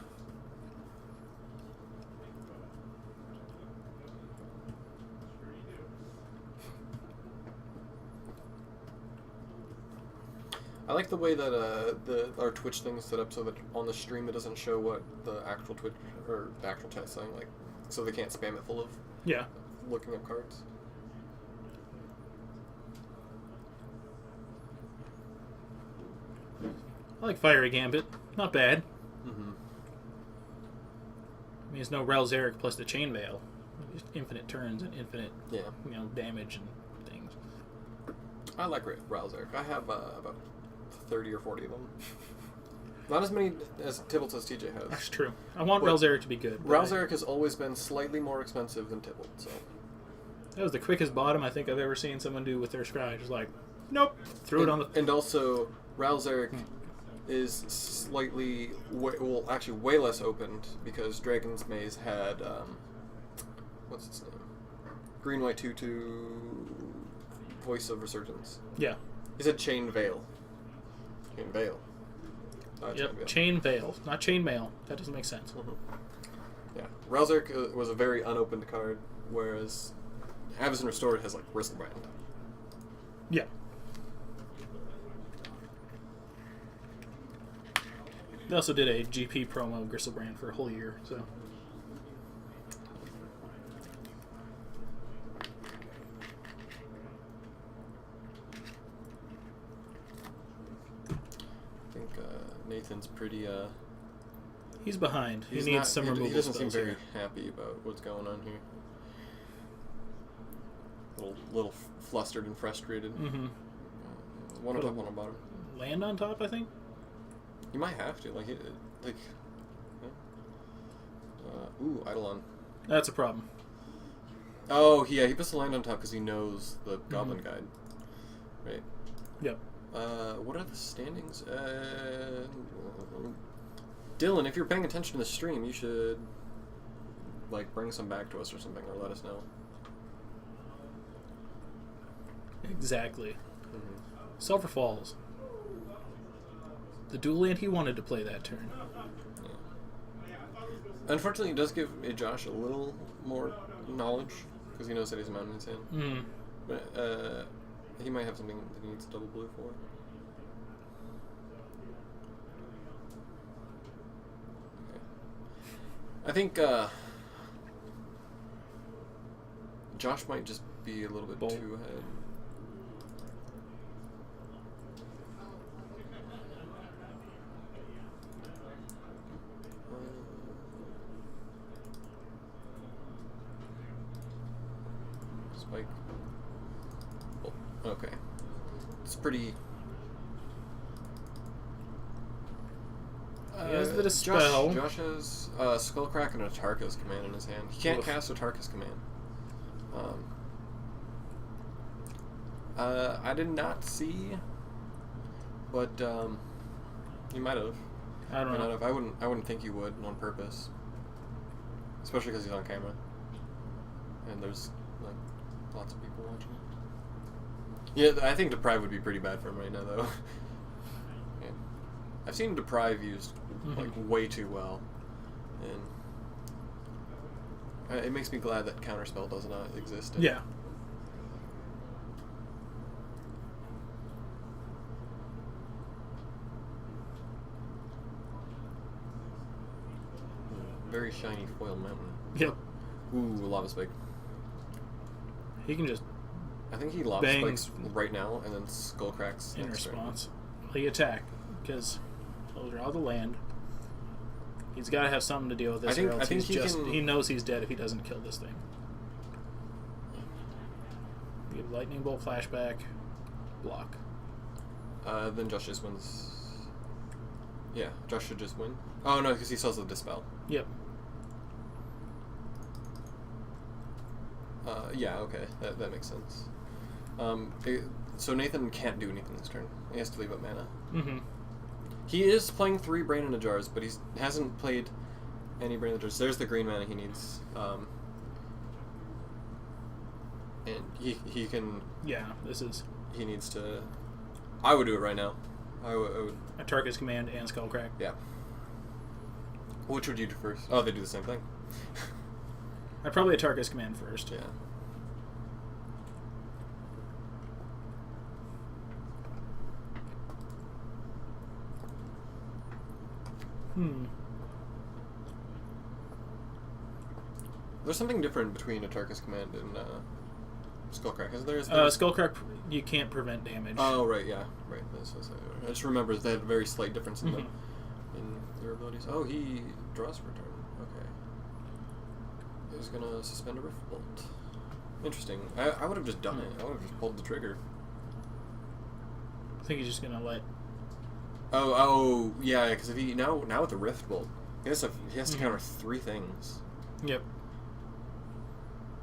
[SPEAKER 2] I like the way that our Twitch thing's set up so that on the stream it doesn't show what the actual Twitch or the actual chat's saying, like, so they can't spam it full of looking up cards.
[SPEAKER 1] I like Fiery Gambit. Not bad.
[SPEAKER 2] Mm-hmm.
[SPEAKER 1] I mean, it's no Relzeric plus the Chain Veil. Just infinite turns and infinite damage and things.
[SPEAKER 2] I like Relzeric. I have about 30 or 40 of them. Not as many as Tibalt as TJ has.
[SPEAKER 1] That's true. I want Relzeric to be good.
[SPEAKER 2] Relzeric has always been slightly more expensive than Tibalt, so...
[SPEAKER 1] That was the quickest bottom I think I've ever seen someone do with their Scry. Just like, nope, threw it on the...
[SPEAKER 2] And also, Relzeric is slightly... way less opened, because Dragon's Maze had... what's its name? Green White 2/2... Voice of Resurgence.
[SPEAKER 1] Yeah.
[SPEAKER 2] He said Chain Veil. Chain Veil.
[SPEAKER 1] Yep, Chain Veil, not Chain Mail. That doesn't make sense.
[SPEAKER 2] Mm-hmm. Yeah, Relzeric was a very unopened card, whereas Avacyn Restored has like Bristlebrand.
[SPEAKER 1] Yeah. They also did a GP promo Gristlebrand for a whole year, so.
[SPEAKER 2] Nathan's pretty,
[SPEAKER 1] he's behind. He needs some removal
[SPEAKER 2] He doesn't
[SPEAKER 1] spells
[SPEAKER 2] seem very
[SPEAKER 1] here.
[SPEAKER 2] happy about what's going on here. Little flustered and frustrated.
[SPEAKER 1] Mm-hmm.
[SPEAKER 2] One on top, one on bottom.
[SPEAKER 1] Land on top, I think?
[SPEAKER 2] You might have to. Ooh, Eidolon.
[SPEAKER 1] That's a problem.
[SPEAKER 2] Oh, yeah, he puts the land on top because he knows the Goblin Guide. Right.
[SPEAKER 1] Yep.
[SPEAKER 2] What are the standings? Dylan, if you're paying attention to the stream, you should, like, bring some back to us or something, or let us know.
[SPEAKER 1] Exactly.
[SPEAKER 2] Mm-hmm.
[SPEAKER 1] Sulphur Falls. The dual land he wanted to play that turn.
[SPEAKER 2] Yeah. Unfortunately, it does give Josh a little more knowledge, because he knows that he's a mountain in his hand.
[SPEAKER 1] Mm.
[SPEAKER 2] But, he might have something that he needs double blue for. Okay. I think Josh might just be a little bit too ahead. Spike. Okay. It's pretty...
[SPEAKER 1] He has the Dispel.
[SPEAKER 2] Josh has Skullcrack and a Tarka's command in his hand. He can't cast a Tarka's command. I did not see, but he might have.
[SPEAKER 1] I don't know.
[SPEAKER 2] I wouldn't think he would on purpose, especially because he's on camera, and there's like lots of people watching. Yeah, I think Deprive would be pretty bad for him right now, though. Yeah. I've seen Deprive used like way too well, and it makes me glad that Counterspell does not exist.
[SPEAKER 1] Yeah.
[SPEAKER 2] Very shiny foil mountain.
[SPEAKER 1] Yep.
[SPEAKER 2] Ooh, Lava Spike.
[SPEAKER 1] He can just
[SPEAKER 2] I think he Lava
[SPEAKER 1] bang
[SPEAKER 2] Spikes right now and then Skull Cracks
[SPEAKER 1] in
[SPEAKER 2] next turn.
[SPEAKER 1] response. He attack because he'll draw the land. He's got to have something to deal with this, or else he knows he's dead if he doesn't kill this thing. Give Lightning Bolt flashback, block.
[SPEAKER 2] Then Josh just wins. Yeah, Josh should just win. Oh no, because he sells the Dispel.
[SPEAKER 1] Yep.
[SPEAKER 2] Yeah, okay, that makes sense. So Nathan can't do anything this turn. He has to leave up mana.
[SPEAKER 1] Mm-hmm.
[SPEAKER 2] He is playing 3 Brain in the Jars, but he hasn't played any Brain in the Jars. There's the green mana he needs. And he can...
[SPEAKER 1] Yeah, this is...
[SPEAKER 2] He needs to... I would do it right now. I would...
[SPEAKER 1] Atarka's Command and Skullcrack.
[SPEAKER 2] Yeah. Which would you do first? Oh, they do the same thing.
[SPEAKER 1] I'd probably Atarka's Command first.
[SPEAKER 2] Yeah. There's something different between Atarka's Command and Skullcrack, isn't there?
[SPEAKER 1] Skullcrack, you can't prevent damage.
[SPEAKER 2] Oh, right, yeah. Right. I just remember they had a very slight difference in them.
[SPEAKER 1] Mm-hmm.
[SPEAKER 2] In their abilities. Oh, he draws for a turn. Okay. He's gonna suspend a Rift Bolt. Interesting. I would have just done it. I would have just pulled the trigger.
[SPEAKER 1] I think he's just gonna let...
[SPEAKER 2] Oh, yeah, because if he... Now with the Rift Bolt, he has to counter 3 things.
[SPEAKER 1] Yep.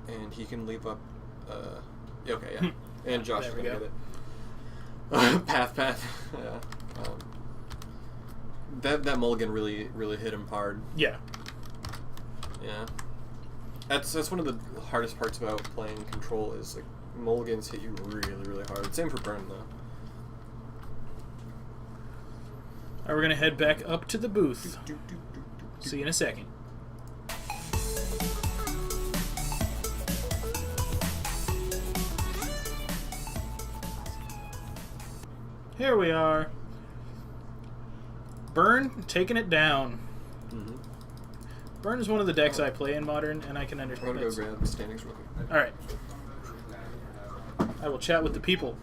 [SPEAKER 2] And he can leave up... yeah, okay, yeah. And Josh is
[SPEAKER 1] There
[SPEAKER 2] gonna
[SPEAKER 1] we
[SPEAKER 2] get it. Path. Yeah. That mulligan really hit him hard.
[SPEAKER 1] Yeah.
[SPEAKER 2] Yeah. That's one of the hardest parts about playing Control is like mulligans hit you really hard. Same for Burn though.
[SPEAKER 1] Alright, we're gonna head back up to the booth. See you in a second. Here we are. Burn taking it down.
[SPEAKER 2] Mm-hmm.
[SPEAKER 1] Burn is one of the decks I play in Modern, and I can
[SPEAKER 2] I'm
[SPEAKER 1] understand
[SPEAKER 2] gonna
[SPEAKER 1] it.
[SPEAKER 2] go grab standings real quick.
[SPEAKER 1] Alright. I will chat with the people.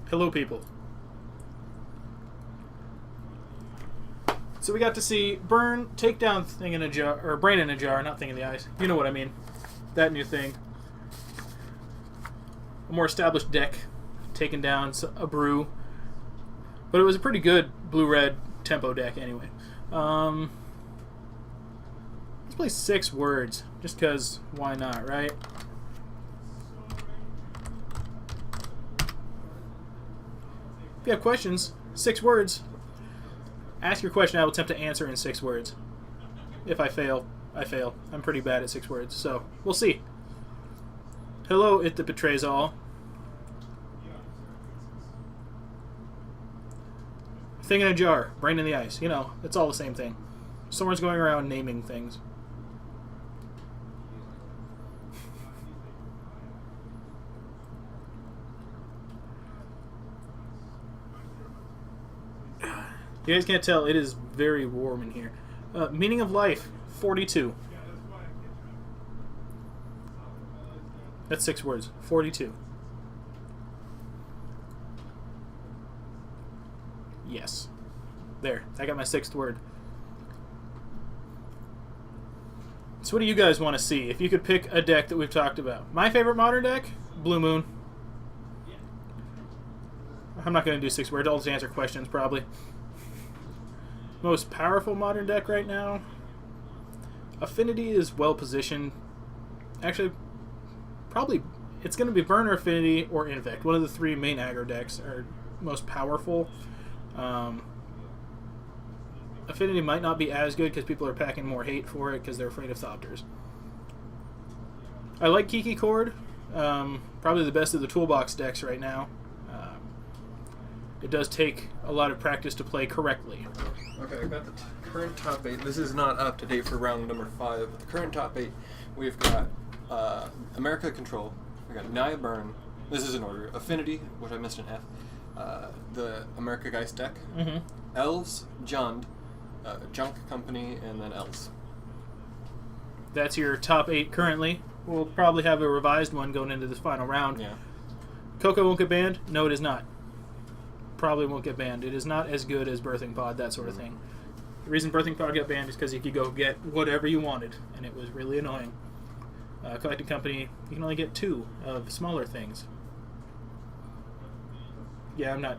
[SPEAKER 1] Hello, people. So we got to see Burn take down Thing in a Jar, or Brain in a Jar, not Thing in the Eyes. You know what I mean. That new thing. A more established deck taking down a Brew. But it was a pretty good blue-red tempo deck anyway. Let's play 6 words, just because why not, right? If you have questions, 6 words. Ask your question, I will attempt to answer in 6 words. If I fail, I fail. I'm pretty bad at 6 words, so we'll see. Hello, It That Betrays All. Thing in a Jar, Brain in the Ice. You know, it's all the same thing. Someone's going around naming things. You guys can't tell, it is very warm in here. Meaning of Life, 42. That's 6 words. 42. Yes. There. I got my 6th word. So what do you guys want to see? If you could pick a deck that we've talked about. My favorite Modern deck? Blue Moon. I'm not going to do 6 words. I'll just answer questions, probably. Most powerful Modern deck right now? Affinity is well positioned. Actually, probably it's going to be Burn or Affinity or Infect. One of the 3 main aggro decks are most powerful. Affinity might not be as good because people are packing more hate for it because they're afraid of Thopters. I like Kiki Chord. Probably the best of the toolbox decks right now. It does take a lot of practice to play correctly.
[SPEAKER 2] Okay, I got the current top 8. This is not up to date for round number 5. But the current top 8, we've got America Control. We got Naya Burn. This is in order. Affinity, which I missed an F. The America Geist deck.
[SPEAKER 1] Mm-hmm.
[SPEAKER 2] Elves, Jund, Junk Company, and then Elves.
[SPEAKER 1] That's your top 8 currently. We'll probably have a revised one going into this final round.
[SPEAKER 2] Yeah.
[SPEAKER 1] Coco won't get banned? No, it is not. Probably won't get banned. It is not as good as Birthing Pod, that sort of thing. The reason Birthing Pod got banned is because you could go get whatever you wanted, and it was really annoying. Collecting Company, you can only get 2 of smaller things. Yeah, I'm not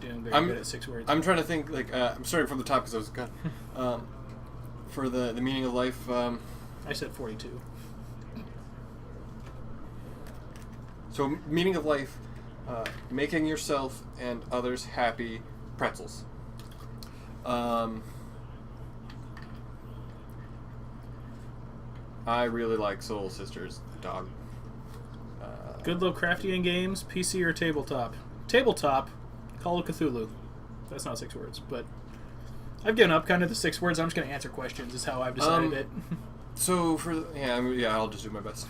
[SPEAKER 1] doing very good at 6 words.
[SPEAKER 2] I'm trying to think, like, I'm starting from the top because I was good. For the meaning of life,
[SPEAKER 1] I said 42.
[SPEAKER 2] So meaning of life, making yourself and others happy. Pretzels. I really like Soul Sisters dog.
[SPEAKER 1] Good Lovecraftian games, PC or tabletop? Tabletop, Call of Cthulhu. That's not 6 words, but I've given up kind of the 6 words. I'm just going to answer questions is how I've decided it.
[SPEAKER 2] So I'll just do my best.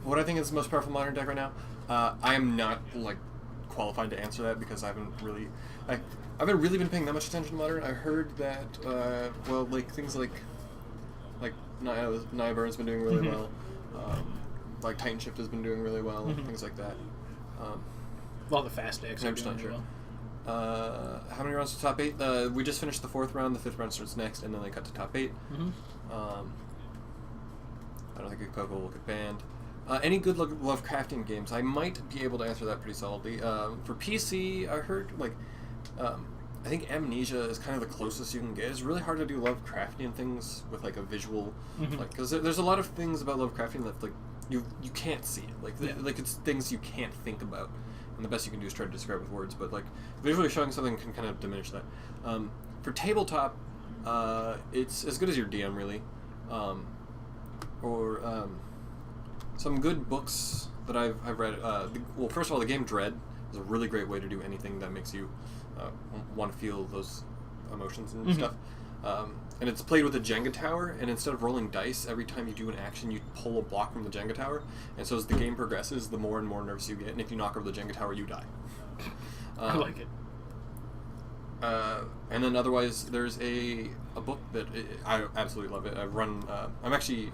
[SPEAKER 2] What I think is the most powerful modern deck right now, I am not like qualified to answer that because I haven't really been paying that much attention to modern. I heard that things like Nia Burn's been doing really well. Like Titan Shift has been doing really well, things like that.
[SPEAKER 1] All the fast decks.
[SPEAKER 2] I'm just not sure. How many rounds to top 8? We just finished the 4th round. The 5th round starts next, and then they cut to top 8. I don't think a Coco will get banned. Any good Lovecraftian games? I might be able to answer that pretty solidly. For PC, I heard I think Amnesia is kind of the closest you can get. It's really hard to do Lovecraftian things with like a visual, because there's a lot of things about Lovecraftian that like you can't see it. Like it's things you can't think about, and the best you can do is try to describe with words. But like visually showing something can kind of diminish that. For tabletop, it's as good as your DM really, some good books that I've read. First of all, the game Dread is a really great way to do anything that makes you want to feel those emotions and stuff. And it's played with a Jenga tower, and instead of rolling dice, every time you do an action, you pull a block from the Jenga tower. And so as the game progresses, the more and more nervous you get, and if you knock over the Jenga tower, you die.
[SPEAKER 1] I like it.
[SPEAKER 2] And then otherwise, there's a book that I absolutely love it. I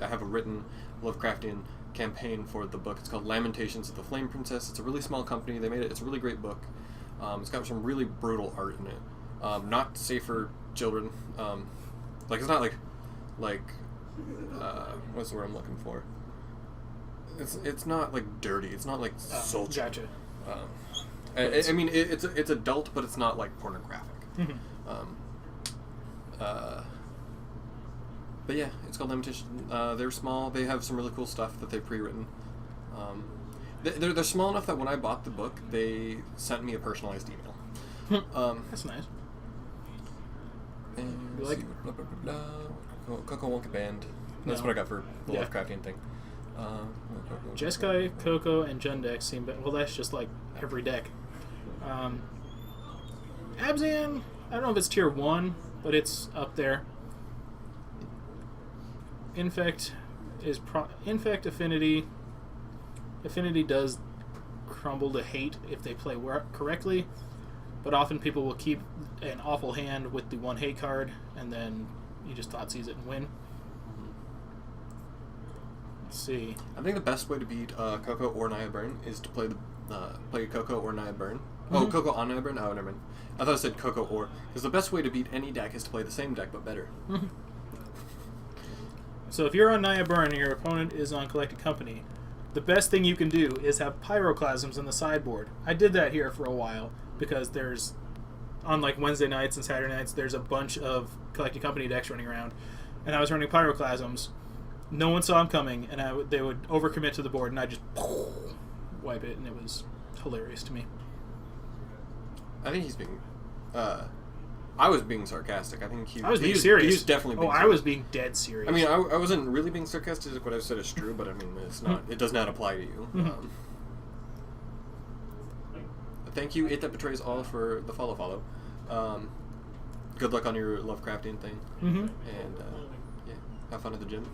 [SPEAKER 2] have a written Lovecraftian campaign for the book. It's called Lamentations of the Flame Princess. It's a really small company. They made it. It's a really great book. It's got some really brutal art in it. Not safe for children. It's not like what's the word I'm looking for? It's not like dirty. It's not like sultry.
[SPEAKER 1] Gotcha.
[SPEAKER 2] I mean, it's adult, but it's not like pornographic. But yeah, it's called Lamentation. They're small. They have some really cool stuff that they've pre-written. They're small enough that when I bought the book, they sent me a personalized email.
[SPEAKER 1] That's nice.
[SPEAKER 2] And
[SPEAKER 1] You like
[SPEAKER 2] Coco won't get banned. That's what I got for the Lovecraftian thing.
[SPEAKER 1] Jeskai, Coco, and Jundex seem well. That's just like every deck. Abzan, I don't know if it's tier 1, but it's up there. Infect Affinity. Affinity does crumble to hate if they play correctly, but often people will keep an awful hand with the 1 hate card, and then you just Thoughtseize it and win. Let's see.
[SPEAKER 2] I think the best way to beat Coco or Nia Burn is to play Coco or Nia Burn. Oh, Coco on Nia Burn? Oh, never mind. I thought I said Coco or. Because the best way to beat any deck is to play the same deck, but better.
[SPEAKER 1] So if you're on Nia Burn and your opponent is on Collected Company, the best thing you can do is have Pyroclasms in the sideboard. I did that here for a while because there's, on like Wednesday nights and Saturday nights, there's a bunch of Collected Company decks running around, and I was running Pyroclasms. No one saw them coming, and they would overcommit to the board, and I just wipe it, and it was hilarious to me.
[SPEAKER 2] I think he's being. I was being sarcastic. I think
[SPEAKER 1] I was being serious.
[SPEAKER 2] He was definitely being serious.
[SPEAKER 1] I was being dead serious.
[SPEAKER 2] I mean, I wasn't really being sarcastic. What I said is true, but I mean, it's not. It does not apply to you. Thank you, It That Betrays All, for the follow. Good luck on your Lovecraftian thing. And have fun at the gym.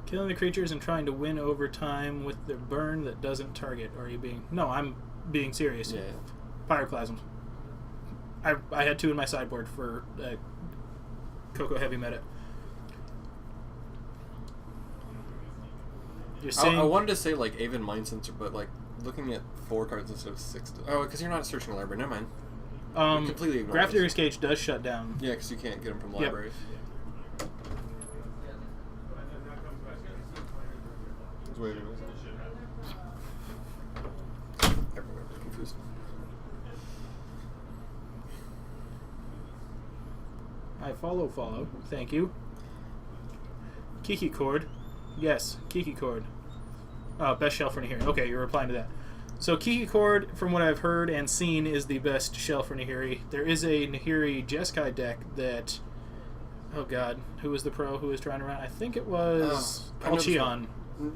[SPEAKER 1] Killing the creatures and trying to win over time with the burn that doesn't target. Or are you being? No, I'm being serious.
[SPEAKER 2] Yeah.
[SPEAKER 1] Pyroclasms. I had 2 in my sideboard for Coco Heavy Meta. You're saying
[SPEAKER 2] I wanted to say like Aven Mind Sensor, but like looking at 4 cards instead of 6. Oh, because you're not searching a library. Never mind. Completely ignore
[SPEAKER 1] Graph Digger's Cage does shut down.
[SPEAKER 2] Yeah, because you can't get them from libraries. Wait, everywhere. Confused.
[SPEAKER 1] I follow. Thank you. Kiki Cord. Yes, Kiki Cord. Best shelf in here. Okay, you're replying to that. So Kiki Cord, from what I've heard and seen, is the best shell for Nahiri. There is a Nahiri Jeskai deck that, oh god, who was the pro who was trying to run? I think it was
[SPEAKER 2] I know this
[SPEAKER 1] Alchion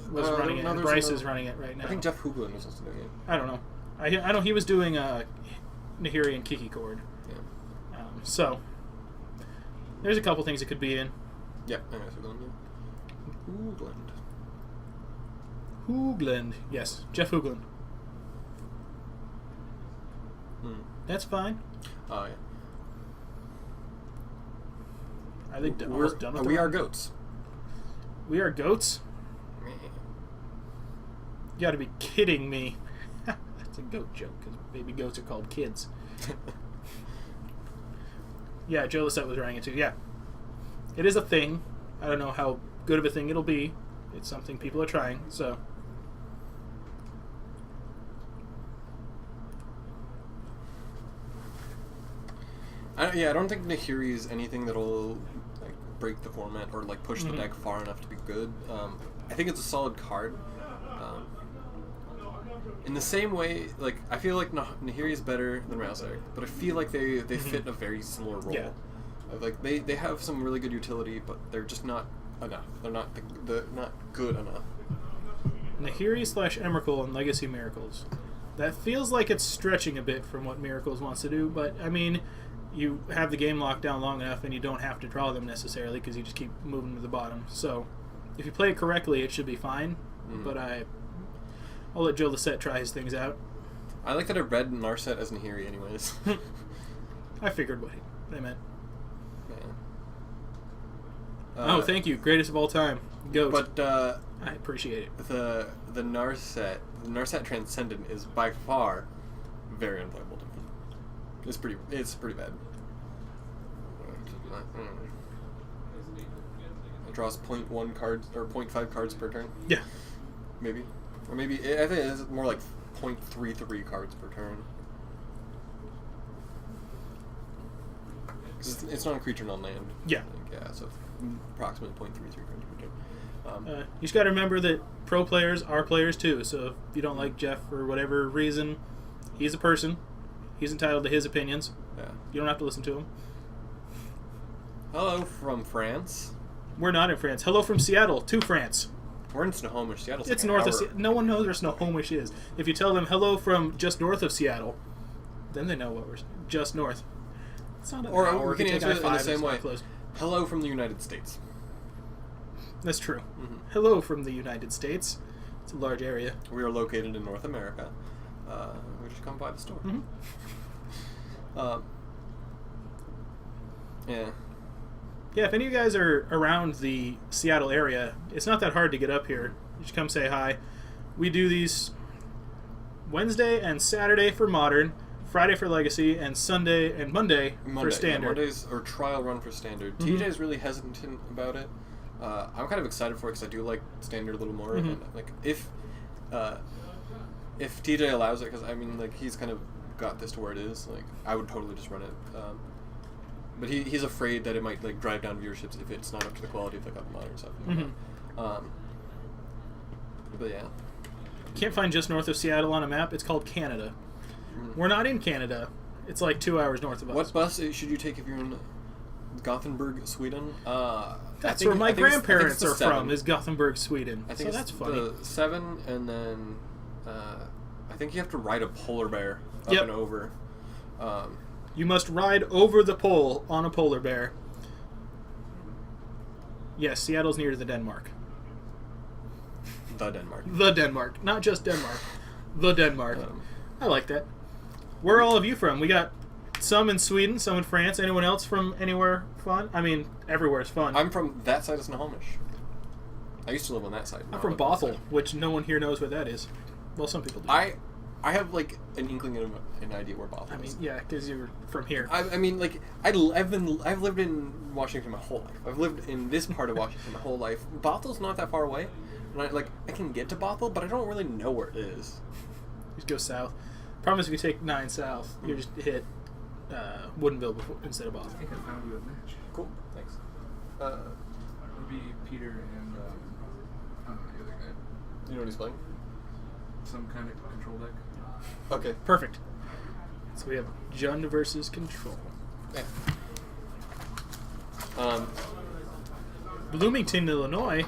[SPEAKER 1] was running it,
[SPEAKER 2] no,
[SPEAKER 1] and
[SPEAKER 2] there's
[SPEAKER 1] Bryce
[SPEAKER 2] another-
[SPEAKER 1] is running it right now.
[SPEAKER 2] I think Jeff Hooglin was also doing it.
[SPEAKER 1] I don't know. I know he was doing Nahiri and Kiki Cord.
[SPEAKER 2] Yeah.
[SPEAKER 1] So there's a couple things it could be in.
[SPEAKER 2] Yeah, I know Hooglin. Hoogland.
[SPEAKER 1] Hoogland, yes, Jeff Hoogland. That's fine.
[SPEAKER 2] Oh, yeah.
[SPEAKER 1] I think almost done with
[SPEAKER 2] We
[SPEAKER 1] the
[SPEAKER 2] are
[SPEAKER 1] round.
[SPEAKER 2] goats.
[SPEAKER 1] We are goats? You gotta be kidding me. That's a goat joke, because baby goats are called kids. Yeah, Joe Lissette was running it too. Yeah. It is a thing. I don't know how good of a thing it'll be. It's something people are trying, so.
[SPEAKER 2] I don't think Nahiri is anything that'll like break the format or like push the deck far enough to be good. I think it's a solid card. In the same way, like I feel like Nahiri is better than Ralsei, but I feel like they fit a very similar role.
[SPEAKER 1] Yeah.
[SPEAKER 2] Like they have some really good utility, but they're just not enough. They're not not good enough.
[SPEAKER 1] Nahiri / Emrakul and Legacy Miracles. That feels like it's stretching a bit from what Miracles wants to do, but I mean, you have the game locked down long enough and you don't have to draw them necessarily because you just keep moving to the bottom. So if you play it correctly, it should be fine, but I'll let Joe Lissette try his things out.
[SPEAKER 2] I like that I read Narset as Nahiri anyways.
[SPEAKER 1] I figured what they meant.
[SPEAKER 2] Yeah.
[SPEAKER 1] Thank you. Greatest of all time. Goat.
[SPEAKER 2] But
[SPEAKER 1] I appreciate it.
[SPEAKER 2] the Narset Transcendent is by far very unplayable to me. It's pretty bad. It draws 0.1 cards or 0.5 cards per turn.
[SPEAKER 1] Yeah.
[SPEAKER 2] Maybe. Or maybe I think it's more like 0.33 cards per turn. 'Cause it's not a creature, non land.
[SPEAKER 1] Yeah.
[SPEAKER 2] Yeah, so approximately 0.33 cards per turn.
[SPEAKER 1] You just got to remember that pro players are players too. So if you don't like Jeff for whatever reason, he's a person. He's entitled to his opinions.
[SPEAKER 2] Yeah.
[SPEAKER 1] You don't have to listen to him.
[SPEAKER 2] Hello from France.
[SPEAKER 1] We're not in France. Hello from Seattle to France.
[SPEAKER 2] We're in Snohomish. Seattle's
[SPEAKER 1] It's
[SPEAKER 2] like an
[SPEAKER 1] north of
[SPEAKER 2] hour.
[SPEAKER 1] Seattle. No one knows where Snohomish is. If you tell them hello from just north of Seattle, then they know what we're just north. It's not an
[SPEAKER 2] Or
[SPEAKER 1] hour.
[SPEAKER 2] we can
[SPEAKER 1] If you take
[SPEAKER 2] answer it in
[SPEAKER 1] I-5,
[SPEAKER 2] the same
[SPEAKER 1] it's not
[SPEAKER 2] way.
[SPEAKER 1] close.
[SPEAKER 2] Hello from the United States.
[SPEAKER 1] That's true.
[SPEAKER 2] Mm-hmm.
[SPEAKER 1] Hello from the United States. It's a large area.
[SPEAKER 2] We are located in North America. We just come by the store.
[SPEAKER 1] Mhm.
[SPEAKER 2] Yeah.
[SPEAKER 1] Yeah, if any of you guys are around the Seattle area, it's not that hard to get up here. You should come say hi. We do these Wednesday and Saturday for Modern, Friday for Legacy, and Sunday and Monday for Standard.
[SPEAKER 2] Yeah, Mondays or trial run for Standard.
[SPEAKER 1] Mhm.
[SPEAKER 2] TJ's really hesitant about it. I'm kind of excited for it because I do like Standard a little more.
[SPEAKER 1] Mhm.
[SPEAKER 2] And, like if TJ allows it, because I mean like he's kind of got this to where it is. Like I would totally just run it. But he's afraid that it might like drive down viewerships if it's not up to the quality of like other Modern stuff.
[SPEAKER 1] Mhm.
[SPEAKER 2] But yeah.
[SPEAKER 1] Can't find just north of Seattle on a map. It's called Canada. We're not in Canada. It's like 2 hours north of us.
[SPEAKER 2] What bus should you take if you're in Gothenburg, Sweden?
[SPEAKER 1] That's where my grandparents
[SPEAKER 2] the
[SPEAKER 1] are
[SPEAKER 2] 7.
[SPEAKER 1] from, is Gothenburg, Sweden.
[SPEAKER 2] I think
[SPEAKER 1] so
[SPEAKER 2] it's
[SPEAKER 1] that's funny.
[SPEAKER 2] the 7, and then I think you have to ride a polar bear up
[SPEAKER 1] Yep.
[SPEAKER 2] and over.
[SPEAKER 1] You must ride over the pole on a polar bear. Yes, Seattle's near the Denmark.
[SPEAKER 2] The Denmark.
[SPEAKER 1] The Denmark. Not just Denmark. The Denmark.
[SPEAKER 2] Um,
[SPEAKER 1] I like that. Where are all of you from? We got some in Sweden, some in France. Anyone else from anywhere fun? I mean, everywhere is fun.
[SPEAKER 2] I'm from that side of Snohomish. I used to live on that side.
[SPEAKER 1] I'm from Bothell, which no one here knows where that is. Well, some people do.
[SPEAKER 2] I have like an inkling of an idea where Bothell
[SPEAKER 1] I mean,
[SPEAKER 2] is.
[SPEAKER 1] yeah, because you're from here.
[SPEAKER 2] I mean, like I've lived in Washington my whole life. I've lived in this part of Washington my whole life. Bothell's not that far away, and I can get to Bothell, but I don't really know where it is.
[SPEAKER 1] Just go south. Problem is, if you take 9 south, you just hit Woodinville instead of
[SPEAKER 4] I
[SPEAKER 1] Bothell.
[SPEAKER 4] think I found you a match.
[SPEAKER 2] Cool, thanks.
[SPEAKER 4] It'd be Peter and the other guy.
[SPEAKER 2] You know what he's playing?
[SPEAKER 4] Some kind of control deck.
[SPEAKER 2] Okay.
[SPEAKER 1] Perfect. So we have Jund versus Control.
[SPEAKER 2] Yeah.
[SPEAKER 1] Bloomington, Illinois.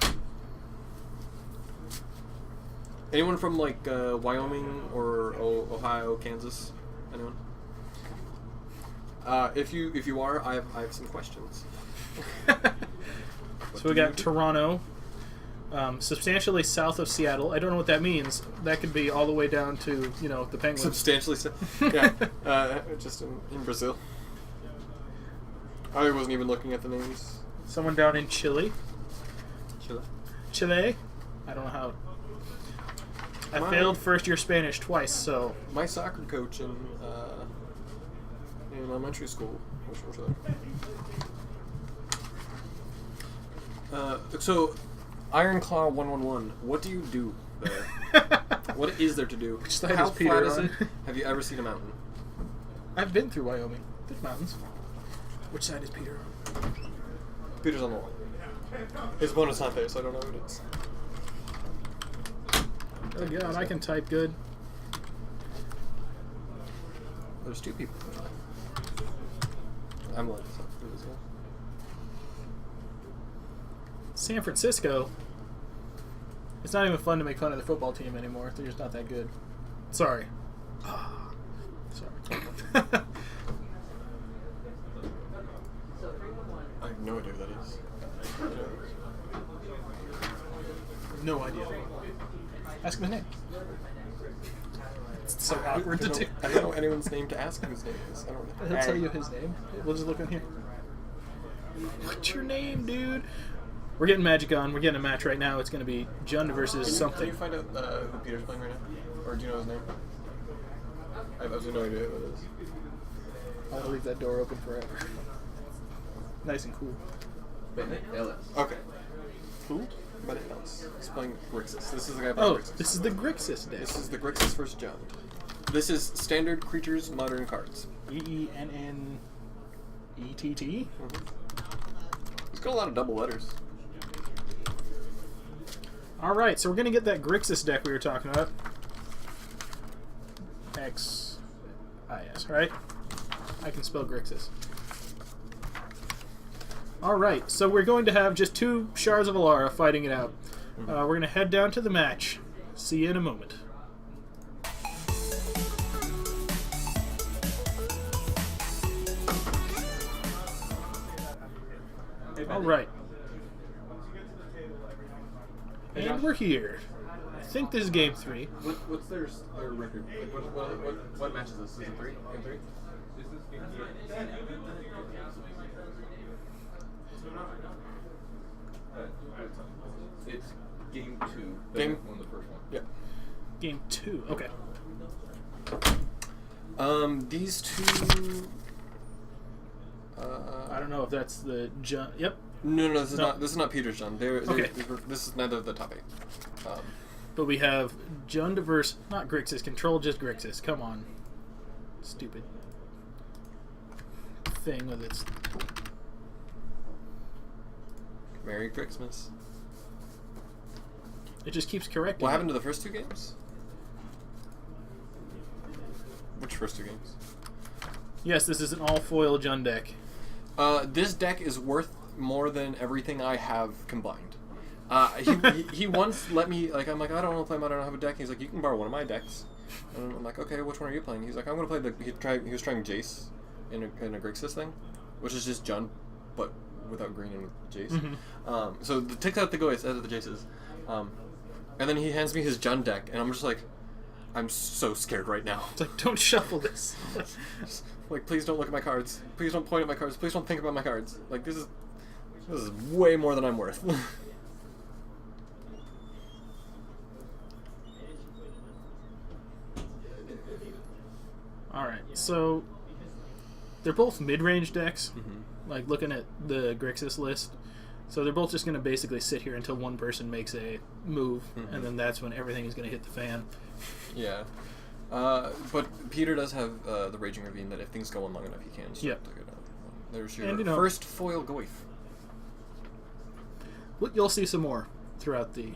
[SPEAKER 2] Anyone from like Wyoming or Ohio, Kansas? Anyone? If you are, I have some questions.
[SPEAKER 1] So we got Toronto, substantially south of Seattle. I don't know what that means. That could be all the way down to the Penguins.
[SPEAKER 2] Substantially, yeah. Just in Brazil. I wasn't even looking at the names.
[SPEAKER 1] Someone down in Chile.
[SPEAKER 2] Chile.
[SPEAKER 1] Chile. I don't know how. I failed first year Spanish twice, so.
[SPEAKER 2] My soccer coach in elementary school was from Chile. So, Iron Claw 111. What do you do there? What is there to do?
[SPEAKER 1] Which side
[SPEAKER 2] How
[SPEAKER 1] is Peter
[SPEAKER 2] flat is
[SPEAKER 1] on?
[SPEAKER 2] it? Have you ever seen a mountain?
[SPEAKER 1] I've been through Wyoming. There's mountains. Which side is Peter on?
[SPEAKER 2] Peter's on the wall. His opponent's not there, so I don't know who it is.
[SPEAKER 1] Oh god, I can type good.
[SPEAKER 2] There's two people. I'm like,
[SPEAKER 1] San Francisco. It's not even fun to make fun of the football team anymore. They're just not that good. Sorry. Sorry.
[SPEAKER 2] I have no idea who that is.
[SPEAKER 1] No idea. Ask him his name. It's so awkward to do.
[SPEAKER 2] I don't know anyone's name to ask whose name is. I don't know.
[SPEAKER 1] He'll tell you his name. We'll just look in here. What's your name, dude? We're getting Magic on. We're getting a match right now. It's going to be Jund versus something.
[SPEAKER 2] Can you find out who Peter's playing right now? Or do you know his name? I have absolutely no idea who it is.
[SPEAKER 1] I'll leave that door open forever. Nice and cool.
[SPEAKER 4] Bennett Ellis.
[SPEAKER 2] Okay.
[SPEAKER 1] Cool?
[SPEAKER 2] But else. He's playing Grixis. This is the guy playing
[SPEAKER 1] Oh,
[SPEAKER 2] Grixis.
[SPEAKER 1] this is the Grixis deck.
[SPEAKER 2] This is the Grixis vs. Jund. This is standard creatures, modern cards.
[SPEAKER 1] EENNETT?
[SPEAKER 2] He's got a lot of double letters.
[SPEAKER 1] Alright, so we're going to get that Grixis deck we were talking about. X-I-S, right? I can spell Grixis. Alright, so we're going to have just two Shards of Alara fighting it out. We're going to head down to the match. See you in a moment. Alright. And we're here. I think this is game 3.
[SPEAKER 5] What's their record? Like, what match is this? Season 3? Game 3? It's game 2. They won the first one.
[SPEAKER 2] Yeah.
[SPEAKER 1] Game 2. Okay.
[SPEAKER 2] These two.
[SPEAKER 1] I don't know if that's the Yep.
[SPEAKER 2] No, this is not. This is not Peter's Jund.
[SPEAKER 1] Okay.
[SPEAKER 2] This is neither of the top 8.
[SPEAKER 1] But we have Jund versus not Grixis. Control just Grixis. Come on. Stupid thing with its.
[SPEAKER 2] Merry Christmas.
[SPEAKER 1] It just keeps correcting.
[SPEAKER 2] What happened to the first 2 games? Which first 2 games?
[SPEAKER 1] Yes, this is an all foil Jund deck.
[SPEAKER 2] This deck is worth more than everything I have combined. He once let me, like, I'm like, I don't want to play Modern, I don't have a deck. He's like, you can borrow one of my decks. And I'm like, okay, which one are you playing? He's like, I'm going to play he was trying Jace in a Grixis thing, which is just Jund, but without green and with Jace.
[SPEAKER 1] Mm-hmm.
[SPEAKER 2] So the takes out the Goyce, out of the Jaces. And then he hands me his Jund deck, and I'm just like, I'm so scared right now.
[SPEAKER 1] It's like, don't shuffle this.
[SPEAKER 2] Like, please don't look at my cards. Please don't point at my cards. Please don't think about my cards. Like, this is way more than I'm worth.
[SPEAKER 1] Alright, so they're both mid-range decks. Like, looking at the Grixis list. So they're both just going to basically sit here until one person makes a move, and then that's when everything is going to hit the fan.
[SPEAKER 2] Yeah. But Peter does have the Raging Ravine that if things go on long enough, he can start to go down. There's your
[SPEAKER 1] And,
[SPEAKER 2] first foil Goyf.
[SPEAKER 1] You'll see some more throughout the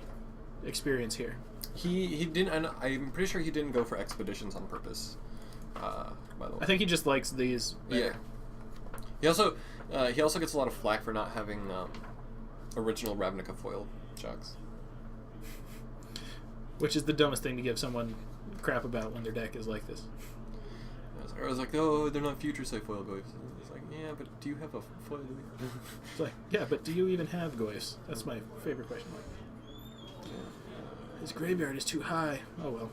[SPEAKER 1] experience here.
[SPEAKER 2] He didn't. And I'm pretty sure he didn't go for expeditions on purpose. By the way,
[SPEAKER 1] I think he just likes these better.
[SPEAKER 2] Yeah. He also gets a lot of flack for not having original Ravnica foil chucks.
[SPEAKER 1] Which is the dumbest thing to give someone crap about when their deck is like this.
[SPEAKER 2] I was like, oh, they're not future sight foil goys. It's like, yeah, but do you have a foil?
[SPEAKER 1] It's like, yeah, but do you even have Goyfs? That's my favorite question. His graveyard is too high. Oh well.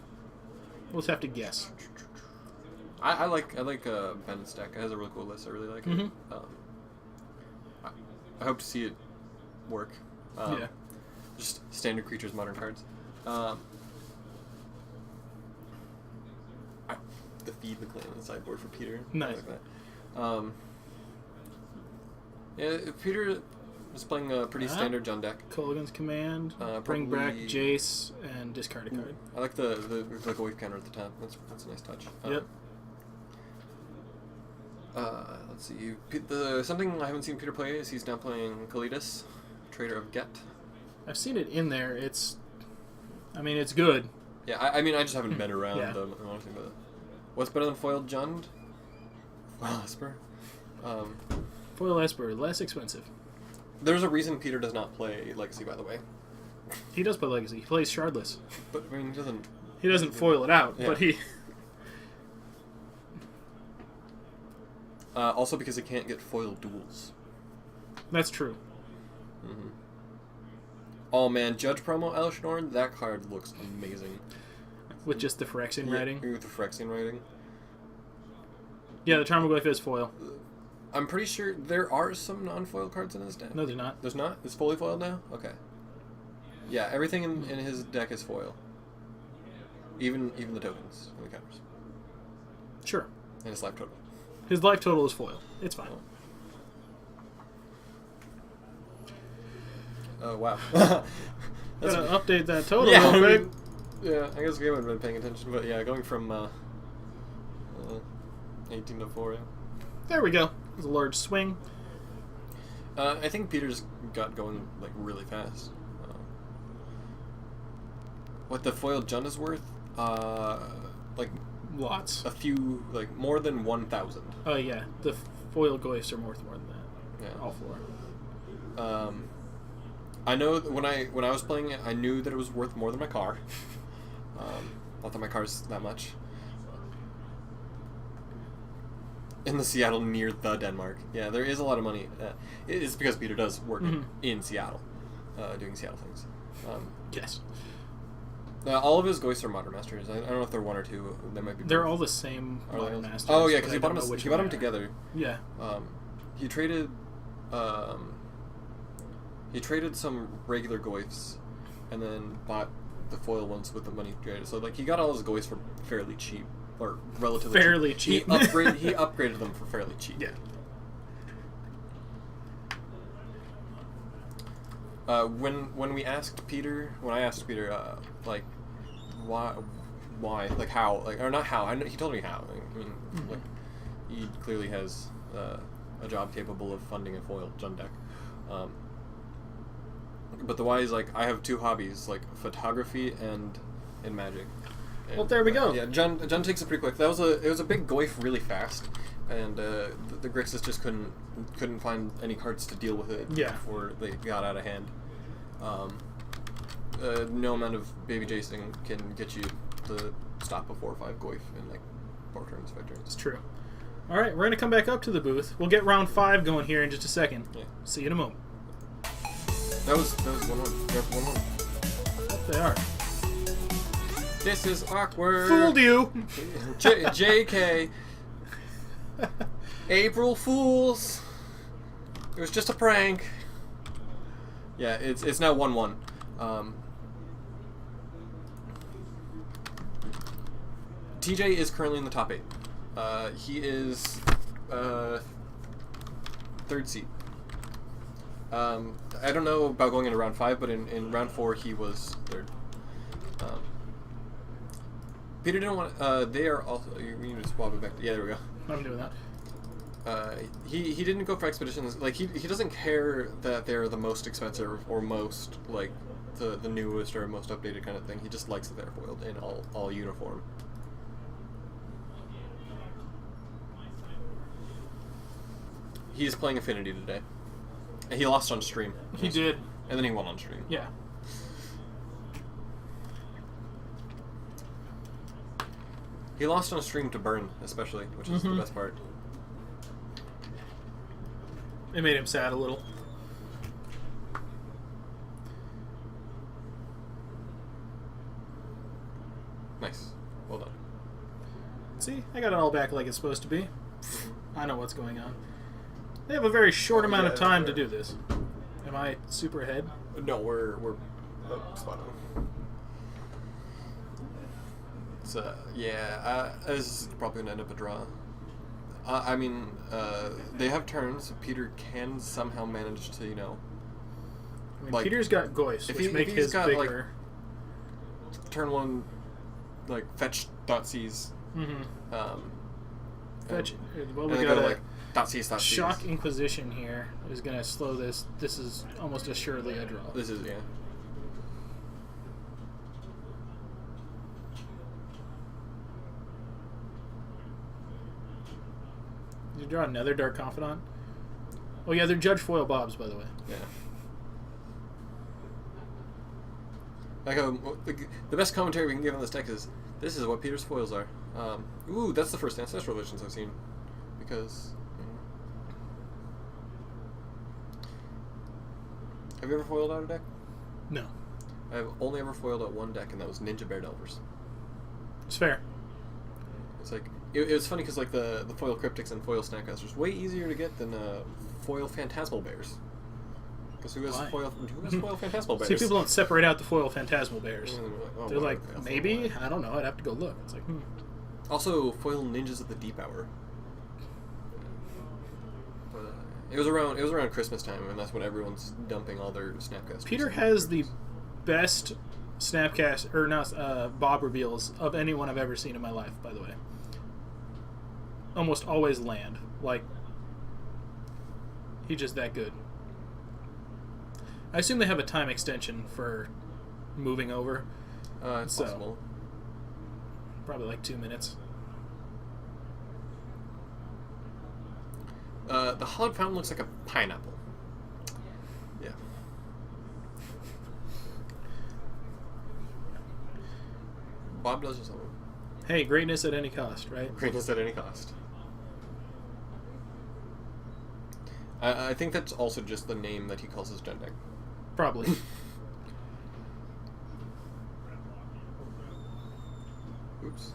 [SPEAKER 1] We'll just have to guess.
[SPEAKER 2] I like Bennett's deck. It has a really cool list. I really like it. I hope to see it work.
[SPEAKER 1] Yeah.
[SPEAKER 2] Just standard creatures, modern cards. The feed the clan on the sideboard for Peter.
[SPEAKER 1] Nice.
[SPEAKER 2] I like that. Yeah, Peter is playing a pretty standard Jund deck.
[SPEAKER 1] Kolaghan's Command. Bring back Jace and discard a card.
[SPEAKER 2] I like the Goyf counter at the top. That's a nice touch.
[SPEAKER 1] Yep.
[SPEAKER 2] Let's see. Something I haven't seen Peter play is he's now playing Kalidas, Trader of Get.
[SPEAKER 1] I've seen it in there. It's good.
[SPEAKER 2] Yeah, I mean, I just haven't been around
[SPEAKER 1] Yeah.
[SPEAKER 2] them. Honestly, but what's better than foiled Jund? Foil Esper.
[SPEAKER 1] Foil Esper, less expensive.
[SPEAKER 2] There's a reason Peter does not play Legacy, by the way.
[SPEAKER 1] He does play Legacy. He plays Shardless.
[SPEAKER 2] But I mean, he doesn't.
[SPEAKER 1] He doesn't foil it out,
[SPEAKER 2] Yeah.
[SPEAKER 1] but he.
[SPEAKER 2] Also because he can't get foiled duels.
[SPEAKER 1] That's true.
[SPEAKER 2] Mm-hmm. Oh man, Judge promo Elshnorn, that card looks amazing.
[SPEAKER 1] With just the Phyrexian writing.
[SPEAKER 2] With the Phyrexian writing.
[SPEAKER 1] Yeah, the Tarmogoyf is foil.
[SPEAKER 2] I'm pretty sure there are some non-foil cards in his deck.
[SPEAKER 1] No, they're not.
[SPEAKER 2] There's not? It's fully foiled now? Okay. Yeah, everything in his deck is foil. Even the tokens and the counters.
[SPEAKER 1] Sure.
[SPEAKER 2] And his life total.
[SPEAKER 1] His life total is foil. It's fine.
[SPEAKER 2] Oh, wow.
[SPEAKER 1] Gotta update that total
[SPEAKER 2] yeah,
[SPEAKER 1] real quick.
[SPEAKER 2] Yeah, I guess we haven't been paying attention, but yeah, going from 18 to 4, yeah.
[SPEAKER 1] There we go. It's a large swing.
[SPEAKER 2] I think Peter's got going like really fast. What the foiled Jund is worth? Like
[SPEAKER 1] Lots.
[SPEAKER 2] a few, like more than 1,000.
[SPEAKER 1] Oh yeah, the foil Goyfs are worth more than that.
[SPEAKER 2] Yeah.
[SPEAKER 1] All four.
[SPEAKER 2] I know that when I was playing it, I knew that it was worth more than my car. Not that my car's that much. In the Seattle near the Denmark. Yeah, there is a lot of money. It's because Peter does work in Seattle, doing Seattle things.
[SPEAKER 1] Yes.
[SPEAKER 2] All of his Goyfs are Modern Masters. I don't know if they're one or two. They might be.
[SPEAKER 1] They're
[SPEAKER 2] both.
[SPEAKER 1] all the same
[SPEAKER 2] Are
[SPEAKER 1] Modern
[SPEAKER 2] they?
[SPEAKER 1] Masters.
[SPEAKER 2] Oh yeah, because
[SPEAKER 1] but
[SPEAKER 2] he
[SPEAKER 1] I
[SPEAKER 2] bought
[SPEAKER 1] don't
[SPEAKER 2] them.
[SPEAKER 1] know which
[SPEAKER 2] He bought
[SPEAKER 1] one
[SPEAKER 2] them
[SPEAKER 1] I have.
[SPEAKER 2] together.
[SPEAKER 1] Yeah.
[SPEAKER 2] He traded. He traded some regular Goyfs, and then bought the foil ones with the money he traded. So like he got all his Goyfs for fairly cheap, or relatively
[SPEAKER 1] Fairly cheap.
[SPEAKER 2] He upgraded them for fairly cheap.
[SPEAKER 1] Yeah.
[SPEAKER 2] When I asked Peter, like, why, like how, like or not how. He told me how. I mean, like, he clearly has a job capable of funding a foiled Jund deck. But the why is like I have two hobbies, like photography and Magic. And,
[SPEAKER 1] Well, there we go.
[SPEAKER 2] Yeah, Jund takes it pretty quick. It was a big Goyf really fast, and the Grixis just couldn't find any cards to deal with it before they got out of hand. No amount of baby Jason can get you to stop a 4 or 5 Goyf in like 4 turns, 5 turns.
[SPEAKER 1] It's true. All right, we're gonna come back up to the booth. We'll get round 5 going here in just a second.
[SPEAKER 2] Yeah.
[SPEAKER 1] See you in a moment.
[SPEAKER 2] That was 1-1. They're 1-1.
[SPEAKER 1] Oh, they are.
[SPEAKER 2] This is awkward.
[SPEAKER 1] Fooled you.
[SPEAKER 2] JK. April Fools. It was just a prank. Yeah, it's now 1-1. TJ is currently in the top 8. He is 3rd seed. I don't know about going into round 5, but in round 4 he was 3rd. Peter didn't want. They are also. You need to swap it back. Yeah, there we go.
[SPEAKER 1] I'm doing that.
[SPEAKER 2] He didn't go for expeditions. Like he doesn't care that they're the most expensive or most like the newest or most updated kind of thing. He just likes that they're foiled in all uniform. He's playing Affinity today. And he lost on stream.
[SPEAKER 1] He did.
[SPEAKER 2] And then he won on stream.
[SPEAKER 1] Yeah.
[SPEAKER 2] He lost on stream to Burn, especially, which is the best part.
[SPEAKER 1] It made him sad a little.
[SPEAKER 2] Nice. Well done.
[SPEAKER 1] See, I got it all back like it's supposed to be. I know what's going on. They have a very short amount of time to do this. Am I super ahead?
[SPEAKER 2] No, we're spot on. So yeah, this is probably gonna end up a draw. I mean, they have turns. Peter can somehow manage to,
[SPEAKER 1] I mean,
[SPEAKER 2] like,
[SPEAKER 1] Peter's got Goyce, which make his
[SPEAKER 2] got,
[SPEAKER 1] bigger.
[SPEAKER 2] like, turn one, like fetch .c's.
[SPEAKER 1] Fetch. Well,
[SPEAKER 2] and
[SPEAKER 1] we
[SPEAKER 2] then
[SPEAKER 1] got
[SPEAKER 2] go to,
[SPEAKER 1] a
[SPEAKER 2] like .c's.
[SPEAKER 1] Shock Inquisition here is going to slow this. This is almost assuredly a draw.
[SPEAKER 2] This is, yeah.
[SPEAKER 1] Did you draw another Dark Confidant? Oh yeah, they're Judge Foil Bobs, by the way.
[SPEAKER 2] Yeah. Like the best commentary we can give on this deck is, this is what Peter's foils are. Ooh, that's the first Ancestral Legends I've seen. Because... Have you ever foiled out a deck?
[SPEAKER 1] No.
[SPEAKER 2] I've only ever foiled out one deck, and that was Ninja Bear Delvers.
[SPEAKER 1] It's fair.
[SPEAKER 2] It's like... It was funny because like the foil Cryptics and foil Snapcasters way easier to get than foil Phantasmal Bears. Because who has foil Phantasmal Bears?
[SPEAKER 1] See, people don't separate out the foil Phantasmal Bears.
[SPEAKER 2] Oh,
[SPEAKER 1] They're like,
[SPEAKER 2] yeah,
[SPEAKER 1] maybe? I don't know. I'd have to go look. It's like,
[SPEAKER 2] Also, foil Ninjas of the Deep Hour. But it was around Christmas time, and that's when everyone's dumping all their Snapcasters.
[SPEAKER 1] Peter has the best Snapcast, or not, Bob reveals of anyone I've ever seen in my life, by the way. Almost always land. Like, he's just that good. I assume they have a time extension for moving over.
[SPEAKER 2] It's possible.
[SPEAKER 1] Probably like 2 minutes.
[SPEAKER 2] The Hollowed Fountain looks like a pineapple. Yeah. Bob does something.
[SPEAKER 1] Hey, greatness at any cost, right?
[SPEAKER 2] Greatness at any cost. I think that's also just the name that he calls his gen deck.
[SPEAKER 1] Probably.
[SPEAKER 2] Oops.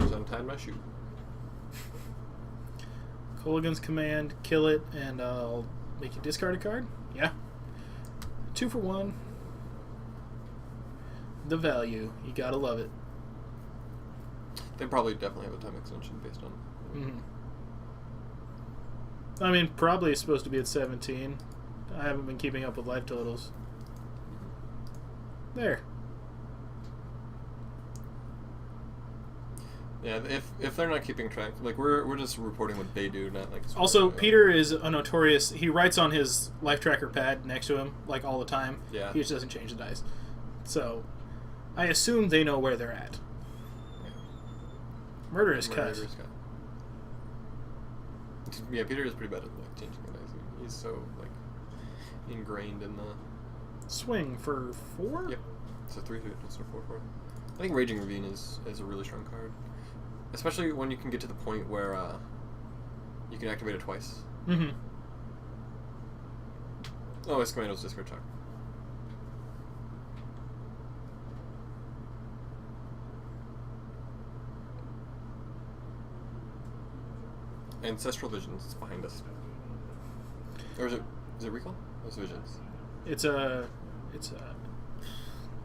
[SPEAKER 2] Just untied my shoe.
[SPEAKER 1] Colligan's command, kill it, and I'll make you discard a card? Yeah. 2 for 1. The value. You gotta love it.
[SPEAKER 2] They probably definitely have a time extension based on...
[SPEAKER 1] I mean, probably supposed to be at 17. I haven't been keeping up with life totals. There.
[SPEAKER 2] Yeah, if they're not keeping track, like we're just reporting what they do, not like.
[SPEAKER 1] Also, Peter is a notorious. He writes on his life tracker pad next to him like all the time.
[SPEAKER 2] Yeah.
[SPEAKER 1] He just doesn't change the dice. So, I assume they know where they're at.
[SPEAKER 2] Yeah.
[SPEAKER 1] Murderous cut.
[SPEAKER 2] Yeah, Peter is pretty bad at like changing the dice. He's so like ingrained in the
[SPEAKER 1] Swing for 4.
[SPEAKER 2] Yep. So 3/3 instead of 4/4. I think Raging Ravine is a really strong card, especially when you can get to the point where you can activate it twice. Oh, it's Commando's discard check. Ancestral Visions is behind us. Or is it Recall? Or is it Visions?
[SPEAKER 1] It's a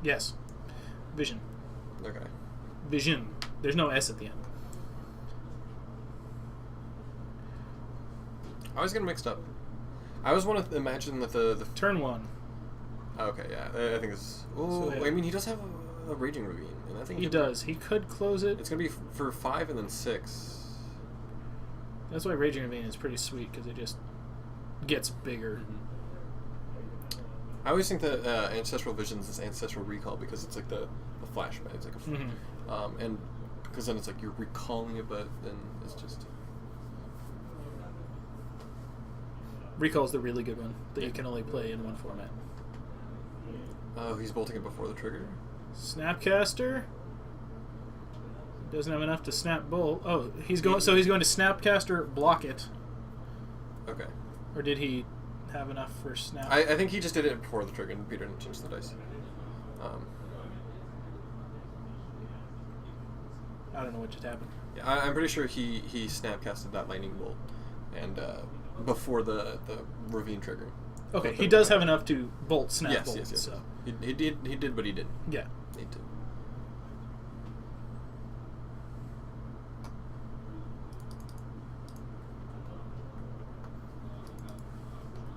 [SPEAKER 1] yes, Vision.
[SPEAKER 2] Okay.
[SPEAKER 1] Vision. There's no S at the end.
[SPEAKER 2] I was getting mixed up. I always want to imagine that the
[SPEAKER 1] Turn 1.
[SPEAKER 2] okay, yeah, I think it's. Oh,
[SPEAKER 1] So,
[SPEAKER 2] I mean, he does have a Raging Ravine, and I think
[SPEAKER 1] He does. He could close it.
[SPEAKER 2] It's gonna be for 5 and then 6.
[SPEAKER 1] That's why Raging Ravine is pretty sweet, because it just gets bigger.
[SPEAKER 2] I always think that Ancestral Visions is Ancestral Recall because it's like the flashback. It's like a, and because then it's like you're recalling it, but then it's just.
[SPEAKER 1] Recall's the really good one that you can only play in one format.
[SPEAKER 2] Oh, he's bolting it before the trigger.
[SPEAKER 1] Snapcaster doesn't have enough to snap bolt. Oh, he's going. So he's going to Snapcaster, block it.
[SPEAKER 2] Okay.
[SPEAKER 1] Or did he have enough for snap?
[SPEAKER 2] I think he just did it before the trigger, and Peter didn't change the dice.
[SPEAKER 1] I don't know what just happened.
[SPEAKER 2] Yeah, I'm pretty sure he snapcasted that lightning bolt, and before the ravine trigger.
[SPEAKER 1] Okay, he does have enough to bolt snap
[SPEAKER 2] Yes,
[SPEAKER 1] bolt.
[SPEAKER 2] yes, yes.
[SPEAKER 1] So
[SPEAKER 2] He did, but he did.
[SPEAKER 1] yeah.
[SPEAKER 2] Need to.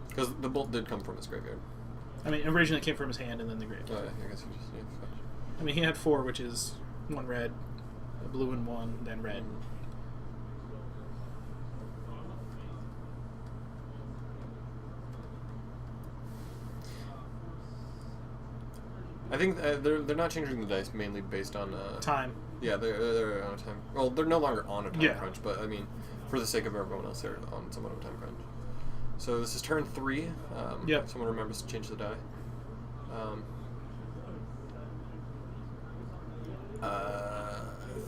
[SPEAKER 2] Because the bolt did come from his graveyard.
[SPEAKER 1] I mean, originally it came from his hand and then the graveyard.
[SPEAKER 2] Oh, yeah, I guess he just fetch.
[SPEAKER 1] I mean, he had 4, which is 1 red, a blue and 1, then red.
[SPEAKER 2] I think they're not changing the dice mainly based on
[SPEAKER 1] Time.
[SPEAKER 2] Yeah, they're on a time. Well, they're no longer on a time
[SPEAKER 1] Yeah.
[SPEAKER 2] crunch, but I mean, for the sake of everyone else, they're on somewhat of a time crunch. So this is turn 3.
[SPEAKER 1] Yep.
[SPEAKER 2] Someone remembers to change the die.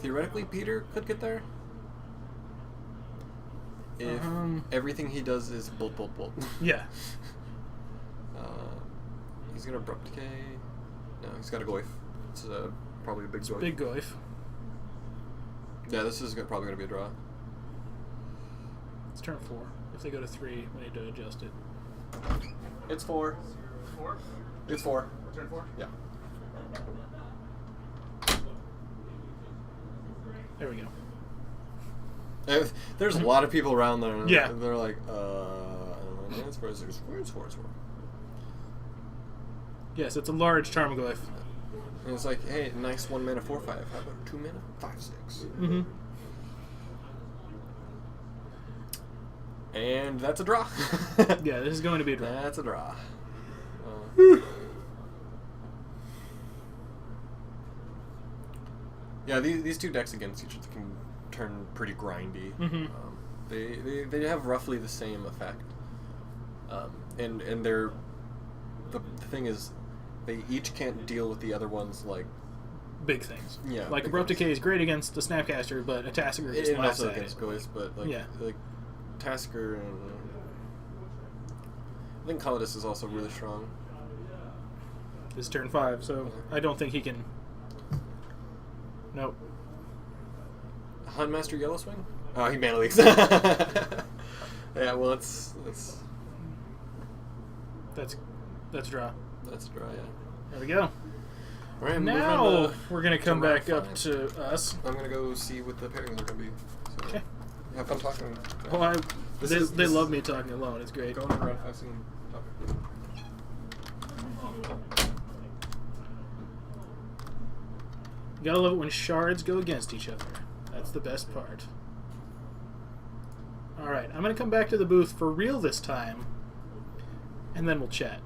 [SPEAKER 2] Theoretically, Peter could get there if everything he does is bolt, bolt, bolt.
[SPEAKER 1] Yeah.
[SPEAKER 2] He's gonna abrupt decay. No, he's got a goif. It's probably a big goif.
[SPEAKER 1] Big goif.
[SPEAKER 2] Yeah, this is probably gonna be a draw.
[SPEAKER 1] It's turn 4. If they go to 3, we need to adjust it.
[SPEAKER 2] It's 4.
[SPEAKER 4] 4?
[SPEAKER 2] It's 4.
[SPEAKER 4] Turn 4?
[SPEAKER 2] Yeah.
[SPEAKER 1] There we go.
[SPEAKER 2] There's a lot of people around there. And
[SPEAKER 1] Yeah.
[SPEAKER 2] They're like, it's 4. It's 4. It's 4. It's 4.
[SPEAKER 1] Yes, it's a large Tarmogoyf.
[SPEAKER 2] And it's like, hey, nice 1 mana 4/5. How about 2 mana 5/6?
[SPEAKER 1] Mm-hmm.
[SPEAKER 2] And that's a draw.
[SPEAKER 1] Yeah, this is going to be a draw.
[SPEAKER 2] That's a draw. Yeah, these two decks against each other can turn pretty grindy.
[SPEAKER 1] Mhm.
[SPEAKER 2] They have roughly the same effect, and they're the thing is they each can't deal with the other one's like
[SPEAKER 1] Big things.
[SPEAKER 2] Yeah,
[SPEAKER 1] Like
[SPEAKER 2] big
[SPEAKER 1] Abrupt
[SPEAKER 2] things.
[SPEAKER 1] Decay is great against the Snapcaster, but a Tassiger just
[SPEAKER 2] and
[SPEAKER 1] laughs
[SPEAKER 2] also
[SPEAKER 1] at
[SPEAKER 2] against
[SPEAKER 1] it.
[SPEAKER 2] Ghost, but like
[SPEAKER 1] Yeah.
[SPEAKER 2] like Tasker and I think Calidus is also really strong.
[SPEAKER 1] This is turn 5, so I don't think he can. Nope.
[SPEAKER 2] Huntmaster Yellow Swing? Oh, he mana leaks. Yeah, well, that's
[SPEAKER 1] draw.
[SPEAKER 2] that's dry. Yeah.
[SPEAKER 1] There we go.
[SPEAKER 2] All right,
[SPEAKER 1] Now we're gonna come
[SPEAKER 2] round
[SPEAKER 1] back up
[SPEAKER 2] 5.
[SPEAKER 1] to us.
[SPEAKER 2] I'm gonna go see what the pairings are gonna be. So,
[SPEAKER 1] Okay.
[SPEAKER 2] have fun talking.
[SPEAKER 1] Well, they
[SPEAKER 2] This-
[SPEAKER 1] love me talking alone. It's great.
[SPEAKER 2] Going over round 5 soon.
[SPEAKER 1] You gotta love it when shards go against each other. That's the best part. Alright, I'm gonna come back to the booth for real this time, and then we'll chat.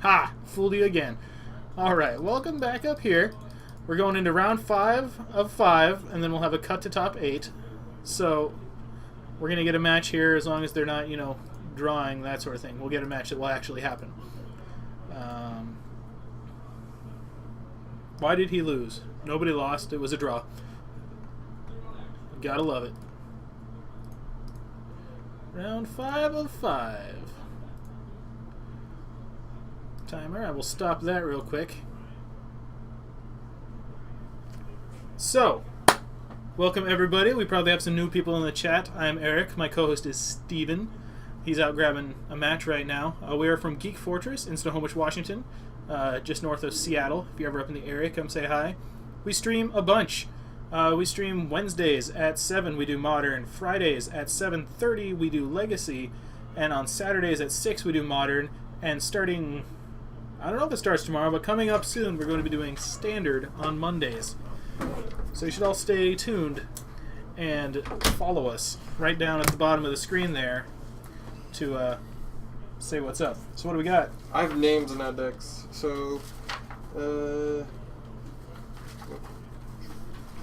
[SPEAKER 1] Ha! Fooled you again. Alright, welcome back up here. We're going into round 5 of 5, and then we'll have a cut to top 8. So, we're going to get a match here as long as they're not, drawing, that sort of thing. We'll get a match that will actually happen. Why did he lose? Nobody lost. It was a draw. Gotta love it. Round 5 of 5. Timer. I will stop that real quick. So, welcome everybody. We probably have some new people in the chat. I'm Eric. My co-host is Steven. He's out grabbing a match right now. We are from Geek Fortress in Snohomish, Washington, just north of Seattle. If you're ever up in the area, come say hi. We stream a bunch. We stream Wednesdays at 7, we do Modern. Fridays at 7:30, we do Legacy. And on Saturdays at 6, we do Modern. And starting, I don't know if it starts tomorrow, but coming up soon, we're going to be doing Standard on Mondays. So you should all stay tuned and follow us right down at the bottom of the screen there to say what's up. So what do we got?
[SPEAKER 2] I have names in that decks. So,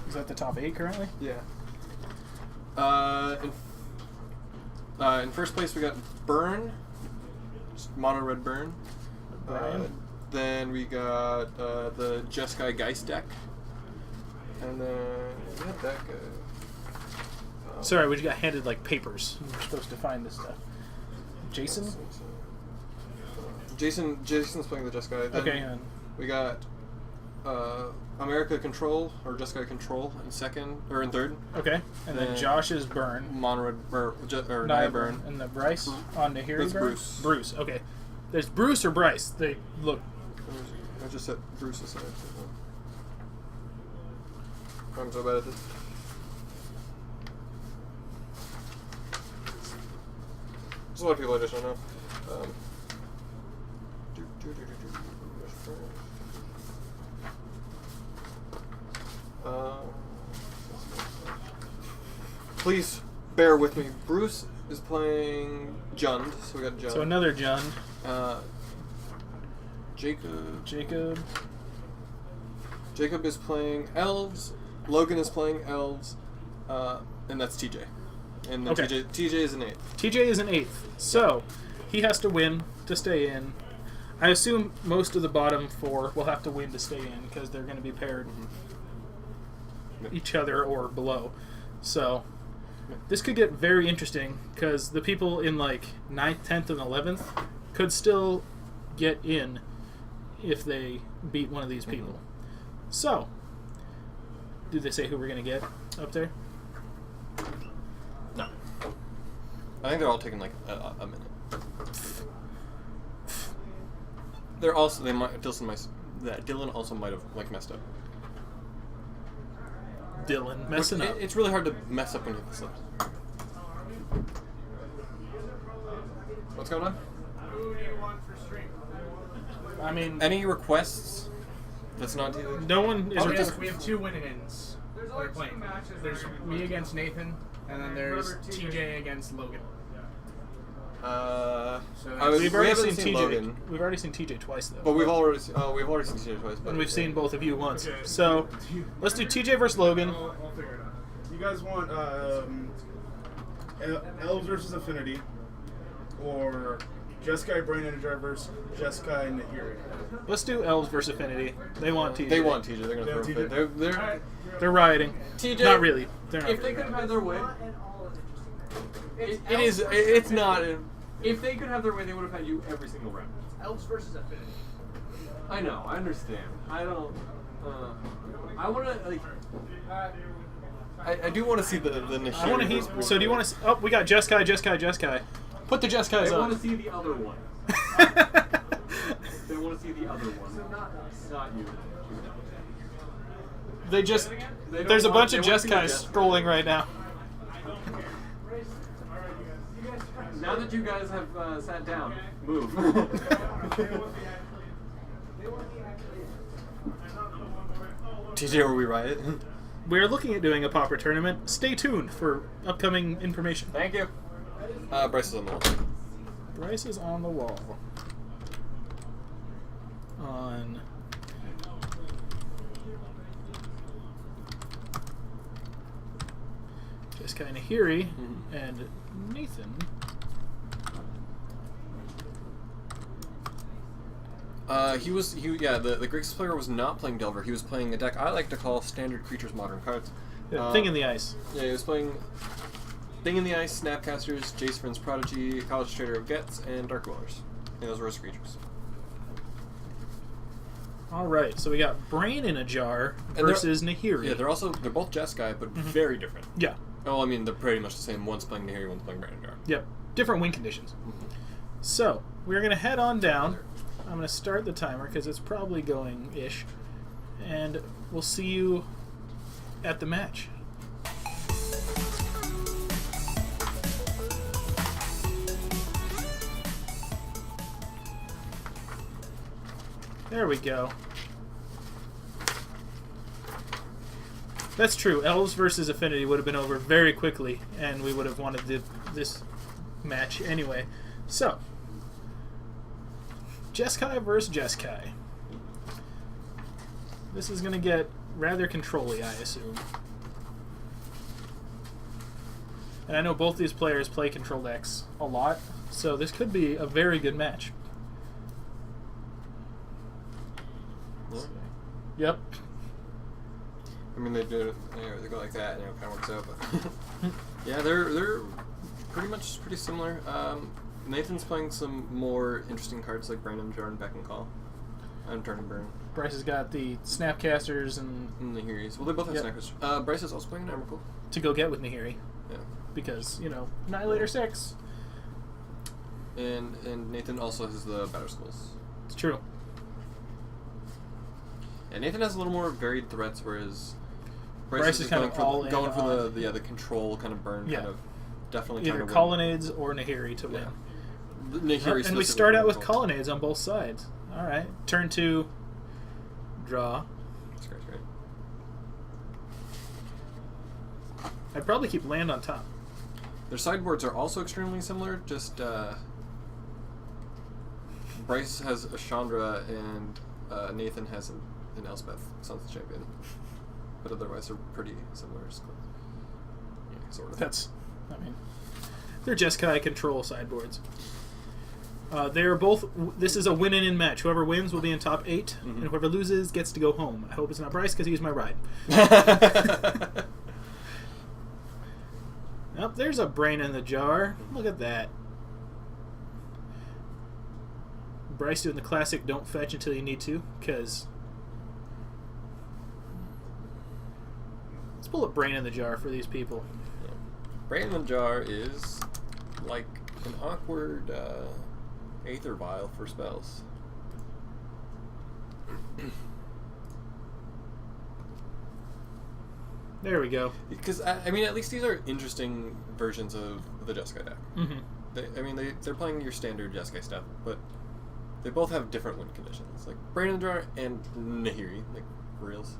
[SPEAKER 1] Is that the top 8 currently?
[SPEAKER 2] yeah. In first place we got Burn, just mono red Burn.
[SPEAKER 1] Brian?
[SPEAKER 2] Then we got the Jeskai Geist deck, and then that deck.
[SPEAKER 1] Sorry, we just got handed like papers. We're supposed to find this stuff. Jason?
[SPEAKER 2] Jason's playing the Jeskai. Then
[SPEAKER 1] Okay.
[SPEAKER 2] we got America Control or Jeskai Control in second or in third.
[SPEAKER 1] Okay. And then
[SPEAKER 2] Then
[SPEAKER 1] Josh is Burn.
[SPEAKER 2] Mono red or
[SPEAKER 1] Naya
[SPEAKER 2] Naya Burn.
[SPEAKER 1] And the Bryce on Nahiri
[SPEAKER 2] That's
[SPEAKER 1] Burn?
[SPEAKER 2] Bruce.
[SPEAKER 1] Bruce, okay. There's Bruce or Bryce. They look.
[SPEAKER 2] I just set Bruce aside. I'm so bad at this. There's a lot of people I just don't know. Please bear with me. Bruce is playing Jund, so we got Jund.
[SPEAKER 1] So another Jund.
[SPEAKER 2] Jacob
[SPEAKER 1] Jacob.
[SPEAKER 2] is playing Elves. Logan is playing Elves, and that's TJ. And then
[SPEAKER 1] Okay.
[SPEAKER 2] TJ is an 8.
[SPEAKER 1] TJ is an 8th. So he has to win to stay in. I assume most of the bottom 4 will have to win to stay in because they're going to be paired each other or below. So this could get very interesting because the people in like 9th, 10th, and 11th could still get in if they beat one of these people. So, did they say who we're going to get up there?
[SPEAKER 2] No. I think they're all taking like a minute. They're also Dylan also might have like messed up.
[SPEAKER 1] Dylan messing up.
[SPEAKER 2] It's really hard to mess up when you hit the slips. What's going on?
[SPEAKER 4] Who do you want for stream?
[SPEAKER 1] I mean,
[SPEAKER 2] Any requests? That's not TV.
[SPEAKER 1] no one is.
[SPEAKER 2] Oh,
[SPEAKER 4] We have 2 win-ins. We're playing. There's me against Nathan, and then there's TJ against Logan.
[SPEAKER 1] We've already
[SPEAKER 2] haven't
[SPEAKER 1] seen TJ.
[SPEAKER 2] Logan,
[SPEAKER 1] We've already seen TJ twice though.
[SPEAKER 2] but we've already seen TJ twice. But
[SPEAKER 1] And we've seen both of you once. So let's do TJ versus Logan.
[SPEAKER 6] I'll figure it out. You guys want Elves versus Affinity, or Jeskai Brain Energizer versus Jeskai Nahiri?
[SPEAKER 1] Let's do Elves versus Affinity. They want TJ.
[SPEAKER 2] They want TJ. They're gonna
[SPEAKER 6] They
[SPEAKER 2] throw
[SPEAKER 6] want
[SPEAKER 2] a fit.
[SPEAKER 6] TJ?
[SPEAKER 1] They're rioting.
[SPEAKER 2] TJ.
[SPEAKER 1] Not really. They're not.
[SPEAKER 5] If they could have had their way,
[SPEAKER 2] It is. It's not.
[SPEAKER 5] if they could have their way, they would have had you every single round.
[SPEAKER 4] Elves versus Affinity.
[SPEAKER 5] I know. I understand. I don't. I want to like.
[SPEAKER 2] I do want to see the Nahiri.
[SPEAKER 1] I want to heat. So do you want to? Oh, we got Jeskai. Put the Jeskais
[SPEAKER 5] They want to
[SPEAKER 1] up.
[SPEAKER 5] see the other one. They want to see the other one. Not you.
[SPEAKER 1] They just.
[SPEAKER 5] They don't
[SPEAKER 1] There's a
[SPEAKER 5] want-
[SPEAKER 1] bunch of
[SPEAKER 5] they want to see the
[SPEAKER 1] Jeskais
[SPEAKER 5] Jeskai.
[SPEAKER 1] strolling right now.
[SPEAKER 5] Now that you guys have sat down, move.
[SPEAKER 2] TJ, were we riot?
[SPEAKER 1] We're looking at doing a Pauper tournament. Stay tuned for upcoming information.
[SPEAKER 2] Thank you. Bryce is on the wall.
[SPEAKER 1] Bryce is on the wall. On. Jeskai Nahiri and Nathan.
[SPEAKER 2] The Grixis player was not playing Delver. He was playing a deck I like to call Standard Creatures Modern Cards.
[SPEAKER 1] Thing in the Ice.
[SPEAKER 2] Yeah, he was playing Thing in the Ice, Snapcasters, Jace Prodigy, College Trader of Gets, and Dark Dwellers. And those were his creatures.
[SPEAKER 1] Alright, so we got Brain in a Jar
[SPEAKER 2] And
[SPEAKER 1] versus Nahiri.
[SPEAKER 2] Yeah, they're both Jeskai, but very different.
[SPEAKER 1] Yeah.
[SPEAKER 2] Oh, I mean, they're pretty much the same. One's playing Nahiri, one's playing Brandon Jar.
[SPEAKER 1] Yep. Different win conditions. So, we're going to head on down. I'm going to start the timer because it's probably going-ish. And we'll see you at the match. There we go. That's true. Elves versus Affinity would have been over very quickly, and we would have wanted this match anyway. So, Jeskai versus Jeskai. This is going to get rather control-y, I assume. And I know both these players play control decks a lot, so this could be a very good match.
[SPEAKER 2] Yeah.
[SPEAKER 1] Yep.
[SPEAKER 2] I mean, they do. They go like that, and it kind of works out. But yeah, they're pretty similar. Nathan's playing some more interesting cards like Brain and Jar and Beck and Call. And Turn and Burn.
[SPEAKER 1] Bryce has got the Snapcasters and
[SPEAKER 2] Nahiri's. Well, they both have Snapcasters. Bryce is also playing an Emrakul.
[SPEAKER 1] to go get with Nahiri.
[SPEAKER 2] Yeah.
[SPEAKER 1] Because, Annihilator 6.
[SPEAKER 2] And Nathan also has the Batter Skulls.
[SPEAKER 1] It's true.
[SPEAKER 2] And Nathan has a little more varied threats, whereas
[SPEAKER 1] Bryce is kind of all in
[SPEAKER 2] going for
[SPEAKER 1] on-
[SPEAKER 2] the control kind of burn, kind of definitely
[SPEAKER 1] Either
[SPEAKER 2] trying to
[SPEAKER 1] Colonnades or Nahiri to win.
[SPEAKER 2] Nahiri
[SPEAKER 1] And we start out with Colonnades on both sides. Alright. Turn 2. Draw.
[SPEAKER 2] That's great.
[SPEAKER 1] I'd probably keep land on top.
[SPEAKER 2] Their sideboards are also extremely similar, just Bryce has a Chandra and Nathan has an Elspeth, Sun's Champion. But otherwise they're pretty similar. Yeah, sort of.
[SPEAKER 1] They're Jeskai control sideboards. They're both. This is a win-in match. Whoever wins will be in top 8, and whoever loses gets to go home. I hope it's not Bryce because he's my ride. Oh, there's a Brain in the Jar. Look at that. Bryce doing the classic don't fetch until you need to, because... Let's pull up Brain in the Jar for these people.
[SPEAKER 2] Yeah. Brain in the Jar is like an awkward Aether Vial for spells.
[SPEAKER 1] There we go.
[SPEAKER 2] Because, I mean, at least these are interesting versions of the Jeskai deck.
[SPEAKER 1] Mm-hmm.
[SPEAKER 2] They're playing your standard Jeskai stuff, but they both have different win conditions. Like, Brain in the Jar and Nahiri, like, for reals.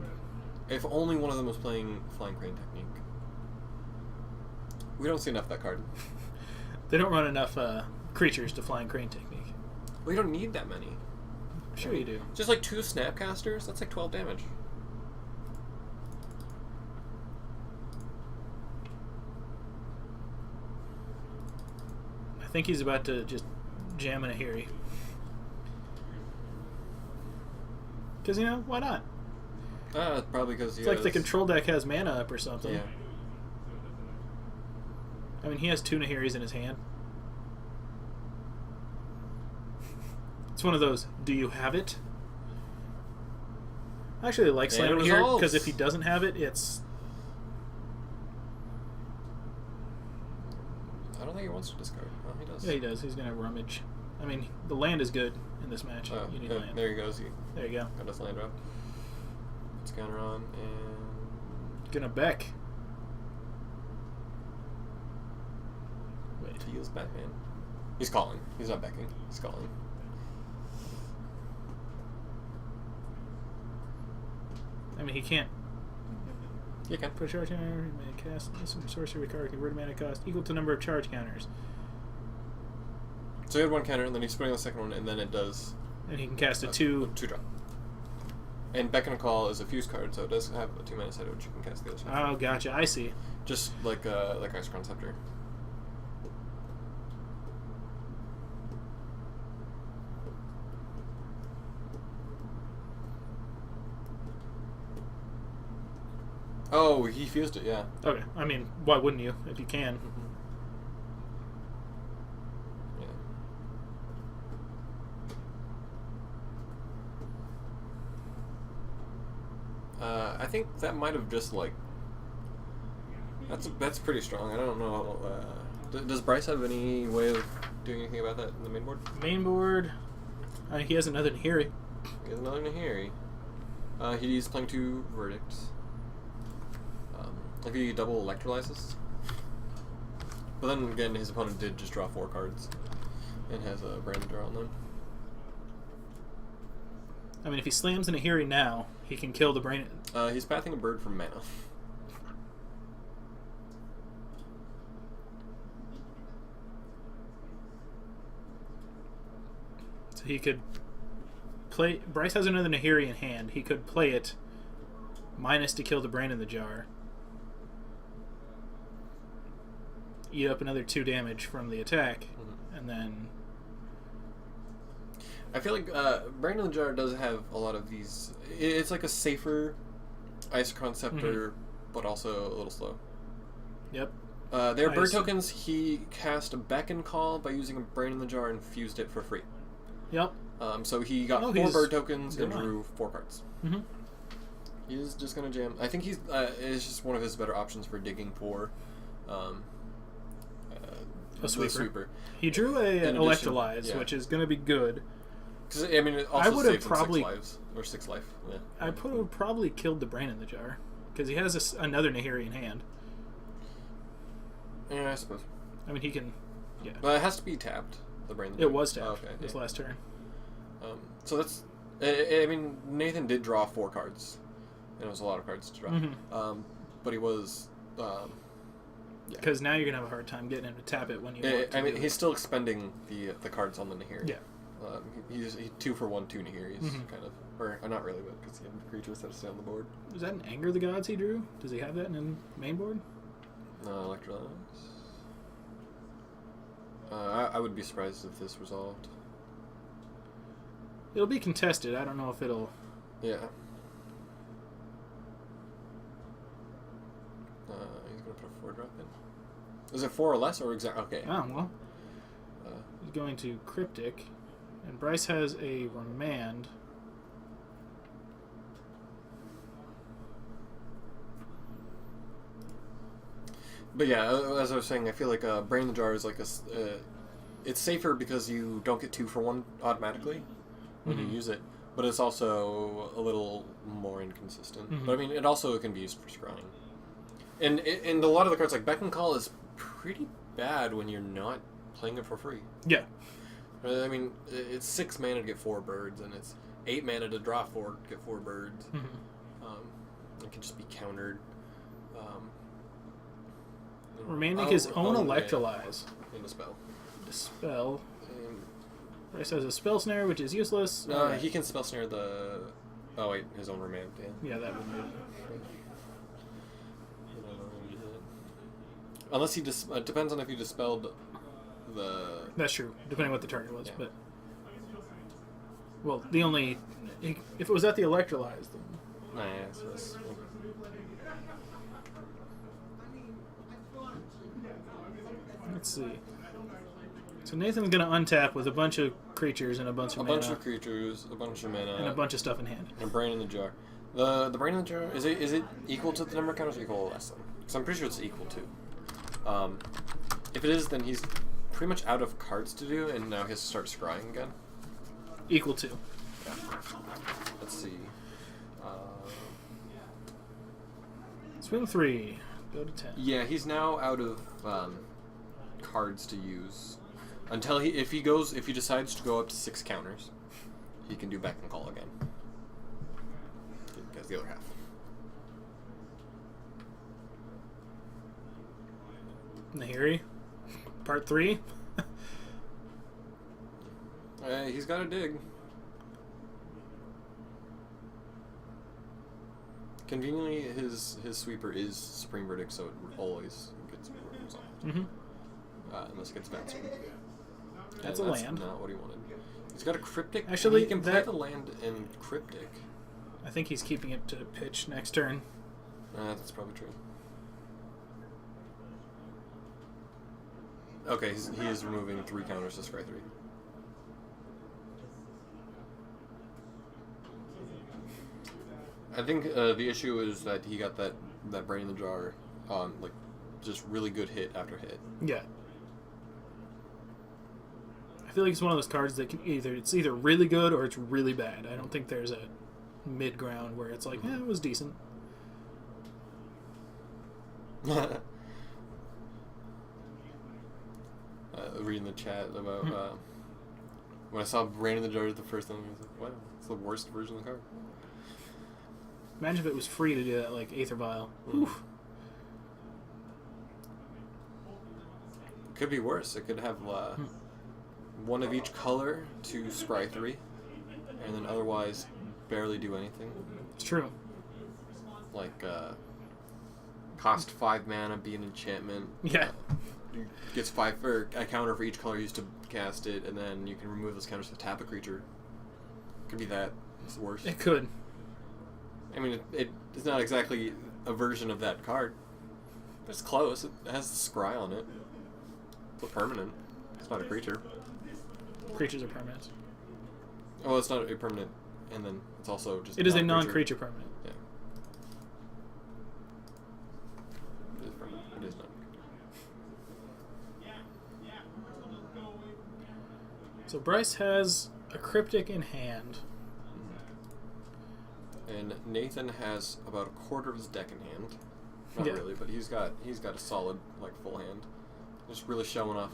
[SPEAKER 2] Yeah. If only one of them was playing Flying Crane Technique. We don't see enough of that card.
[SPEAKER 1] They don't run enough creatures to Flying Crane Technique.
[SPEAKER 2] We don't need that many.
[SPEAKER 1] Sure you do.
[SPEAKER 2] Just like 2 Snapcasters, that's like 12 damage.
[SPEAKER 1] I think he's about to just jam in a Nahiri. Because, why not?
[SPEAKER 2] Probably because
[SPEAKER 1] It's like the control deck has mana up or something.
[SPEAKER 2] Yeah.
[SPEAKER 1] I mean, he has 2 Nahiris in his hand. It's one of those, do you have it? I actually like slamming here, because if he doesn't have it, it's...
[SPEAKER 2] I don't think he wants to discard. Oh, he does.
[SPEAKER 1] Yeah, he does. He's going to rummage. I mean, the land is good in this match. You need land.
[SPEAKER 2] There he goes.
[SPEAKER 1] There you go.
[SPEAKER 2] Got his land drop. Let's counter on, and...
[SPEAKER 1] Gonna Beck. Wait.
[SPEAKER 2] He is Batman. He's calling. He's not becking. He's calling.
[SPEAKER 1] I mean, he can't.
[SPEAKER 2] You can.
[SPEAKER 1] Put a charge counter, may cast some sorcery card, convert mana cost equal to number of charge counters.
[SPEAKER 2] So he had 1 counter, and then he's putting the second one, and then it does...
[SPEAKER 1] And he can cast a 2...
[SPEAKER 2] 2-drop. And Beckon and Call is a fuse card, so it does have a 2-mana side which you can cast the other side.
[SPEAKER 1] Oh, gotcha. I see.
[SPEAKER 2] Just like Icecrown Scepter. Oh, he fused it, yeah.
[SPEAKER 1] Okay. I mean, why wouldn't you, if you can?
[SPEAKER 2] I think that might have just like that's pretty strong. I don't know. Does Bryce have any way of doing anything about that in the main board?
[SPEAKER 1] Main board. He has another Nahiri.
[SPEAKER 2] He has another Nahiri. He's playing 2 Verdicts. If he double electrolyzes, but then again, his opponent did just draw 4 cards and has a Brain draw on them.
[SPEAKER 1] I mean, if he slams in a Nahiri now, he can kill the brain.
[SPEAKER 2] He's pathing a bird from mana.
[SPEAKER 1] So he could play. Bryce has another Nahiri in hand. He could play it minus to kill the brain in the jar. Eat up another 2 damage from the attack, and then.
[SPEAKER 2] I feel like Brain in the Jar does have a lot of these. It's like a safer Ice Conceptor, but also a little slow.
[SPEAKER 1] Yep.
[SPEAKER 2] Their bird tokens, he cast a Beckon Call by using a Brain in the Jar and fused it for free.
[SPEAKER 1] Yep.
[SPEAKER 2] So he got 4 bird tokens and drew 4 cards.
[SPEAKER 1] Mm-hmm.
[SPEAKER 2] He's just going to jam. I think it's just one of his better options for digging for
[SPEAKER 1] a sweeper.
[SPEAKER 2] He
[SPEAKER 1] He drew an Electrolyze, which is going to be good.
[SPEAKER 2] Because I mean, it also
[SPEAKER 1] would have
[SPEAKER 2] saves him
[SPEAKER 1] probably
[SPEAKER 2] 6 lives or 6 life. Yeah.
[SPEAKER 1] I would have probably killed the brain in the jar because he has another Nahiri in hand.
[SPEAKER 2] Yeah, I suppose.
[SPEAKER 1] I mean, he can. Yeah.
[SPEAKER 2] But it has to be tapped. The brain.
[SPEAKER 1] It was tapped.
[SPEAKER 2] Oh, okay.
[SPEAKER 1] This last turn.
[SPEAKER 2] So that's. I mean, Nathan did draw 4 cards, and it was a lot of cards to draw.
[SPEAKER 1] Mm-hmm.
[SPEAKER 2] But he was.
[SPEAKER 1] Because now you're gonna have a hard time getting him to tap it when you.
[SPEAKER 2] I mean, he's still expending the cards on the Nahiri.
[SPEAKER 1] Yeah.
[SPEAKER 2] He's 2 for 1, 2 Nahiris, kind of. Or not really, but because he had creatures that stay on the board.
[SPEAKER 1] Was that an Anger the Gods he drew? Does he have that in the main board?
[SPEAKER 2] Electrolyze. I would be surprised if this resolved.
[SPEAKER 1] It'll be contested. I don't know if it'll.
[SPEAKER 2] Yeah. He's gonna put a 4-drop in. Is it 4 or less or exact? Okay.
[SPEAKER 1] Oh well. He's going to Cryptic, and Bryce has a Remand.
[SPEAKER 2] But yeah, as I was saying, I feel like Brain in the Jar is like it's safer because you don't get 2 for 1 automatically when you use it, but it's also a little more inconsistent. But I mean, it also can be used for scrying. And a lot of the cards, like Beckon Call, is pretty bad when you're not playing it for free.
[SPEAKER 1] Yeah.
[SPEAKER 2] I mean, it's 6 mana to get 4 birds, and it's 8 mana to draw 4, get 4 birds. It can just be countered.
[SPEAKER 1] Remaining his own Electrolyze.
[SPEAKER 2] In the spell.
[SPEAKER 1] Dispel. Bryce has a Spell Snare, which is useless.
[SPEAKER 2] He can Spell Snare the... Oh wait, his own Remand.
[SPEAKER 1] Yeah, that would move.
[SPEAKER 2] Unless he depends on if he dispelled the...
[SPEAKER 1] That's true, depending what the target was.
[SPEAKER 2] Yeah.
[SPEAKER 1] But well, the only... If it was at the Electrolyze, then...
[SPEAKER 2] Nah, yeah, I suppose.
[SPEAKER 1] Let's see. So Nathan's going to untap with a bunch of creatures and a bunch of mana.
[SPEAKER 2] A bunch of creatures, a bunch of mana.
[SPEAKER 1] And a bunch of stuff in hand.
[SPEAKER 2] And Brain in the Jar. The Brain in the Jar, is it equal to the number of counters or equal or less than? Because I'm pretty sure it's equal to. If it is, then he's pretty much out of cards to do, and now he has to start scrying again.
[SPEAKER 1] Equal to.
[SPEAKER 2] Yeah. Let's see.
[SPEAKER 1] Swing 3. Go to 10.
[SPEAKER 2] Yeah, he's now out of cards to use until if he decides to go up to 6 counters, he can do Beckon Call again. He gets the other half.
[SPEAKER 1] Nahiri. Part 3.
[SPEAKER 2] He's got to dig. Conveniently, his sweeper is Supreme Verdict, so it always gets resolved. Unless it gets Vexed.
[SPEAKER 1] That's a land.
[SPEAKER 2] That's not what he wanted. He's got a Cryptic.
[SPEAKER 1] Actually,
[SPEAKER 2] he can play the land in Cryptic.
[SPEAKER 1] I think he's keeping it to pitch next turn.
[SPEAKER 2] That's probably true. Okay, he is removing 3 counters to Scry 3. I think the issue is that he got that Brain in the Jar on like just really good hit after hit.
[SPEAKER 1] Yeah. I feel like it's one of those cards that can it's either really good or it's really bad. I don't think there's a mid ground where it's like, it was decent.
[SPEAKER 2] Reading the chat about when I saw Brain in the Jar the first time, I was like, wow, the worst version of the card.
[SPEAKER 1] Imagine if it was free to do that, like Aether Vial. Oof.
[SPEAKER 2] Could be worse. It could have one of each color to scry 3, and then otherwise barely do anything.
[SPEAKER 1] It's true.
[SPEAKER 2] Like, cost 5 mana, be an enchantment.
[SPEAKER 1] Yeah.
[SPEAKER 2] Gets 5 or a counter for each color used to cast it, and then you can remove those counters to tap a creature. Could be that. It's the worst.
[SPEAKER 1] It could.
[SPEAKER 2] I mean, it's not exactly a version of that card. It's close. It has scry on it. It's a permanent. It's not a creature.
[SPEAKER 1] Creatures are permanents.
[SPEAKER 2] Oh, it's not a permanent, and then it's also just.
[SPEAKER 1] It is a
[SPEAKER 2] non-creature.
[SPEAKER 1] non-creature permanent.
[SPEAKER 2] Yeah. It is permanent. It is not.
[SPEAKER 1] So Bryce has a cryptic in hand.
[SPEAKER 2] And Nathan has about a quarter of his deck in hand. Not really, but he's got a solid full hand. Just really showing off,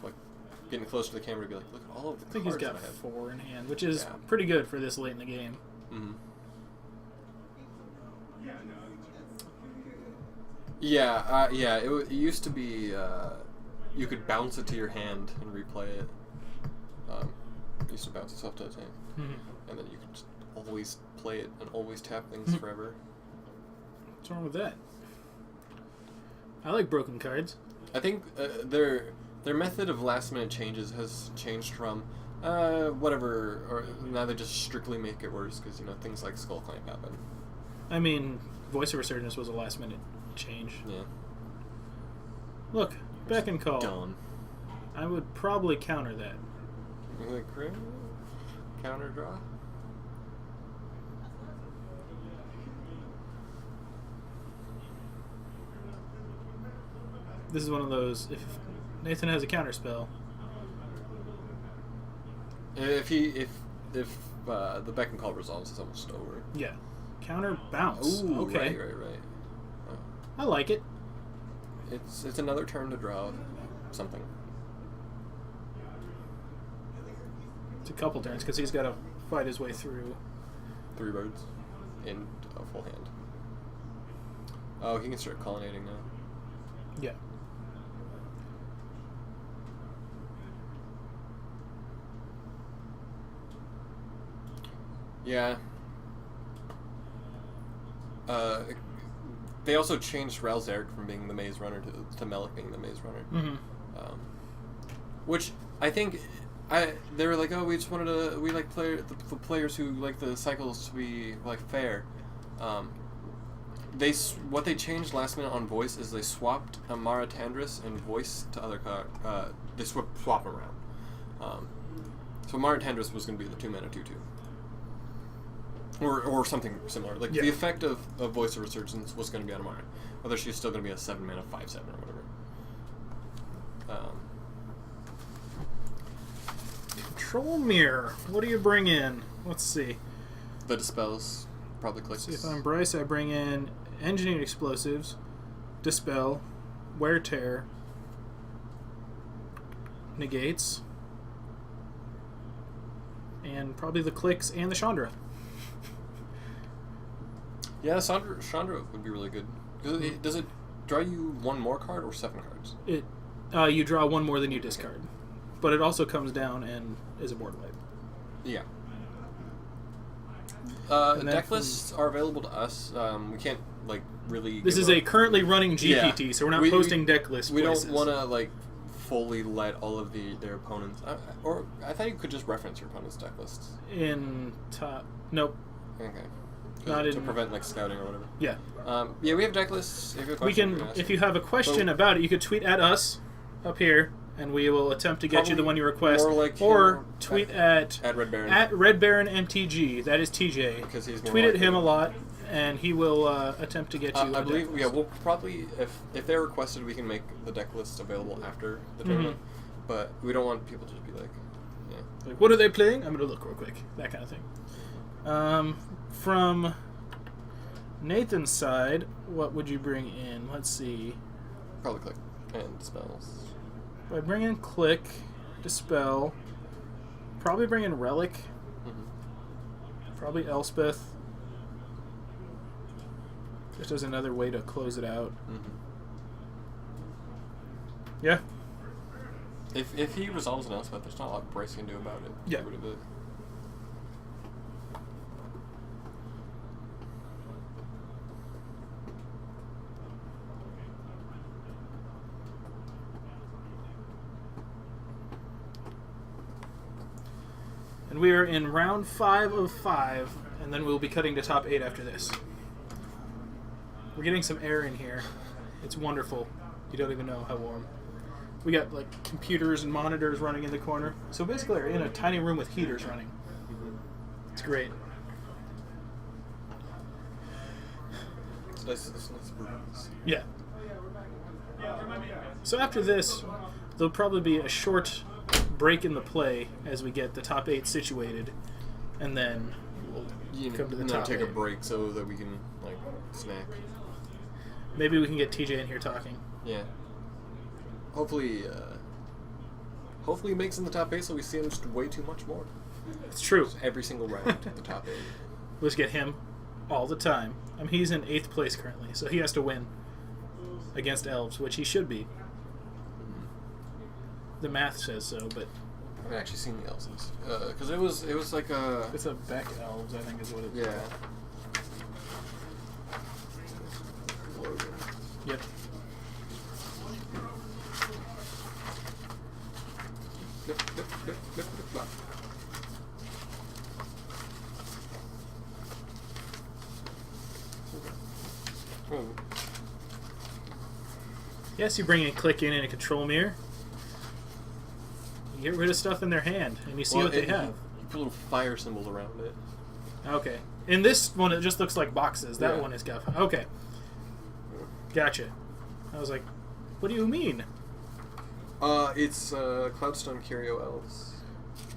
[SPEAKER 2] getting close to the camera to be like, look at all of the
[SPEAKER 1] I think
[SPEAKER 2] cards
[SPEAKER 1] he's got
[SPEAKER 2] that I have.
[SPEAKER 1] 4 in hand, which is
[SPEAKER 2] Yeah.
[SPEAKER 1] pretty good for this late in the game.
[SPEAKER 2] Mm-hmm. Yeah, it used to be you could bounce it to your hand and replay it. It used to bounce itself to the hand, and then you could just always play it and always tap things forever.
[SPEAKER 1] What's wrong with that? I like broken cards.
[SPEAKER 2] I think their method of last minute changes has changed from whatever, or now they just strictly make it worse because things like Skull Clamp happen.
[SPEAKER 1] I mean, Voice of Resurgence was a last minute change.
[SPEAKER 2] Yeah.
[SPEAKER 1] Look, Beck and Call.
[SPEAKER 2] Done.
[SPEAKER 1] I would probably counter that.
[SPEAKER 2] Like counter draw.
[SPEAKER 1] This is one of those, if Nathan has a counter spell.
[SPEAKER 2] If the Beck and Call resolves, it's almost over.
[SPEAKER 1] Yeah. Counter bounce.
[SPEAKER 2] Ooh,
[SPEAKER 1] okay.
[SPEAKER 2] Right.
[SPEAKER 1] I like it.
[SPEAKER 2] It's another turn to draw something.
[SPEAKER 1] It's a couple turns because he's got to fight his way through.
[SPEAKER 2] 3 birds in a full hand. Oh, he can start pollinating now.
[SPEAKER 1] Yeah.
[SPEAKER 2] Yeah. They also changed Ralzeric from being the Maze Runner to Melik being the Maze Runner.
[SPEAKER 1] Mm-hmm.
[SPEAKER 2] Which I think they were like, oh, we just wanted to the players who like the cycles to be fair. What they changed last minute on Voice is they swapped Amara Tandris and Voice to other card. They swap them around. So Amara Tandris was going to be the 2-mana 2/2. Or something similar. The effect of Voice of Resurgence was going to be on Amara. Whether she's still going to be a 7-mana 5/7 or whatever.
[SPEAKER 1] Control Mirror. What do you bring in? Let's see.
[SPEAKER 2] The Dispels probably clicks.
[SPEAKER 1] See, if I'm Bryce, I bring in Engineered Explosives, Dispel, Wear Tear, Negates, and probably the Clicks and the Chandra.
[SPEAKER 2] Yeah, Chandra would be really good. Does it draw you 1 more card or 7 cards?
[SPEAKER 1] You draw 1 more than you discard. But it also comes down and is a board wipe.
[SPEAKER 2] Yeah. Deck lists are available to us. We can't really.
[SPEAKER 1] This is a currently running GPT, so we're not posting deck list.
[SPEAKER 2] We
[SPEAKER 1] places.
[SPEAKER 2] don't want to fully let all of their opponents. Or I thought you could just reference your opponent's deck lists.
[SPEAKER 1] In top. Nope.
[SPEAKER 2] Okay.
[SPEAKER 1] Not
[SPEAKER 2] to
[SPEAKER 1] in
[SPEAKER 2] prevent scouting or whatever.
[SPEAKER 1] Yeah.
[SPEAKER 2] Yeah, we have deck lists. If you have a
[SPEAKER 1] We
[SPEAKER 2] question,
[SPEAKER 1] can.
[SPEAKER 2] ask
[SPEAKER 1] If
[SPEAKER 2] them.
[SPEAKER 1] you have a question about it, you could tweet at us up here, and we will attempt to get you the one you request.
[SPEAKER 2] More like
[SPEAKER 1] or
[SPEAKER 2] here,
[SPEAKER 1] tweet
[SPEAKER 2] at Red Baron.
[SPEAKER 1] At Red Baron MTG. That is TJ.
[SPEAKER 2] Because he's more
[SPEAKER 1] tweet at
[SPEAKER 2] likely
[SPEAKER 1] him
[SPEAKER 2] to-
[SPEAKER 1] a lot, and he will attempt to get you.
[SPEAKER 2] I
[SPEAKER 1] a
[SPEAKER 2] believe.
[SPEAKER 1] deck
[SPEAKER 2] Yeah,
[SPEAKER 1] list.
[SPEAKER 2] we'll probably if they're requested, we can make the deck list available after the tournament. But we don't want people to just be like, yeah.
[SPEAKER 1] Like, what are they playing? I'm gonna look real quick. That kind of thing. From Nathan's side, what would you bring in? Let's see.
[SPEAKER 2] Probably click and spells.
[SPEAKER 1] If I bring in Click, Dispel, probably bring in Relic. Probably Elspeth. Just as another way to close it out.
[SPEAKER 2] Mm-hmm.
[SPEAKER 1] Yeah.
[SPEAKER 2] If he resolves an Elspeth, there's not a lot Bryce can do about it.
[SPEAKER 1] Yeah.
[SPEAKER 2] Get rid of it.
[SPEAKER 1] And we are in round 5 of 5, and then we'll be cutting to top 8 after this. We're getting some air in here. It's wonderful. You don't even know how warm. We got like computers and monitors running in the corner. So basically we're in a tiny room with heaters running. It's great.
[SPEAKER 2] It's nice breeze.
[SPEAKER 1] Yeah. So after this, there'll probably be a short break in the play as we get the top 8 situated, and then we'll come to the
[SPEAKER 2] and
[SPEAKER 1] top
[SPEAKER 2] then take
[SPEAKER 1] 8.
[SPEAKER 2] a break so that we can like snack.
[SPEAKER 1] Maybe we can get TJ in here talking.
[SPEAKER 2] Yeah. Hopefully he makes in the top 8 so we see him just way too much more.
[SPEAKER 1] It's true.
[SPEAKER 2] Just every single round the top 8.
[SPEAKER 1] Let's get him all the time. I mean, he's in 8th place currently, so he has to win against elves, which he should be. The math says so, but
[SPEAKER 2] I haven't actually seen the elves, because it was like a
[SPEAKER 1] it's a Beck elves, I think is what it's
[SPEAKER 2] yeah. Logan.
[SPEAKER 1] Yep.
[SPEAKER 2] Blah. Oh.
[SPEAKER 1] Yes, you bring a click in and a control mirror. You get rid of stuff in their hand, and you see what they have.
[SPEAKER 2] You put little fire symbols around it.
[SPEAKER 1] Okay. In this one, it just looks like boxes. That
[SPEAKER 2] Yeah.
[SPEAKER 1] one is got. Okay. Gotcha. I was like, what do you mean?
[SPEAKER 2] It's Cloudstone Curio elves.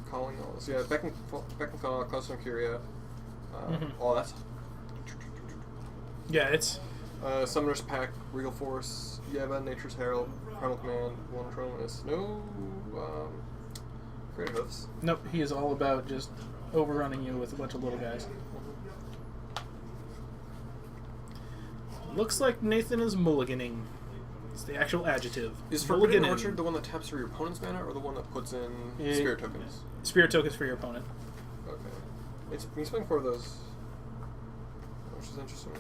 [SPEAKER 2] Calling elves. Yeah, Beck and Call, Cloudstone Curio. Oh, that's...
[SPEAKER 1] Yeah, it's...
[SPEAKER 2] Summoner's Pack, Regal Force, Yeva, Nature's Herald, Primal Command, One Tronus. No, Great Hoofs.
[SPEAKER 1] Nope, he is all about just overrunning you with a bunch of little guys. Looks like Nathan is mulliganing. It's the actual adjective.
[SPEAKER 2] Is Forbidden
[SPEAKER 1] Mulliganing.
[SPEAKER 2] Orchard the one that taps for your opponent's mana, or the one that puts in spirit tokens?
[SPEAKER 1] Spirit tokens for your opponent.
[SPEAKER 2] Okay. He's playing 4 of those, which is interesting.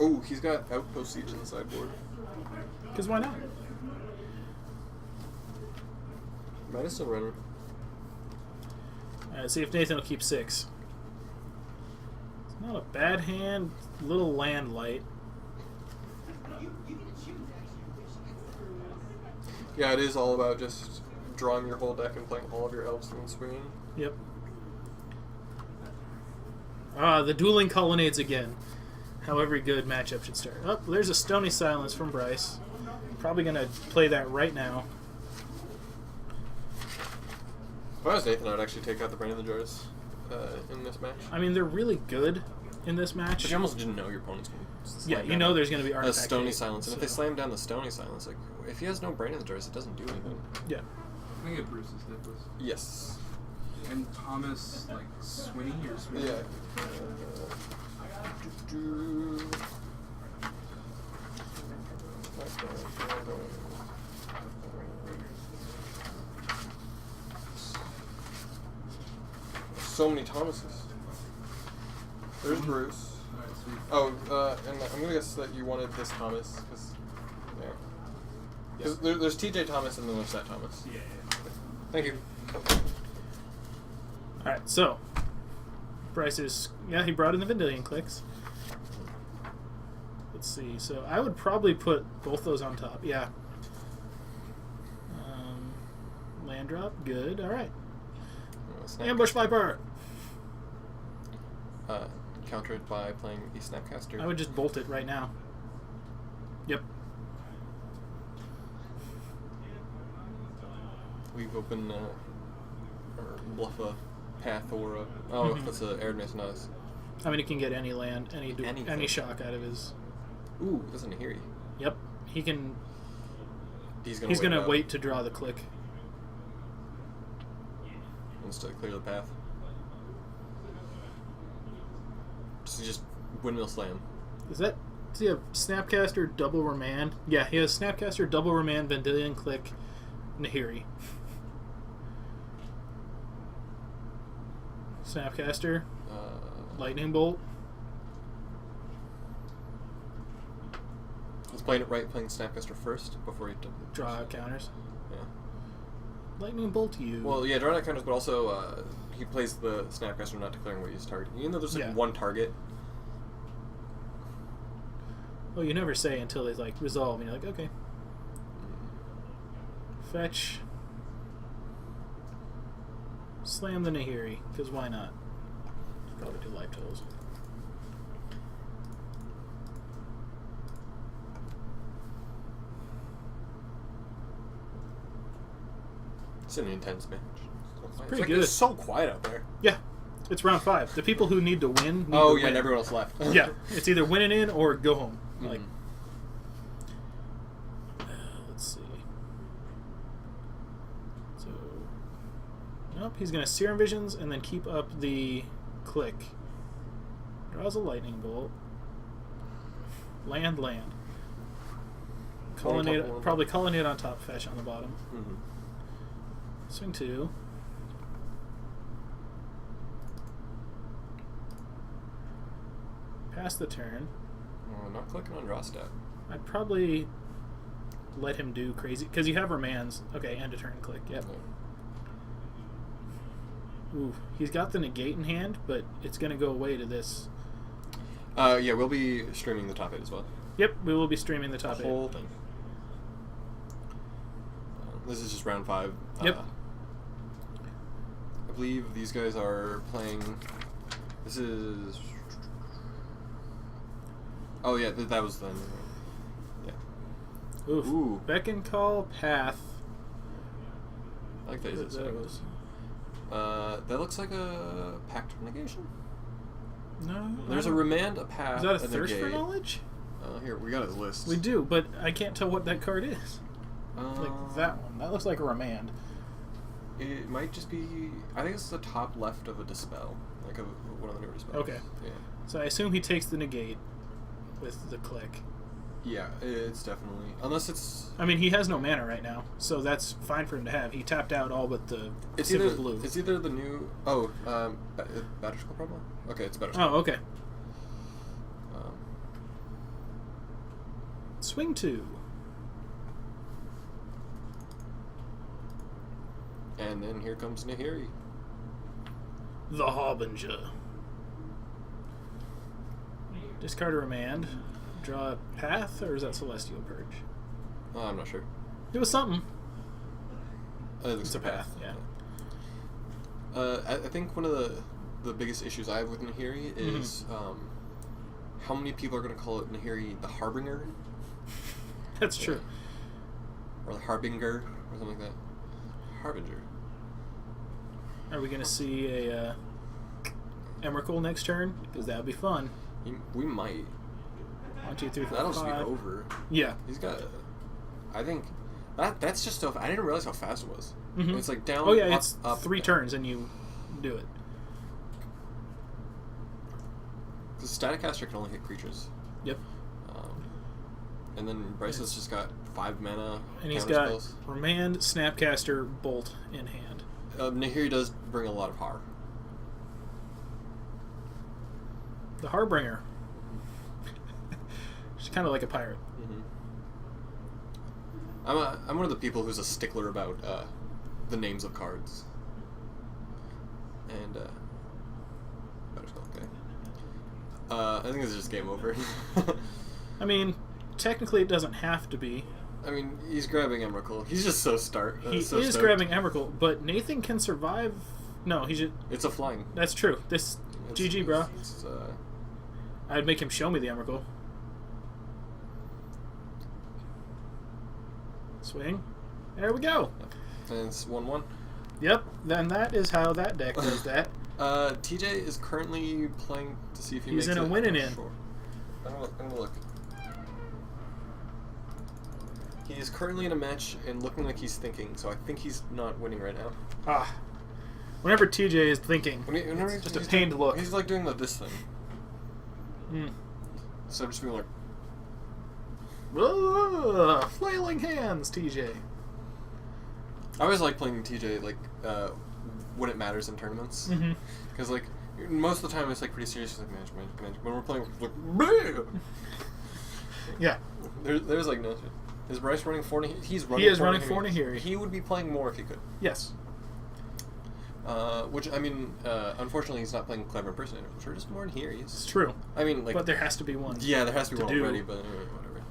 [SPEAKER 2] Oh, he's got Outpost Siege in the sideboard.
[SPEAKER 1] Because why not?
[SPEAKER 2] Medicine Runner.
[SPEAKER 1] Alright, see if Nathan will keep 6. It's not a bad hand. Little land light.
[SPEAKER 2] Yeah, it is all about just drawing your whole deck and playing all of your elves and swinging.
[SPEAKER 1] Yep. Ah, the dueling colonnades again. How every good matchup should start. Oh, there's a Stony Silence from Bryce. Probably going to play that right now.
[SPEAKER 2] If I was Nathan, I'd actually take out the Brain of the Jars in this match.
[SPEAKER 1] I mean, they're really good in this match.
[SPEAKER 2] But you almost didn't know your opponent's going to slam
[SPEAKER 1] Yeah, you
[SPEAKER 2] down
[SPEAKER 1] know there's going to be
[SPEAKER 2] a
[SPEAKER 1] artifact
[SPEAKER 2] Stony
[SPEAKER 1] hate,
[SPEAKER 2] Silence. And if they slam down the Stony Silence, like, if he has no Brain of the Jars, it doesn't do anything.
[SPEAKER 1] Yeah.
[SPEAKER 7] I think it Bruce's Nicholas.
[SPEAKER 2] Yes.
[SPEAKER 7] And Thomas, like, Swinney or Swinney?
[SPEAKER 2] Yeah. So many Thomases. There's Bruce.
[SPEAKER 7] Alright, sweet.
[SPEAKER 2] Oh, and I'm gonna guess that you wanted this Thomas, because yeah. Because there's TJ Thomas and then there's that Thomas.
[SPEAKER 3] Yeah.
[SPEAKER 2] Thank you.
[SPEAKER 1] Alright, so. Bryce is... Yeah, he brought in the Vendilion clicks. Let's see. So I would probably put both those on top. Yeah. Land drop. Good. Alright. Ambush Viper!
[SPEAKER 2] Counter it by playing a Snapcaster.
[SPEAKER 1] I would just bolt it right now. Yep.
[SPEAKER 2] Leave open or bluff a path or a... Oh, that's a Arid Mason Eyes.
[SPEAKER 1] I mean, he can get any land, any
[SPEAKER 2] Anything.
[SPEAKER 1] shock out of his...
[SPEAKER 2] Ooh, doesn't hear you.
[SPEAKER 1] Yep. He can...
[SPEAKER 2] He's gonna
[SPEAKER 1] He's
[SPEAKER 2] wait
[SPEAKER 1] going
[SPEAKER 2] it
[SPEAKER 1] to
[SPEAKER 2] out.
[SPEAKER 1] wait to draw the click.
[SPEAKER 2] Wants to clear the path. Just windmill slam.
[SPEAKER 1] Does he have Snapcaster, double remand? Yeah, he has Snapcaster, double remand, Vendilion Click, Nahiri. Snapcaster, Lightning Bolt.
[SPEAKER 2] He's playing it right, playing Snapcaster first before he
[SPEAKER 1] Draw out counters.
[SPEAKER 2] Yeah.
[SPEAKER 1] Lightning Bolt you.
[SPEAKER 2] Well, yeah, draw out counters, but also he plays the Snapcaster not declaring what he's targeting. Even though there's like one target.
[SPEAKER 1] Well, you never say until they like resolve, and you're like, okay. Fetch. Slam the Nahiri, because why not? Probably do life totals.
[SPEAKER 2] It's an intense match.
[SPEAKER 1] Pretty good.
[SPEAKER 2] It's so quiet out there.
[SPEAKER 1] Yeah, it's round 5. The people who need to win. Need
[SPEAKER 2] Oh
[SPEAKER 1] to
[SPEAKER 2] yeah,
[SPEAKER 1] win.
[SPEAKER 2] and everyone else left.
[SPEAKER 1] Yeah, it's either winning in or go home. Like, let's see. So, nope, he's gonna Serum Visions and then keep up the click. Draws a Lightning Bolt. Land. Colonnade, probably Colonnade on top, Fetch on the bottom. Swing 2. Pass the turn.
[SPEAKER 2] Oh, not clicking on draw stat.
[SPEAKER 1] I'd probably let him do crazy because you have remands. Okay, end a turn click. Yep. Ooh, he's got the negate in hand, but it's gonna go away to this.
[SPEAKER 2] Yeah, we'll be streaming the top 8 as well.
[SPEAKER 1] Yep, we will be streaming the top 8.
[SPEAKER 2] Whole thing. This is just round 5.
[SPEAKER 1] Yep.
[SPEAKER 2] I believe these guys are playing. This is. Oh yeah, that was then. Yeah.
[SPEAKER 1] Oof.
[SPEAKER 2] Ooh.
[SPEAKER 1] Beckon Call, Path.
[SPEAKER 2] I like that. That looks like a Pact of Negation.
[SPEAKER 1] No.
[SPEAKER 2] There's a Remand, a Path.
[SPEAKER 1] Is that a
[SPEAKER 2] and
[SPEAKER 1] Thirst for
[SPEAKER 2] Negate.
[SPEAKER 1] Knowledge?
[SPEAKER 2] Here, we got his list.
[SPEAKER 1] We do, but I can't tell what that card is. Like that one. That looks like a Remand.
[SPEAKER 2] It might just be. I think it's the top left of a Dispel, like one of the newer Dispels.
[SPEAKER 1] Okay.
[SPEAKER 2] Yeah.
[SPEAKER 1] So I assume he takes the negate with the click.
[SPEAKER 2] Yeah, it's definitely unless it's.
[SPEAKER 1] I mean, he has no mana right now, so that's fine for him to have. He tapped out all but the
[SPEAKER 2] It's
[SPEAKER 1] silver
[SPEAKER 2] either
[SPEAKER 1] blue.
[SPEAKER 2] It's either the new Batter Skull problem. Okay, it's Batter
[SPEAKER 1] Oh,
[SPEAKER 2] Skull.
[SPEAKER 1] okay. Swing 2.
[SPEAKER 2] And then here comes Nahiri.
[SPEAKER 1] The Harbinger. Discard a Remand. Draw a Path, or is that Celestial Purge?
[SPEAKER 2] I'm not sure.
[SPEAKER 1] It was something.
[SPEAKER 2] It's
[SPEAKER 1] a Path, yeah.
[SPEAKER 2] I think one of the biggest issues I have with Nahiri is how many people are going to call it Nahiri the Harbinger?
[SPEAKER 1] That's true.
[SPEAKER 2] Or the Harbinger, or something like that. Harbinger.
[SPEAKER 1] Are we going to see a Emrakul next turn? Because that would be fun.
[SPEAKER 2] We might.
[SPEAKER 1] 1, 2, 3, 4,
[SPEAKER 2] That'll
[SPEAKER 1] 5.
[SPEAKER 2] just be over.
[SPEAKER 1] Yeah.
[SPEAKER 2] He's got. I think that's just stuff. I didn't realize how fast it was.
[SPEAKER 1] Mm-hmm.
[SPEAKER 2] It's like down.
[SPEAKER 1] Oh yeah,
[SPEAKER 2] up,
[SPEAKER 1] it's
[SPEAKER 2] up,
[SPEAKER 1] 3 turns and you do it.
[SPEAKER 2] Because Staticaster can only hit creatures.
[SPEAKER 1] Yep.
[SPEAKER 2] And then Bryce's just got 5 mana.
[SPEAKER 1] And he's
[SPEAKER 2] counter
[SPEAKER 1] got
[SPEAKER 2] spells.
[SPEAKER 1] Remand, Snapcaster, Bolt in hand.
[SPEAKER 2] Nahiri does bring a lot of har.
[SPEAKER 1] The Harbinger. She's kind of like a pirate.
[SPEAKER 2] I'm one of the people who's a stickler about the names of cards. And okay. I think this is just game over.
[SPEAKER 1] I mean, technically it doesn't have to be.
[SPEAKER 2] I mean, he's grabbing Emrakul. He's just so
[SPEAKER 1] He
[SPEAKER 2] so
[SPEAKER 1] is
[SPEAKER 2] stoked.
[SPEAKER 1] grabbing Emrakul, but Nathan can survive. No, he should.
[SPEAKER 2] It's a flying.
[SPEAKER 1] That's true. This GG, bro.
[SPEAKER 2] It's,
[SPEAKER 1] I'd make him show me the Emrakul. Swing. There we go.
[SPEAKER 2] and it's 1-1.
[SPEAKER 1] Yep. Then that is how that deck does that.
[SPEAKER 2] TJ is currently playing to see if he
[SPEAKER 1] He's
[SPEAKER 2] makes
[SPEAKER 1] in a
[SPEAKER 2] it.
[SPEAKER 1] winning in.
[SPEAKER 2] Sure. I'm gonna look. He is currently in a match and looking like he's thinking, so I think he's not winning right now.
[SPEAKER 1] Ah. Whenever TJ is thinking,
[SPEAKER 2] Whenever
[SPEAKER 1] it's just a
[SPEAKER 2] he's
[SPEAKER 1] pain to look.
[SPEAKER 2] He's like doing this thing.
[SPEAKER 1] Mm.
[SPEAKER 2] So I'm just being like,
[SPEAKER 1] Ugh, flailing hands, TJ.
[SPEAKER 2] I always like playing TJ like when it matters in tournaments, because like most of the time it's like pretty serious. Like magic. When we're playing, like, bleh!
[SPEAKER 1] Yeah.
[SPEAKER 2] There's like no shit. Is Bryce running 4 Nahiri? He's running.
[SPEAKER 1] He is running 4 Nahiri.
[SPEAKER 2] He would be playing more if he could.
[SPEAKER 1] Yes.
[SPEAKER 2] Which I mean, unfortunately, he's not playing Clever Impersonator, which are just more Nahiris.
[SPEAKER 1] It's true.
[SPEAKER 2] I mean, like,
[SPEAKER 1] But there has to be one.
[SPEAKER 2] yeah, there has to be
[SPEAKER 1] to
[SPEAKER 2] one
[SPEAKER 1] do.
[SPEAKER 2] already, but whatever.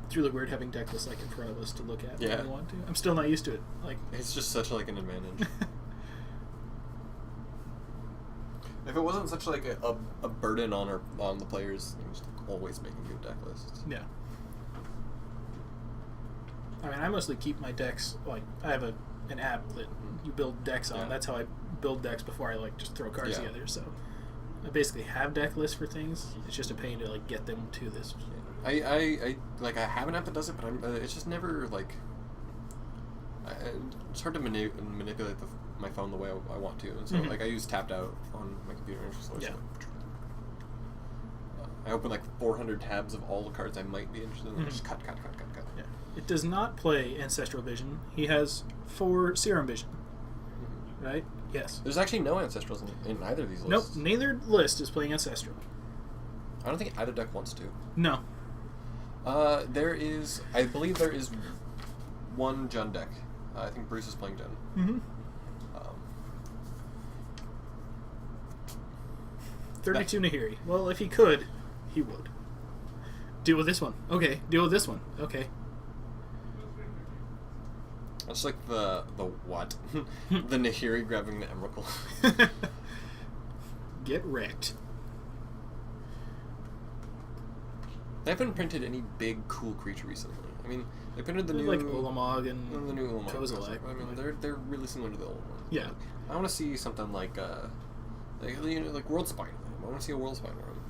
[SPEAKER 1] It's really weird having deck lists like in front of us to look at
[SPEAKER 2] Yeah.
[SPEAKER 1] when we want to. I'm still not used to it. Like,
[SPEAKER 2] It's just such like an advantage. If it wasn't such like a burden on the players, it was always making good deck lists.
[SPEAKER 1] yeah. I mean, I mostly keep my decks, like, I have an app that you build decks on.
[SPEAKER 2] Yeah.
[SPEAKER 1] That's how I build decks before I, like, just throw cards
[SPEAKER 2] Yeah.
[SPEAKER 1] together. So I basically have deck lists for things. It's just a pain to, like, get them to this.
[SPEAKER 2] I like I have an app that does it, but it's just never like. It's hard to manipulate my phone the way I want to, and so like I use Tapped Out on my computer. And just
[SPEAKER 1] Yeah.
[SPEAKER 2] I open like 400 tabs of all the cards I might be interested in. And just cut.
[SPEAKER 1] Yeah. It does not play Ancestral Vision. He has 4 Serum Vision. Right? Yes.
[SPEAKER 2] There's actually no Ancestrals in either of these
[SPEAKER 1] Nope,
[SPEAKER 2] lists.
[SPEAKER 1] neither list is playing Ancestral.
[SPEAKER 2] I don't think either deck wants to.
[SPEAKER 1] No.
[SPEAKER 2] I believe there is one Jund deck. I think Bruce is playing Jund.
[SPEAKER 1] Mm-hmm. 32 Nahiri. Well, if he could, he would. Deal with this one. Okay. Deal with this one. Okay.
[SPEAKER 2] That's like the what? The Nahiri grabbing the Emrakul.
[SPEAKER 1] Get wrecked.
[SPEAKER 2] They haven't printed any big cool creature recently. I mean, they printed the new
[SPEAKER 1] Like Ulamog and
[SPEAKER 2] the new Ulamog.
[SPEAKER 1] Kozilek.
[SPEAKER 2] I mean, they're really similar to the old one.
[SPEAKER 1] Yeah.
[SPEAKER 2] I want to see something like like World Spine. I want to see a World Spine Worm.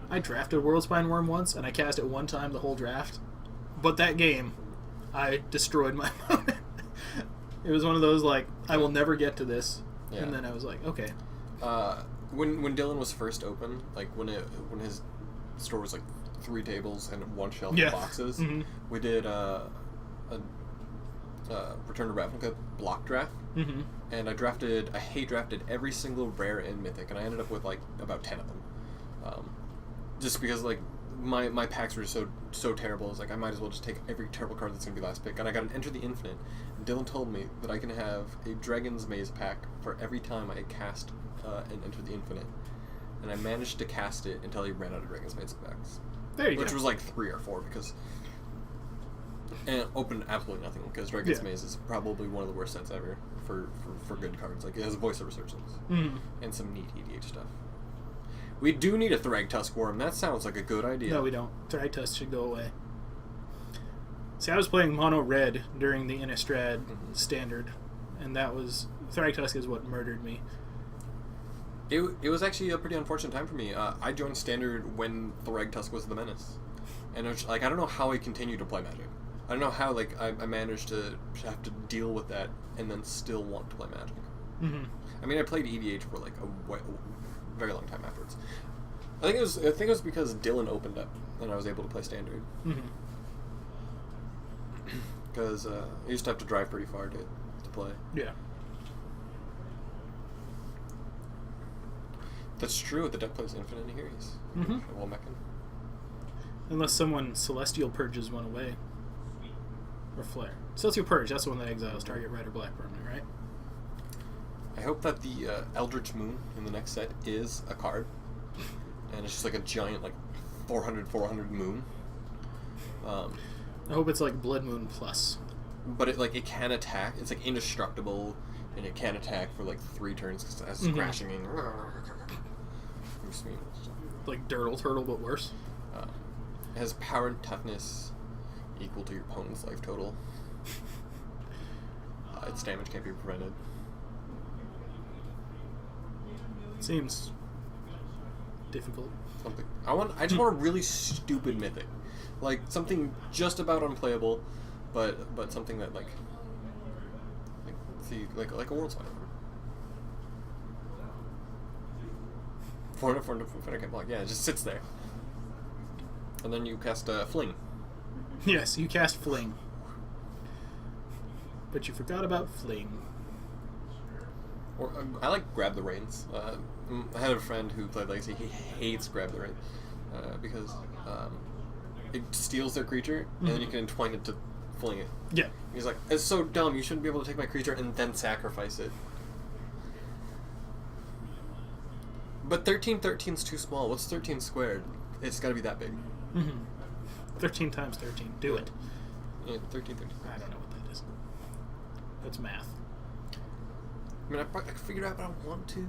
[SPEAKER 1] I drafted World Spine Worm once, and I cast it one time the whole draft. But that game, I destroyed my opponent. It was one of those, like, I will never get to this.
[SPEAKER 2] Yeah.
[SPEAKER 1] And then I was like, okay.
[SPEAKER 2] When Dylan was first open, like when his store was like 3 tables and 1 shelf
[SPEAKER 1] Yeah.
[SPEAKER 2] of boxes,
[SPEAKER 1] Mhm.
[SPEAKER 2] we did a Return to Ravnica block draft,
[SPEAKER 1] Mm-hmm.
[SPEAKER 2] and I hate drafted every single rare and mythic, and I ended up with like about 10 of them, just because like my packs were so terrible. It's like I might as well just take every terrible card that's gonna be last pick, and I got an Enter the Infinite. And Dylan told me that I can have a Dragon's Maze pack for every time I cast an Enter the Infinite, and I managed to cast it until he ran out of Dragon's Maze packs.
[SPEAKER 1] There you
[SPEAKER 2] Which
[SPEAKER 1] go.
[SPEAKER 2] was like 3 or 4 and it opened absolutely nothing because Dragon's
[SPEAKER 1] Yeah.
[SPEAKER 2] Maze is probably one of the worst sets ever for good cards. Like it has Voice of Resurgence
[SPEAKER 1] Mm-hmm.
[SPEAKER 2] and some neat EDH stuff. We do need a Thragtusk Worm. That sounds like a good idea.
[SPEAKER 1] No, we don't. Thragtusk should go away. See, I was playing mono red during the Innistrad standard, and that was Thragtusk is what murdered me.
[SPEAKER 2] It was actually a pretty unfortunate time for me. I joined Standard when Thragtusk was the menace, and it was like I don't know how I continued to play Magic. I don't know how like I managed to have to deal with that and then still want to play Magic.
[SPEAKER 1] Mm-hmm.
[SPEAKER 2] I mean, I played EDH for like a very long time afterwards. I think it was because Dylan opened up and I was able to play Standard.
[SPEAKER 1] Mm-hmm.
[SPEAKER 2] Because I used to have to drive pretty far to play.
[SPEAKER 1] Yeah.
[SPEAKER 2] That's true. The deck plays Infinite Nahiris.
[SPEAKER 1] Mm-hmm.
[SPEAKER 2] Well, Meccan.
[SPEAKER 1] Unless someone Celestial Purges one away. Or Flare. Celestial Purge, that's the one that exiles target red or black permanent, right?
[SPEAKER 2] I hope that the Eldritch Moon in the next set is a card. And it's just like a giant, like, 400 moon.
[SPEAKER 1] I hope it's like Blood Moon Plus.
[SPEAKER 2] But it can attack. It's like indestructible, and it can attack for like 3 turns because it has crashing in.
[SPEAKER 1] Like Dirtle Turtle, but worse.
[SPEAKER 2] It has power and toughness equal to your opponent's life total. Its damage can't be prevented.
[SPEAKER 1] Seems difficult.
[SPEAKER 2] Something I just want a really stupid mythic, like something just about unplayable, but something that like See, like a world spider. Four can't block. Yeah, it just sits there. And then you cast Fling.
[SPEAKER 1] Yes, you cast Fling. But you forgot about Fling.
[SPEAKER 2] Or I like Grab the Reins. I had a friend who played Legacy. He hates Grab the Reins because it steals their creature, and then you can entwine it to fling it.
[SPEAKER 1] Yeah.
[SPEAKER 2] He's like, it's so dumb. You shouldn't be able to take my creature and then sacrifice it. But 13's too small. What's 13 squared? It's got to be that big.
[SPEAKER 1] 13 times 13. Do it.
[SPEAKER 2] Yeah, 13.
[SPEAKER 1] I don't know what that is. That's math.
[SPEAKER 2] I mean, I figured out, but I don't want to.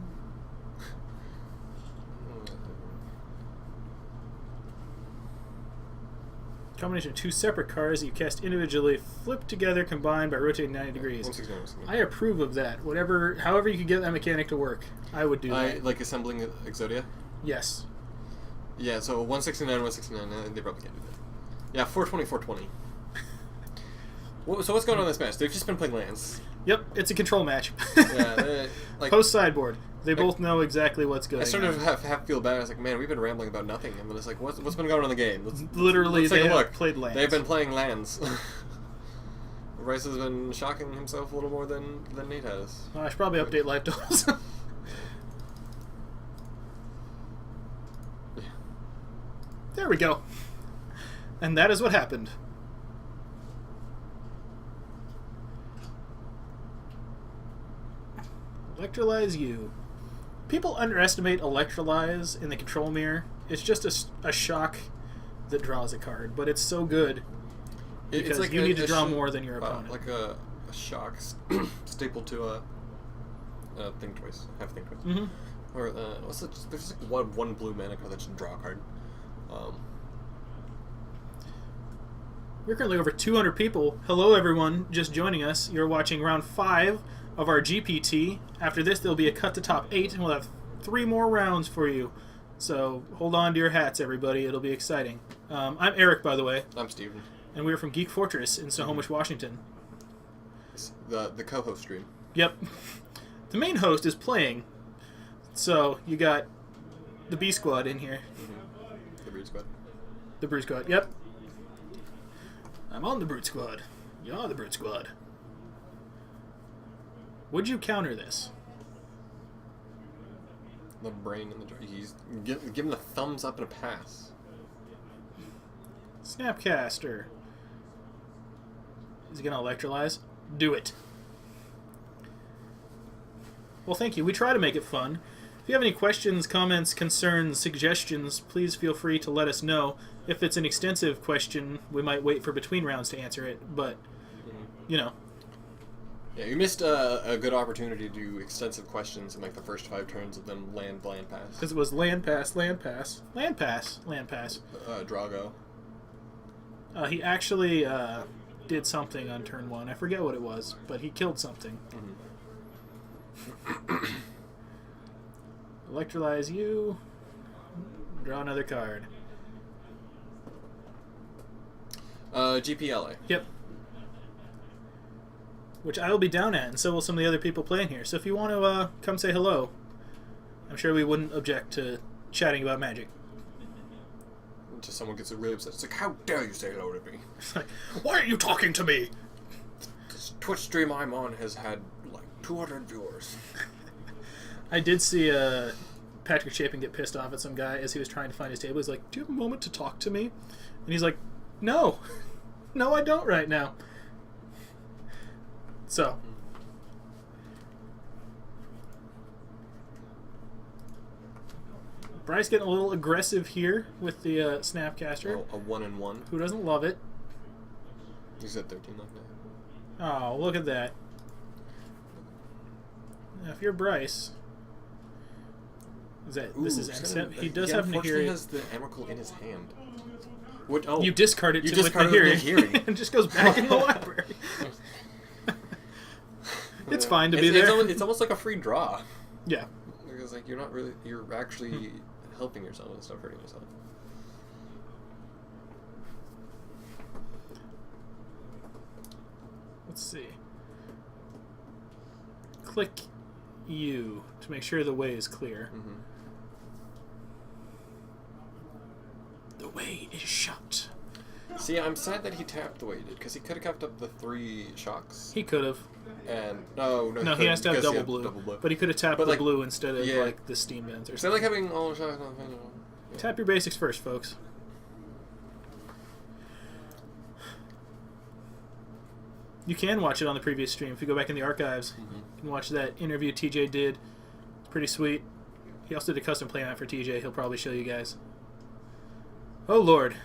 [SPEAKER 1] Combination of two separate cards that you cast individually, flip together, combined by rotating 90 degrees.
[SPEAKER 2] 169.
[SPEAKER 1] I approve of that. However you could get that mechanic to work, I would do that.
[SPEAKER 2] Like assembling Exodia?
[SPEAKER 1] Yes.
[SPEAKER 2] Yeah, so 169, they probably can't do that. Yeah, 420, 420. So what's going on in this match? They've just been playing lands.
[SPEAKER 1] Yep, it's a control match.
[SPEAKER 2] Yeah,
[SPEAKER 1] Post sideboard. They both know exactly what's going on.
[SPEAKER 2] I started to have feel bad. I was like, man, we've been rambling about nothing. And then it's like, what's been going on in the game? Let's
[SPEAKER 1] they
[SPEAKER 2] take a
[SPEAKER 1] have
[SPEAKER 2] look.
[SPEAKER 1] played lands.
[SPEAKER 2] They've been playing lands. Bryce has been shocking himself a little more than Nate has.
[SPEAKER 1] I should probably update live totals.
[SPEAKER 2] Yeah.
[SPEAKER 1] There we go. And that is what happened. Electrolyze you. People underestimate Electrolyze in the control mirror. It's just a shock that draws a card, but it's so good because
[SPEAKER 2] like
[SPEAKER 1] you need to draw more than your opponent.
[SPEAKER 2] Like a shock stapled to a thing twice, half thing twice.
[SPEAKER 1] Mm-hmm.
[SPEAKER 2] Or there's just like one blue mana card that should draw a card.
[SPEAKER 1] We're currently over 200 people. Hello, everyone, just joining us. You're watching round 5 of our GPT. After this, there'll be a cut to top 8, and we'll have 3 more rounds for you. So hold on to your hats, everybody. It'll be exciting. I'm Eric, by the way.
[SPEAKER 2] I'm Steven.
[SPEAKER 1] And we're from Geek Fortress in Snohomish, Washington.
[SPEAKER 2] It's the co-host stream.
[SPEAKER 1] Yep. The main host is playing. So you got the B Squad in here.
[SPEAKER 2] The Brood Squad.
[SPEAKER 1] The Brood Squad, yep. I'm on the Brood Squad. You're the Brood Squad. Would you counter this?
[SPEAKER 2] The brain in the jar. He's give him the thumbs up and a pass.
[SPEAKER 1] Snapcaster. Is he going to electrolyze? Do it. Well, thank you. We try to make it fun. If you have any questions, comments, concerns, suggestions, please feel free to let us know. If it's an extensive question, we might wait for between rounds to answer it, but, you know.
[SPEAKER 2] Yeah, you missed a good opportunity to do extensive questions in like the first 5 turns of them land pass.
[SPEAKER 1] Because it was land pass, land pass, land pass, land pass.
[SPEAKER 2] Drago.
[SPEAKER 1] He actually did something on turn 1. I forget what it was, but he killed something. Electrolyze you. Draw another card.
[SPEAKER 2] GPLA.
[SPEAKER 1] Yep. Which I will be down at, and so will some of the other people playing here. So if you want to come say hello, I'm sure we wouldn't object to chatting about Magic.
[SPEAKER 2] Until someone gets really upset. It's like, how dare you say hello to me?
[SPEAKER 1] It's like, why are you talking to me?
[SPEAKER 2] This Twitch stream I'm on has had like 200 viewers.
[SPEAKER 1] I did see Patrick Chapin get pissed off at some guy as he was trying to find his table. He's like, do you have a moment to talk to me? And he's like, no. No, I don't right now. So. Bryce getting a little aggressive here with the Snapcaster.
[SPEAKER 2] Oh, a 1-1.
[SPEAKER 1] Who doesn't love it?
[SPEAKER 2] You said 13 like that.
[SPEAKER 1] Oh, look at that. Now, if you're Bryce... This is he does have
[SPEAKER 2] Nahiri.
[SPEAKER 1] Nahiri.
[SPEAKER 2] He has the Emrakul in his hand. What? Oh,
[SPEAKER 1] You discard it
[SPEAKER 2] you
[SPEAKER 1] with
[SPEAKER 2] discard it
[SPEAKER 1] Nahiri,
[SPEAKER 2] with Nahiri.
[SPEAKER 1] and it just goes back in the library. It's fine to be there.
[SPEAKER 2] It's almost like a free draw.
[SPEAKER 1] Yeah.
[SPEAKER 2] Because like you're actually helping yourself instead of hurting yourself.
[SPEAKER 1] Let's see. click U to make sure the way is clear.
[SPEAKER 2] Mm-hmm.
[SPEAKER 1] The way is shut.
[SPEAKER 2] See, I'm sad that he tapped the way he did, because he could have kept up the 3 shocks.
[SPEAKER 1] He could have.
[SPEAKER 2] And no,
[SPEAKER 1] No, he has to have
[SPEAKER 2] because he
[SPEAKER 1] double
[SPEAKER 2] had
[SPEAKER 1] blue. But he could have tapped
[SPEAKER 2] But,
[SPEAKER 1] the
[SPEAKER 2] like,
[SPEAKER 1] blue instead of
[SPEAKER 2] yeah.
[SPEAKER 1] like the steam vents or
[SPEAKER 2] So I like
[SPEAKER 1] something.
[SPEAKER 2] having all shocks on the thing. Yeah.
[SPEAKER 1] Tap your basics first, folks. You can watch it on the previous stream. If you go back in the archives,
[SPEAKER 2] Mm-hmm.
[SPEAKER 1] you can watch that interview TJ did. It's pretty sweet. He also did a custom playmat for TJ. He'll probably show you guys. Oh, Lord.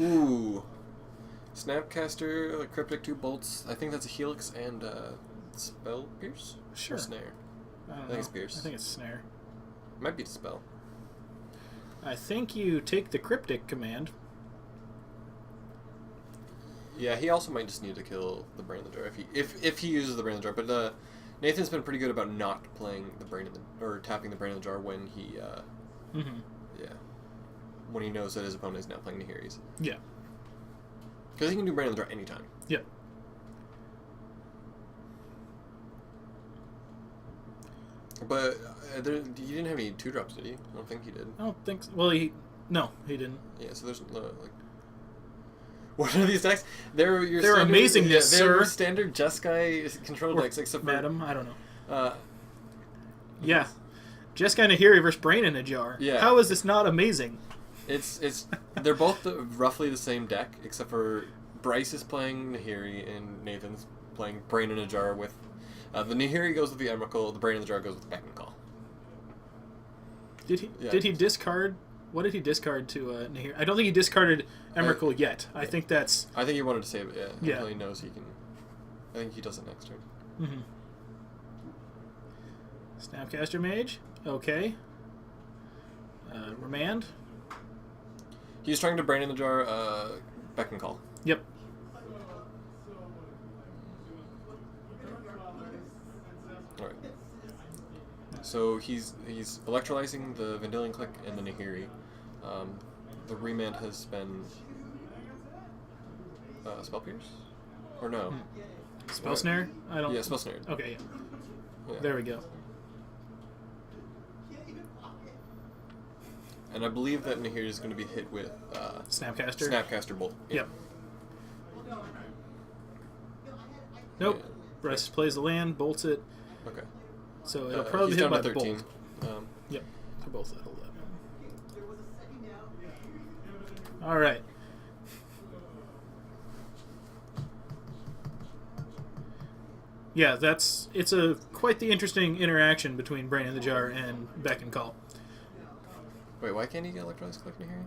[SPEAKER 2] Ooh. Snapcaster, Cryptic, 2 bolts. I think that's a Helix and Spell Pierce?
[SPEAKER 1] Sure.
[SPEAKER 2] Or Snare.
[SPEAKER 1] I don't
[SPEAKER 2] think it's
[SPEAKER 1] know.
[SPEAKER 2] Pierce.
[SPEAKER 1] I think it's snare.
[SPEAKER 2] Might be Dispel.
[SPEAKER 1] I think you take the cryptic command.
[SPEAKER 2] Yeah, he also might just need to kill the Brain in the Jar if he uses the Brain in the Jar. But Nathan's been pretty good about not playing the Brain in the or tapping the Brain in the Jar when he when he knows that his opponent is now playing Nahiri's.
[SPEAKER 1] Yeah.
[SPEAKER 2] Because he can do Brain in the Jar anytime.
[SPEAKER 1] Yep.
[SPEAKER 2] But you didn't have any 2-drops, did you? I don't think you did.
[SPEAKER 1] I don't think so. Well, no, he didn't.
[SPEAKER 2] Yeah, so there's like. What are these decks? They're
[SPEAKER 1] They're amazingness,
[SPEAKER 2] they're
[SPEAKER 1] sir.
[SPEAKER 2] your standard Jeskai control
[SPEAKER 1] Or
[SPEAKER 2] decks, except for
[SPEAKER 1] Madam, I don't know.
[SPEAKER 2] Yes.
[SPEAKER 1] Yeah. Jeskai Nahiri versus Brain in a Jar.
[SPEAKER 2] Yeah.
[SPEAKER 1] How is this not amazing?
[SPEAKER 2] It's they're both roughly the same deck, except for Bryce is playing Nahiri and Nathan's playing Brain in a Jar with the Nahiri goes with the Emrakul, the Brain in the Jar goes with the Beck and Call.
[SPEAKER 1] Did he?
[SPEAKER 2] Yeah.
[SPEAKER 1] Did he discard? What did he discard to Nahiri? I don't think he discarded Emrakul yet. I think that's.
[SPEAKER 2] I think he wanted to save it. Yeah.
[SPEAKER 1] Yeah.
[SPEAKER 2] Until he knows he can. I think he does it next turn.
[SPEAKER 1] Mm-hmm. Snapcaster Mage. Okay. Remand.
[SPEAKER 2] He's trying to Brain in the Jar, Beck and Call.
[SPEAKER 1] Yep.
[SPEAKER 2] All right. So he's electrolyzing the Vendilion Click and the Nahiri. The remand has been Spell Pierce, or no?
[SPEAKER 1] Spell Snare. I don't.
[SPEAKER 2] Yeah, Spell Snare.
[SPEAKER 1] Okay. Yeah.
[SPEAKER 2] Yeah.
[SPEAKER 1] There we go.
[SPEAKER 2] And I believe that Nahiri is going to be hit with
[SPEAKER 1] Snapcaster.
[SPEAKER 2] Snapcaster Bolt.
[SPEAKER 1] Yep. Nope.
[SPEAKER 2] Yeah.
[SPEAKER 1] Bryce plays the land, bolts it.
[SPEAKER 2] Okay.
[SPEAKER 1] So it'll probably
[SPEAKER 2] he's
[SPEAKER 1] hit
[SPEAKER 2] down
[SPEAKER 1] by
[SPEAKER 2] to
[SPEAKER 1] the
[SPEAKER 2] 13.
[SPEAKER 1] bolt. Yep. They're both at 11. All right. Yeah, it's quite the interesting interaction between Brain in the Jar and Beck and Call.
[SPEAKER 2] Wait, why can't he get Electrolyzed Click Nahiri?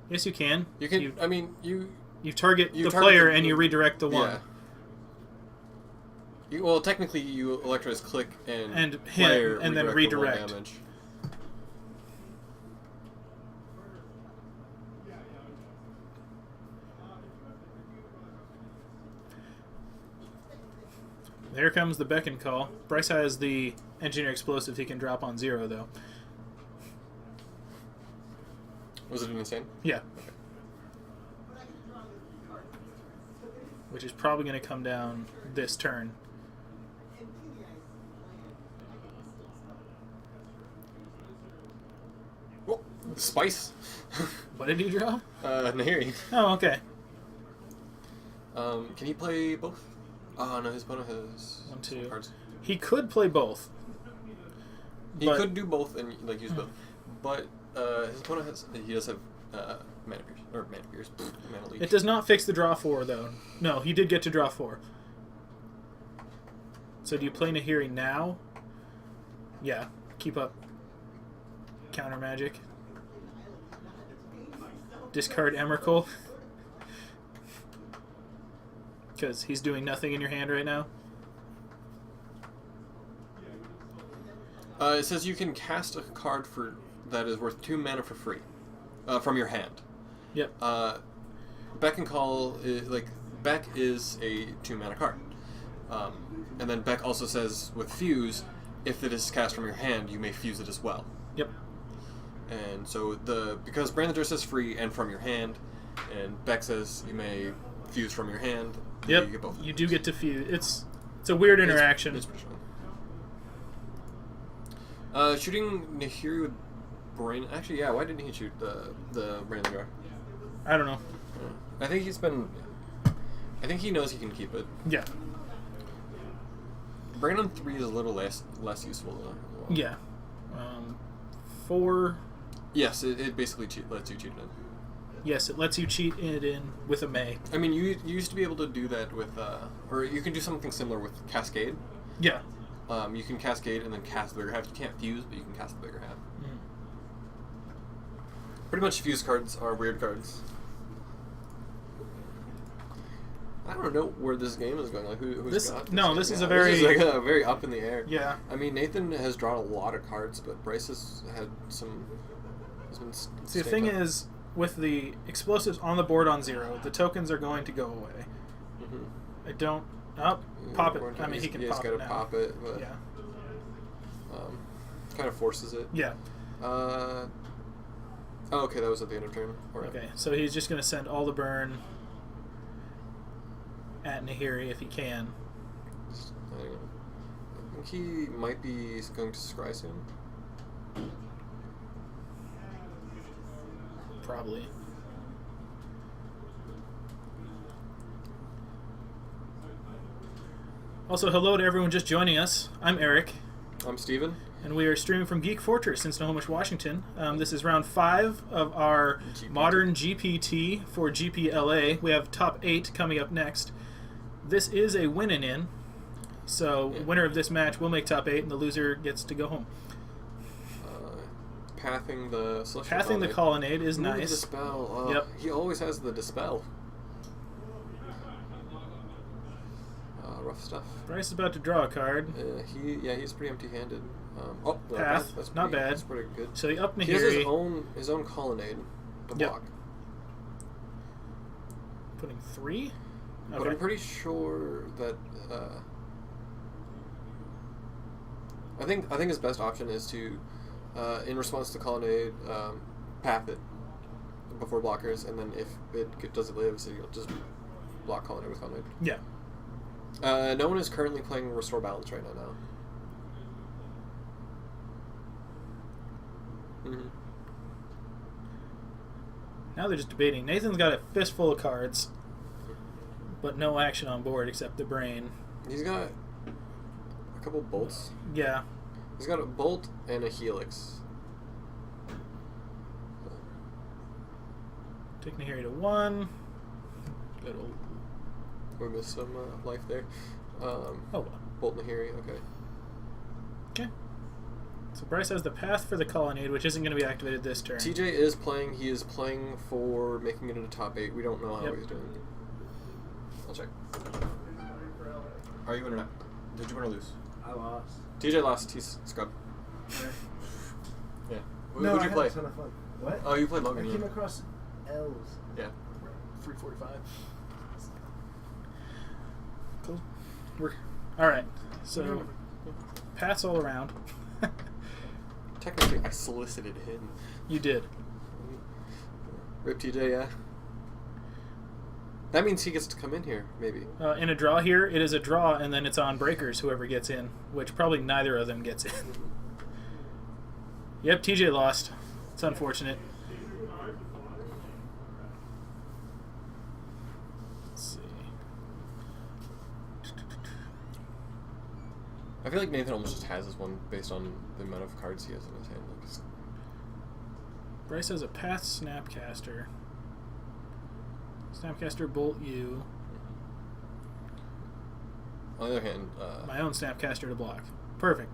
[SPEAKER 1] Yes, you can.
[SPEAKER 2] You can.
[SPEAKER 1] You,
[SPEAKER 2] I mean, you
[SPEAKER 1] target
[SPEAKER 2] you
[SPEAKER 1] the
[SPEAKER 2] target
[SPEAKER 1] player
[SPEAKER 2] the-
[SPEAKER 1] and you redirect the one.
[SPEAKER 2] Yeah. Well, technically, you Electrolyzed Click and
[SPEAKER 1] And
[SPEAKER 2] player
[SPEAKER 1] him, and then
[SPEAKER 2] the one
[SPEAKER 1] redirect.
[SPEAKER 2] damage.
[SPEAKER 1] There comes the Beck and Call. Bryce has the Engineer Explosive he can drop on 0, though.
[SPEAKER 2] Was it an insane?
[SPEAKER 1] Yeah. Which is probably going to come down this turn.
[SPEAKER 2] Oh, Spice.
[SPEAKER 1] What did he draw?
[SPEAKER 2] Nahiri.
[SPEAKER 1] Oh, okay.
[SPEAKER 2] Can he play both? Oh no, his opponent has
[SPEAKER 1] 1,
[SPEAKER 2] some
[SPEAKER 1] 2.
[SPEAKER 2] cards.
[SPEAKER 1] He could play both.
[SPEAKER 2] He
[SPEAKER 1] but-
[SPEAKER 2] could do both and like use both, but his opponent does have mana pierce, mana leech.
[SPEAKER 1] It does not fix the draw 4, though. No, he did get to draw 4. So do you play Nahiri now? Yeah. Keep up. Counter magic. Discard Emrakul. Because he's doing nothing in your hand right now.
[SPEAKER 2] It says you can cast a card that is worth 2 mana for free from your hand.
[SPEAKER 1] Yep.
[SPEAKER 2] Beck and Call Beck is a 2 mana card, and then Beck also says with Fuse, if it is cast from your hand, you may fuse it as well.
[SPEAKER 1] Yep.
[SPEAKER 2] And so because Brand the Jar says free and from your hand, and Beck says you may fuse from your hand.
[SPEAKER 1] Yep.
[SPEAKER 2] You get both. of
[SPEAKER 1] You
[SPEAKER 2] those.
[SPEAKER 1] do get to fuse. It's a weird interaction.
[SPEAKER 2] It's pretty fun. Shooting Nahiri with brain. Actually, yeah. Why didn't he shoot the brain in the jar?
[SPEAKER 1] I don't know.
[SPEAKER 2] I think he's been. I think he knows he can keep it.
[SPEAKER 1] Yeah.
[SPEAKER 2] Brain on 3 is a little less useful though.
[SPEAKER 1] Yeah. 4.
[SPEAKER 2] Yes, it basically lets you cheat it in.
[SPEAKER 1] Yes, it lets you cheat it in with a May.
[SPEAKER 2] I mean, you used to be able to do that with, or you can do something similar with Cascade.
[SPEAKER 1] Yeah.
[SPEAKER 2] You can Cascade and then cast the bigger half. You can't fuse, but you can cast the bigger half. Pretty much fuse cards are weird cards. I don't know where this game is going. Like, who's got this?
[SPEAKER 1] No,
[SPEAKER 2] game?
[SPEAKER 1] this is a
[SPEAKER 2] This is
[SPEAKER 1] very...
[SPEAKER 2] like a very up in the air.
[SPEAKER 1] Yeah.
[SPEAKER 2] I mean, Nathan has drawn a lot of cards, but Bryce has had some...
[SPEAKER 1] See, the thing is, with the explosives on the board on 0, the tokens are going to go away. I don't... Oh, pop it. I mean, he can pop it now.
[SPEAKER 2] He's got to pop it, but...
[SPEAKER 1] Yeah.
[SPEAKER 2] Kind of forces it.
[SPEAKER 1] Yeah.
[SPEAKER 2] Oh, okay, that was at the end of turn. Right.
[SPEAKER 1] Okay, so he's just going to send all the burn at Nahiri if he can.
[SPEAKER 2] I think he might be going to scry soon.
[SPEAKER 1] Probably. Also, hello to everyone just joining us. I'm Eric.
[SPEAKER 2] I'm Steven.
[SPEAKER 1] And we are streaming from Geek Fortress in Snohomish, Washington. This is round 5 of our Modern GPT for GPLA. We have top 8 coming up next. This is a win and in, so winner of this match will make top 8, and the loser gets to go home.
[SPEAKER 2] Pathing the Celestial
[SPEAKER 1] Pathing
[SPEAKER 2] Colonnade.
[SPEAKER 1] the Colonnade is
[SPEAKER 2] Ooh,
[SPEAKER 1] nice.
[SPEAKER 2] Dispel.
[SPEAKER 1] Yep.
[SPEAKER 2] He always has the Dispel. Rough stuff.
[SPEAKER 1] Bryce is about to draw a card.
[SPEAKER 2] He's pretty empty-handed.
[SPEAKER 1] Path.
[SPEAKER 2] That's
[SPEAKER 1] not
[SPEAKER 2] pretty,
[SPEAKER 1] bad.
[SPEAKER 2] That's pretty good.
[SPEAKER 1] So he up Nahiri.
[SPEAKER 2] He has his own Colonnade to block.
[SPEAKER 1] Putting 3?
[SPEAKER 2] But I'm pretty sure that I think his best option is to, in response to Colonnade, path it before blockers, and then if it doesn't live, so you'll just block Colonnade with Colonnade.
[SPEAKER 1] Yeah.
[SPEAKER 2] No one is currently playing Restore Balance right now.
[SPEAKER 1] Now they're just debating. Nathan's got a fistful of cards, but no action on board except the brain.
[SPEAKER 2] He's got a couple bolts.
[SPEAKER 1] Yeah.
[SPEAKER 2] He's got a bolt and a helix.
[SPEAKER 1] Take Nahiri to 1.
[SPEAKER 2] We missed some life there.
[SPEAKER 1] Well.
[SPEAKER 2] Bolt Nahiri, okay.
[SPEAKER 1] Okay. So Bryce has the path for the Colonnade, which isn't going to be activated this turn.
[SPEAKER 2] TJ is playing. He is playing for making it into top 8. We don't know how he's doing. I'll check. Are you win or not? Did you win or lose?
[SPEAKER 8] I lost.
[SPEAKER 2] TJ lost. He's scrub. Yeah.
[SPEAKER 8] No,
[SPEAKER 2] Who'd you play?
[SPEAKER 8] I had a ton of fun. What?
[SPEAKER 2] Oh, you played Logan.
[SPEAKER 8] I came across L's.
[SPEAKER 2] Yeah.
[SPEAKER 1] 345. Cool. Alright. So, paths all around.
[SPEAKER 2] Technically, I solicited him.
[SPEAKER 1] You did.
[SPEAKER 2] Rip TJ, yeah. That means he gets to come in here, maybe.
[SPEAKER 1] In a draw here, it is a draw, and then it's on breakers, whoever gets in, which probably neither of them gets in. Yep, TJ lost. It's unfortunate. Let's see.
[SPEAKER 2] I feel like Nathan almost just has this one based on the amount of cards he has in his hand. Like,
[SPEAKER 1] Bryce has a Path Snapcaster. Snapcaster Bolt U.
[SPEAKER 2] on the other hand...
[SPEAKER 1] My own Snapcaster to block. Perfect.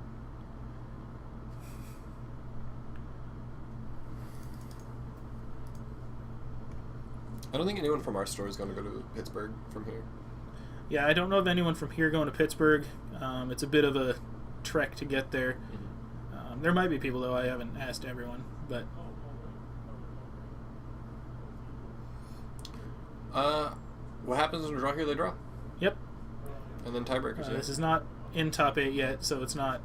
[SPEAKER 2] I don't think anyone from our store is going to go to Pittsburgh from here.
[SPEAKER 1] Yeah, I don't know of anyone from here going to Pittsburgh. It's a bit of a trek to get there. There might be people, though. I haven't asked everyone, but...
[SPEAKER 2] What happens when we draw here? They draw.
[SPEAKER 1] Yep.
[SPEAKER 2] And then tiebreakers. Yeah.
[SPEAKER 1] This is not in top 8 yet, so it's not...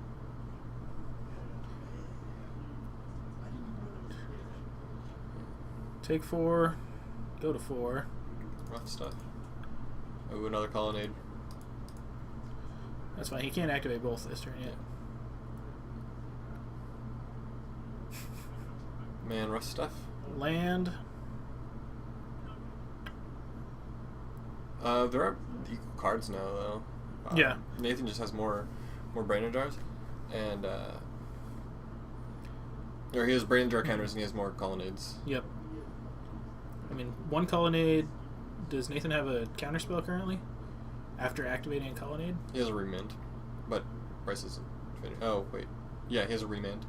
[SPEAKER 1] Take 4. Go to 4.
[SPEAKER 2] Rough stuff. Oh, another colonnade.
[SPEAKER 1] That's fine. He can't activate both this turn yet.
[SPEAKER 2] Man, rough stuff.
[SPEAKER 1] Land.
[SPEAKER 2] There are equal cards now, though.
[SPEAKER 1] Yeah.
[SPEAKER 2] Nathan just has more Brain Jars, and or he has Brain Jar counters and he has more Colonnades.
[SPEAKER 1] Yep. I mean, one Colonnade. Does Nathan have a counterspell currently? After activating a Colonnade?
[SPEAKER 2] He has a Remand, but Bryce isn't. Oh wait, yeah, he has a Remand.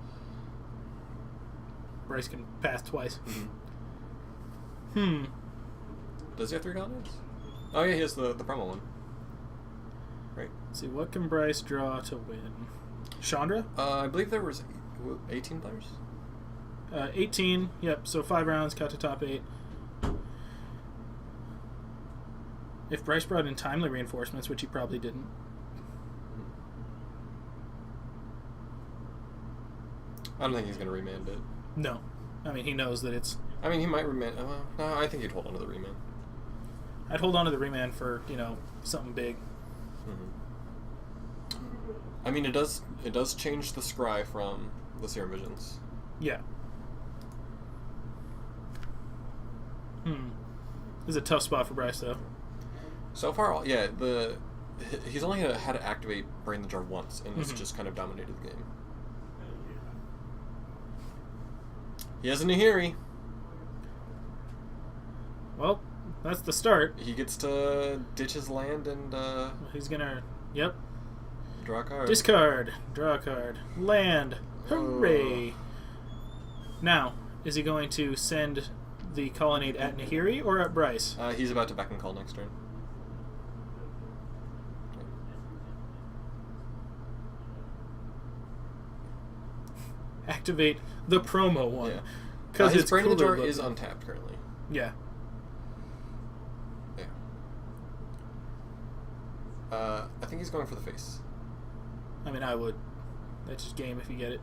[SPEAKER 1] Bryce can pass twice.
[SPEAKER 2] Mm-hmm. Does he have 3 Colonnades? Oh yeah, he has the promo one. Right.
[SPEAKER 1] Let's see, what can Bryce draw to win? Chandra?
[SPEAKER 2] I believe there was 18 players.
[SPEAKER 1] 18. Yep. So 5 rounds, cut to top 8. If Bryce brought in timely reinforcements, which he probably didn't.
[SPEAKER 2] I don't think he's gonna remand it.
[SPEAKER 1] No. I mean, he knows that it's...
[SPEAKER 2] I mean, he might remand. No, I think he'd hold on to the remand.
[SPEAKER 1] I'd hold on to the remand for, something big.
[SPEAKER 2] I mean, it does change the scry from the Serum Visions.
[SPEAKER 1] Yeah. This is a tough spot for Bryce, though.
[SPEAKER 2] So far, yeah, he's only had to activate Brain the Jar once, and it's just kind of dominated the game. He has a Nahiri.
[SPEAKER 1] Well, that's the start.
[SPEAKER 2] He gets to ditch his land and
[SPEAKER 1] He's gonna... Yep.
[SPEAKER 2] draw a card.
[SPEAKER 1] Discard. Draw a card. Land. Hooray. Now, is he going to send the Colonnade at Nahiri or at Bryce?
[SPEAKER 2] He's about to back and call next turn.
[SPEAKER 1] Activate the promo one.
[SPEAKER 2] Yeah.
[SPEAKER 1] Because
[SPEAKER 2] His
[SPEAKER 1] it's
[SPEAKER 2] Brain the
[SPEAKER 1] cooler
[SPEAKER 2] Jar
[SPEAKER 1] looking.
[SPEAKER 2] is untapped currently.
[SPEAKER 1] Yeah.
[SPEAKER 2] Yeah. I think he's going for the face.
[SPEAKER 1] I mean, I would. That's just game if you get it.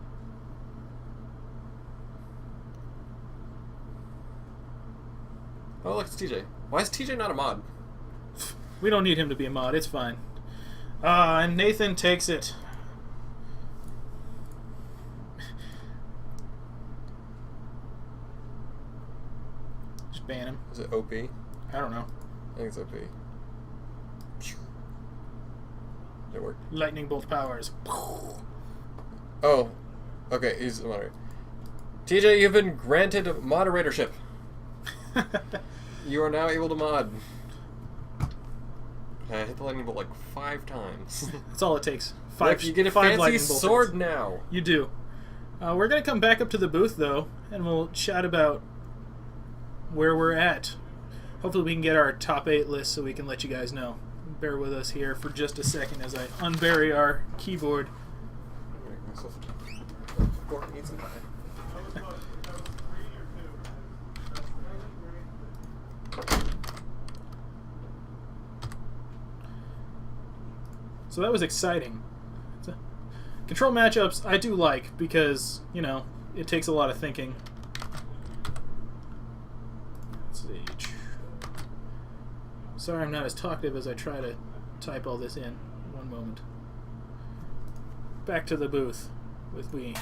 [SPEAKER 2] Oh, look, it's TJ. Why is TJ not a mod?
[SPEAKER 1] We don't need him to be a mod. It's fine. And Nathan takes it. Just ban him.
[SPEAKER 2] Is it OP? I
[SPEAKER 1] I don't know.
[SPEAKER 2] think it's OP. It worked.
[SPEAKER 1] Lightning bolt powers.
[SPEAKER 2] Oh, okay, he's the moderator. TJ, you've been granted moderatorship. You are now able to mod. I hit the lightning bolt like 5 times.
[SPEAKER 1] That's all it takes.
[SPEAKER 2] Look, you get a
[SPEAKER 1] 5
[SPEAKER 2] fancy
[SPEAKER 1] lightning bolt
[SPEAKER 2] sword
[SPEAKER 1] hits.
[SPEAKER 2] now.
[SPEAKER 1] You do. We're going to come back up to the booth, though, and we'll chat about where we're at. Hopefully we can get our top 8 list so we can let you guys know. Bear with us here for just a second as I unbury our keyboard. So that was exciting. Control matchups I do like because, it takes a lot of thinking. Let's see. Sorry I'm not as talkative as I try to type all this in. One moment. Back to the booth with we.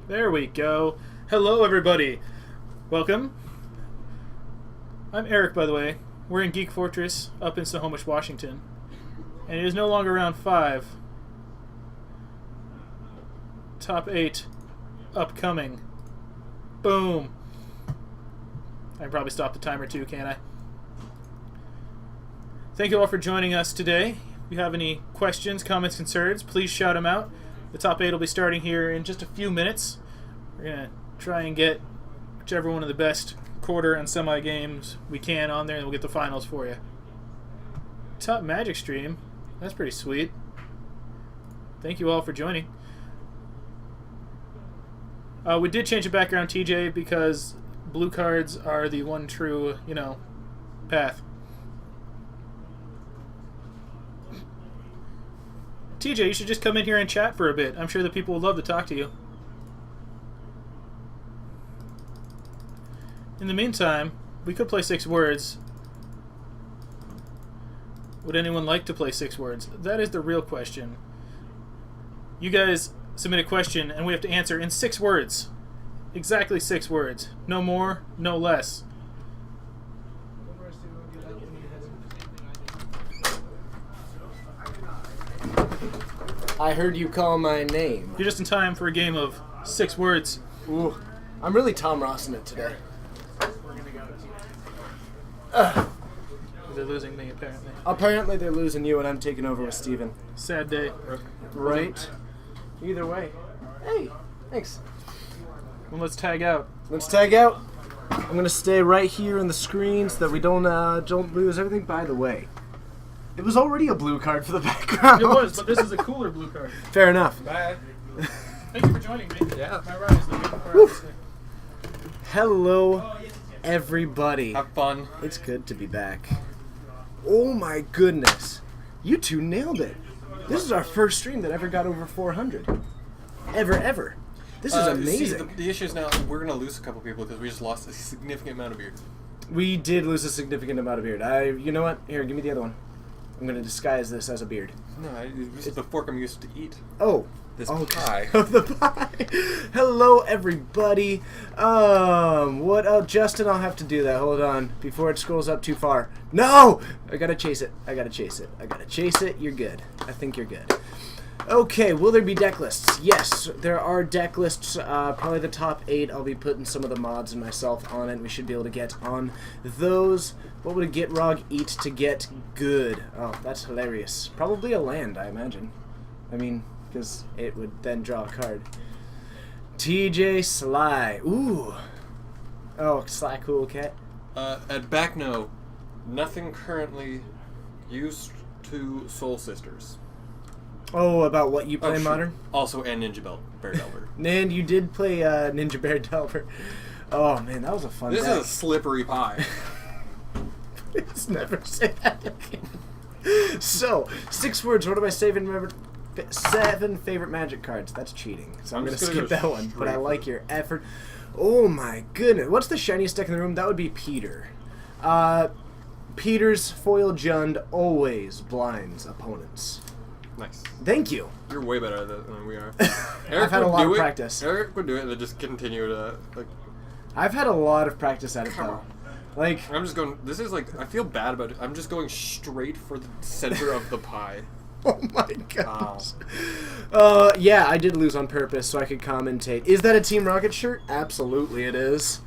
[SPEAKER 1] There we go. Hello everybody. Welcome. I'm Eric, by the way. We're in Geek Fortress up in Snohomish, Washington. And it is no longer round 5. Top 8 upcoming. Boom. I can probably stop the timer too, can't I? Thank you all for joining us today. If you have any questions, comments, concerns, please shout them out. The top 8 will be starting here in just a few minutes. We're going to try and get whichever one of the best quarter and semi games we can on there, and we'll get the finals for you. Top Magic stream. That's pretty sweet. Thank you all for joining. We did change the background, TJ, because blue cards are the one true, path. TJ, you should just come in here and chat for a bit. I'm sure the people would love to talk to you. In the meantime, we could play 6 words. Would anyone like to play 6 words? That is the real question. You guys submit a question, and we have to answer in 6 words. Exactly 6 words. No more, no less.
[SPEAKER 8] I heard you call my name.
[SPEAKER 1] You're just in time for a game of 6 words.
[SPEAKER 8] Ooh, I'm really Tom Rossing it today.
[SPEAKER 1] They're losing me, apparently.
[SPEAKER 8] Apparently they're losing you and I'm taking over with Steven.
[SPEAKER 1] Sad day.
[SPEAKER 8] Right? Either way. Hey, thanks.
[SPEAKER 1] Well, let's tag out.
[SPEAKER 8] Let's tag out. I'm gonna stay right here in the screen so that we don't lose everything. By the way, it was already a blue card for the background.
[SPEAKER 1] It was, but this is a cooler blue card.
[SPEAKER 8] Fair enough.
[SPEAKER 5] Bye.
[SPEAKER 1] Thank you for joining me.
[SPEAKER 2] Yeah.
[SPEAKER 1] My ride is the main part of this thing.
[SPEAKER 8] Hello, everybody.
[SPEAKER 2] Have fun.
[SPEAKER 8] It's good to be back. Oh my goodness. You two nailed it. This is our first stream that ever got over 400. Ever. This is amazing.
[SPEAKER 2] The issue is now we're going to lose a couple people because we just lost a significant amount of beard.
[SPEAKER 8] We did lose a significant amount of beard. You know what? Here, give me the other one. I'm going to disguise this as a beard.
[SPEAKER 2] No, this is the fork I'm used to eat.
[SPEAKER 8] Oh.
[SPEAKER 2] This
[SPEAKER 8] Okay.
[SPEAKER 2] pie.
[SPEAKER 8] The pie. Hello, everybody. What? Oh, Justin, I'll have to do that. Hold on. Before it scrolls up too far. No! I gotta chase it. You're good. I think you're good. Okay, will there be deck lists? Yes, there are deck lists. Probably the top 8. I'll be putting some of the mods and myself on it. We should be able to get on those. What would a Gitrog eat to get good? Oh, that's hilarious. Probably a land, I imagine. I mean, because it would then draw a card. TJ Sly. Ooh. Oh, Sly Cool Cat.
[SPEAKER 2] At Backno, nothing currently used to Soul Sisters.
[SPEAKER 8] Oh, about what you play
[SPEAKER 2] shoot.
[SPEAKER 8] Modern?
[SPEAKER 2] Also, and Ninja Bear Delver.
[SPEAKER 8] And you did play Ninja Bear Delver. Oh, man, that was a fun
[SPEAKER 2] This
[SPEAKER 8] deck.
[SPEAKER 2] is a slippery pie.
[SPEAKER 8] Let's never say that again. So, 6 words. What am I saving? Remember, 7 favorite Magic cards. That's cheating. So I'm going to
[SPEAKER 2] just
[SPEAKER 8] skip
[SPEAKER 2] gonna go
[SPEAKER 8] that one. But I
[SPEAKER 2] straight
[SPEAKER 8] like
[SPEAKER 2] for
[SPEAKER 8] your effort. Oh my goodness. What's the shiniest deck in the room? That would be Peter. Peter's Foil Jund always blinds opponents.
[SPEAKER 2] Nice.
[SPEAKER 8] Thank you.
[SPEAKER 2] You're way better at it than we are.
[SPEAKER 8] I've had a lot of practice.
[SPEAKER 2] Eric would do it and then just continue to, like...
[SPEAKER 8] I've had a lot of practice at it,
[SPEAKER 2] Come
[SPEAKER 8] though.
[SPEAKER 2] on.
[SPEAKER 8] Like,
[SPEAKER 2] I'm just going... This is like... I feel bad about it. I'm just going straight for the center of the pie.
[SPEAKER 8] oh my gosh.
[SPEAKER 2] Wow.
[SPEAKER 8] Yeah, I did lose on purpose so I could commentate. Is that a Team Rocket shirt? Absolutely it is.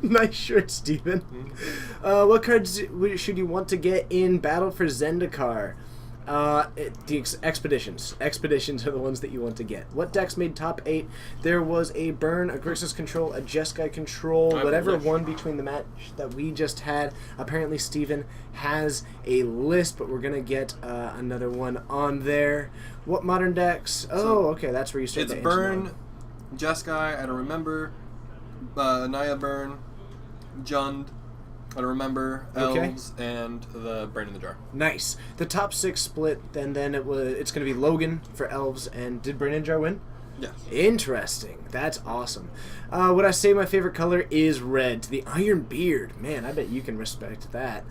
[SPEAKER 8] Nice shirt, Steven. What cards should you want to get in Battle for Zendikar? The Expeditions. Expeditions are the ones that you want to get. What decks made top 8? There was a Burn, a Grixis Control, a Jeskai Control, whatever one between the match that we just had. Apparently Steven has a list, but we're going to get another one on there. What Modern decks? Oh, okay, that's where you start.
[SPEAKER 2] It's Burn, Jeskai, I don't remember, Naya Burn, Jund, I don't remember, Elves, and the Brain in the Jar.
[SPEAKER 8] Nice. The top 6 split, and then it's going to be Logan for Elves, and did Brain in the Jar win?
[SPEAKER 2] Yes.
[SPEAKER 8] Interesting. That's awesome. Would I say my favorite color is red? The Iron Beard. Man, I bet you can respect that.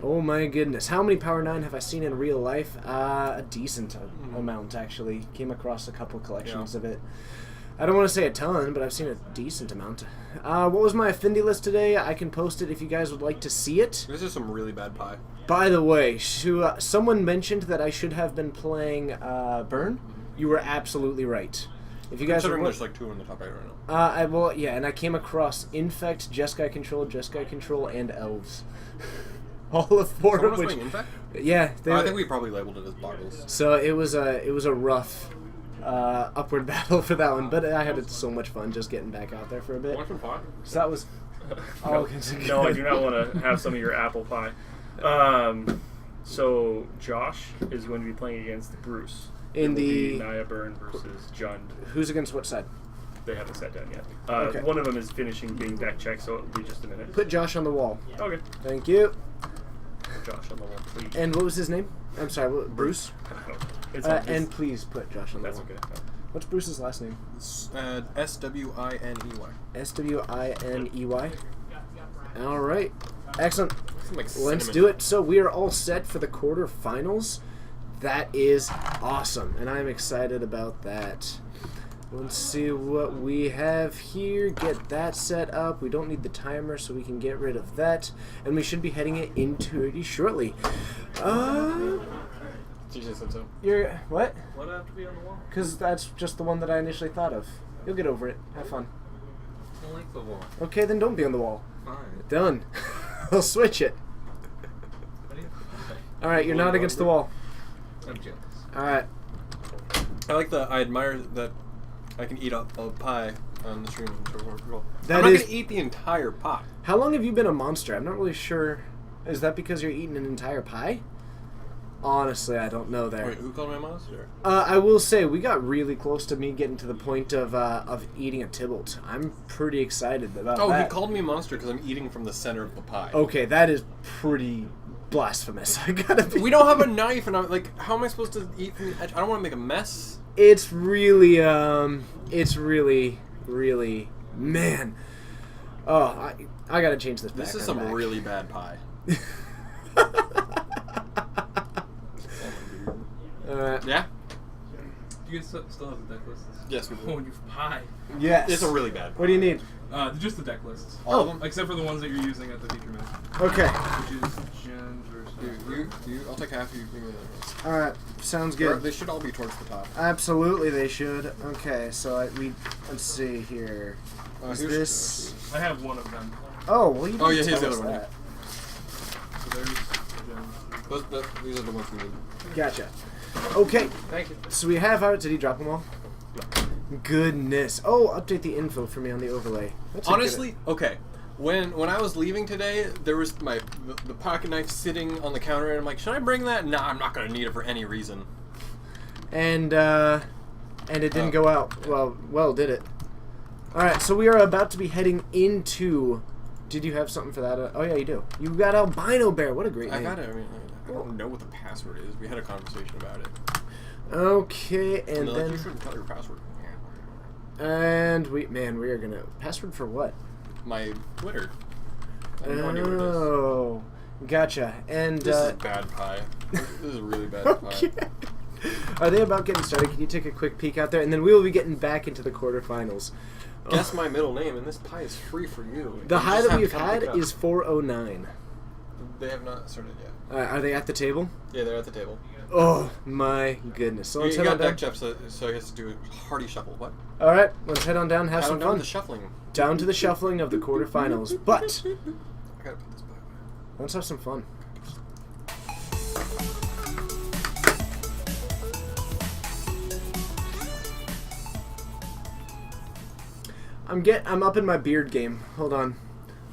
[SPEAKER 8] Oh my goodness. How many Power 9 have I seen in real life? A decent amount, actually. Came across a couple collections of it. I don't want to say a ton, but I've seen a decent amount. What was my affinity list today? I can post it if you guys would like to see it.
[SPEAKER 2] This is some really bad pie.
[SPEAKER 8] By the way, someone mentioned that I should have been playing Burn. You were absolutely right. If you guys
[SPEAKER 2] Considering
[SPEAKER 8] are,
[SPEAKER 2] there's like 2 in the top 8 right now.
[SPEAKER 8] and I came across Infect, Jeskai Control, and Elves. All of 4
[SPEAKER 2] Someone
[SPEAKER 8] of
[SPEAKER 2] was
[SPEAKER 8] which.
[SPEAKER 2] playing Infect?
[SPEAKER 8] Yeah,
[SPEAKER 2] I think we probably labeled it as Boggles.
[SPEAKER 8] So it was a rough upward battle for that one, but I had so much fun just getting back out there for a bit.
[SPEAKER 3] Want some pie?
[SPEAKER 8] So that was.
[SPEAKER 3] No, I do not want to have some of your apple pie. So Josh is going to be playing against Bruce.
[SPEAKER 8] In
[SPEAKER 3] It will
[SPEAKER 8] the
[SPEAKER 3] be Naya Burn versus Jund.
[SPEAKER 8] Who's against what side?
[SPEAKER 3] They haven't sat down yet.
[SPEAKER 8] Okay.
[SPEAKER 3] One of them is finishing being deck checked, so it'll be just a minute.
[SPEAKER 8] Put Josh on the wall.
[SPEAKER 3] Okay.
[SPEAKER 8] Thank you.
[SPEAKER 3] Josh on the wall, please.
[SPEAKER 8] And what was his name? I'm sorry, Bruce.
[SPEAKER 3] It's not
[SPEAKER 8] And please put Josh on the
[SPEAKER 3] That's
[SPEAKER 8] wall.
[SPEAKER 3] okay.
[SPEAKER 8] What's Bruce's last name?
[SPEAKER 2] Swiney.
[SPEAKER 8] Swiney. All right. Excellent.
[SPEAKER 2] Like
[SPEAKER 8] Let's do it. So we are all set for the quarterfinals. That is awesome, and I'm excited about that. Let's see what we have here. Get that set up. We don't need the timer, so we can get rid of that. And we should be heading it into it shortly. You're what?
[SPEAKER 3] What have to be on the wall?
[SPEAKER 8] Because that's just the one that I initially thought of. You'll get over it. Have fun.
[SPEAKER 7] I don't like the wall.
[SPEAKER 8] Okay, then don't be on the wall.
[SPEAKER 7] Fine.
[SPEAKER 8] Done. I'll switch it. All right, you're not against the wall.
[SPEAKER 7] I'm jealous.
[SPEAKER 8] All right.
[SPEAKER 2] I admire that I can eat a pie on the stream. I'm
[SPEAKER 8] That
[SPEAKER 2] not
[SPEAKER 8] is-
[SPEAKER 2] gonna eat the entire pie.
[SPEAKER 8] How long have you been a monster? I'm not really sure. Is that because you're eating an entire pie? Honestly, I don't know there.
[SPEAKER 2] Wait, who called me a monster?
[SPEAKER 8] I will say we got really close to me getting to the point of eating a Tybalt. I'm pretty excited about
[SPEAKER 2] Oh,
[SPEAKER 8] that.
[SPEAKER 2] he called me a monster because I'm eating from the center of the pie.
[SPEAKER 8] Okay, that is pretty blasphemous. I gotta be.
[SPEAKER 2] We don't have a knife, and I'm like, how am I supposed to eat from the edge? I don't want to make a mess.
[SPEAKER 8] It's really, really, man. Oh, I gotta change this back.
[SPEAKER 2] This is some really bad pie. Yeah?
[SPEAKER 7] Do you guys still have the deck lists?
[SPEAKER 2] Yes, we do.
[SPEAKER 7] Oh, you have pie.
[SPEAKER 8] Yes.
[SPEAKER 2] It's a really bad pie.
[SPEAKER 8] What do you need?
[SPEAKER 7] Just the deck lists.
[SPEAKER 2] All of them?
[SPEAKER 7] Except for the ones that you're using at the feature match.
[SPEAKER 8] Okay.
[SPEAKER 7] Which is Jen versus...
[SPEAKER 2] I'll take half of you. Give me the rest.
[SPEAKER 8] All right. Sounds
[SPEAKER 2] Or
[SPEAKER 8] good.
[SPEAKER 2] They should all be towards the top.
[SPEAKER 8] Absolutely, they should. Okay, so let's see here. Is
[SPEAKER 2] Here's-
[SPEAKER 8] this?
[SPEAKER 3] I have one of them.
[SPEAKER 8] Oh, well, you
[SPEAKER 2] Oh,
[SPEAKER 8] didn't
[SPEAKER 2] yeah, here's
[SPEAKER 8] tell
[SPEAKER 2] the
[SPEAKER 8] us
[SPEAKER 2] other one,
[SPEAKER 8] that.
[SPEAKER 7] So there's Jen.
[SPEAKER 2] These are the ones we need.
[SPEAKER 8] Gotcha. Okay,
[SPEAKER 2] Thank you.
[SPEAKER 8] so we have our. Did he drop them all? Goodness. Oh, update the info for me on the overlay. That's a good-
[SPEAKER 2] Honestly, okay. When I was leaving today, there was the pocket knife sitting on the counter, and I'm like, should I bring that? Nah, I'm not gonna need it for any reason.
[SPEAKER 8] And it didn't go out. Well, did it? All right, so we are about to be heading into. Did you have something for that? Oh yeah, you do. You got Albino Bear. What a great
[SPEAKER 2] I
[SPEAKER 8] name.
[SPEAKER 2] got it. I mean, I don't know what the password is. We had a conversation about it.
[SPEAKER 8] Okay, and
[SPEAKER 2] they're like,
[SPEAKER 8] then
[SPEAKER 2] you shouldn't tell your password.
[SPEAKER 8] and we are gonna password for what?
[SPEAKER 2] My Twitter. I have no idea what it is.
[SPEAKER 8] Oh, gotcha. And
[SPEAKER 2] This is bad pie. This is really bad pie.
[SPEAKER 8] okay. Are they about getting started? Can you take a quick peek out there, and then we will be getting back into the quarterfinals.
[SPEAKER 2] Guess my middle name, and this pie is free for you.
[SPEAKER 8] The
[SPEAKER 2] You
[SPEAKER 8] high
[SPEAKER 2] just
[SPEAKER 8] that
[SPEAKER 2] have
[SPEAKER 8] we've
[SPEAKER 2] to come
[SPEAKER 8] had
[SPEAKER 2] pick it up.
[SPEAKER 8] is 409.
[SPEAKER 2] They have not started yet.
[SPEAKER 8] Are they at the table?
[SPEAKER 2] Yeah, they're at the table.
[SPEAKER 8] Oh my goodness! So
[SPEAKER 2] You
[SPEAKER 8] let's head
[SPEAKER 2] got
[SPEAKER 8] on down.
[SPEAKER 2] deck chef, so he has to do a hearty shuffle. What?
[SPEAKER 8] All right, let's head on down. Have
[SPEAKER 2] I
[SPEAKER 8] some
[SPEAKER 2] don't know
[SPEAKER 8] fun.
[SPEAKER 2] the shuffling.
[SPEAKER 8] Down to the shuffling of the quarterfinals, but
[SPEAKER 2] I gotta put this back.
[SPEAKER 8] let's have some fun. I'm up in my beard game. Hold on.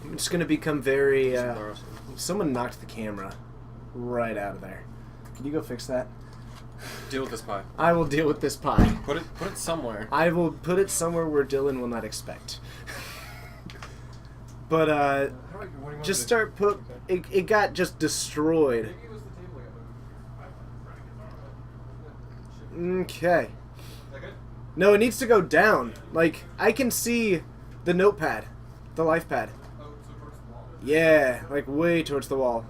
[SPEAKER 8] I'm just gonna become very. Someone knocked the camera right out of there. Can you go fix that?
[SPEAKER 2] Deal with this pie.
[SPEAKER 8] I will deal with this pie.
[SPEAKER 2] Put it somewhere.
[SPEAKER 8] I will put it somewhere where Dylan will not expect. But just start put. It got just destroyed. Okay. No, it needs to go down. Like, I can see the notepad, the life pad. Yeah, like way towards the wall.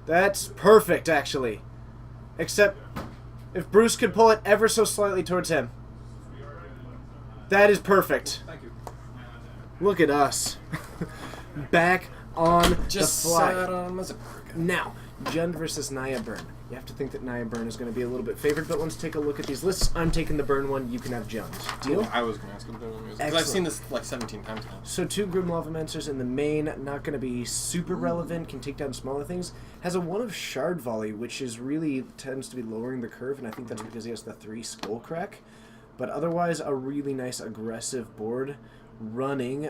[SPEAKER 8] That's perfect, actually. Except, if Bruce could pull it ever so slightly towards him. That is perfect.
[SPEAKER 7] Thank you.
[SPEAKER 8] Look at us. Back on
[SPEAKER 2] Just
[SPEAKER 8] the fly.
[SPEAKER 2] sat on him as a cricket.
[SPEAKER 8] Now, Jund versus Naya Burn. You have to think that Naya Burn is going to be a little bit favored, but let's take a look at these lists. I'm taking the Burn one. You can have Jund. Deal?
[SPEAKER 2] I was gonna ask him because I've
[SPEAKER 8] Excellent.
[SPEAKER 2] seen this like 17 times now.
[SPEAKER 8] So 2 Grim Lavamancers in the main, not going to be super relevant, can take down smaller things. Has a 1 of Shard Volley, which is really tends to be lowering the curve, and I think that's because he has the 3 Skull Crack. But otherwise, a really nice aggressive board running,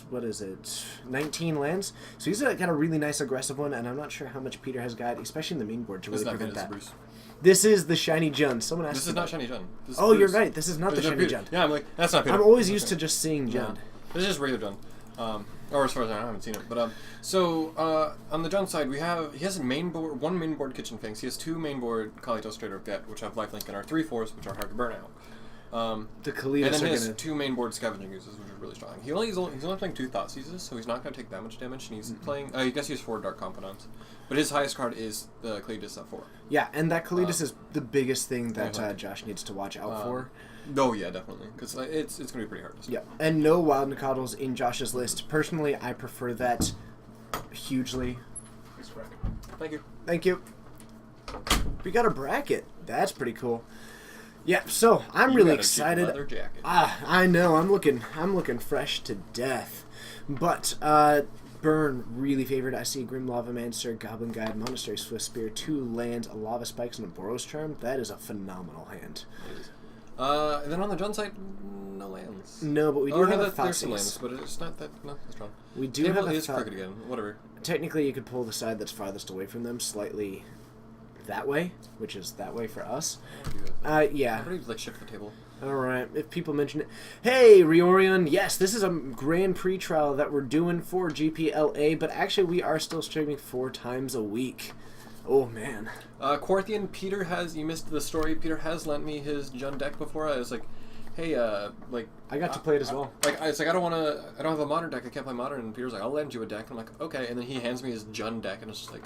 [SPEAKER 8] what is it, 19 lands. So he's got a really nice aggressive one, and I'm not sure how much Peter has got, especially in the main board, to
[SPEAKER 2] This
[SPEAKER 8] really
[SPEAKER 2] is not good,
[SPEAKER 8] prevent
[SPEAKER 2] it's
[SPEAKER 8] that.
[SPEAKER 2] Bruce.
[SPEAKER 8] This is the Shiny Jund. Someone asked
[SPEAKER 2] This is not Shiny Jund. This is
[SPEAKER 8] Oh, you're
[SPEAKER 2] Bruce.
[SPEAKER 8] right. This is not the
[SPEAKER 2] This is
[SPEAKER 8] Shiny
[SPEAKER 2] Peter.
[SPEAKER 8] Jund.
[SPEAKER 2] Yeah, I'm like, that's not Peter.
[SPEAKER 8] I'm always
[SPEAKER 2] That's
[SPEAKER 8] used to
[SPEAKER 2] not-
[SPEAKER 8] just seeing
[SPEAKER 2] No.
[SPEAKER 8] Jund.
[SPEAKER 2] This is just regular Jund. Or as far as I know, I haven't seen it. But so on the junk side, he has a one main board Kitchen Finks. He has 2 main board Kalitos Trader of Get, which have lifelink and are 3/4, which are hard to burn out.
[SPEAKER 8] The Kalitos
[SPEAKER 2] and then
[SPEAKER 8] are
[SPEAKER 2] he has
[SPEAKER 8] gonna...
[SPEAKER 2] 2 main board Scavenging Uses, which is really strong. He's only playing 2 Thought Seizes, so he's not going to take that much damage. And he's playing. I guess he has 4 Dark Confidants, but his highest card is the Kalitos at 4.
[SPEAKER 8] Yeah, and that Kalitos is the biggest thing that Josh needs to watch out for.
[SPEAKER 2] Oh yeah, definitely, because it's going to be pretty hard to stop.
[SPEAKER 8] Yeah, and no Wild Nacatls in Josh's list. Personally, I prefer that hugely.
[SPEAKER 2] Thank you.
[SPEAKER 8] Thank you. We got a bracket. That's pretty cool. Yeah, so I'm really excited.
[SPEAKER 2] Leather jacket.
[SPEAKER 8] I know. I'm looking fresh to death. But Burn really favored. I see Grim Lavamancer, Goblin Guide, Monastery Swift Spear, 2 lands, a Lava Spikes, and a Boros Charm. That is a phenomenal hand.
[SPEAKER 2] And then on the Jun side, no lands.
[SPEAKER 8] No, but we do have a
[SPEAKER 2] there's some
[SPEAKER 8] Thoughtseize.
[SPEAKER 2] lands, but it's not that strong.
[SPEAKER 8] We do
[SPEAKER 2] Table
[SPEAKER 8] have a
[SPEAKER 2] is crooked again. Whatever.
[SPEAKER 8] Technically, you could pull the side that's farthest away from them slightly that way, which is that way for us. Yeah.
[SPEAKER 2] Everybody like shift the table.
[SPEAKER 8] All right. If people mention it, hey Riorion, yes, this is a grand pre-trial that we're doing for GPLA, but actually we are still streaming 4 times a week. Oh man.
[SPEAKER 2] Quarthian, Peter has, you missed the story, Peter has lent me his Jun deck before. I was like, hey, like...
[SPEAKER 8] I got to play it as well.
[SPEAKER 2] I don't have a Modern deck, I can't play Modern, and Peter's like, I'll lend you a deck. And I'm like, okay, and then he hands me his Jun deck, and it's just like,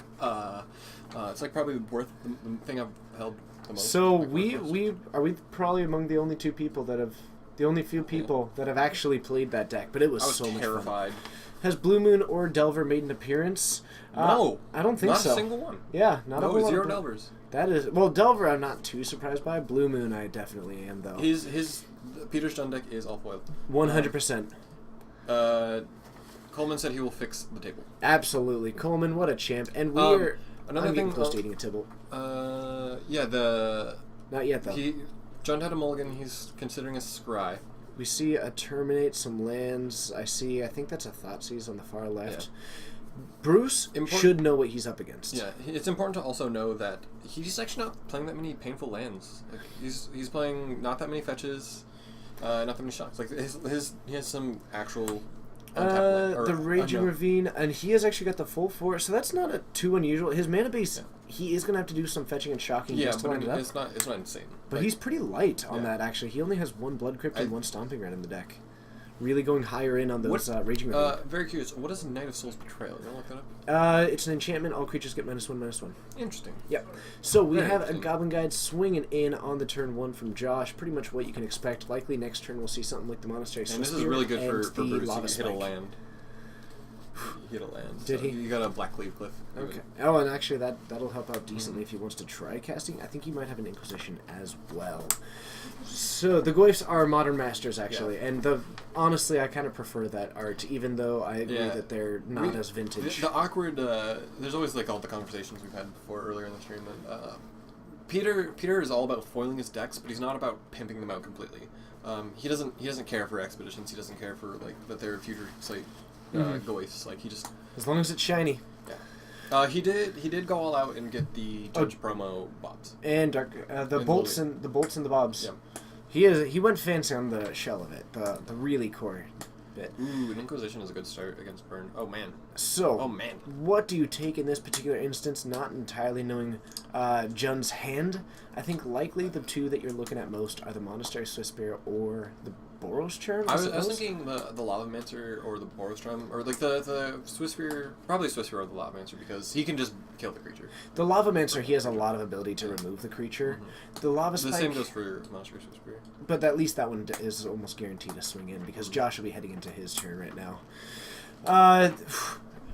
[SPEAKER 2] it's like probably worth the thing I've held the most.
[SPEAKER 8] So
[SPEAKER 2] like,
[SPEAKER 8] we probably among the only 2 people that have, the only few people that have actually played that deck, but it was so much fun.
[SPEAKER 2] terrified.
[SPEAKER 8] Has Blue Moon or Delver made an appearance?
[SPEAKER 2] No.
[SPEAKER 8] I don't think
[SPEAKER 2] not
[SPEAKER 8] so.
[SPEAKER 2] Not a single one.
[SPEAKER 8] Yeah, not a whole lot
[SPEAKER 2] 0
[SPEAKER 8] of
[SPEAKER 2] Delvers.
[SPEAKER 8] That is... Well, Delver I'm not too surprised by. Blue Moon I definitely am, though.
[SPEAKER 2] Peter's Jun deck is all foiled.
[SPEAKER 8] 100%.
[SPEAKER 2] Coleman said he will fix the table.
[SPEAKER 8] Absolutely. Coleman, what a champ. And we're...
[SPEAKER 2] Another
[SPEAKER 8] I'm getting
[SPEAKER 2] thing,
[SPEAKER 8] close to eating a Tibble. Not yet, though.
[SPEAKER 2] Jun had a mulligan. He's considering a scry.
[SPEAKER 8] We see a Terminate, some lands. I think that's a Thoughtseize on the far left.
[SPEAKER 2] Yeah.
[SPEAKER 8] Bruce should know what he's up against.
[SPEAKER 2] Yeah, it's important to also know that he's actually not playing that many painful lands. Like he's playing not that many fetches, not that many shocks. Like he has some actual
[SPEAKER 8] the Raging Ravine, and he has actually got the full 4, so that's not too unusual. His mana base, he is going to have to do some fetching and shocking just to line it up.
[SPEAKER 2] It's not insane.
[SPEAKER 8] But he's pretty light on that, actually. He only has 1 Blood Crypt and 1 Stomping Ground in the deck. Really going higher in on those Raging Ravine.
[SPEAKER 2] Very curious, what is Knight of Souls Betrayal? You want to look that
[SPEAKER 8] up? It's an enchantment. All creatures get -1/-1.
[SPEAKER 2] Interesting.
[SPEAKER 8] Yep. So we have a Goblin Guide swinging in on the turn 1 from Josh. Pretty much what you can expect. Likely next turn we'll see something like the Monastery
[SPEAKER 2] And this is really good for Bruce.
[SPEAKER 8] Lava
[SPEAKER 2] He
[SPEAKER 8] Spike.
[SPEAKER 2] hit a land. He hit a land.
[SPEAKER 8] Did he?
[SPEAKER 2] You got a Black Cleave Cliff.
[SPEAKER 8] Okay. Oh, and actually that'll help out decently if he wants to try casting. I think he might have an Inquisition as well. So the Goyfs are Modern Masters, actually, and honestly, I kind of prefer that art, even though I agree that they're not as vintage.
[SPEAKER 2] The awkward, there's always like all the conversations we've had before earlier in the stream. And, Peter is all about foiling his decks, but he's not about pimping them out completely. He doesn't care for expeditions. He doesn't care for like that they're future slate Goyfs. Like he just
[SPEAKER 8] as long as it's shiny.
[SPEAKER 2] Yeah. He did go all out and get the Judge promo bobs
[SPEAKER 8] and the bolts and the bobs.
[SPEAKER 2] Yeah.
[SPEAKER 8] He went fancy on the shell of it, the really core bit.
[SPEAKER 2] Ooh, an Inquisition is a good start against Burn. Oh man.
[SPEAKER 8] So,
[SPEAKER 2] man.
[SPEAKER 8] What do you take in this particular instance? Not entirely knowing Jun's hand. I think likely the 2 that you're looking at most are the Monastery Swift Spear or the Boros Charm.
[SPEAKER 2] I was thinking the Lavamancer or the Boros Charm, or like the Swift Spear, probably Swift Spear or the Lavamancer, because he can just kill the creature.
[SPEAKER 8] The Lavamancer, he has a lot of ability to remove the creature. The Lava Spike...
[SPEAKER 2] The same goes for Monastery Swift Spear.
[SPEAKER 8] But at least that one is almost guaranteed to swing in, because Josh will be heading into his turn right now.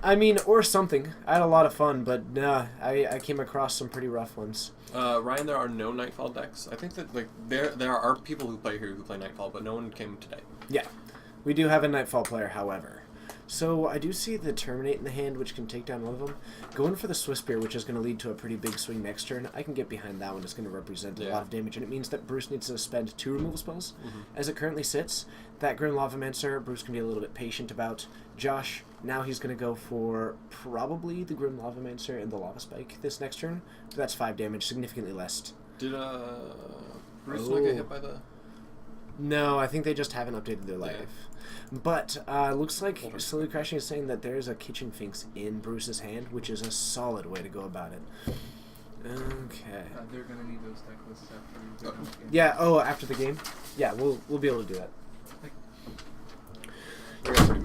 [SPEAKER 8] I mean, or something. I had a lot of fun, but nah, I came across some pretty rough ones.
[SPEAKER 2] Ryan, there are no Nightfall decks. I think that like there are people who play here who play Nightfall, but no one came today.
[SPEAKER 8] Yeah, we do have a Nightfall player, however. So I do see the Terminate in the hand, which can take down one of them. Going for the Swift Spear, which is going to lead to a pretty big swing next turn. I can get behind that one. It's going to represent a lot of damage, and it means that Bruce needs to spend 2 removal spells. As it currently sits, that Grim Lavamancer, Bruce can be a little bit patient about. Josh, now he's going to go for probably the Grim Lavamancer and the Lava Spike this next turn. That's 5 damage, significantly less.
[SPEAKER 2] Did Bruce not get hit by the...
[SPEAKER 8] No, I think they just haven't updated their life. But looks like Slowly Crashing is saying that there's a Kitchen Finks in Bruce's hand, which is a solid way to go about it. Okay.
[SPEAKER 7] They're gonna need those deck lists after the game.
[SPEAKER 8] Yeah. Oh, after the game. Yeah, we'll be able to do that.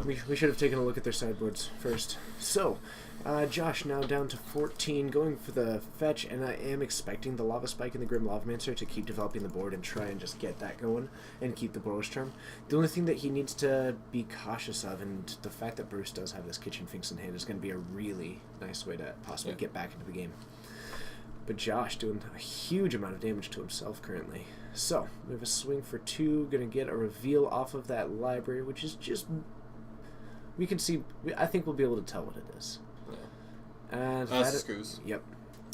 [SPEAKER 8] We should have taken a look at their sideboards first. So, Josh now down to 14, going for the fetch, and I am expecting the Lava Spike and the Grim Lavamancer to keep developing the board and try and just get that going and keep the Boros Charm. The only thing that he needs to be cautious of, and the fact that Bruce does have this Kitchen Finks in hand, is going to be a really nice way to possibly get back into the game. But Josh doing a huge amount of damage to himself currently. So, we have a swing for 2, going to get a reveal off of that library, which is just... We can see... I think we'll be able to tell what it is. And
[SPEAKER 2] that's the Scoos.
[SPEAKER 8] Yep.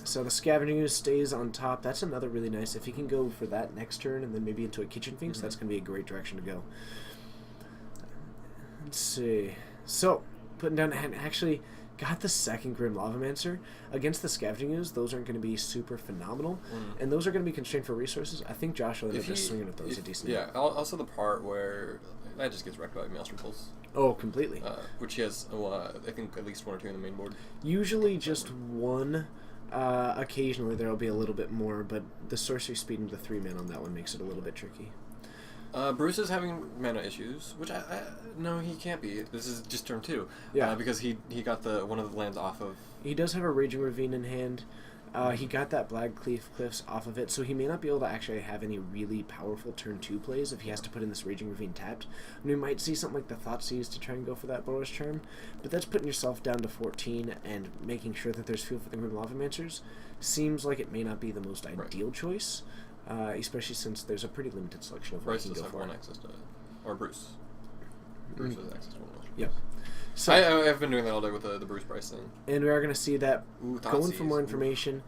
[SPEAKER 8] So the Scavenging Ooze stays on top. That's another really nice. If he can go for that next turn and then maybe into a Kitchen Finks, that's going to be a great direction to go. Let's see. So, putting down... And actually... Got the second Grim Lavamancer. Against the Scavenging Ooze, those aren't going to be super phenomenal, and those are going to be constrained for resources. I think Josh will end up just swinging with those a decent amount.
[SPEAKER 2] Also the part where that just gets wrecked by Master Pulse.
[SPEAKER 8] Oh, completely.
[SPEAKER 2] Which he has, I think, at least 1 or 2 on the main board.
[SPEAKER 8] Usually just 1. Occasionally there will be a little bit more, but the sorcery speed into the 3-man on that one makes it a little bit tricky.
[SPEAKER 2] Bruce is having mana issues, which no, he can't be. This is just turn 2.
[SPEAKER 8] Yeah.
[SPEAKER 2] Because he got one of the lands off of...
[SPEAKER 8] He does have a Raging Ravine in hand. He got that Black Cliffs off of it, so he may not be able to actually have any really powerful turn 2 plays if he has to put in this Raging Ravine tapped. And we might see something like the Thoughtseize to try and go for that Boros Charm, but that's putting yourself down to 14 and making sure that there's fuel for the Grim Lavamancers. Seems like it may not be the most ideal choice. Especially since there's a pretty limited selection of what
[SPEAKER 2] Bryce
[SPEAKER 8] you can
[SPEAKER 2] does
[SPEAKER 8] go
[SPEAKER 2] have
[SPEAKER 8] for.
[SPEAKER 2] 1 access to it. Or Bruce. Bruce has access to 1.
[SPEAKER 8] Yep. So
[SPEAKER 2] I've been doing that all day with the Bruce Bryce thing.
[SPEAKER 8] And we are going to see that going for more
[SPEAKER 2] Thoughtseize.
[SPEAKER 8] information,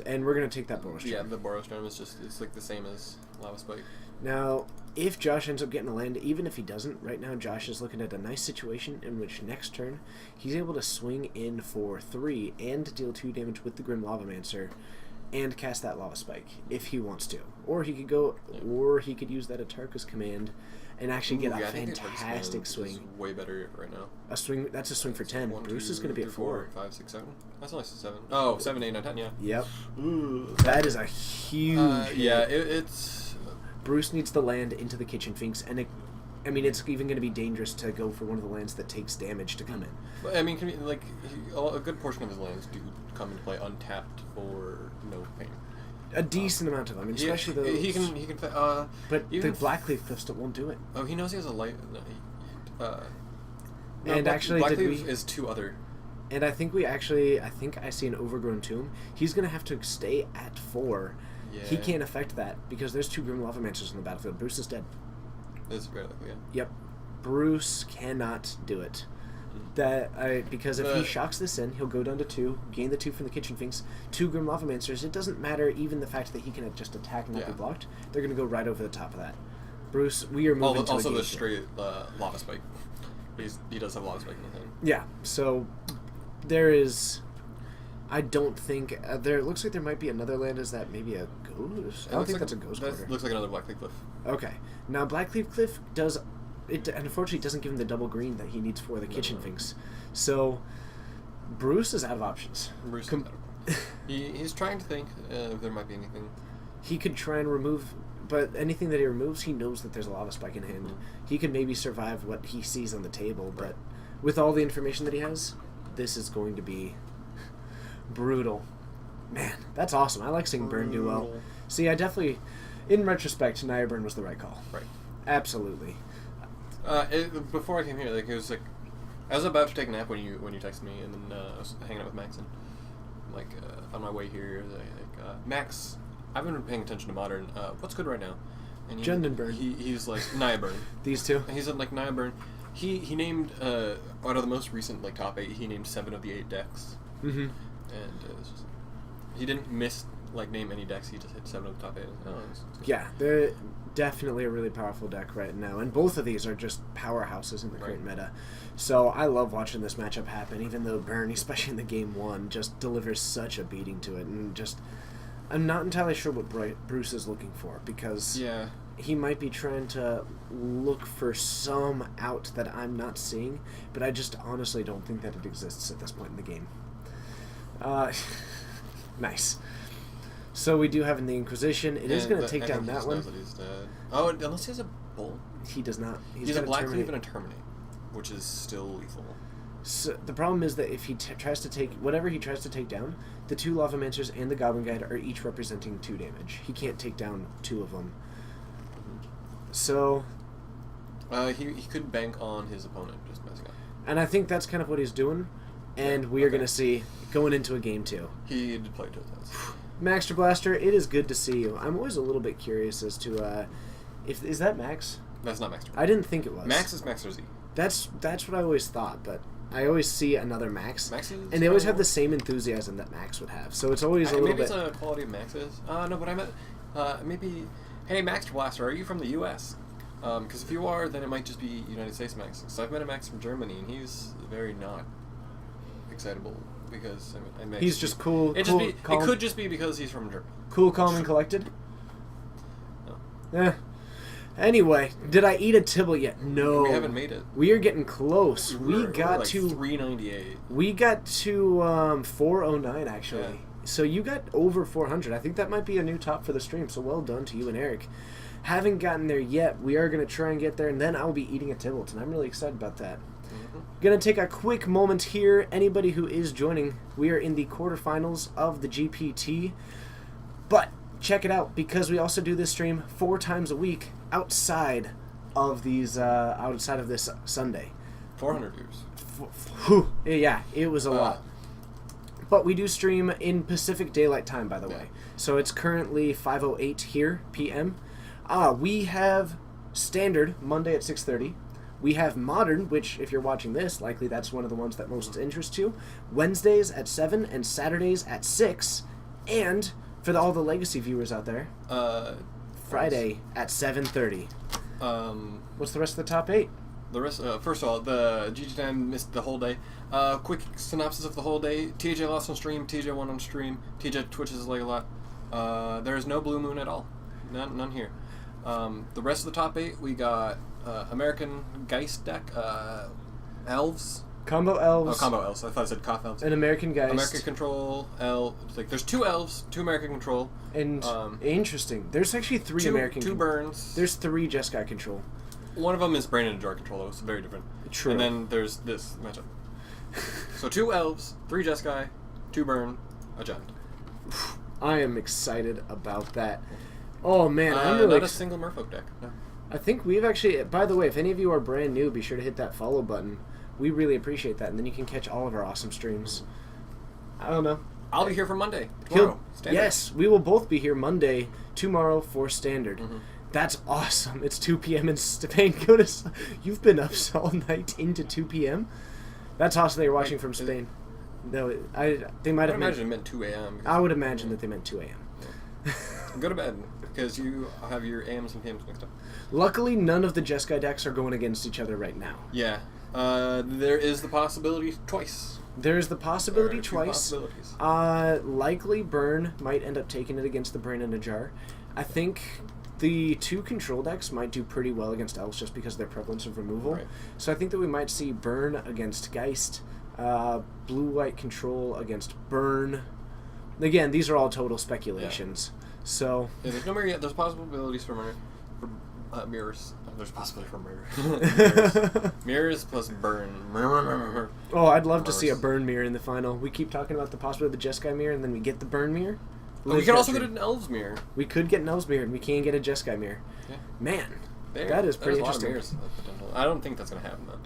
[SPEAKER 8] and we're going to take that Boros Charm.
[SPEAKER 2] Yeah, the Boros Charm is it's like the same as Lava Spike.
[SPEAKER 8] Now, if Josh ends up getting a land, even if he doesn't, right now Josh is looking at a nice situation in which next turn he's able to swing in for 3 and deal 2 damage with the Grim Lavamancer and cast that Lava Spike if he wants to. Or he could go, or he could use that Atarka's Command and actually get a fantastic swing.
[SPEAKER 2] Is way better right now.
[SPEAKER 8] A swing, that's a swing for 10.
[SPEAKER 2] 1,
[SPEAKER 8] Bruce
[SPEAKER 2] 2,
[SPEAKER 8] is going to be at 4.
[SPEAKER 2] 5, 6, 7. That's only 7. Oh, 7, 8, 9, 10, yeah.
[SPEAKER 8] Yep. That is a huge
[SPEAKER 2] yeah, it's...
[SPEAKER 8] Bruce needs the land into the Kitchen Finks, and it's even going to be dangerous to go for one of the lands that takes damage to come in.
[SPEAKER 2] But, I mean, a good portion of his lands do come into play untapped for no pain.
[SPEAKER 8] A decent amount of them, especially those.
[SPEAKER 2] He can.
[SPEAKER 8] But the Blackleaf Cliffs won't do it.
[SPEAKER 2] Oh, he knows he has a light.
[SPEAKER 8] And actually,
[SPEAKER 2] Blackleaf is 2 other.
[SPEAKER 8] And I think I see an Overgrown Tomb. He's going to have to stay at 4.
[SPEAKER 2] Yeah.
[SPEAKER 8] He can't affect that because there's 2 Grim Lavamancers on the battlefield. Bruce is dead.
[SPEAKER 2] It's very likely, yeah.
[SPEAKER 8] Yep. Bruce cannot do it. Because if he shocks this in, he'll go down to 2, gain the 2 from the Kitchen Finks, 2 Grim Lavamancers. It doesn't matter even the fact that he can just attack and not be blocked. They're going to go right over the top of that. Bruce, we are moving to
[SPEAKER 2] also
[SPEAKER 8] the
[SPEAKER 2] the straight Lava Spike. He does have Lava Spike in his hand.
[SPEAKER 8] Yeah, so there is... I don't think... there looks like there might be another land. Is that maybe a ghost? I don't think that's a ghost quarter.
[SPEAKER 2] Looks like another Blackleaf Cliff.
[SPEAKER 8] Okay. Now, Blackleaf Cliff does... It unfortunately doesn't give him the double green that he needs for the Kitchen Finks. So, Bruce is out of options.
[SPEAKER 2] Bruce is out of options. He's trying to think if there might be anything.
[SPEAKER 8] He could try and remove... But anything that he removes, he knows that there's a Lava Spike in hand. He can maybe survive what he sees on the table, but with all the information that he has, this is going to be brutal. Man, that's awesome. I like seeing Burn do well. See, I definitely... In retrospect, Naya Burn was the right call.
[SPEAKER 2] Right.
[SPEAKER 8] Absolutely.
[SPEAKER 2] Before I came here, it was like I was about to take a nap when you texted me, and then I was hanging out with Max, and on my way here, Max, I've been paying attention to Modern. What's good right now? And
[SPEAKER 8] Jundenburn.
[SPEAKER 2] He's like Naya Burn.
[SPEAKER 8] These two.
[SPEAKER 2] And he said Naya Burn. He named out of the most recent top 8. He named 7 of the 8 decks.
[SPEAKER 8] Mm-hmm.
[SPEAKER 2] And he didn't miss name any decks. He just hit 7 of the top 8.
[SPEAKER 8] Yeah, they're definitely a really powerful deck right now, and both of these are just powerhouses in the current meta. So I love watching this matchup happen, even though Burn, especially in the game 1, just delivers such a beating to it, and I'm not entirely sure what Bruce is looking for, because he might be trying to look for some out that I'm not seeing, but I just honestly don't think that it exists at this point in the game. Nice. So we do have in the Inquisition. It is going to take down that one.
[SPEAKER 2] That he's dead. Oh, unless he has a bull.
[SPEAKER 8] He does not.
[SPEAKER 2] He's a Black Cleave and a Terminate, which is still lethal.
[SPEAKER 8] So the problem is that if he tries to take whatever he tries to take down, the 2 Lavamancers and the Goblin Guide are each representing 2 damage. He can't take down 2 of them. So
[SPEAKER 2] he could bank on his opponent just messing up.
[SPEAKER 8] And I think that's kind of what he's doing, and we are going to see going into a game 2.
[SPEAKER 2] He did play Totes.
[SPEAKER 8] Maxter Blaster, it is good to see you. I'm always a little bit curious as to if is that Max?
[SPEAKER 2] That's not Maxter.
[SPEAKER 8] I didn't think it was.
[SPEAKER 2] Max is Maxter Z.
[SPEAKER 8] That's what I always thought, but I always see another Max,
[SPEAKER 2] Maxes,
[SPEAKER 8] and they always have the same enthusiasm that Max would have. So it's always a little
[SPEAKER 2] maybe
[SPEAKER 8] bit.
[SPEAKER 2] Maybe it's a quality of Max's. No, but I meant maybe. Hey, Maxter Blaster, are you from the U.S.? Because if you are, then it might just be United States Max. So I've met a Max from Germany, and he's very not excitable because I mean,
[SPEAKER 8] he's just cool.
[SPEAKER 2] It could just be because he's from Germany.
[SPEAKER 8] Cool, calm, and collected.
[SPEAKER 2] No.
[SPEAKER 8] Anyway, did I eat a Tibble yet? No.
[SPEAKER 2] We haven't made it.
[SPEAKER 8] We are getting close. We got
[SPEAKER 2] like
[SPEAKER 8] to
[SPEAKER 2] 398.
[SPEAKER 8] We got to 409 actually.
[SPEAKER 2] Yeah.
[SPEAKER 8] So you got over 400. I think that might be a new top for the stream. So well done to you and Eric. Haven't gotten there yet. We are going to try and get there, and then I'll be eating a Tibble, and I'm really excited about that. Going to take a quick moment here. Anybody who is joining, we are in the quarterfinals of the GPT. But check it out, because we also do this stream 4 times a week outside of these outside of this Sunday.
[SPEAKER 2] 400 viewers.
[SPEAKER 8] Yeah, it was a lot. But we do stream in Pacific Daylight Time, by the way. So it's currently 5:08 here p.m. We have Standard Monday at 6:30. We have Modern, which, if you're watching this, likely that's one of the ones that most interests you. Wednesdays at 7 and Saturdays at 6. And for all the Legacy viewers out there, Friday at 7:30. What's the rest of the top 8?
[SPEAKER 2] The rest, first of all, the GG10 missed the whole day. Quick synopsis of the whole day. TJ lost on stream, TJ won on stream, TJ twitches his leg a lot. There is no Blue Moon at all. None here. The rest of the top 8, we got American Geist deck, Elves.
[SPEAKER 8] Combo Elves.
[SPEAKER 2] Oh, Combo Elves. I thought I said Cough Elves.
[SPEAKER 8] And American Geist.
[SPEAKER 2] American Control, there's 2 Elves, 2 American Control.
[SPEAKER 8] And interesting. There's actually 3 American
[SPEAKER 2] 2 Burns.
[SPEAKER 8] There's 3 Jeskai Control.
[SPEAKER 2] One of them is Brain and Jar Control, though. It's very different.
[SPEAKER 8] True.
[SPEAKER 2] And then there's this matchup. So 2 Elves, 3 Jeskai, 2 Burn, a Giant.
[SPEAKER 8] I am excited about that. Oh man, I'm really
[SPEAKER 2] not a single Merfolk deck. No.
[SPEAKER 8] I think we've actually. By the way, if any of you are brand new, be sure to hit that follow button. We really appreciate that, and then you can catch all of our awesome streams. I don't know.
[SPEAKER 2] I'll be here for Monday. Tomorrow.
[SPEAKER 8] Yes, we will both be here Monday, tomorrow for Standard. That's awesome. It's 2 p.m. in Spain. You've been up all night into 2 p.m. That's awesome. They're watching from Spain. No, they might have.
[SPEAKER 2] I imagine it meant 2 a.m.
[SPEAKER 8] I would imagine that they meant 2 a.m.
[SPEAKER 2] Go to bed, because you have your AMs and PMs mixed up.
[SPEAKER 8] Luckily, none of the Jeskai decks are going against each other right now.
[SPEAKER 2] Yeah. There is the possibility twice.
[SPEAKER 8] There is the possibility twice.
[SPEAKER 2] Possibilities.
[SPEAKER 8] Likely Burn might end up taking it against the Brain in a Jar. I think the 2 control decks might do pretty well against Elves just because of their prevalence of removal.
[SPEAKER 2] Right.
[SPEAKER 8] So I think that we might see Burn against Geist, Blue-White control against Burn. Again, these are all total speculations. Yeah. So
[SPEAKER 2] there's no mirror yet. There's possibilities for mirrors. There's possibility for mirror. Mirrors plus Burn.
[SPEAKER 8] Oh, I'd love to see a Burn mirror in the final. We keep talking about the possibility of the Jeskai mirror, and then we get the Burn mirror.
[SPEAKER 2] We could also get an Elves mirror.
[SPEAKER 8] We could get an Elves mirror, and we can get a Jeskai mirror. Yeah. Man, that is pretty interesting.
[SPEAKER 2] Mirrors, I don't think that's going to happen, then.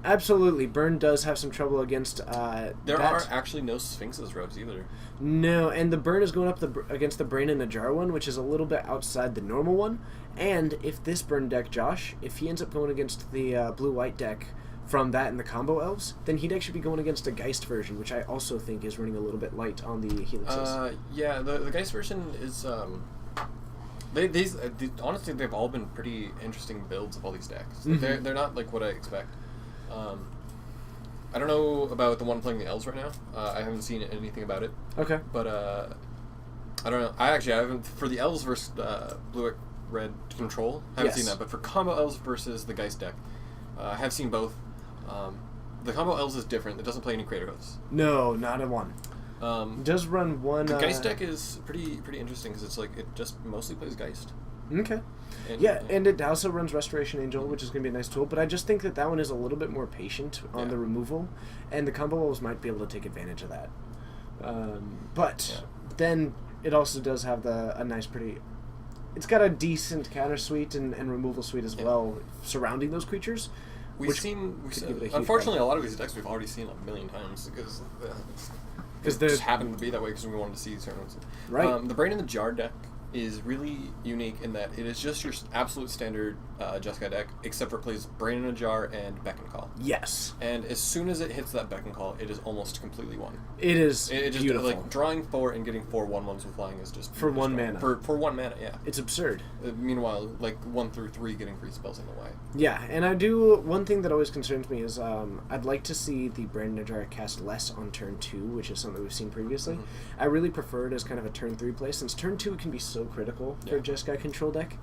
[SPEAKER 8] Absolutely. Burn does have some trouble against
[SPEAKER 2] there are actually no Sphinx's robes either.
[SPEAKER 8] No, and the Burn is going up against the Brain in a Jar one, which is a little bit outside the normal one. And if this Burn deck, Josh, if he ends up going against the blue-white deck from that and the Combo Elves, then he'd actually be going against a Geist version, which I also think is running a little bit light on the Helixes.
[SPEAKER 2] Yeah, the Geist version is... honestly, they've all been pretty interesting builds of all these decks. Mm-hmm. They're not like what I expect. I don't know about the one playing the Elves right now. I haven't seen anything about it.
[SPEAKER 8] Okay.
[SPEAKER 2] But I don't know. I haven't for the Elves versus red control. Haven't
[SPEAKER 8] Yes.
[SPEAKER 2] seen that, but for combo elves versus the Geist deck, I have seen both. The combo elves is different. It doesn't play any Crater Hooves.
[SPEAKER 8] No, not a one.
[SPEAKER 2] Um,
[SPEAKER 8] It does run one.
[SPEAKER 2] the Geist deck is pretty interesting because it's like it just mostly plays Geist.
[SPEAKER 8] Okay. Yeah, and it also runs Restoration Angel, which is going to be a nice tool, but I just think that that one is a little bit more patient on the removal, and the combo wolves might be able to take advantage of that. But then it also does have a nice, pretty... It's got a decent counter suite and removal suite as well surrounding those creatures.
[SPEAKER 2] We've seen unfortunately, a lot of these decks we've already seen a million times because they just happen to be that way because we wanted to see certain ones.
[SPEAKER 8] Right.
[SPEAKER 2] The Brain in the Jar deck is really unique in that it is just your absolute standard Jeskai deck, except for it plays Brain in a Jar and Beck and Call.
[SPEAKER 8] Yes.
[SPEAKER 2] And as soon as it hits that Beck and Call, it is almost completely won.
[SPEAKER 8] It is
[SPEAKER 2] It just,
[SPEAKER 8] beautiful.
[SPEAKER 2] like, drawing 4 and getting 4 1/1s with flying is just...
[SPEAKER 8] For 1 mana.
[SPEAKER 2] For 1 mana, yeah.
[SPEAKER 8] It's absurd.
[SPEAKER 2] Meanwhile, like, 1 through 3 getting free spells in the way.
[SPEAKER 8] Yeah, and I do... One thing that always concerns me is I'd like to see the Brandon Najara cast less on turn 2, which is something we've seen previously.
[SPEAKER 2] Mm-hmm.
[SPEAKER 8] I really prefer it as kind of a turn 3 play, since turn 2 can be so critical for a Jeskai control deck.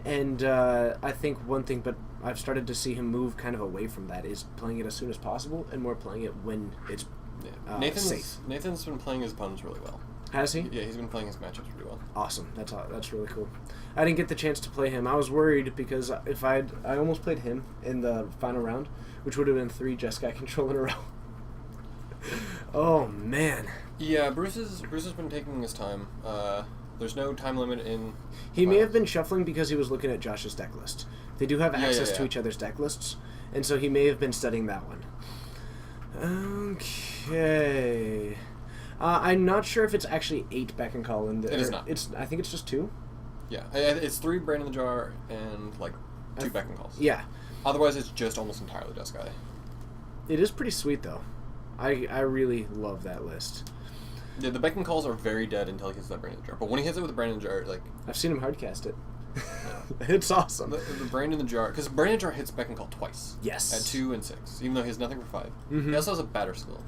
[SPEAKER 8] And I think one thing, but I've started to see him move kind of away from that, is playing it as soon as possible and more playing it when it's safe.
[SPEAKER 2] Nathan's been playing his opponents really well.
[SPEAKER 8] Has he?
[SPEAKER 2] Yeah, he's been playing his matchups really well.
[SPEAKER 8] Awesome. That's really cool. I didn't get the chance to play him. I was worried because if I almost played him in the final round, which would have been 3 Jeskai control in a row. Oh man.
[SPEAKER 2] Yeah, Bruce has been taking his time. There's no time limit in...
[SPEAKER 8] He may have been shuffling because he was looking at Josh's deck list. They do have access to
[SPEAKER 2] yeah.
[SPEAKER 8] each other's deck lists, and so he may have been studying that one. Okay. I'm not sure if it's actually 8 Beck and Call in there.
[SPEAKER 2] It is not.
[SPEAKER 8] I think it's just 2.
[SPEAKER 2] Yeah, it's 3 Brain in the Jar and, like, 2 Beck and Calls.
[SPEAKER 8] Yeah.
[SPEAKER 2] Otherwise, it's just almost entirely Jeskai.
[SPEAKER 8] It is pretty sweet, though. I really love that list.
[SPEAKER 2] Yeah, the Beck and Calls are very dead until he hits that Brain in the Jar. But when he hits it with the Brain in the Jar, like...
[SPEAKER 8] I've seen him hardcast it. It's awesome.
[SPEAKER 2] The Brain in the Jar... Because Brain in the Jar hits Beck and Call twice.
[SPEAKER 8] Yes.
[SPEAKER 2] At 2 and 6, even though he has nothing for 5.
[SPEAKER 8] Mm-hmm.
[SPEAKER 2] He also has a Batter Skill.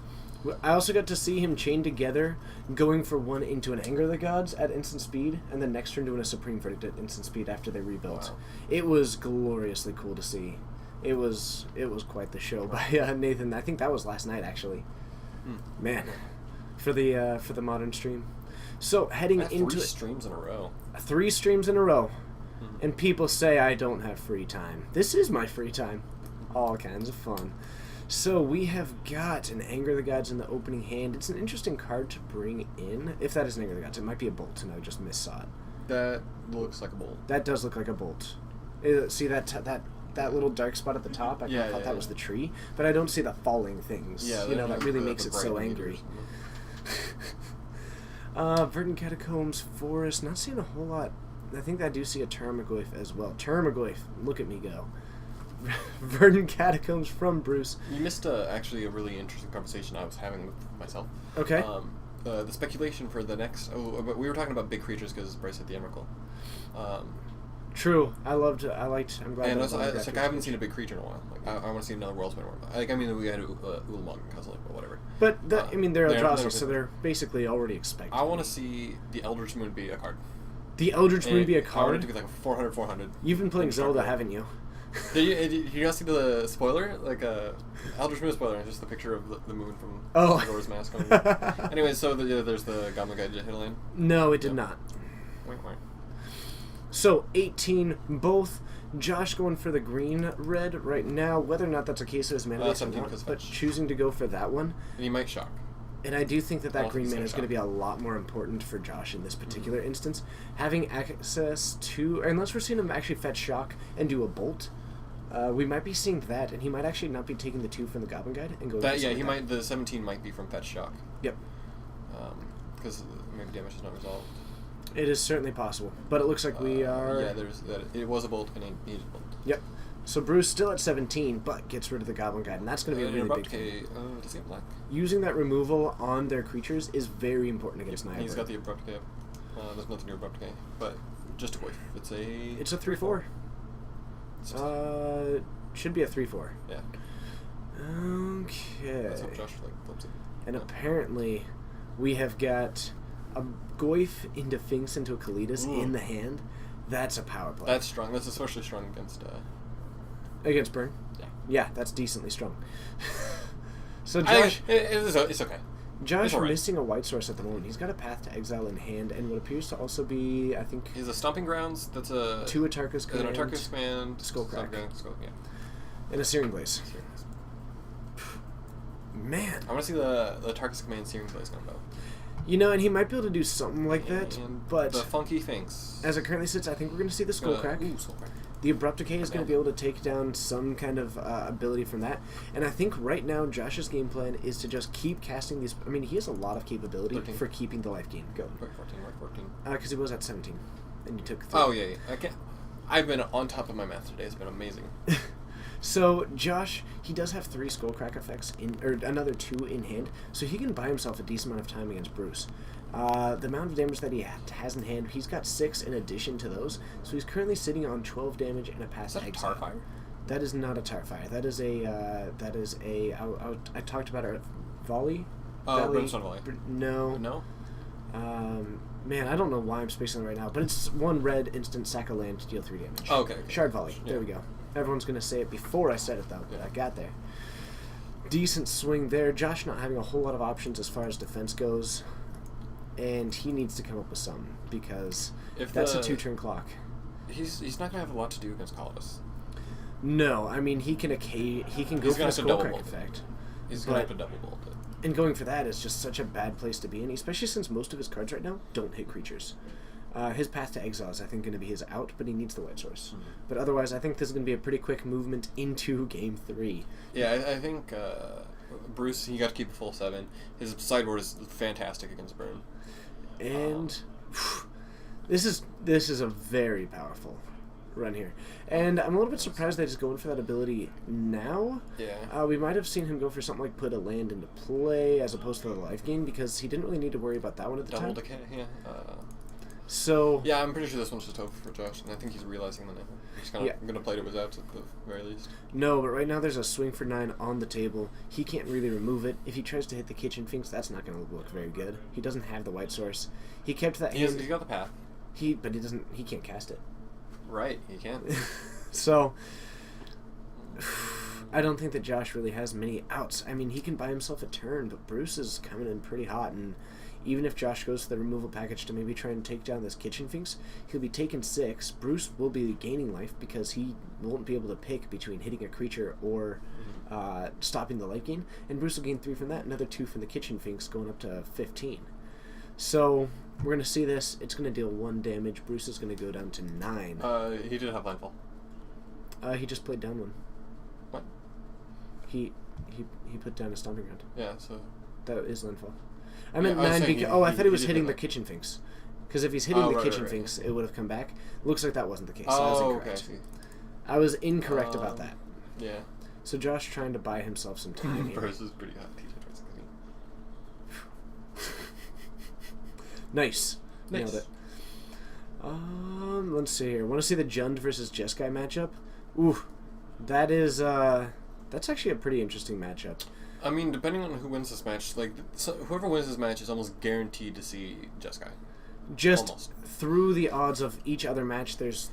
[SPEAKER 8] I also got to see him chain together, going for 1 into an Anger of the Gods at instant speed, and then next turn doing a Supreme Verdict at instant speed after they rebuilt.
[SPEAKER 2] Wow.
[SPEAKER 8] It was gloriously cool to see. It was quite the show by Nathan. I think that was last night, actually. Man, for the modern stream. So heading into
[SPEAKER 2] 3 streams in a row.
[SPEAKER 8] 3 streams in a row, and people say I don't have free time. This is my free time. All kinds of fun. So we have got an Anger of the Gods in the opening hand. It's an interesting card to bring in. If that is an Anger of the Gods, it might be a Bolt, and I just missaw it.
[SPEAKER 2] That looks like a bolt.
[SPEAKER 8] That does look like a Bolt. See that little dark spot at the top? I thought that was the tree, but I don't see the falling things.
[SPEAKER 2] Yeah,
[SPEAKER 8] that really makes it so angry. Verdant Catacombs, Forest, not seeing a whole lot. I think I do see a Termagoyf as well. Termagoyf, look at me go. Verdant Catacombs from Bruce.
[SPEAKER 2] You missed actually a really interesting conversation I was having with myself.
[SPEAKER 8] Okay.
[SPEAKER 2] The speculation for the next... but we were talking about big creatures because Bryce hit the Emrakul.
[SPEAKER 8] True. I'm glad
[SPEAKER 2] And
[SPEAKER 8] that
[SPEAKER 2] I haven't seen a big creature in a while. Like, I want to see another Worldsman. We had Ulamog and Cuzzling, but whatever.
[SPEAKER 8] But, they're Eldrazi, so they're basically already expected.
[SPEAKER 2] I want to see the Eldritch Moon be a card.
[SPEAKER 8] The Eldritch Moon be a
[SPEAKER 2] I want it
[SPEAKER 8] card?
[SPEAKER 2] to be like 400.
[SPEAKER 8] You've been playing Zelda, haven't you?
[SPEAKER 2] Did you guys see the spoiler? Like Eldritch Moon spoiler, just the picture of the moon from Majora's Mask. Anyway, so there's the Goblin Guide to Hitland.
[SPEAKER 8] No, it did not. So 18 both. Josh going for the green red right now. Whether or not that's a case of his mana,
[SPEAKER 2] 17 because
[SPEAKER 8] but
[SPEAKER 2] fetch.
[SPEAKER 8] choosing to go for that one.
[SPEAKER 2] And he might shock.
[SPEAKER 8] And I do think that green mana is going to
[SPEAKER 2] shock.
[SPEAKER 8] be a lot more important for Josh in this particular instance. Having access to, unless we're seeing him actually fetch shock and do a bolt, we might be seeing that, and he might actually not be taking the 2 from the Goblin Guide and go.
[SPEAKER 2] Might. The 17 might be from fetch shock.
[SPEAKER 8] Yep.
[SPEAKER 2] Because maybe damage is not resolved.
[SPEAKER 8] It is certainly possible, but it looks like we are.
[SPEAKER 2] Yeah, there's that. It was a bolt and he needed a bolt.
[SPEAKER 8] Yep. So Bruce still at 17, but gets rid of the Goblin Guide, and that's going to be a really big
[SPEAKER 2] thing. Does he have black?
[SPEAKER 8] Using that removal on their creatures is very important against Nightbird.
[SPEAKER 2] He's got the Abrupt Decay. There's nothing to Abrupt Decay, but just a whiff. It's a
[SPEAKER 8] 3/4. Should be a 3/4.
[SPEAKER 2] Yeah.
[SPEAKER 8] Okay.
[SPEAKER 2] Let's hope Josh flips it.
[SPEAKER 8] And apparently, we have got a Goyf into Finks into a Kalidas in the hand. That's a power play.
[SPEAKER 2] That's strong. That's especially strong against.
[SPEAKER 8] Against Burn?
[SPEAKER 2] Yeah.
[SPEAKER 8] Yeah, that's decently strong. So Josh...
[SPEAKER 2] It's okay.
[SPEAKER 8] Josh
[SPEAKER 2] It's all right.
[SPEAKER 8] missing a white source at the moment. He's got a Path to Exile in hand, and what appears to also be, I think...
[SPEAKER 2] He's a Stomping Grounds. That's a...
[SPEAKER 8] 2 Atarka's
[SPEAKER 2] An
[SPEAKER 8] Command.
[SPEAKER 2] Atarka's Command.
[SPEAKER 8] Skullcrack.
[SPEAKER 2] Yeah.
[SPEAKER 8] And a Searing Blaze. Man.
[SPEAKER 2] I want to see the Atarka's Command Searing Blaze combo.
[SPEAKER 8] You know, and he might be able to do something like that,
[SPEAKER 2] And
[SPEAKER 8] but...
[SPEAKER 2] the Funky Finks.
[SPEAKER 8] As it currently sits, I think we're going to see the Skullcrack.
[SPEAKER 2] Skullcrack.
[SPEAKER 8] The Abrupt Decay is going to be able to take down some kind of ability from that. And I think right now Josh's game plan is to just keep casting these... I mean, he has a lot of capability
[SPEAKER 2] 13.
[SPEAKER 8] for keeping the life gain going.
[SPEAKER 2] 14.
[SPEAKER 8] Because he was at 17. And you took 3.
[SPEAKER 2] Oh, yeah. I've been on top of my math today. It's been amazing.
[SPEAKER 8] So, Josh, he does have 3 Skullcrack effects, or another 2 in hand, so he can buy himself a decent amount of time against Bruce. The amount of damage that he has in hand, he's got 6 in addition to those, so he's currently sitting on 12 damage and a Path to Exile.
[SPEAKER 2] Is that a Tarfire?
[SPEAKER 8] That is not a Tarfire. That is a, I talked about it, Volley?
[SPEAKER 2] Brimstone Volley.
[SPEAKER 8] No.
[SPEAKER 2] No?
[SPEAKER 8] Man, I don't know why I'm spacing it right now, but it's 1 red instant sack a land to deal 3 damage.
[SPEAKER 2] Oh, okay.
[SPEAKER 8] Shard Volley.
[SPEAKER 2] Yeah.
[SPEAKER 8] There we go. Everyone's going to say it before I said it, though, but I got there. Decent swing there. Josh not having a whole lot of options as far as defense goes, and he needs to come up with some, because that's a 2-turn clock.
[SPEAKER 2] He's not going to have a lot to do against Colossus.
[SPEAKER 8] No, I mean, he can go for the Skullcrack effect.
[SPEAKER 2] He's going to have to double bolt it.
[SPEAKER 8] And going for that is just such a bad place to be in, especially since most of his cards right now don't hit creatures. His Path to Exile is, I think, going to be his out, but he needs the white source. Mm-hmm. But otherwise, I think this is going to be a pretty quick movement into Game 3.
[SPEAKER 2] Yeah, I think Bruce, he got to keep a full 7. His sideboard is fantastic against Burn.
[SPEAKER 8] And this is a very powerful run here. And I'm a little bit surprised that he's going for that ability now.
[SPEAKER 2] Yeah.
[SPEAKER 8] We might have seen him go for something like put a land into play as opposed to the life gain, because he didn't really need to worry about that one at the time.
[SPEAKER 2] Double Decay, yeah.
[SPEAKER 8] So
[SPEAKER 2] yeah, I'm pretty sure this one's just over for Josh, and I think he's realizing that now. He's kind of going to play to his outs at the very least.
[SPEAKER 8] No, but right now there's a swing for 9 on the table. He can't really remove it. If he tries to hit the Kitchen Finks, that's not going to look very good. He doesn't have the white source. He kept that hand.
[SPEAKER 2] He's got the path.
[SPEAKER 8] But he can't cast it.
[SPEAKER 2] Right, he can't.
[SPEAKER 8] So I don't think that Josh really has many outs. I mean, he can buy himself a turn, but Bruce is coming in pretty hot, and even if Josh goes to the removal package to maybe try and take down this Kitchen Finks, he'll be taking 6. Bruce will be gaining life because he won't be able to pick between hitting a creature or stopping the life gain, and Bruce will gain 3 from that, another 2 from the Kitchen Finks, going up to 15. So we're going to see this. It's going to deal 1 damage. Bruce is going to go down to 9.
[SPEAKER 2] He did have landfall.
[SPEAKER 8] He just played down 1.
[SPEAKER 2] What?
[SPEAKER 8] He put down a Stomping Ground.
[SPEAKER 2] Yeah, so...
[SPEAKER 8] That is landfall. I meant
[SPEAKER 2] I was
[SPEAKER 8] 9
[SPEAKER 2] saying
[SPEAKER 8] because... I thought he was hitting the Kitchen Finks. Because if he's hitting the Kitchen Finks, it would have come back. Looks like that wasn't the case. I was incorrect.
[SPEAKER 2] Okay, I see.
[SPEAKER 8] I was incorrect about that.
[SPEAKER 2] Yeah.
[SPEAKER 8] So Josh trying to buy himself some time here.
[SPEAKER 2] Bruce is pretty hot.
[SPEAKER 8] Nice. Nailed it. Let's see here. Want to see the Jund versus Jeskai matchup? Ooh, that is that's actually a pretty interesting matchup.
[SPEAKER 2] I mean, depending on who wins this match, whoever wins this match is almost guaranteed to see Jeskai.
[SPEAKER 8] Just
[SPEAKER 2] almost.
[SPEAKER 8] Through the odds of each other match, there's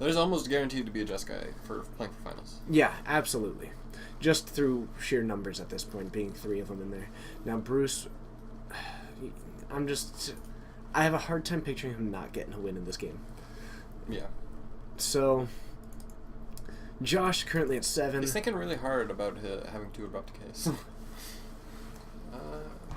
[SPEAKER 2] almost guaranteed to be a Jeskai for playing for finals.
[SPEAKER 8] Yeah, absolutely. Just through sheer numbers at this point, being 3 of them in there. Now, Bruce, I have a hard time picturing him not getting a win in this game.
[SPEAKER 2] Yeah.
[SPEAKER 8] So, Josh currently at 7.
[SPEAKER 2] He's thinking really hard about having 2 abrupt decays.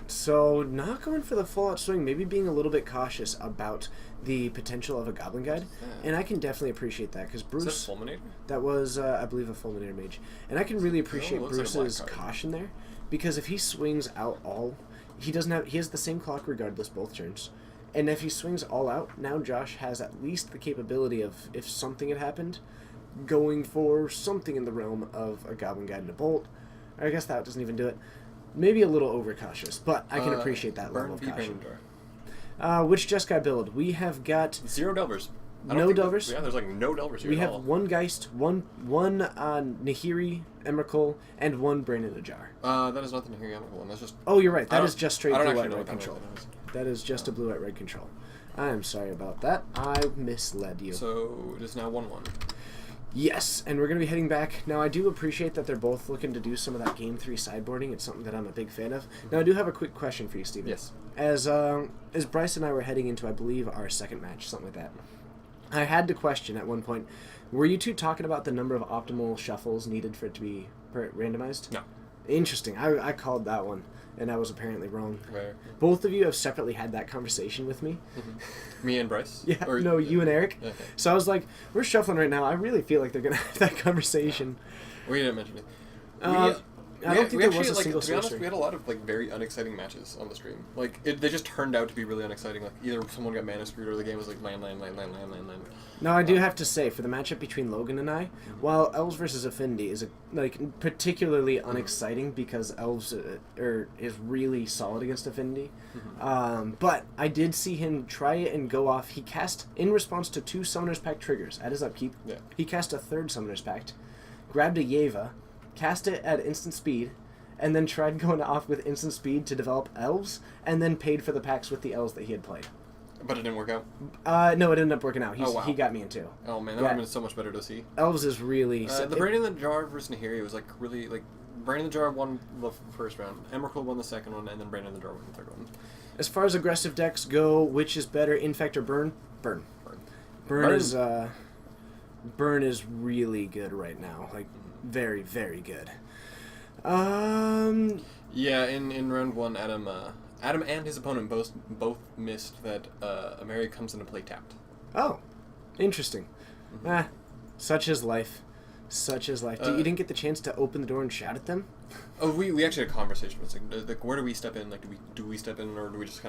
[SPEAKER 8] So, not going for the full-out swing, maybe being a little bit cautious about the potential of a Goblin Guide, and I can definitely appreciate that, because Bruce...
[SPEAKER 2] Is that Fulminator?
[SPEAKER 8] That was, I believe, a Fulminator Mage. And I can really appreciate Bruce's caution there, because if he swings out all... He has the same clock regardless both turns. And if he swings all out, now Josh has at least the capability of, if something had happened, going for something in the realm of a Goblin Guide and a Bolt. I guess that doesn't even do it. Maybe a little overcautious, but I can appreciate that level of caution. Which Jeskai build? We have got...
[SPEAKER 2] 0 Delvers.
[SPEAKER 8] No Delvers?
[SPEAKER 2] Yeah, there's no Delvers here
[SPEAKER 8] We
[SPEAKER 2] at
[SPEAKER 8] have
[SPEAKER 2] all.
[SPEAKER 8] 1 Geist, one Nahiri, Emrakul, and 1 Brain in a Jar.
[SPEAKER 2] That is not the Nahiri Emrakul one. That's just...
[SPEAKER 8] Oh, you're right. That is just straight
[SPEAKER 2] blue-white
[SPEAKER 8] red
[SPEAKER 2] red
[SPEAKER 8] control.
[SPEAKER 2] control.
[SPEAKER 8] That is just a blue-white red control. I am sorry about that. I misled you.
[SPEAKER 2] So it is now 1-1.
[SPEAKER 8] Yes, and we're going to be heading back. Now, I do appreciate that they're both looking to do some of that Game 3 sideboarding. It's something that I'm a big fan of. Now, I do have a quick question for you, Steven.
[SPEAKER 2] Yes.
[SPEAKER 8] As Bryce and I were heading into, I believe, our second match, something like that, I had to question at one point, were you two talking about the number of optimal shuffles needed for it to be randomized?
[SPEAKER 2] No.
[SPEAKER 8] Interesting. I called that one, and I was apparently wrong.
[SPEAKER 2] Where?
[SPEAKER 8] Both of you have separately had that conversation with me.
[SPEAKER 2] Me and Bryce?
[SPEAKER 8] Yeah, no, you and Eric.
[SPEAKER 2] Okay.
[SPEAKER 8] So I was like, we're shuffling right now. I really feel like they're going to have that conversation.
[SPEAKER 2] We didn't mention it.
[SPEAKER 8] I don't think there was a single
[SPEAKER 2] to be honest,
[SPEAKER 8] sorcery.
[SPEAKER 2] we had a lot of very unexciting matches on the stream. They just turned out to be really unexciting. Like either someone got mana screwed or the game was like land.
[SPEAKER 8] Now I do have to say, for the matchup between Logan and I, while Elves versus Affinity is particularly unexciting because Elves is really solid against Affinity, but I did see him try it and go off. He cast in response to 2 Summoner's Pact triggers at his upkeep.
[SPEAKER 2] Yeah.
[SPEAKER 8] He cast a 3rd Summoner's Pact, grabbed a Yeva, cast it at instant speed, and then tried going off with instant speed to develop Elves, and then paid for the packs with the Elves that he had played.
[SPEAKER 2] But it didn't work out.
[SPEAKER 8] No, it ended up working out.
[SPEAKER 2] Oh, wow.
[SPEAKER 8] He got me in 2.
[SPEAKER 2] Oh man, that would have been so much better to see.
[SPEAKER 8] Elves is really...
[SPEAKER 2] The Brain in the Jar versus Nahiri was really Brain in the Jar won the first round, Emrakul won the second one, and then Brain in the Jar won the third one.
[SPEAKER 8] As far as aggressive decks go, which is better, Infect or Burn? Burn. Burn is really good right now. Very, very good.
[SPEAKER 2] Yeah, in round 1, Adam and his opponent both missed that Ameri comes into play tapped.
[SPEAKER 8] Oh, interesting. Such is life. Such is life. You didn't get the chance to open the door and shout at them?
[SPEAKER 2] Oh, we actually had a conversation. It's where do we step in? Do we step in, or do we just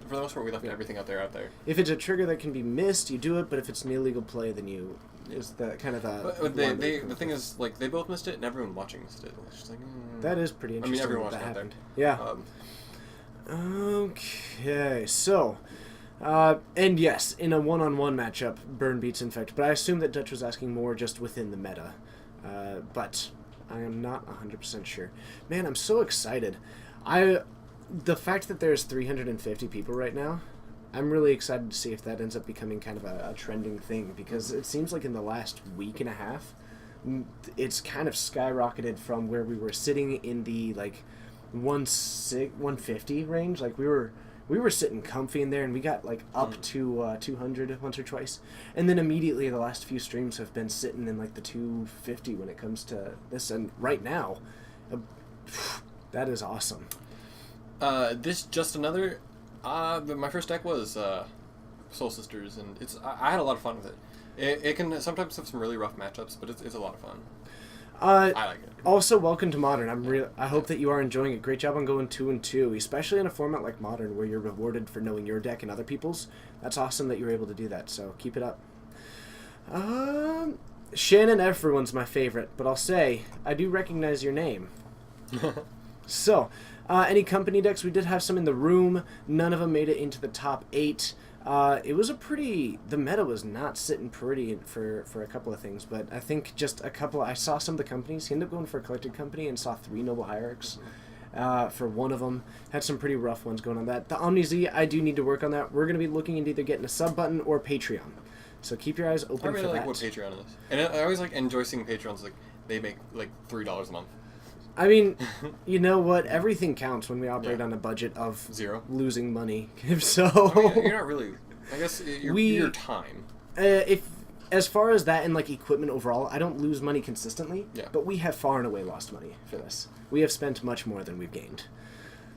[SPEAKER 2] for the most part, we left everything out there.
[SPEAKER 8] If it's a trigger that can be missed, you do it. But if it's an illegal play, then you is the kind of the.
[SPEAKER 2] But the thing is, they both missed it, and everyone watching missed it. It's just
[SPEAKER 8] that is pretty interesting.
[SPEAKER 2] Everyone
[SPEAKER 8] that
[SPEAKER 2] watched it out
[SPEAKER 8] happened.
[SPEAKER 2] there.
[SPEAKER 8] Yeah. Okay, so. And yes, in a one-on-one matchup, Burn beats Infect. But I assume that Dutch was asking more just within the meta. But I am not 100% sure. Man, I'm so excited. The fact that there's 350 people right now, I'm really excited to see if that ends up becoming kind of a trending thing, because it seems like in the last week and a half, it's kind of skyrocketed from where we were sitting in the 150 range. We were sitting comfy in there, and we got up to 200 once or twice, and then immediately the last few streams have been sitting in the 250 when it comes to this, and right now, that is awesome.
[SPEAKER 2] This just another. My first deck was Soul Sisters, and I had a lot of fun with it. It can sometimes have some really rough matchups, but it's a lot of fun. I like it.
[SPEAKER 8] Also, welcome to Modern. I hope that you are enjoying it. Great job on going 2-2, especially in a format like Modern where you're rewarded for knowing your deck and other people's. That's awesome that you're able to do that, so keep it up. Shannon, everyone's my favorite, but I'll say, I do recognize your name. So, any company decks? We did have some in the room. None of them made it into the top 8. It was the meta was not sitting pretty for a couple of things, but I think just a couple, I saw some of the companies. He ended up going for a collected company and saw 3 Noble Hierarchs for one of them. Had some pretty rough ones going on that. The Omni Z, I do need to work on that. We're going to be looking into either getting a sub button or Patreon. So keep your eyes open for that.
[SPEAKER 2] I really like what Patreon is. And I always enjoy seeing Patreons, they make $3 a month.
[SPEAKER 8] I mean, you know what? Everything counts when we operate on a budget of
[SPEAKER 2] 0
[SPEAKER 8] losing money. So
[SPEAKER 2] you're not really. I guess your time.
[SPEAKER 8] As far as that and equipment overall, I don't lose money consistently.
[SPEAKER 2] Yeah.
[SPEAKER 8] But we have far and away lost money for this. We have spent much more than we've gained.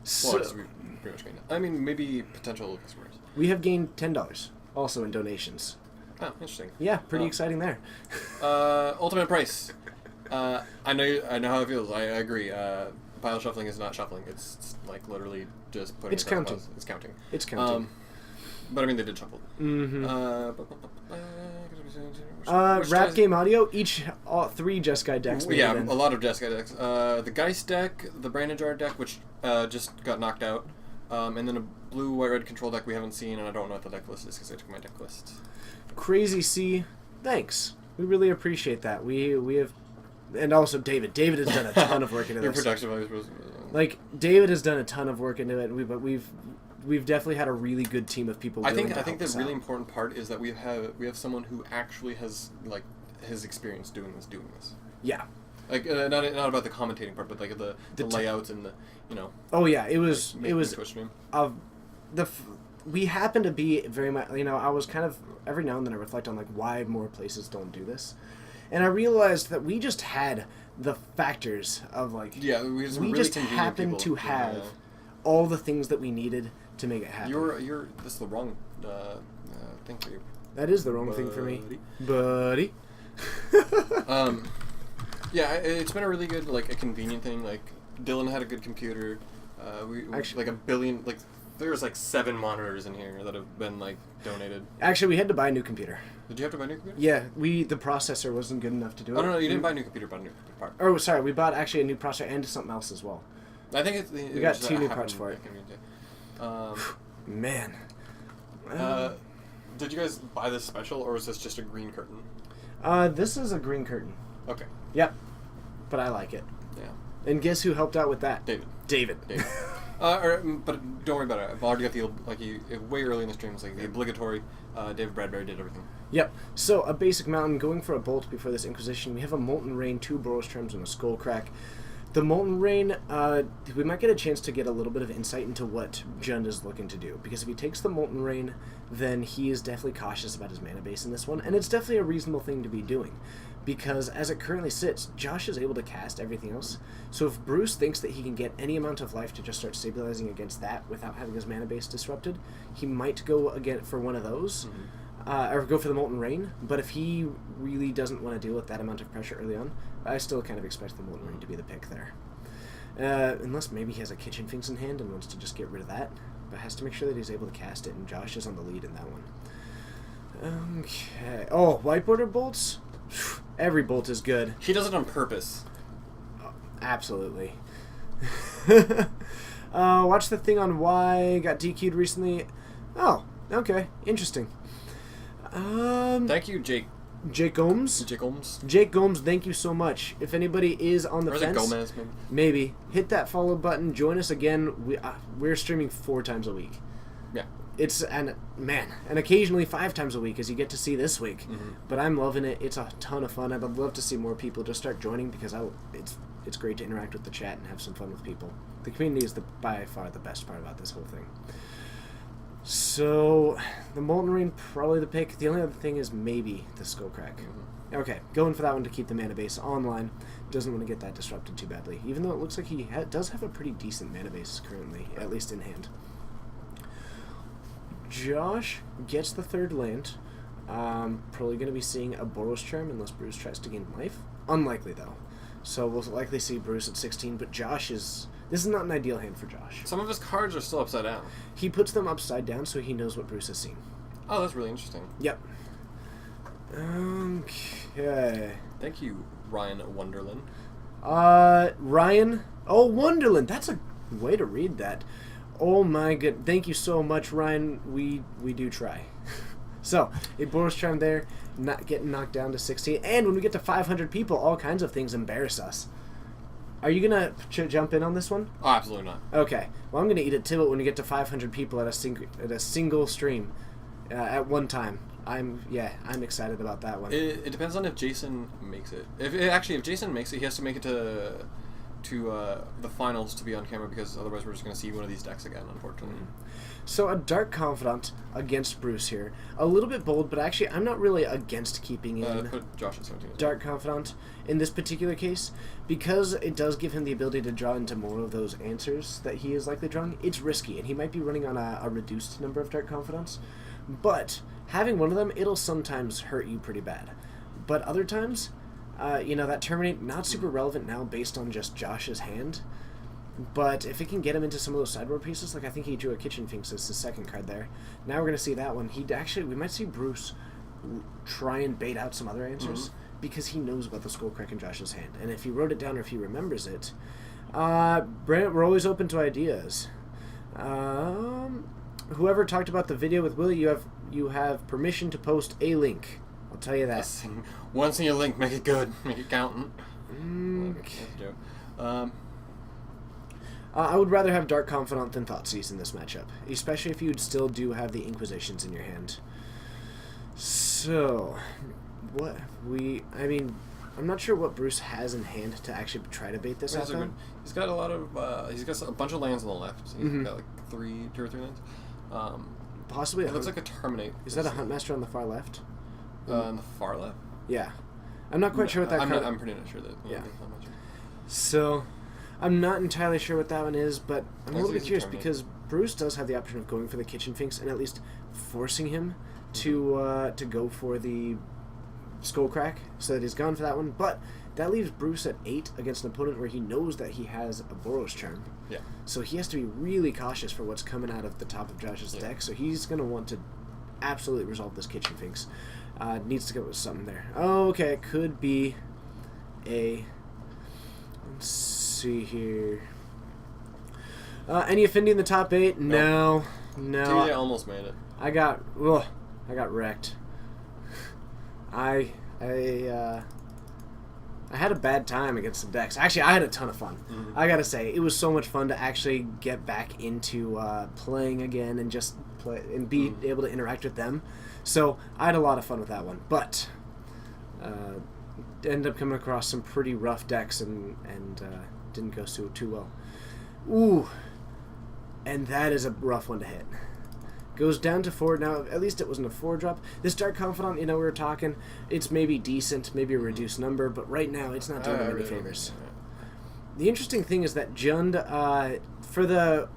[SPEAKER 8] So
[SPEAKER 2] Well, we pretty much gained it. I mean, maybe potential customers.
[SPEAKER 8] we have gained $10 also in donations.
[SPEAKER 2] Oh, interesting.
[SPEAKER 8] Yeah, pretty exciting there.
[SPEAKER 2] Ultimate price. I know how it feels. I agree. Pile shuffling is not shuffling. It's literally just putting.
[SPEAKER 8] It's counting.
[SPEAKER 2] It's counting.
[SPEAKER 8] It's counting.
[SPEAKER 2] But I mean, they did shuffle.
[SPEAKER 8] Mm-hmm.
[SPEAKER 2] Which
[SPEAKER 8] Rap
[SPEAKER 2] ties-
[SPEAKER 8] game audio. All 3 Jeskai decks. made
[SPEAKER 2] Yeah,
[SPEAKER 8] it in.
[SPEAKER 2] a lot of Jeskai decks. The Geist deck, the Brandon Jar deck, which just got knocked out, and then a blue, white, red control deck we haven't seen, and I don't know what the deck list is because I took my deck list.
[SPEAKER 8] Crazy C. Thanks. We really appreciate that. We have. And also David. David has done a ton of work into
[SPEAKER 2] Your
[SPEAKER 8] this.
[SPEAKER 2] production values was.
[SPEAKER 8] David has done a ton of work into it, but we've we've definitely had a really good team of people.
[SPEAKER 2] I think
[SPEAKER 8] willing to help
[SPEAKER 2] the
[SPEAKER 8] us
[SPEAKER 2] really
[SPEAKER 8] out.
[SPEAKER 2] important part is that we have someone who actually has like his experience doing this.
[SPEAKER 8] Yeah.
[SPEAKER 2] Like not about the commentating part, but like the layouts and the
[SPEAKER 8] Oh yeah, it was
[SPEAKER 2] like, Twitch stream.
[SPEAKER 8] We happen to be very much, I was kind of, every now and then I reflect on like why more places don't do this. And I realized that we just had the factors of like,
[SPEAKER 2] we
[SPEAKER 8] really just happened to have all the things that we needed to make it happen.
[SPEAKER 2] This is the wrong thing for you.
[SPEAKER 8] That is the wrong thing for me, buddy.
[SPEAKER 2] Yeah, it's been a really good, like, a convenient thing. Like, Dylan had a good computer. Actually, like a billion, like, there's like 7 monitors in here that have been like donated.
[SPEAKER 8] Actually, we had to buy a new computer.
[SPEAKER 2] Did you have to buy a new computer?
[SPEAKER 8] Yeah, the processor wasn't good enough to do it.
[SPEAKER 2] Oh no, you didn't buy a new computer, but a new part.
[SPEAKER 8] Oh, sorry, we bought actually a new processor and something else as well.
[SPEAKER 2] I think
[SPEAKER 8] we got 2 new parts for it. Man.
[SPEAKER 2] Did you guys buy this special, or is this just a green curtain?
[SPEAKER 8] This is a green curtain.
[SPEAKER 2] Okay.
[SPEAKER 8] Yep. But I like it.
[SPEAKER 2] Yeah.
[SPEAKER 8] And guess who helped out with that? David.
[SPEAKER 2] But don't worry about it. I've already got way early in the stream. It's like the obligatory. David Bradbury did everything.
[SPEAKER 8] Yep. So a basic mountain going for a bolt before this Inquisition. We have a Molten Rain, 2 Boros Charms, and a Skull Crack. The Molten Rain, we might get a chance to get a little bit of insight into what Jund is looking to do. Because if he takes the Molten Rain, then he is definitely cautious about his mana base in this one. And it's definitely a reasonable thing to be doing. Because as it currently sits, Josh is able to cast everything else. So if Bruce thinks that he can get any amount of life to just start stabilizing against that without having his mana base disrupted, he might go again for one of those. Or go for the Molten Rain. But if he really doesn't want to deal with that amount of pressure early on, I still kind of expect the Molten Rain to be the pick there. Unless maybe he has a Kitchen Finks in hand and wants to just get rid of that. But has to make sure that he's able to cast it, and Josh is on the lead in that one. Okay. Oh, White Border Bolts? Every bolt is good.
[SPEAKER 2] He does it on purpose.
[SPEAKER 8] Absolutely. Watch the thing on why got DQ'd recently. Oh, okay. Interesting.
[SPEAKER 2] Thank you, Jake.
[SPEAKER 8] Jake Gomes? Jake Gomes, thank you so much. If anybody is on the fence,
[SPEAKER 2] Gomez,
[SPEAKER 8] maybe hit that follow button. Join us again. We're streaming 4 times a week.
[SPEAKER 2] Yeah.
[SPEAKER 8] And occasionally 5 times a week, as you get to see this week. But I'm loving it. It's a ton of fun. I'd love to see more people just start joining because it's great to interact with the chat and have some fun with people. The community is by far the best part about this whole thing. So, the Molten Rain, probably the pick. The only other thing is maybe the Skull Crack. Okay, going for that one to keep the mana base online. Doesn't want to get that disrupted too badly. Even though it looks like he does have a pretty decent mana base currently, at least in hand. Josh gets the 3rd land. Probably going to be seeing a Boros Charm unless Bruce tries to gain life. Unlikely, though. So we'll likely see Bruce at 16, but Josh is... This is not an ideal hand for Josh.
[SPEAKER 2] Some of his cards are still upside down.
[SPEAKER 8] He puts them upside down so he knows what Bruce has seen.
[SPEAKER 2] Oh, that's really interesting.
[SPEAKER 8] Yep. Okay.
[SPEAKER 2] Thank you, Ryan Wonderland.
[SPEAKER 8] Ryan... Oh, Wonderland! That's a way to read that. Oh my god. Thank you so much, Ryan. We do try. So, a Boros Charm there, not getting knocked down to 16. And when we get to 500 people, all kinds of things embarrass us. Are you going to jump in on this one?
[SPEAKER 2] Oh, absolutely not.
[SPEAKER 8] Okay. Well, I'm going to eat a tidbit when we get to 500 people at a single stream at one time. I'm excited about that one.
[SPEAKER 2] It depends on if Jason makes it. If Jason makes it, he has to make it to the finals to be on camera, because otherwise we're just going to see one of these decks again, unfortunately.
[SPEAKER 8] So a Dark Confidant against Bruce here. A little bit bold, but actually I'm not really against keeping in
[SPEAKER 2] put Josh at 17.
[SPEAKER 8] Dark Confidant in this particular case, because it does give him the ability to draw into more of those answers that he is likely drawing. It's risky, and he might be running on a reduced number of Dark Confidants, but having one of them, it'll sometimes hurt you pretty bad. But other times, that Terminate, not super relevant now based on just Josh's hand. But if it can get him into some of those sideboard pieces, like I think he drew a Kitchen Finks as his 2nd card there. Now we're going to see that one. We might see Bruce try and bait out some other answers because he knows about the Skull Crack in Josh's hand. And if he wrote it down or if he remembers it, Brent, we're always open to ideas. Whoever talked about the video with Willie, you have permission to post a link. I'll tell you that.
[SPEAKER 2] Yes. Once in your link, make it good. Make it counting.
[SPEAKER 8] I would rather have Dark Confidant than Thoughtseize in this matchup, especially if you still do have the Inquisitions in your hand. So, I'm not sure what Bruce has in hand to actually try to bait this out on.
[SPEAKER 2] He's got a lot of, he's got a bunch of lands on the left. So he's got like 2 or 3 lands.
[SPEAKER 8] Possibly.
[SPEAKER 2] It looks like a Terminate.
[SPEAKER 8] Is that a Huntmaster on the far left?
[SPEAKER 2] On the far left?
[SPEAKER 8] Yeah. I'm not quite sure what that
[SPEAKER 2] I'm pretty not sure that.
[SPEAKER 8] Yeah. So, I'm not entirely sure what that one is, but I'm a little bit curious because Bruce does have the option of going for the Kitchen Finks and at least forcing him to go for the Skullcrack, so that he's gone for that one. But that leaves Bruce at 8 against an opponent where he knows that he has a Boros Charm.
[SPEAKER 2] Yeah. So
[SPEAKER 8] he has to be really cautious for what's coming out of the top of Josh's deck. So he's going to want to absolutely resolve this Kitchen Finks. Needs to go with something there. Oh, okay, it could be a... Let's see here. Any Affinity in the top 8? No.
[SPEAKER 2] TJ almost made it.
[SPEAKER 8] I got wrecked. I had a bad time against some decks. Actually, I had a ton of fun. I gotta say, it was so much fun to actually get back into playing again and just play and be able to interact with them. So I had a lot of fun with that one, but ended up coming across some pretty rough decks and didn't go too well. Ooh, and that is a rough one to hit. Goes down to 4. Now, at least it wasn't a 4-drop. This Dark Confidant, we were talking, it's maybe decent, maybe a reduced number, but right now it's not doing him any favors. The interesting thing is that Jund, for the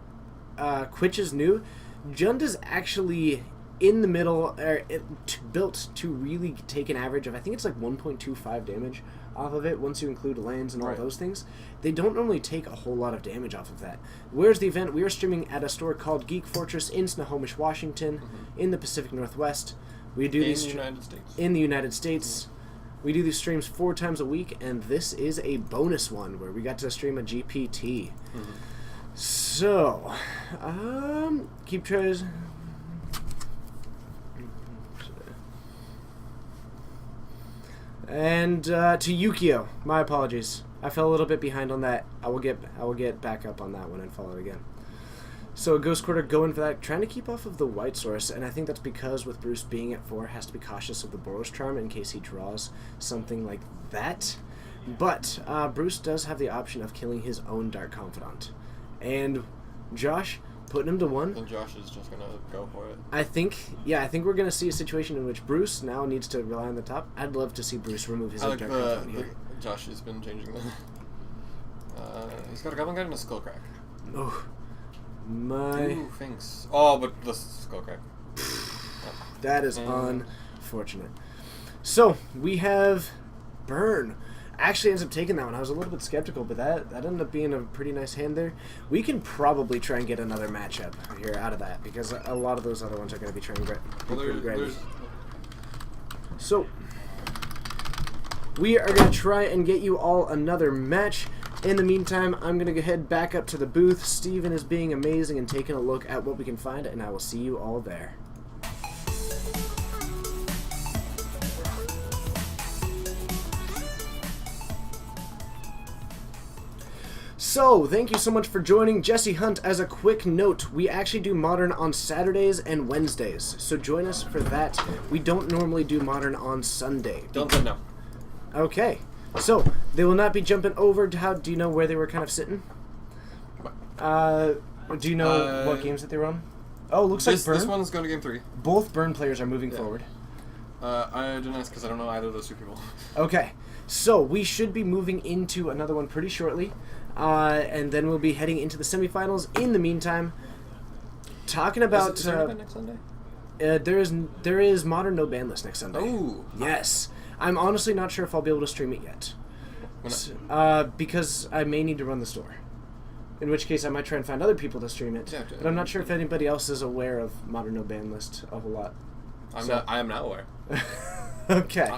[SPEAKER 8] Quitch's new, Jund is actually in the middle, built to really take an average of, I think it's like 1.25 damage off of it, once you include lands and all those things. They don't normally take a whole lot of damage off of that. Where's the event? We are streaming at a store called Geek Fortress in Snohomish, Washington, in the Pacific Northwest. We do these in the United States. We do these streams 4 times a week, and this is a bonus one where we got to stream a GPT. So, keep trying. And to Yukio, my apologies. I fell a little bit behind on that. I will get back up on that one and follow it again. So Ghost Quarter going for that, trying to keep off of the white source, and I think that's because with Bruce being at 4, has to be cautious of the Boros Charm in case he draws something like that. But Bruce does have the option of killing his own Dark Confidant, and Josh putting him to 1.
[SPEAKER 2] And Josh is just gonna go for it.
[SPEAKER 8] I think we're gonna see a situation in which Bruce now needs to rely on the top. I'd love to see Bruce remove his Dark Confidant here.
[SPEAKER 2] Josh has been changing them. He's got a Goblin Guide and a Skullcrack.
[SPEAKER 8] Oh, my.
[SPEAKER 2] Ooh, thanks. Oh, but the Skullcrack.
[SPEAKER 8] That is unfortunate. So we have Burn. Actually ends up taking that one. I was a little bit skeptical, but that ended up being a pretty nice hand there. We can probably try and get another matchup here out of that, because a lot of those other ones are going to be trying to So, we are going to try and get you all another match. In the meantime, I'm going to head back up to the booth. Steven is being amazing and taking a look at what we can find, and I will see you all there. So, thank you so much for joining Jesse Hunt. As a quick note, we actually do Modern on Saturdays and Wednesdays, so join us for that. We don't normally do Modern on Sunday.
[SPEAKER 2] Don't say no.
[SPEAKER 8] Okay, so they will not be jumping over to how. Do you know where they were kind of sitting? Do you know what games that they were on? Oh, looks like Burn.
[SPEAKER 2] This one's going to game 3.
[SPEAKER 8] Both Burn players are moving forward.
[SPEAKER 2] I didn't ask because I don't know either of those 2 people.
[SPEAKER 8] Okay, so we should be moving into another one pretty shortly. And then we'll be heading into the semifinals. In the meantime, talking about
[SPEAKER 2] is there next Sunday?
[SPEAKER 8] There is Modern no ban list next Sunday.
[SPEAKER 2] Oh,
[SPEAKER 8] yes. I'm honestly not sure if I'll be able to stream it yet. Because I may need to run the store. In which case, I might try and find other people to stream it. Yeah, but I'm not sure if anybody else is aware of Modern no ban list a whole lot.
[SPEAKER 2] I am not aware.
[SPEAKER 8] Okay.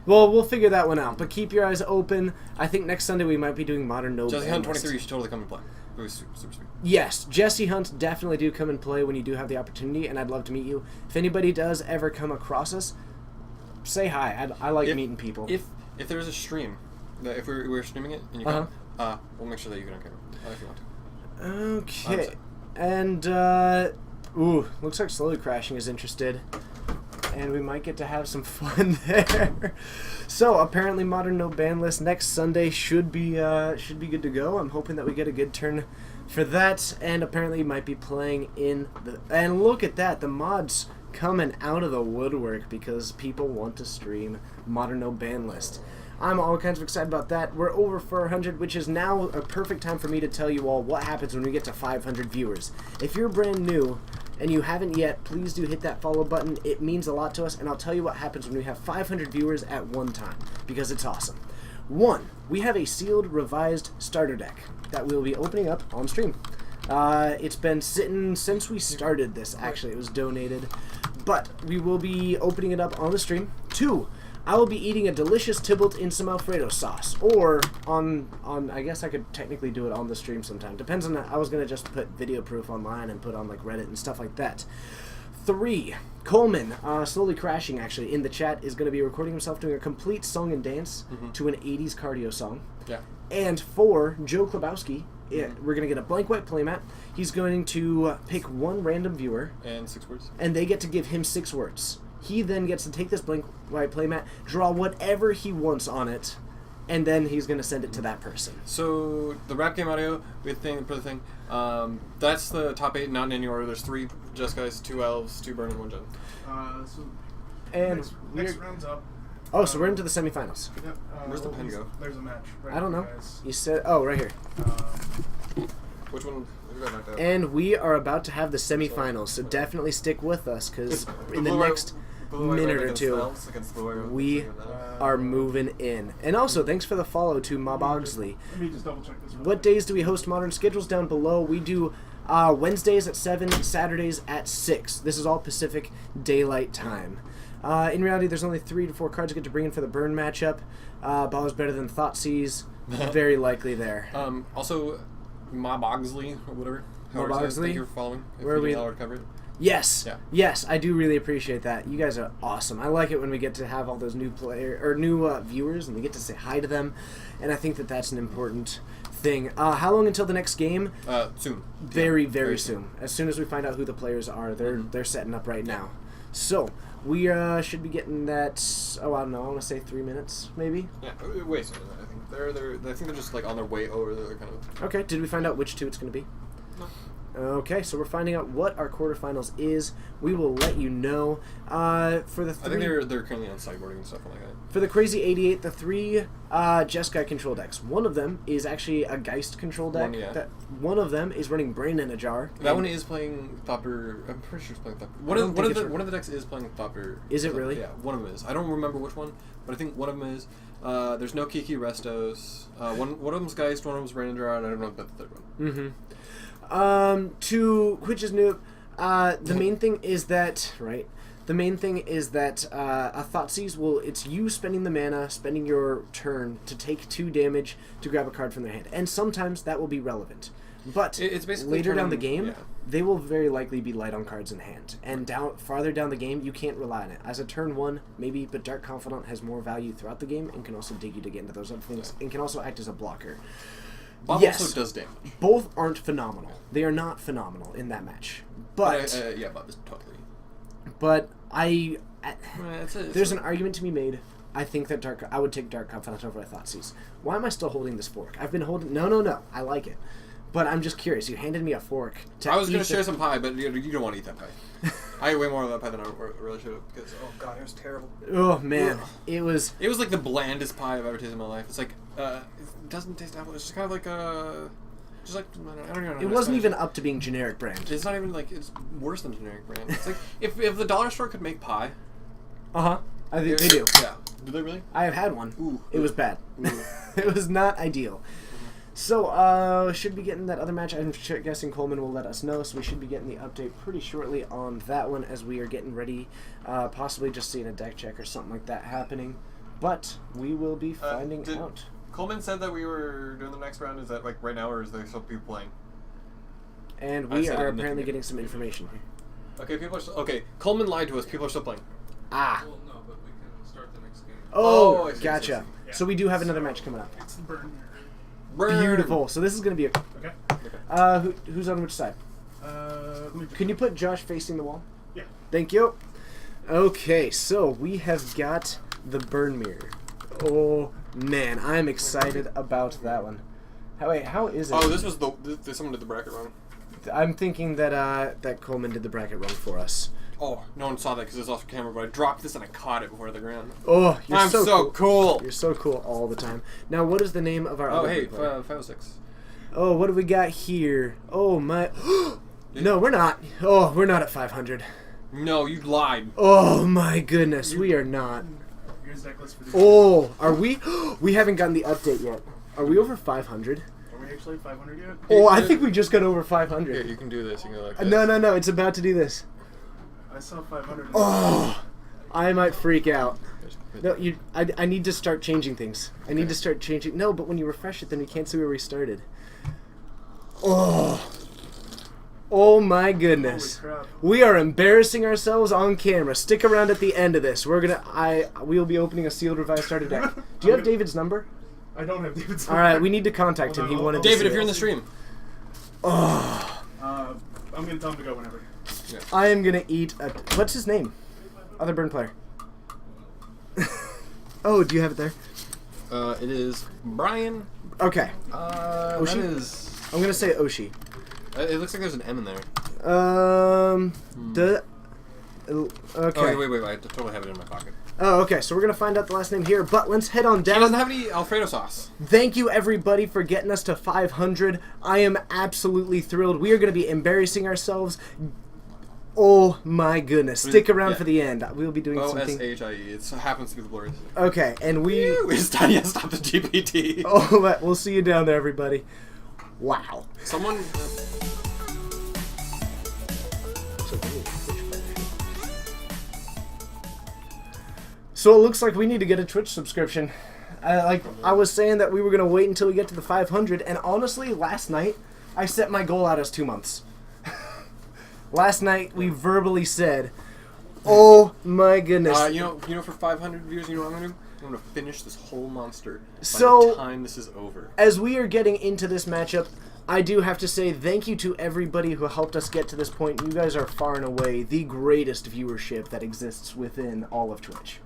[SPEAKER 8] Well, we'll figure that one out, but keep your eyes open. I think next Sunday we might be doing Modern no ban list.
[SPEAKER 2] Jesse Hunt 23, you should totally come and play. It was super sweet.
[SPEAKER 8] Yes, Jesse Hunt, definitely do come and play when you do have the opportunity, and I'd love to meet you. If anybody does ever come across us, say hi. I like meeting people.
[SPEAKER 2] If there's a stream, if we're streaming it and you come, we'll make sure that you get on camera if you want to.
[SPEAKER 8] Okay. And, ooh, looks like Slowly Crashing is interested. And we might get to have some fun there. So, apparently Modern No Ban List next Sunday should be good to go. I'm hoping that we get a good turn for that. And apparently might be playing in the... And look at that, the mods coming out of the woodwork because people want to stream Modern No Ban List. I'm all kinds of excited about that. We're over 400, which is now a perfect time for me to tell you all what happens when we get to 500 viewers. If you're brand new and you haven't yet, please do hit that follow button. It means a lot to us, and I'll tell you what happens when we have 500 viewers at one time, because it's awesome. 1, we have a sealed, revised starter deck that we'll be opening up on stream. It's been sitting since we started this, actually. It was donated, but we will be opening it up on the stream. 2, I will be eating a delicious Tybalt in some Alfredo sauce, or on I guess I could technically do it on the stream sometime. Depends on that. I was gonna just put video proof online and put on like Reddit and stuff like that. 3, Coleman, Slowly Crashing actually, in the chat, is gonna be recording himself doing a complete song and dance to an 80s cardio song.
[SPEAKER 2] Yeah.
[SPEAKER 8] And 4, Joe Klabowski. We're going to get a blank white playmat. He's going to pick one random viewer.
[SPEAKER 2] And 6 words.
[SPEAKER 8] And they get to give him 6 words. He then gets to take this blank white playmat, draw whatever he wants on it, and then he's going to send it to that person.
[SPEAKER 2] So, the rap game audio, for the thing, that's the top 8, not in any order. There's 3 Just Guys, 2 Elves, 2 Burn, and 1 Gen.
[SPEAKER 8] And
[SPEAKER 6] next round's up.
[SPEAKER 8] Oh, so we're into the semifinals.
[SPEAKER 6] Yep.
[SPEAKER 2] Where's the pen go?
[SPEAKER 6] There's a match. Right
[SPEAKER 8] I don't know.
[SPEAKER 6] guys.
[SPEAKER 8] You said, oh, right here.
[SPEAKER 2] Which one? Who got knocked out?
[SPEAKER 8] And we are about to have the semifinals, so definitely stick with us, because in the next minute or two, we are moving in. And also, thanks for the follow to Mob Ogsley.
[SPEAKER 6] Let me just double check this.
[SPEAKER 8] What days do we host Modern? Schedules down below. We do Wednesdays at 7, Saturdays at 6. This is all Pacific Daylight Time. In reality, there's only 3 to 4 cards you get to bring in for the burn matchup. Baller's better than Thoughtseize. Very likely there.
[SPEAKER 2] Also, Mob Ogsley, or whatever.
[SPEAKER 8] Mob Ogsley?
[SPEAKER 2] Thank you for following.
[SPEAKER 8] Where are we?
[SPEAKER 2] To cover it.
[SPEAKER 8] Yes.
[SPEAKER 2] Yeah.
[SPEAKER 8] Yes, I do really appreciate that. You guys are awesome. I like it when we get to have all those new viewers and we get to say hi to them, and I think that that's an important thing. How long until the next game?
[SPEAKER 2] Soon.
[SPEAKER 8] Very, very soon. As soon as we find out who the players are, they're setting up right now. So we should be getting that. Oh, I don't know. I want to say 3 minutes, maybe.
[SPEAKER 2] Yeah, way sooner than that. I think they're just like on their way over. They're kind of.
[SPEAKER 8] Okay. Did we find out which 2 it's going to be?
[SPEAKER 2] No.
[SPEAKER 8] Okay, so we're finding out what our quarterfinals is. We will let you know. For the 3,
[SPEAKER 2] I think they're currently on sideboarding and stuff like that.
[SPEAKER 8] For the Crazy 88, the 3 Jeskai control decks. One of them is actually a Geist control deck. One of them is running Brain in a Jar.
[SPEAKER 2] That one is playing Thopper. I'm pretty sure it's playing Thopper. One of the decks is playing Thopper.
[SPEAKER 8] Is it really?
[SPEAKER 2] Yeah, one of them is. I don't remember which one, but I think one of them is. There's no Kiki Restos. One of them's Geist, one of them's Brain in a Jar, and I don't know about the third one.
[SPEAKER 8] Mm-hmm. To which is new. The main thing is that a Thoughtseize it's you spending the mana, spending your turn to take 2 damage to grab a card from their hand, and sometimes that will be relevant. But
[SPEAKER 2] it's basically
[SPEAKER 8] later down the game, they will very likely be light on cards in hand, and farther down the game, you can't rely on it. As a turn 1, maybe, but Dark Confidant has more value throughout the game and can also dig you to get into those other things, and can also act as a blocker.
[SPEAKER 2] Bob
[SPEAKER 8] yes,
[SPEAKER 2] also does damage.
[SPEAKER 8] Both aren't phenomenal. They are not phenomenal in that match. But
[SPEAKER 2] yeah, Bob is totally.
[SPEAKER 8] But there's an argument to be made. I think that I would take Dark Confidant over Thoughtseize. Why am I still holding this fork? I've been holding. No. I like it. But I'm just curious. You handed me a fork.
[SPEAKER 2] I was going to share some pie, but you don't want to eat that pie. I ate way more of that pie than I really should have, because oh god, it was terrible.
[SPEAKER 8] Oh man,
[SPEAKER 2] Ugh.
[SPEAKER 8] It was
[SPEAKER 2] like the blandest pie I've ever tasted in my life. It's like it doesn't taste apple. It's just kind of like just like I don't know.
[SPEAKER 8] It wasn't even up to being generic brand.
[SPEAKER 2] It's not even like it's worse than generic brand. It's like if the dollar store could make pie.
[SPEAKER 8] I think they do.
[SPEAKER 2] Yeah. Do they really?
[SPEAKER 8] I have had one.
[SPEAKER 2] Ooh.
[SPEAKER 8] It was bad. It was not ideal. So, should be getting that other match. I'm guessing Coleman will let us know, so we should be getting the update pretty shortly on that one as we are getting ready, possibly just seeing a deck check or something like that happening. But we will be finding out.
[SPEAKER 5] Coleman said that we were doing the next round. Is that like right now, or is there still people playing?
[SPEAKER 8] And we are apparently getting some information here.
[SPEAKER 2] Okay, okay, Coleman lied to us. People are still playing.
[SPEAKER 8] Ah.
[SPEAKER 7] Well, no, but we can start the next game.
[SPEAKER 8] Oh,
[SPEAKER 2] I see,
[SPEAKER 8] gotcha.
[SPEAKER 2] I see.
[SPEAKER 8] So we do have another match coming up.
[SPEAKER 6] It's the burn.
[SPEAKER 2] Burn.
[SPEAKER 8] Beautiful. So this is going to be a...
[SPEAKER 6] Okay.
[SPEAKER 2] Okay.
[SPEAKER 8] Who's on which side?
[SPEAKER 6] Let me
[SPEAKER 8] Can you put Josh facing the wall?
[SPEAKER 6] Yeah.
[SPEAKER 8] Thank you. Okay, so we have got the burn mirror. Oh man, I'm excited about that one. How is it?
[SPEAKER 2] Oh, this was someone did the bracket wrong.
[SPEAKER 8] I'm thinking that that Coleman did the bracket wrong for us.
[SPEAKER 2] Oh, no one saw that because it was off camera, but I dropped this and I caught it before the ground.
[SPEAKER 8] Oh, you're
[SPEAKER 2] I'm so cool.
[SPEAKER 8] You're so cool all the time. Now, what is the name of our
[SPEAKER 2] Oh,
[SPEAKER 8] other
[SPEAKER 2] hey,
[SPEAKER 8] player?
[SPEAKER 2] 506.
[SPEAKER 8] Oh, what do we got here? Oh my! No, we're not. Oh, we're not at 500.
[SPEAKER 2] No, you lied.
[SPEAKER 8] Oh my goodness, we are not.
[SPEAKER 6] Here's necklace for the.
[SPEAKER 8] Oh, are we? We haven't gotten the update yet. Are we over 500?
[SPEAKER 6] Are we actually 500 yet?
[SPEAKER 8] Oh, I think we just got over
[SPEAKER 2] Here,
[SPEAKER 8] 500.
[SPEAKER 2] you can do this. You can go like this.
[SPEAKER 8] No, it's about to do this.
[SPEAKER 6] I saw 500.
[SPEAKER 8] Oh, I might freak out. No, I need to start changing things. I need to start changing. No, but when you refresh it, then we can't see where we started. Oh my goodness.
[SPEAKER 6] Holy crap.
[SPEAKER 8] We are embarrassing ourselves on camera. Stick around at the end of this. We'll be opening a sealed revised starter deck. Do you have David's number?
[SPEAKER 6] I don't have David's.
[SPEAKER 8] All right, we need to contact him. He wanted to
[SPEAKER 2] David,
[SPEAKER 8] see
[SPEAKER 2] if you're in
[SPEAKER 8] it.
[SPEAKER 2] the stream.
[SPEAKER 8] Oh,
[SPEAKER 6] I'm gonna tell him to go whenever.
[SPEAKER 8] I am gonna eat a. What's his name? Other burn player. Oh, do you have it there?
[SPEAKER 2] It is Brian.
[SPEAKER 8] Okay.
[SPEAKER 2] That is.
[SPEAKER 8] I'm gonna say Oshi.
[SPEAKER 2] It looks like there's an M in there.
[SPEAKER 8] The. Okay.
[SPEAKER 2] Oh, wait. I totally have it in my pocket.
[SPEAKER 8] Oh, okay. So we're gonna find out the last name here, but let's head on
[SPEAKER 2] He
[SPEAKER 8] down.
[SPEAKER 2] doesn't have any Alfredo sauce.
[SPEAKER 8] Thank you, everybody, for getting us to 500. I am absolutely thrilled. We are gonna be embarrassing ourselves. Oh my goodness! Stick around for the end. We'll be doing something.
[SPEAKER 2] OSHIE. It happens to be the blurry.
[SPEAKER 8] Okay, and we.
[SPEAKER 2] It's time to stop the GPT.
[SPEAKER 8] Oh, we'll see you down there, everybody. Wow.
[SPEAKER 2] Someone.
[SPEAKER 8] So it looks like we need to get a Twitch subscription. I was saying that we were gonna wait until we get to the 500, and honestly, last night I set my goal out as 2 months. Last night we verbally said, "Oh my goodness!"
[SPEAKER 2] You know, for 500 views, you know what I'm gonna do? I'm gonna finish this whole monster by
[SPEAKER 8] So-
[SPEAKER 2] the time this is over.
[SPEAKER 8] As we are getting into this matchup, I do have to say thank you to everybody who helped us get to this point. You guys are far and away the greatest viewership that exists within all of Twitch.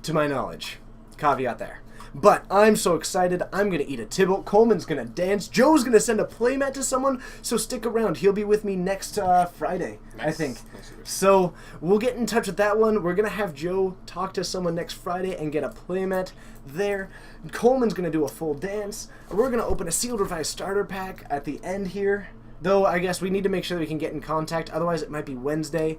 [SPEAKER 8] To my knowledge. Caveat there. But I'm so excited. I'm going to eat a Tybalt. Coleman's going to dance. Joe's going to send a playmat to someone. So stick around. He'll be with me next Friday, I think. So we'll get in touch with that one. We're going to have Joe talk to someone next Friday and get a playmat there. Coleman's going to do a full dance. We're going to open a sealed revised starter pack at the end here. Though I guess we need to make sure that we can get in contact. Otherwise it might be Wednesday.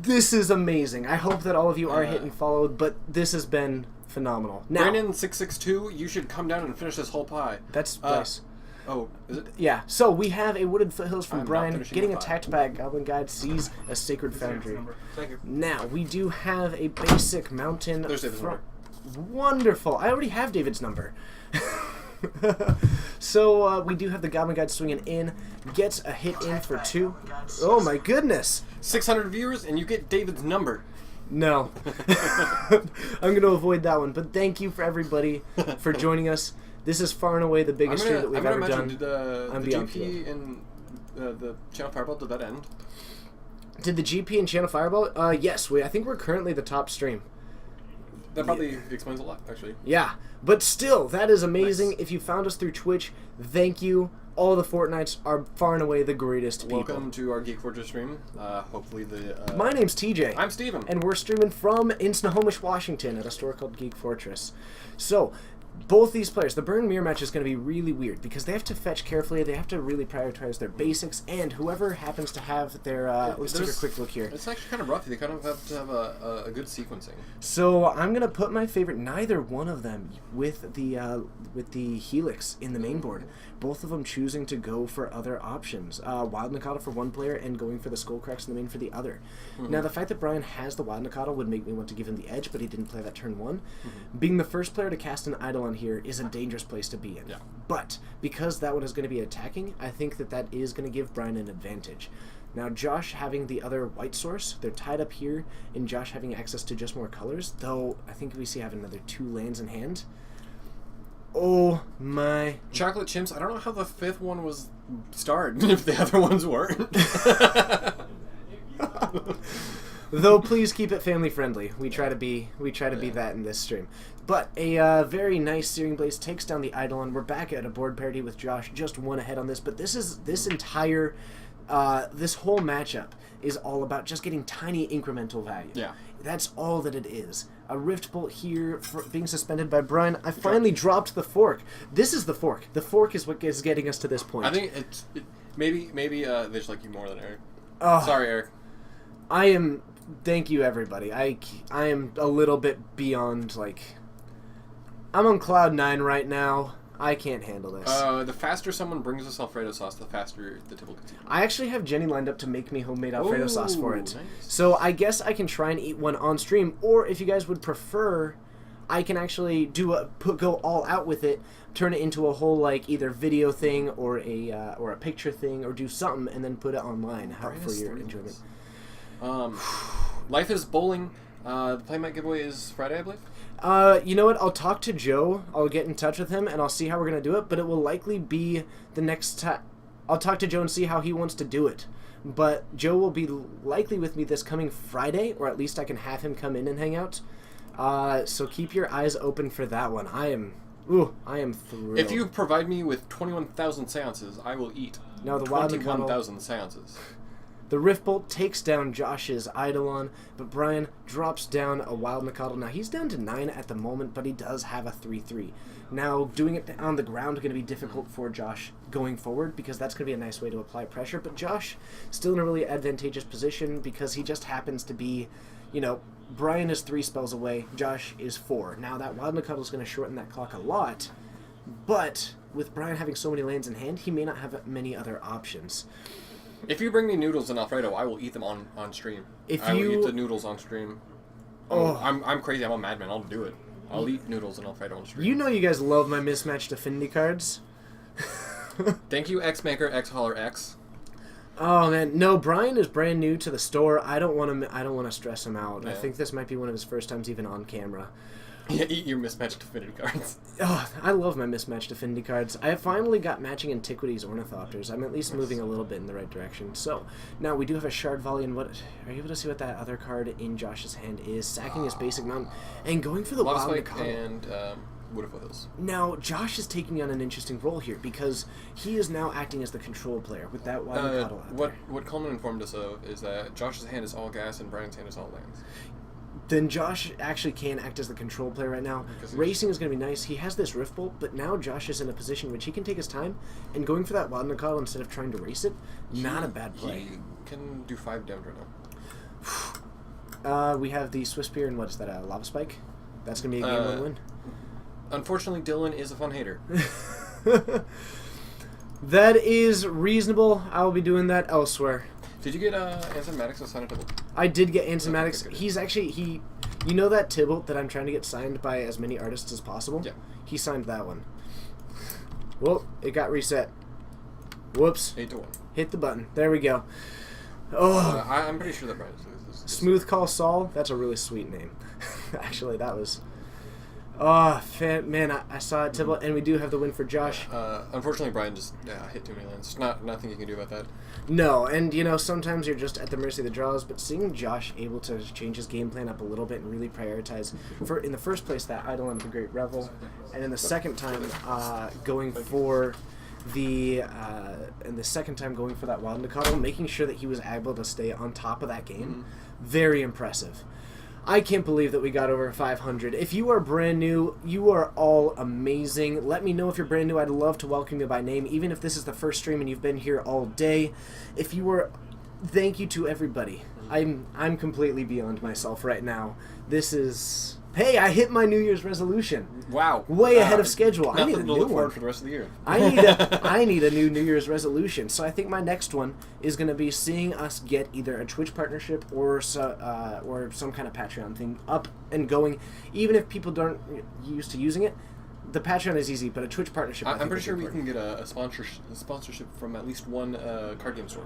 [SPEAKER 8] This is amazing. I hope that all of you are hitting follow, but this has been phenomenal. Now,
[SPEAKER 2] Brandon662, you should come down and finish this whole pie.
[SPEAKER 8] that's Bryce.
[SPEAKER 2] Oh, is it?
[SPEAKER 8] Yeah, so we have a Wooded Foothills from
[SPEAKER 2] I'm not
[SPEAKER 8] Brian.
[SPEAKER 2] finishing
[SPEAKER 8] Getting
[SPEAKER 2] the pie.
[SPEAKER 8] attacked by a Goblin Guide sees a Sacred Foundry.
[SPEAKER 2] Thank you.
[SPEAKER 8] Now, we do have a basic mountain.
[SPEAKER 2] There's David's number.
[SPEAKER 8] Wonderful. I already have David's number. So, we do have the Goblin Guide swinging in. Gets a hit in for 2. Oh my goodness.
[SPEAKER 2] 600 viewers, and you get David's number.
[SPEAKER 8] No. I'm going to avoid that one. But thank you for everybody for joining us. This is far and away the biggest stream that we've ever done.
[SPEAKER 2] Did the
[SPEAKER 8] Beyond
[SPEAKER 2] GP and the Channel Fireball, did that end?
[SPEAKER 8] Did the GP and Channel Fireball? Yes. I think we're currently the top stream.
[SPEAKER 2] That probably explains a lot, actually.
[SPEAKER 8] Yeah. But still, that is amazing. Nice. If you found us through Twitch, thank you. All the Fortnites are far and away the greatest people.
[SPEAKER 2] Welcome to our Geek Fortress stream. Hopefully the...
[SPEAKER 8] My name's TJ.
[SPEAKER 2] I'm Steven.
[SPEAKER 8] And we're streaming from in Snohomish, Washington at a store called Geek Fortress. So, both these players, the Burn Mirror match is going to be really weird because they have to fetch carefully, they have to really prioritize their basics, and whoever happens to have their... let's take a quick look here.
[SPEAKER 2] It's actually kind of rough. They kind of have to have a good sequencing.
[SPEAKER 8] So I'm going to put my favorite, neither one of them, with the Helix in the main board. Both of them choosing to go for other options. Wild Nakata for one player and going for the Skullcracks in the main for the other. Mm-hmm. Now, the fact that Brian has the Wild Nakata would make me want to give him the edge, but he didn't play that turn 1. Mm-hmm. Being the first player to cast an Eidolon here is a dangerous place to be in.
[SPEAKER 2] Yeah.
[SPEAKER 8] But because that one is going to be attacking, I think that is going to give Brian an advantage. Now, Josh having the other white source, they're tied up here, and Josh having access to just more colors, though I think we see having another 2 lands in hand. Oh my.
[SPEAKER 2] Chocolate chimps. I don't know how the 5th one was starred if the other ones weren't.
[SPEAKER 8] Though please keep it family friendly. We try to be that in this stream. But a very nice Searing Blaze takes down the Eidolon. We're back at a board parity with Josh, just one ahead on this. But this entire this whole matchup is all about just getting tiny incremental value.
[SPEAKER 2] Yeah.
[SPEAKER 8] That's all that it is. A Rift Bolt here being suspended by Brian. I finally dropped the fork. This is the fork. The fork is what is getting us to this point.
[SPEAKER 2] I think maybe they just like you more than Eric.
[SPEAKER 8] Oh,
[SPEAKER 2] Sorry, Eric.
[SPEAKER 8] I am. Thank you, everybody. I am a little bit beyond, like... I'm on cloud 9 right now. I can't handle this.
[SPEAKER 2] The faster someone brings us Alfredo sauce, the faster the table gets eaten.
[SPEAKER 8] I actually have Jenny lined up to make me homemade Alfredo sauce for it.
[SPEAKER 2] Nice.
[SPEAKER 8] So I guess I can try and eat one on stream, or if you guys would prefer, I can actually go all out with it, turn it into a whole like either video thing or a picture thing, or do something and then put it online for your enjoyment.
[SPEAKER 2] Life is Bowling. The Playmat giveaway is Friday, I believe.
[SPEAKER 8] You know what? I'll talk to Joe. I'll get in touch with him, and I'll see how we're going to do it, but it will likely be the next time. I'll talk to Joe and see how he wants to do it. But Joe will be likely with me this coming Friday, or at least I can have him come in and hang out. So keep your eyes open for that one. I am thrilled.
[SPEAKER 2] If you provide me with 21,000 seances, I will eat
[SPEAKER 8] No, the
[SPEAKER 2] 21,000 seances.
[SPEAKER 8] The Rift Bolt takes down Josh's Eidolon, but Brian drops down a Wild Mikado. Now, he's down to 9 at the moment, but he does have a 3-3. Now, doing it on the ground is going to be difficult for Josh going forward, because that's going to be a nice way to apply pressure. But Josh, still in a really advantageous position, because he just happens to be, Brian is 3 spells away, Josh is 4. Now, that Wild Mikado is going to shorten that clock a lot, but with Brian having so many lands in hand, he may not have many other options.
[SPEAKER 2] If you bring me noodles and Alfredo, I will eat them on stream. I will eat the noodles on stream. I'm crazy. I'm a madman. I'll do it. I'll eat noodles and Alfredo on stream.
[SPEAKER 8] You know you guys love my mismatched affinity cards.
[SPEAKER 2] Thank you, X Maker, X Holler X.
[SPEAKER 8] Oh man, no. Brian is brand new to the store. I don't want to stress him out.
[SPEAKER 2] Yeah.
[SPEAKER 8] I think this might be one of his first times even on camera.
[SPEAKER 2] Yeah, eat your mismatched affinity cards.
[SPEAKER 8] Oh, I love my mismatched affinity cards. I have finally got matching Antiquities Ornithopters. I'm at least moving a little bit in the right direction. So, now we do have a Shard Volley, and what are you able to see what that other card in Josh's hand is? Sacking his basic mountain and going for the
[SPEAKER 2] Lava
[SPEAKER 8] Wild
[SPEAKER 2] Spike
[SPEAKER 8] Mikado.
[SPEAKER 2] and Wood of Withers.
[SPEAKER 8] Now, Josh is taking on an interesting role here, because he is now acting as the control player with that Wild Mikado out there.
[SPEAKER 2] What Coleman informed us of is that Josh's hand is all gas and Brian's hand is all lands.
[SPEAKER 8] Then Josh actually can act as the control player right now. Racing is going to be nice. He has this Rift Bolt, but now Josh is in a position which he can take his time, and going for that Wild Mikado instead of trying to race it, not a bad play.
[SPEAKER 2] He can do 5 damage right now.
[SPEAKER 8] We have the Swiss Spear and what is that, Lava Spike? That's going to be a game 1 win.
[SPEAKER 2] Unfortunately, Dylan is a fun hater.
[SPEAKER 8] That is reasonable. I will be doing that elsewhere.
[SPEAKER 2] Did you get Anson Maddox to sign a Tibble?
[SPEAKER 8] I did get Anson Maddox.
[SPEAKER 2] Okay,
[SPEAKER 8] He's actually, you know that Tibble that I'm trying to get signed by as many artists as possible?
[SPEAKER 2] Yeah.
[SPEAKER 8] He signed that one. Well, it got reset. Whoops.
[SPEAKER 2] 8-1.
[SPEAKER 8] Hit the button. There we go. Oh.
[SPEAKER 2] I'm pretty sure that Brian is
[SPEAKER 8] Smooth Call Saul. That's a really sweet name. Actually, that was... Oh, man, I saw it, Tibble, and we do have the win for Josh.
[SPEAKER 2] Unfortunately, Brian just hit too many lands. Nothing you can do about that.
[SPEAKER 8] No, and sometimes you're just at the mercy of the draws, but seeing Josh able to change his game plan up a little bit and really prioritize, in the first place, that Eidolon of the Great Revel, and in the second time, going for that Wild Mikado, making sure that he was able to stay on top of that game, very impressive. I can't believe that we got over 500. If you are brand new, you are all amazing. Let me know if you're brand new. I'd love to welcome you by name, even if this is the first stream and you've been here all day. If you were... Thank you to everybody. I'm completely beyond myself right now. This is... Hey, I hit my New Year's resolution.
[SPEAKER 2] Wow.
[SPEAKER 8] Way ahead of schedule. I need a
[SPEAKER 2] Nothing to
[SPEAKER 8] new
[SPEAKER 2] look forward
[SPEAKER 8] one.
[SPEAKER 2] for the rest of the year.
[SPEAKER 8] I need a new New Year's resolution. So I think my next one is going to be seeing us get either a Twitch partnership or some kind of Patreon thing up and going. Even if people aren't used to using it, the Patreon is easy, but a Twitch partnership.
[SPEAKER 2] I'm pretty sure we can get a sponsorship from at least one card game store.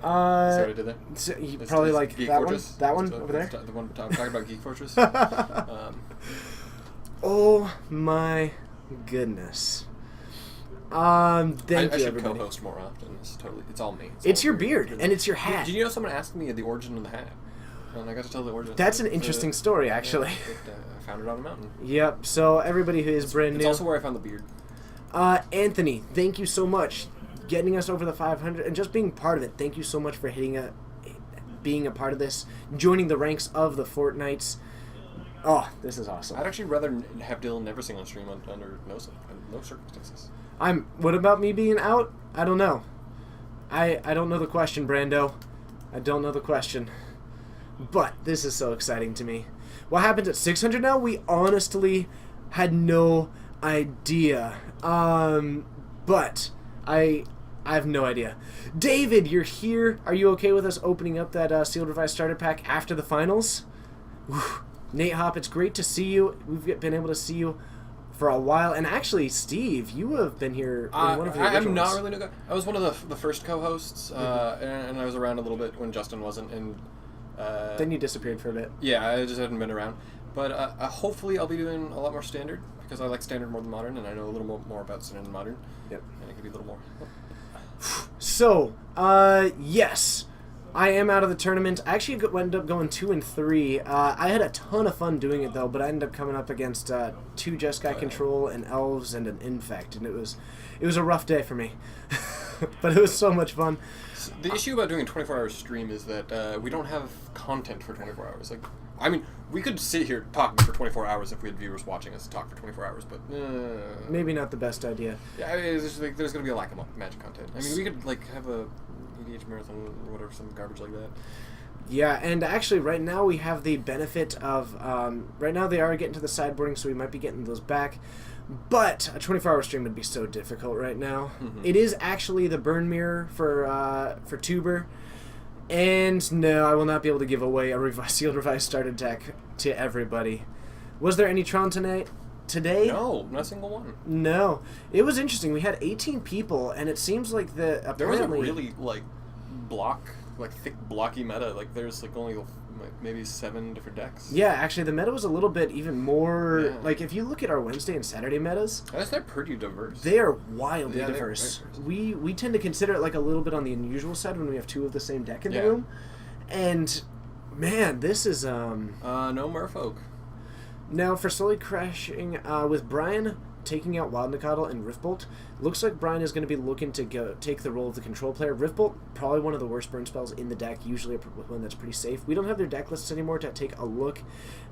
[SPEAKER 2] See what I did there?
[SPEAKER 8] So probably like
[SPEAKER 2] Geek
[SPEAKER 8] that
[SPEAKER 2] Fortress.
[SPEAKER 8] one. That one over there.
[SPEAKER 2] The one talking about Geek Fortress.
[SPEAKER 8] Oh my Goodness. Thank
[SPEAKER 2] I
[SPEAKER 8] you,
[SPEAKER 2] should
[SPEAKER 8] everybody.
[SPEAKER 2] co-host more often. It's all me.
[SPEAKER 8] It's
[SPEAKER 2] all
[SPEAKER 8] your
[SPEAKER 2] me.
[SPEAKER 8] beard, and it's your hat.
[SPEAKER 2] Did you know someone asked me the origin of the hat? And I got to tell the origin.
[SPEAKER 8] That's an interesting story, actually.
[SPEAKER 2] I found it on a mountain.
[SPEAKER 8] Yep, so everybody who is brand
[SPEAKER 2] It's
[SPEAKER 8] new...
[SPEAKER 2] also where I found the beard.
[SPEAKER 8] Anthony, thank you so much. Getting us over the 500 and just being part of it. Thank you so much for being a part of this, joining the ranks of the Fortnites. Oh, this is awesome.
[SPEAKER 2] I'd actually rather have Dylan never sing on stream under no circumstances.
[SPEAKER 8] What about me being out? I don't know. I don't know the question, Brando. I don't know the question. But this is so exciting to me. What happens at 600 now? We honestly had no idea. But I have no idea. David, you're here. Are you okay with us opening up that Sealed Revised Starter Pack after the finals? Whew. Nate Hop, it's great to see you. We've been able to see you for a while. And actually, Steve, you have been here in one of your
[SPEAKER 2] I'm
[SPEAKER 8] originals.
[SPEAKER 2] not really new. I was one of the first co-hosts, and I was around a little bit when Justin wasn't. And
[SPEAKER 8] then you disappeared for a bit.
[SPEAKER 2] yeah, I just hadn't been around. But hopefully I'll be doing a lot more standard, because I like standard more than modern, and I know a little more about standard than modern.
[SPEAKER 8] Yep.
[SPEAKER 2] And it could be a little more.
[SPEAKER 8] So, yes, I am out of the tournament. I actually ended up going 2 and 3. I had a ton of fun doing it though, but I ended up coming up against 2 Jeskai Control and Elves and an Infect, and it was a rough day for me. But it was so much fun.
[SPEAKER 2] The issue about doing a 24-hour stream is that we don't have content for 24 hours. Like, I mean, we could sit here talking for 24 hours if we had viewers watching us talk for 24 hours, but
[SPEAKER 8] Maybe not the best idea.
[SPEAKER 2] yeah, it's just, like, there's going to be a lack of magic content. I mean, we could like have a EDH marathon or whatever, some garbage like that.
[SPEAKER 8] Yeah, and actually right now we have the benefit of, right now they are getting to the sideboarding, so we might be getting those back. But a 24-hour stream would be so difficult right now.
[SPEAKER 2] Mm-hmm.
[SPEAKER 8] It is actually the burn mirror for Tuber. And no, I will not be able to give away a sealed revised starter deck to everybody. Was there any Tron today?
[SPEAKER 2] No, not a single one.
[SPEAKER 8] No. It was interesting. We had 18 people, and it seems like
[SPEAKER 2] There was a
[SPEAKER 8] apparently...
[SPEAKER 2] really thick blocky meta. Like, there's like only maybe 7 different decks.
[SPEAKER 8] Yeah, actually, the meta was a little bit even more...
[SPEAKER 2] Yeah.
[SPEAKER 8] Like, if you look at our Wednesday and Saturday metas,
[SPEAKER 2] I guess they're pretty diverse.
[SPEAKER 8] they are wildly
[SPEAKER 2] Yeah, they're
[SPEAKER 8] diverse.
[SPEAKER 2] very diverse.
[SPEAKER 8] We tend to consider it like a little bit on the unusual side when we have 2 of the same deck in the
[SPEAKER 2] Yeah.
[SPEAKER 8] room. And, man, this is...
[SPEAKER 2] No merfolk.
[SPEAKER 8] Now, for slowly crashing, with Brian taking out Wild Nikadal and Riftbolt, looks like Brian is going to be looking to take the role of the control player. Riftbolt, probably one of the worst burn spells in the deck, usually one that's pretty safe. We don't have their deck lists anymore to take a look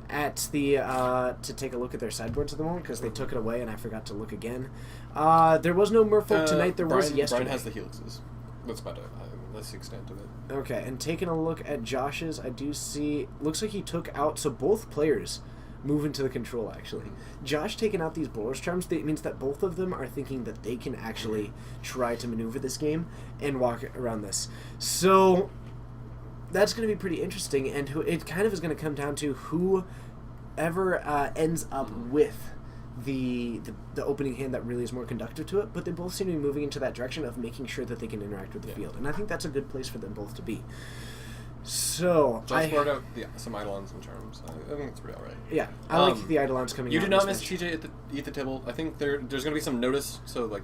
[SPEAKER 8] at their sideboards at the moment, because they took it away and I forgot to look again. There was no Merfolk tonight, there was yesterday.
[SPEAKER 2] Brian has the helixes. That's about it. That's the extent of it.
[SPEAKER 8] Okay, and taking a look at Josh's, I do see, looks like he took out, so both players move into the control, actually. Josh taking out these Bowler's Charms, it means that both of them are thinking that they can actually try to maneuver this game and walk around this. So, that's going to be pretty interesting, and it kind of is going to come down to whoever ends up with the opening hand that really is more conductive to it, but they both seem to be moving into that direction of making sure that they can interact with the field, and I think that's a good place for them both to be. So,
[SPEAKER 2] Just brought out some Eidolons and Charms. I think it's pretty alright.
[SPEAKER 8] Yeah, I like the Eidolons coming out.
[SPEAKER 2] You did
[SPEAKER 8] in
[SPEAKER 2] not
[SPEAKER 8] this
[SPEAKER 2] miss
[SPEAKER 8] match.
[SPEAKER 2] TJ eat the table. I think there's going to be some notice, so like...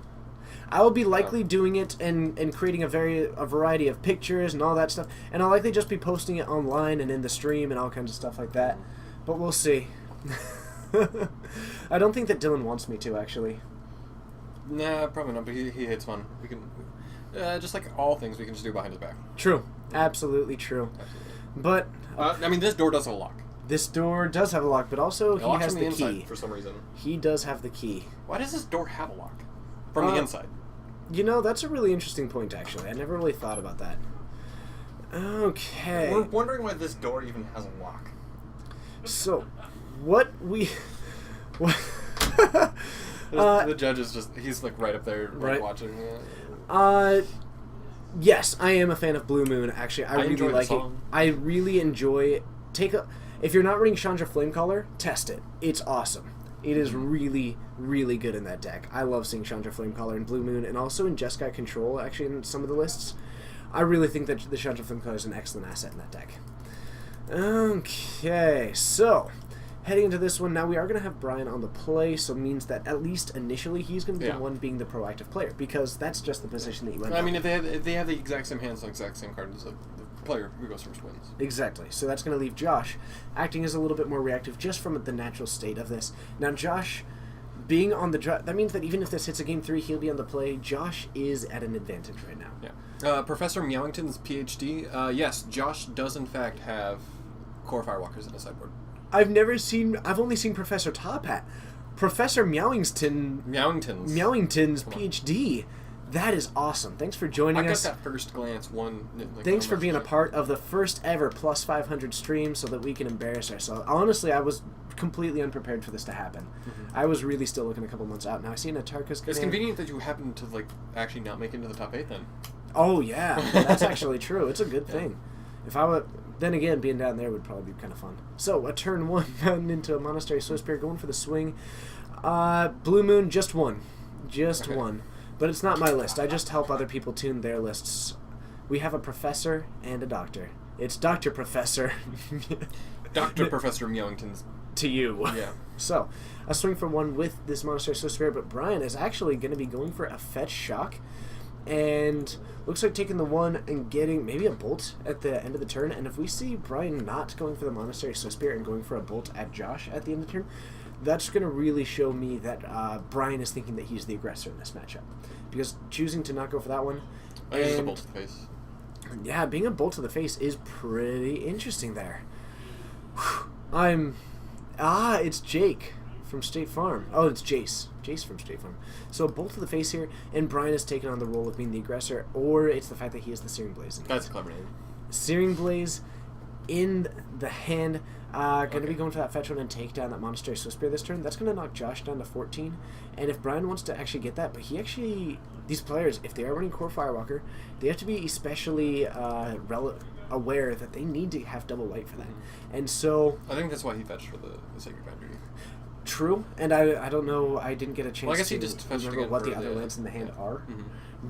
[SPEAKER 8] I will be likely doing it and creating a variety of pictures and all that stuff, and I'll likely just be posting it online and in the stream and all kinds of stuff like that, but we'll see. I don't think that Dylan wants me to, actually.
[SPEAKER 2] Nah, probably not, but he hates fun. We can... just like all things, we can just do behind his back.
[SPEAKER 8] True. Absolutely true.
[SPEAKER 2] Absolutely.
[SPEAKER 8] But...
[SPEAKER 2] I mean, this door does have a lock.
[SPEAKER 8] This door does have a lock, but also he
[SPEAKER 2] locks
[SPEAKER 8] has
[SPEAKER 2] from
[SPEAKER 8] the
[SPEAKER 2] inside
[SPEAKER 8] key.
[SPEAKER 2] for some reason.
[SPEAKER 8] He does have the key.
[SPEAKER 2] Why does this door have a lock? From the inside.
[SPEAKER 8] You know, that's a really interesting point, actually. I never really thought about that. Okay.
[SPEAKER 2] We're wondering why this door even has a lock.
[SPEAKER 8] So, what we...
[SPEAKER 2] The judge is just, he's like right up there
[SPEAKER 8] Right.
[SPEAKER 2] watching.
[SPEAKER 8] Yes, I am a fan of Blue Moon, actually. I really
[SPEAKER 2] enjoy the
[SPEAKER 8] like it.
[SPEAKER 2] song.
[SPEAKER 8] I really enjoy... If you're not running Chandra Flamecaller, test it. It's awesome. It is really, really good in that deck. I love seeing Chandra Flamecaller in Blue Moon, and also in Jeskai Control, actually, in some of the lists. I really think that the Chandra Flamecaller is an excellent asset in that deck. Okay, so... heading into this one, now we are going to have Brian on the play, so it means that at least initially he's going to be
[SPEAKER 2] Yeah.
[SPEAKER 8] the one being the proactive player, because that's just the position that you end
[SPEAKER 2] I
[SPEAKER 8] up
[SPEAKER 2] mean,
[SPEAKER 8] in.
[SPEAKER 2] if they have the exact same hands, the exact same card, the player who goes first wins.
[SPEAKER 8] Exactly. So that's going to leave Josh acting as a little bit more reactive just from the natural state of this. Now, Josh being on the draw, that means that even if this hits a game 3, he'll be on the play. Josh is at an advantage right now.
[SPEAKER 2] Yeah. Professor Meowington's PhD. Yes, Josh does in fact have core firewalkers in his sideboard.
[SPEAKER 8] I've only seen Professor Top Hat. Professor Meowington's PhD. That is awesome. Thanks for joining us.
[SPEAKER 2] I got that first glance one.
[SPEAKER 8] Thanks for being a part of the first ever plus 500 stream so that we can embarrass ourselves. Honestly, I was completely unprepared for this to happen.
[SPEAKER 2] Mm-hmm.
[SPEAKER 8] I was really still looking a couple months out. Now I see Natarka's
[SPEAKER 2] It's convenient that you happen to actually not make it into the top 8 then.
[SPEAKER 8] Oh yeah, that's actually true. It's a good thing. If I would, then again, being down there would probably be kind of fun. So a turn 1 mountain into a Monastery Swiss Spear, going for the swing. Blue Moon, just one, one. But it's not my list. I just help other people tune their lists. We have a professor and a doctor. It's Dr. Professor.
[SPEAKER 2] Dr. Professor Meowington's.
[SPEAKER 8] To you.
[SPEAKER 2] Yeah.
[SPEAKER 8] So, a swing for 1 with this Monastery Swiss Spear, but Brian is actually going to be going for a fetch shock. And looks like taking the 1 and getting maybe a bolt at the end of the turn. And if we see Brian not going for the Monastery Swiss Spear and going for a bolt at Josh at the end of the turn, that's going to really show me that Brian is thinking that he's the aggressor in this matchup. Because choosing to not go for that one...
[SPEAKER 2] Just a bolt to the face.
[SPEAKER 8] Yeah, being a bolt to the face is pretty interesting there. It's Jake from State Farm. Oh, it's Jace. Jace from State Farm. So a bolt to the face here, and Brian has taken on the role of being the aggressor, or it's the fact that he is the Searing Blaze.
[SPEAKER 2] That's a clever name.
[SPEAKER 8] Searing Blaze in the hand. Going to be going for that fetch one and take down that Monastery Swiss Spear this turn. That's going to knock Josh down to 14. And if Brian wants to actually get that, but these players, if they are running Core Firewalker, they have to be especially aware that they need to have double white for that. And so...
[SPEAKER 2] I think that's why he fetched for the Sacred Boundary.
[SPEAKER 8] True, and I don't know, I didn't get a chance
[SPEAKER 2] I guess
[SPEAKER 8] to
[SPEAKER 2] he just fetched
[SPEAKER 8] remember
[SPEAKER 2] again
[SPEAKER 8] what
[SPEAKER 2] for
[SPEAKER 8] the other
[SPEAKER 2] the-
[SPEAKER 8] lands in the hand are.
[SPEAKER 2] Mm-hmm.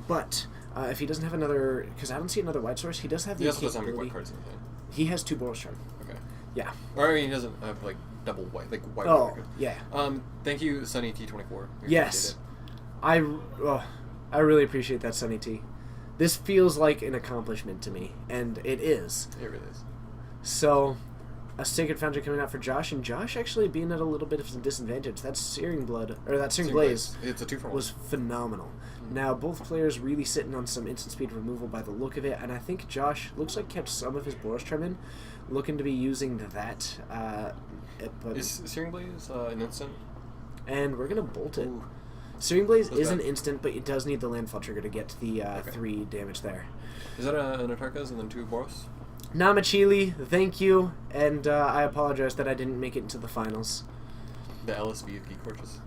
[SPEAKER 8] But if he doesn't have another... Because I don't see another white source, he does have
[SPEAKER 2] He
[SPEAKER 8] the
[SPEAKER 2] also doesn't have any
[SPEAKER 8] capability...
[SPEAKER 2] white cards in the hand.
[SPEAKER 8] He has 2 Boros Charm.
[SPEAKER 2] Okay.
[SPEAKER 8] Yeah.
[SPEAKER 2] Or I mean, he doesn't have double white, white.
[SPEAKER 8] Oh,
[SPEAKER 2] white.
[SPEAKER 8] yeah.
[SPEAKER 2] Thank you, Sunny T24.
[SPEAKER 8] Yes. I really appreciate that, Sunny T. This feels like an accomplishment to me, and it is.
[SPEAKER 2] It really is.
[SPEAKER 8] So, a Sacred Foundry coming out for Josh, and Josh actually being at a little bit of a disadvantage. That Searing Blaze
[SPEAKER 2] It's a 2-for-1.
[SPEAKER 8] was phenomenal. Now, both players really sitting on some instant speed removal by the look of it, and I think Josh looks like kept some of his Boros Charm in, looking to be using that.
[SPEAKER 2] Is Searing Blaze an instant?
[SPEAKER 8] And we're going to bolt it.
[SPEAKER 2] Ooh.
[SPEAKER 8] Searing Blaze
[SPEAKER 2] That's
[SPEAKER 8] is an
[SPEAKER 2] bad.
[SPEAKER 8] instant, but it does need the landfall trigger to get the 3 damage there.
[SPEAKER 2] Is that an Atarkas and then 2 Boros?
[SPEAKER 8] Namachili, thank you, and I apologize that I didn't make it into the finals.
[SPEAKER 2] The LSV of Geek Horses?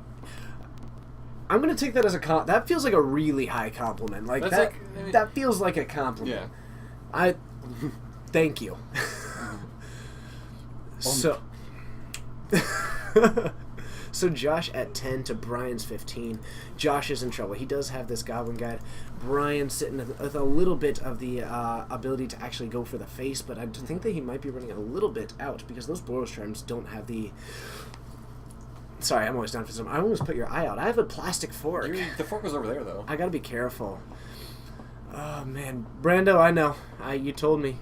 [SPEAKER 8] I'm gonna take that as a that feels like a really high compliment. Like
[SPEAKER 2] That's
[SPEAKER 8] that.
[SPEAKER 2] I mean,
[SPEAKER 8] that feels like a compliment.
[SPEAKER 2] Yeah.
[SPEAKER 8] Thank you. So. So Josh at 10 to Brian's 15. Josh is in trouble. He does have this Goblin Guide. Brian sitting with a little bit of the ability to actually go for the face, but I think that he might be running a little bit out because those Boros Charms don't have the... Sorry, I'm always down for some. I almost put your eye out. I have a plastic fork.
[SPEAKER 2] The fork was over there, though.
[SPEAKER 8] I gotta be careful. Oh, man. Brando, I know. You told me.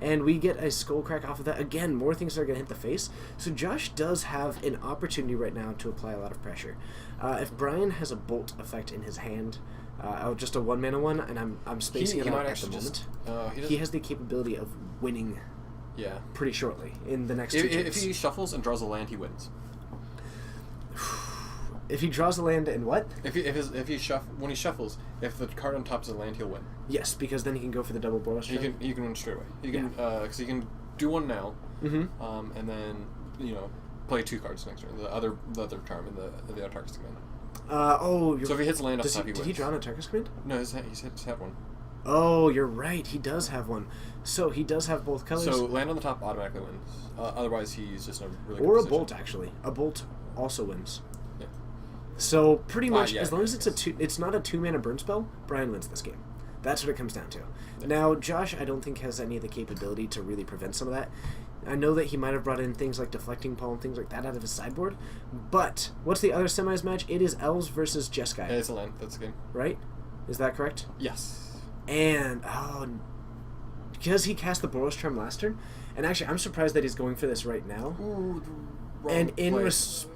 [SPEAKER 8] And we get a skull crack off of that. Again, more things that are going to hit the face. So Josh does have an opportunity right now to apply a lot of pressure. If Brian has a bolt effect in his hand, just a 1-mana one, and I'm spacing it out at the moment, he has the capability of winning pretty shortly in the next 2 turns.
[SPEAKER 2] If he shuffles and draws a land, he wins.
[SPEAKER 8] If he draws a land and what?
[SPEAKER 2] When he shuffles, if the card on top is a land, he'll win.
[SPEAKER 8] Yes, because then he can go for the double Boros.
[SPEAKER 2] He can win straight away. He can because he can do one now, and then play 2 cards next turn. The other charm and the Autarkist command.
[SPEAKER 8] So
[SPEAKER 2] if he hits land off top, he wins.
[SPEAKER 8] Did he draw an Autarkist command?
[SPEAKER 2] No, he's had one.
[SPEAKER 8] Oh, you're right. He does have one. So he does have both colors.
[SPEAKER 2] So land on the top automatically wins. Otherwise, he's just in a really good
[SPEAKER 8] or a
[SPEAKER 2] position.
[SPEAKER 8] bolt actually. A bolt also wins.
[SPEAKER 2] Yeah.
[SPEAKER 8] So pretty much,
[SPEAKER 2] yeah,
[SPEAKER 8] as long as
[SPEAKER 2] yes.
[SPEAKER 8] it's not a 2-mana burn spell, Brian wins this game. That's what it comes down to. Now, Josh, I don't think has any of the capability to really prevent some of that. I know that he might have brought in things like deflecting palm, things like that out of his sideboard. But what's the other semis match? It is Elves versus Jeskai.
[SPEAKER 2] Yeah, it's a land. That's the game.
[SPEAKER 8] Right? Is that correct?
[SPEAKER 2] Yes.
[SPEAKER 8] And because he cast the Boros Charm last turn, and actually I'm surprised that he's going for this right now.
[SPEAKER 2] Ooh,
[SPEAKER 8] And in response,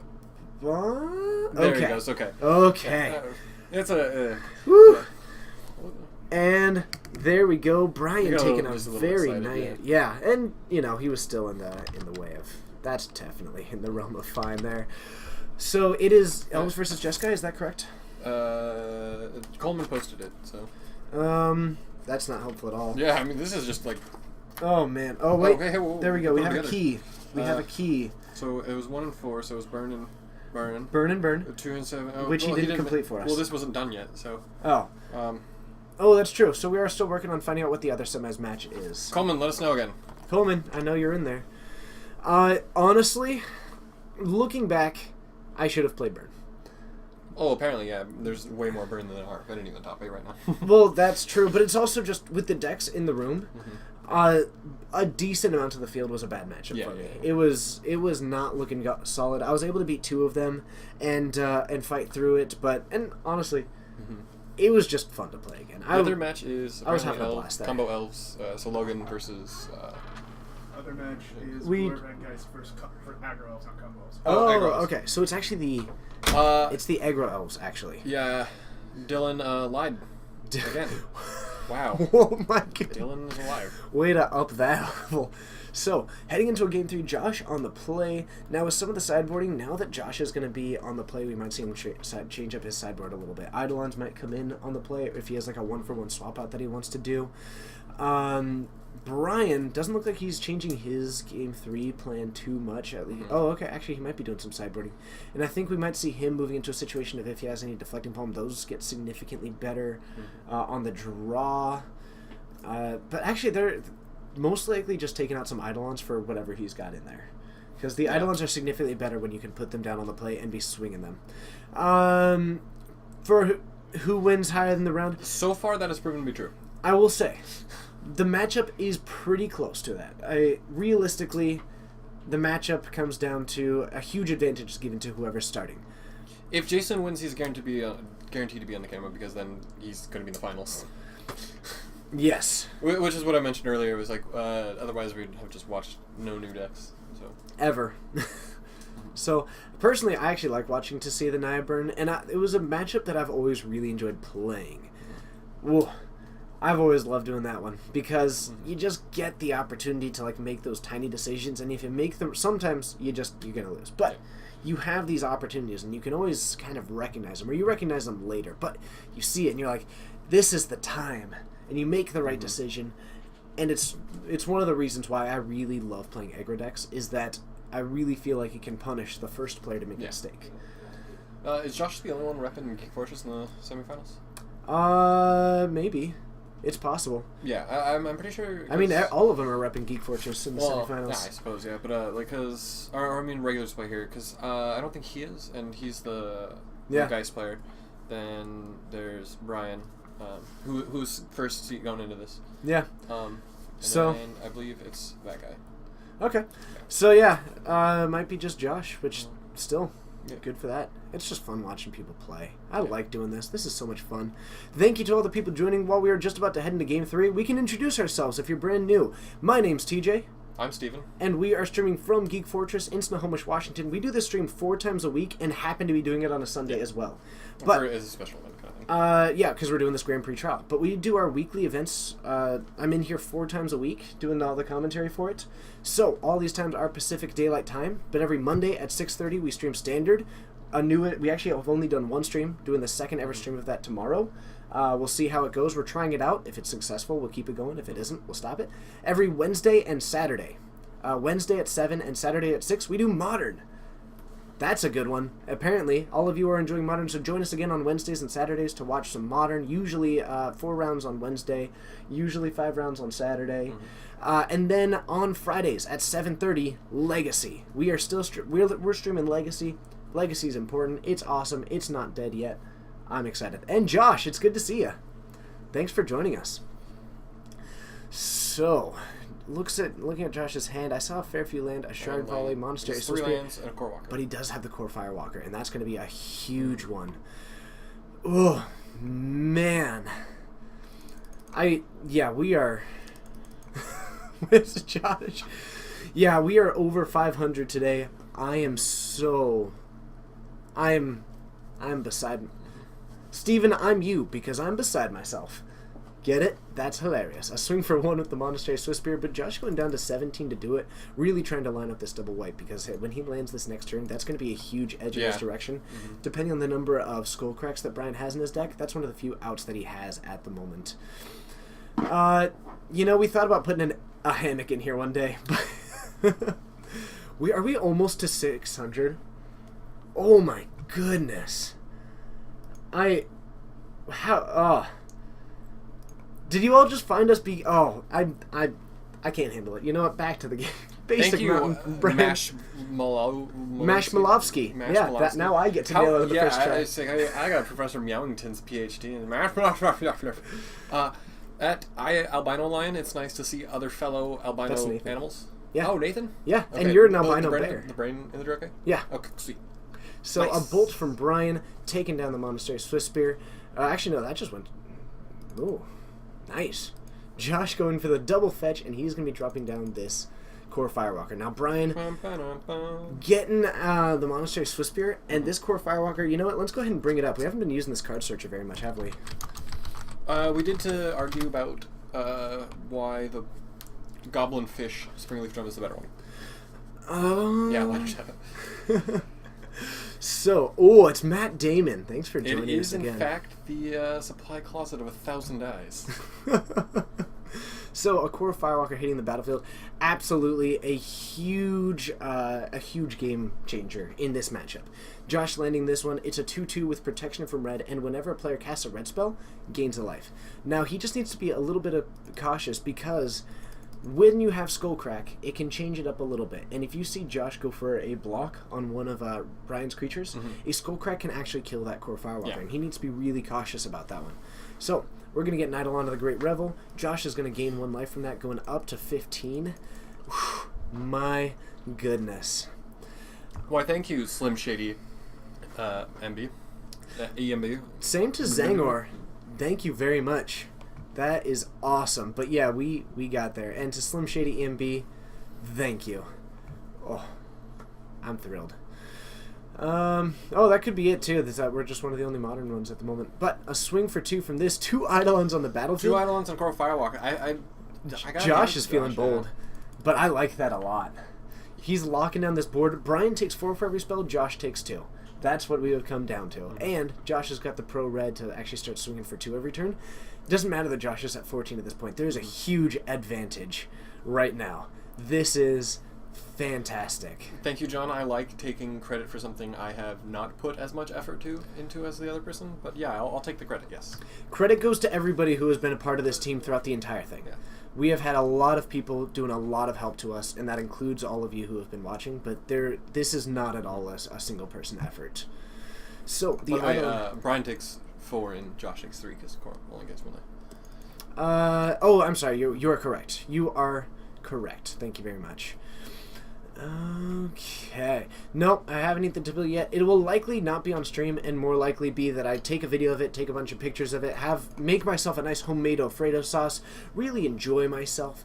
[SPEAKER 2] there he goes. Okay.
[SPEAKER 8] Okay.
[SPEAKER 2] It's a.
[SPEAKER 8] Woo. And there we go. Brian
[SPEAKER 2] You go
[SPEAKER 8] taking a
[SPEAKER 2] just a little
[SPEAKER 8] very
[SPEAKER 2] excited,
[SPEAKER 8] nice, yeah, and he was still in the way of. That's definitely in the realm of fine there. So it is Elves versus Jeskai. Is that correct?
[SPEAKER 2] Coleman posted it, so.
[SPEAKER 8] That's not helpful at all.
[SPEAKER 2] Yeah, I mean this is just like.
[SPEAKER 8] Oh man. Oh wait.
[SPEAKER 2] Okay, hey,
[SPEAKER 8] there we go. We
[SPEAKER 2] put
[SPEAKER 8] have
[SPEAKER 2] it
[SPEAKER 8] a
[SPEAKER 2] together.
[SPEAKER 8] key. We have a key.
[SPEAKER 2] So it was 1 and 4. So it was burn and burn.
[SPEAKER 8] Burn and burn.
[SPEAKER 2] 2 and 7. Oh,
[SPEAKER 8] Which he didn't complete for us.
[SPEAKER 2] Well, this wasn't done yet, so.
[SPEAKER 8] Oh. Oh, that's true. So we are still working on finding out what the other semis match is.
[SPEAKER 2] Coleman, let us know again.
[SPEAKER 8] Coleman, I know you're in there. Honestly, looking back, I should have played Burn.
[SPEAKER 2] Oh, apparently, yeah. There's way more burn than there are anything in the top 8 right now.
[SPEAKER 8] Well, that's true, but it's also just with the decks in the room. A decent amount of the field was a bad matchup for me.
[SPEAKER 2] Yeah.
[SPEAKER 8] It was not looking solid. I was able to beat 2 of them and fight through it, and honestly, it was just fun to play again.
[SPEAKER 2] The other match is
[SPEAKER 8] I was
[SPEAKER 2] apparently
[SPEAKER 8] having a blast there.
[SPEAKER 2] combo elves. So Logan versus.
[SPEAKER 6] Other match is
[SPEAKER 8] We-
[SPEAKER 6] whoever that guy's first for aggro elves, not combo elves.
[SPEAKER 8] Oh,
[SPEAKER 2] Aggro Elves.
[SPEAKER 8] okay. So it's actually it's the Aggro Elves actually.
[SPEAKER 2] Yeah, Dylan lied again. Wow.
[SPEAKER 8] Oh my god.
[SPEAKER 2] Dylan is alive.
[SPEAKER 8] Way to up that level. So, heading into a game 3, Josh on the play. Now, with some of the sideboarding, now that Josh is going to be on the play, we might see him change up his sideboard a little bit. Eidolons might come in on the play if he has like a 1-for-1 swap out that he wants to do. Brian doesn't look like he's changing his game 3 plan too much. At least. Oh, okay. Actually, he might be doing some sideboarding. And I think we might see him moving into a situation of if he has any deflecting palm, those get significantly better on the draw. But actually, they're most likely just taking out some Eidolons for whatever he's got in there. Because the Eidolons are significantly better when you can put them down on the plate and be swinging them. For who wins higher than the round?
[SPEAKER 2] So far, that has proven to be true.
[SPEAKER 8] I will say, the matchup is pretty close to that. Realistically, the matchup comes down to a huge advantage is given to whoever's starting.
[SPEAKER 2] If Jason wins, he's guaranteed to be on the camera because then he's going to be in the finals.
[SPEAKER 8] Yes.
[SPEAKER 2] Which is what I mentioned earlier. It was like otherwise we'd have just watched no new decks. So
[SPEAKER 8] Ever. So, personally, I actually like watching to see the Naya burn, and it was a matchup that I've always really enjoyed playing. Whoa. I've always loved doing that one because you just get the opportunity to like make those tiny decisions, and if you make them, sometimes you're gonna lose. But you have these opportunities, and you can always kind of recognize them, or you recognize them later. But you see it, and you're like, "This is the time," and you make the right decision. And it's one of the reasons why I really love playing aggro decks is that I really feel like it can punish the first player to make a mistake.
[SPEAKER 2] Is Josh the only one repping Geek Fortress in the semifinals?
[SPEAKER 8] Maybe. It's possible.
[SPEAKER 2] Yeah, I'm pretty sure.
[SPEAKER 8] I mean, all of them are repping Geek Fortress in the semifinals.
[SPEAKER 2] Yeah, I suppose, yeah. But, or I mean, regulars play here, because I don't think he is, and he's the Geist player. Then there's Brian, who's first seat going into this.
[SPEAKER 8] Yeah.
[SPEAKER 2] And
[SPEAKER 8] So
[SPEAKER 2] then I believe it's that guy.
[SPEAKER 8] Okay. So, yeah, might be just Josh, which still...
[SPEAKER 2] Yeah.
[SPEAKER 8] Good for that. It's just fun watching people play. I like doing this. This is so much fun. Thank you to all the people joining. While we are just about to head into Game 3, we can introduce ourselves if you're brand new. My name's TJ.
[SPEAKER 2] I'm Steven.
[SPEAKER 8] And we are streaming from Geek Fortress in Snohomish, Washington. We do this stream 4 times a week and happen to be doing it on a Sunday as well. But
[SPEAKER 2] It's a special event kind of thing.
[SPEAKER 8] yeah, because we're doing this Grand Prix trial. But we do our weekly events. I'm in here 4 times a week doing all the commentary for it. So all these times are Pacific Daylight Time. But every Monday at 6:30 we stream Standard. We actually have only done 1 stream, doing the second ever stream of that tomorrow. We'll see how it goes. We're trying it out. If it's successful, we'll keep it going. If it isn't, we'll stop it. Every Wednesday and Saturday. Wednesday at 7 and Saturday at 6, we do Modern. That's a good one. Apparently, all of you are enjoying Modern, so join us again on Wednesdays and Saturdays to watch some Modern. Usually 4 rounds on Wednesday, usually 5 rounds on Saturday. And then on Fridays at 7:30, Legacy. We are still we're streaming Legacy. Legacy is important. It's awesome. It's not dead yet. I'm excited. And Josh, it's good to see you. Thanks for joining us. So, looking at Josh's hand, I saw a fair few land, a shard volley, monastery,
[SPEAKER 2] 3 lands, and a core walker.
[SPEAKER 8] but he does have the core firewalker, and that's going to be a huge one. Oh man, we are. Where's Josh? Yeah, we are over 500 today. I'm beside. Steven, I'm you because I'm beside myself. Get it? That's hilarious. A swing for 1 with the Monastery Swiss Spear, but Josh going down to 17 to do it. Really trying to line up this double white because when he lands this next turn, that's going to be a huge edge in his direction. Depending on the number of skull cracks that Brian has in his deck, that's one of the few outs that he has at the moment. We thought about putting a hammock in here one day, but are we almost to 600? Oh my goodness. Did you all just find us I can't handle it. You know what? Back to the game. Basic
[SPEAKER 2] Thank you,
[SPEAKER 8] Mash Malovsky. Yeah, now I get to nail it the first try.
[SPEAKER 2] I got Professor Meowington's PhD in Mash. At Albino Line, it's nice to see other fellow albino animals.
[SPEAKER 8] Yeah.
[SPEAKER 2] Oh, Nathan?
[SPEAKER 8] Yeah,
[SPEAKER 2] Okay.
[SPEAKER 8] and you're an albino bear.
[SPEAKER 2] The brain in the direct guy?
[SPEAKER 8] Yeah.
[SPEAKER 2] Okay, sweet.
[SPEAKER 8] So
[SPEAKER 2] Nice.
[SPEAKER 8] a bolt from Brian, taking down the Monastery Swiss Spear. Actually, no, that just went... Ooh, nice. Josh going for the double fetch, and he's going to be dropping down this core Firewalker. Now, Brian getting the Monastery Swiss Spear, and this core Firewalker, you know what? Let's go ahead and bring it up. We haven't been using this card searcher very much, have we?
[SPEAKER 2] We did to argue about why the Goblin Fish Springleaf Drum is the better one. Yeah, why don't you have it?
[SPEAKER 8] So, it's Matt Damon. Thanks for joining us again.
[SPEAKER 2] It is, in fact, the supply closet of 1,000 eyes.
[SPEAKER 8] So, a core Firewalker hitting the battlefield, absolutely a huge game changer in this matchup. Josh landing this one, it's a 2/2 with protection from red, and whenever a player casts a red spell, gains a life. Now, he just needs to be a little bit cautious because when you have Skullcrack, it can change it up a little bit. And if you see Josh go for a block on one of Brian's creatures, a Skullcrack can actually kill that core Firewalker, and he needs to be really cautious about that one. So, we're going to get Nidal onto the Great Revel. Josh is going to gain 1 life from that, going up to 15. Whew, my goodness.
[SPEAKER 2] Why, thank you, Slim Shady MB. EMB.
[SPEAKER 8] Same to Zangor. Thank you very much. That is awesome. But yeah, we got there. And to Slim Shady MB, thank you. Oh, I'm thrilled. That could be it too. We're just one of the only modern ones at the moment. But a swing for 2 from this. 2 Eidolons on the battlefield.
[SPEAKER 2] 2 Eidolons and Core Firewalker.
[SPEAKER 8] Josh is feeling bold. But I like that a lot. He's locking down this board. Brian takes 4 for every spell. Josh takes 2. That's what we would come down to. And Josh has got the pro red to actually start swinging for 2 every turn. It doesn't matter that Josh is at 14 at this point. There's a huge advantage right now. This is fantastic.
[SPEAKER 2] Thank you, John. I like taking credit for something I have not put as much effort into as the other person. But yeah, I'll take the credit, yes.
[SPEAKER 8] Credit goes to everybody who has been a part of this team throughout the entire thing.
[SPEAKER 2] Yeah.
[SPEAKER 8] We have had a lot of people doing a lot of help to us, and that includes all of you who have been watching, but this is not at all a single-person effort. So,
[SPEAKER 2] Brian takes 4 and Josh takes 3 because Cor only gets 1 life.
[SPEAKER 8] I'm sorry. You are correct. You are correct. Thank you very much. Okay. Nope, I haven't eaten the tipple yet. It will likely not be on stream, and more likely be that I take a video of it, take a bunch of pictures of it, make myself a nice homemade Alfredo sauce, really enjoy myself,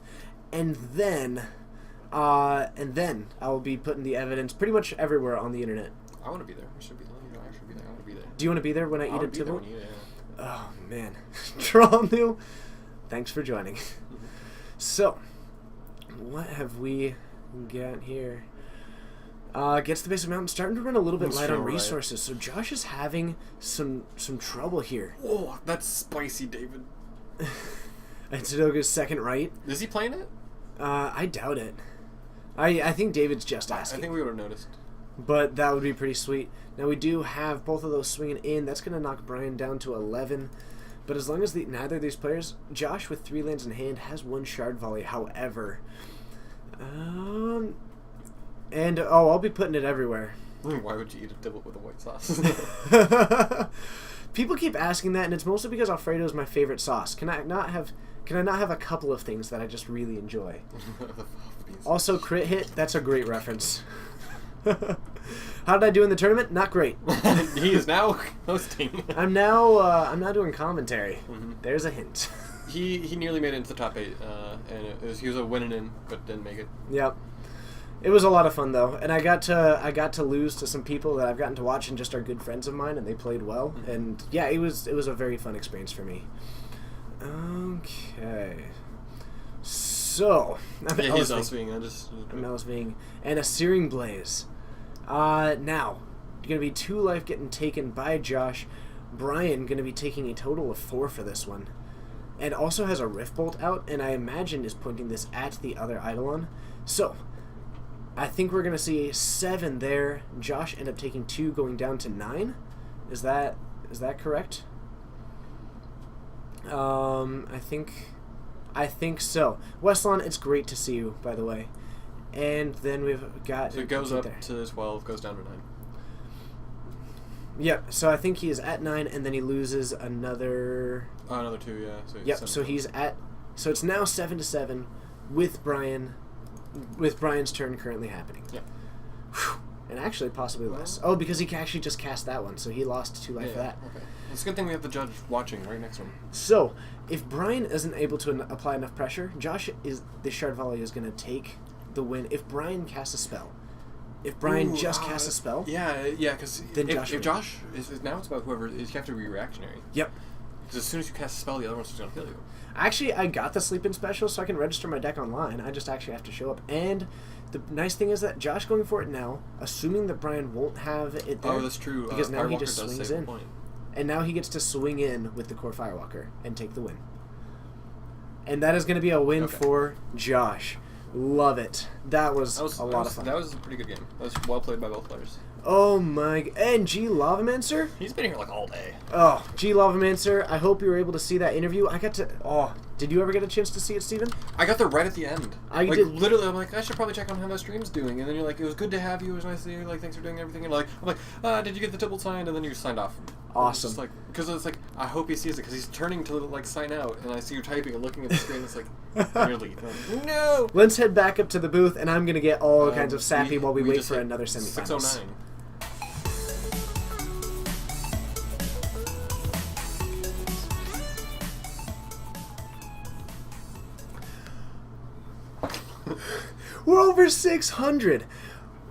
[SPEAKER 8] and then I will be putting the evidence pretty much everywhere on the internet.
[SPEAKER 2] I want to be there. I should be there. I want to be there.
[SPEAKER 8] Do you want to be there when I eat a tipple?
[SPEAKER 2] Yeah.
[SPEAKER 8] Oh man, Troll new. Thanks for joining. So, what have we got here? Gets the base of mountain, starting to run a little bit light on resources. So Josh is having some trouble here.
[SPEAKER 2] Oh, that's spicy, David.
[SPEAKER 8] And Sudoku's second right.
[SPEAKER 2] Is he playing it?
[SPEAKER 8] I doubt it. I think David's just asking.
[SPEAKER 2] I think we would have noticed.
[SPEAKER 8] But that would be pretty sweet. Now we do have both of those swinging in. That's going to knock Brian down to 11. But as long as neither of these players, Josh with 3 lands in hand has 1 shard volley. However, I'll be putting it everywhere.
[SPEAKER 2] Why would you eat a dibble with a white sauce?
[SPEAKER 8] People keep asking that, and it's mostly because Alfredo is my favorite sauce. Can I not have Can I not have a couple of things that I just really enjoy?
[SPEAKER 2] The fluff beans.
[SPEAKER 8] Also, crit hit. That's a great reference. How did I do in the tournament? Not great.
[SPEAKER 2] He is now hosting.
[SPEAKER 8] I'm now doing commentary.
[SPEAKER 2] Mhm.
[SPEAKER 8] There's a hint.
[SPEAKER 2] He nearly made it into the top 8, and he was a winning in, but didn't make it.
[SPEAKER 8] Yep. It was a lot of fun though, and I got to lose to some people that I've gotten to watch and just are good friends of mine, and they played well.
[SPEAKER 2] Mhm.
[SPEAKER 8] And yeah, it was a very fun experience for me. Okay. So I'm
[SPEAKER 2] Yeah, he's
[SPEAKER 8] LSVing.
[SPEAKER 2] LSVing.
[SPEAKER 8] I'm LSVing. And a Searing Blaze. Now, going to be 2 life getting taken by Josh. Brian going to be taking a total of 4 for this one. And also has a Rift Bolt out, and I imagine is pointing this at the other Eidolon. So, I think we're going to see 7 there. Josh ended up taking 2, going down to 9. Is that correct? I think so. Westlon, it's great to see you, by the way. And then we've got...
[SPEAKER 2] So it goes up
[SPEAKER 8] there.
[SPEAKER 2] to 12, goes down to 9.
[SPEAKER 8] Yep, so I think he is at 9, and then he loses another...
[SPEAKER 2] Oh, another 2, yeah. So
[SPEAKER 8] Yep,
[SPEAKER 2] 7.
[SPEAKER 8] so he's at... So it's now 7-7 with Brian, with Brian's turn currently happening.
[SPEAKER 2] Yeah.
[SPEAKER 8] Whew. And actually possibly less. Oh, because he actually just cast that one, so he lost 2 life for that.
[SPEAKER 2] Okay. It's a good thing we have the judge watching right next to him.
[SPEAKER 8] So, if Brian isn't able to apply enough pressure, Josh is... The Shard Volley is going to take the win. If Brian casts a spell... If Brian casts a spell...
[SPEAKER 2] Yeah, because
[SPEAKER 8] Then
[SPEAKER 2] if
[SPEAKER 8] Josh
[SPEAKER 2] Josh... Now it's about whoever... You have to be reactionary.
[SPEAKER 8] Yep.
[SPEAKER 2] Because as soon as you cast a spell, the other one's just going to kill you.
[SPEAKER 8] Actually, I got the Sleep-In special, so I can register my deck online. I just actually have to show up. And the nice thing is that Josh going for it now, assuming that Brian won't have it there.
[SPEAKER 2] Oh, that's true.
[SPEAKER 8] Because now he
[SPEAKER 2] Firewalker
[SPEAKER 8] just
[SPEAKER 2] does
[SPEAKER 8] swings
[SPEAKER 2] save a
[SPEAKER 8] in.
[SPEAKER 2] point.
[SPEAKER 8] And now he gets to swing in with the core Firewalker and take the win. And that is going to be a win for Josh. Love it. That was a lot of fun.
[SPEAKER 2] That was a pretty good game. That was well played by both players.
[SPEAKER 8] Oh my... And G Lavamancer?
[SPEAKER 2] He's been here like all day.
[SPEAKER 8] Oh, G Lavamancer, I hope you were able to see that interview. I got to... Oh, did you ever get a chance to see it, Steven?
[SPEAKER 2] I got there right at the end.
[SPEAKER 8] I
[SPEAKER 2] like,
[SPEAKER 8] did.
[SPEAKER 2] Literally, I'm like, I should probably check on how my stream's doing. And then you're like, it was good to have you. It was nice to see you. Like, thanks for doing everything. And I'm like, did you get the Tibble signed? And then you signed off.
[SPEAKER 8] Awesome.
[SPEAKER 2] Just like, because it's like, I hope he sees it because he's turning to like sign out, and I see you typing and looking at the screen. It's like, and you're leaving. Like, no.
[SPEAKER 8] Let's head back up to the booth, and I'm gonna get all kinds of sappy while we wait
[SPEAKER 2] just
[SPEAKER 8] for
[SPEAKER 2] hit
[SPEAKER 8] another semifinals.
[SPEAKER 2] 6:09.
[SPEAKER 8] We're over 600.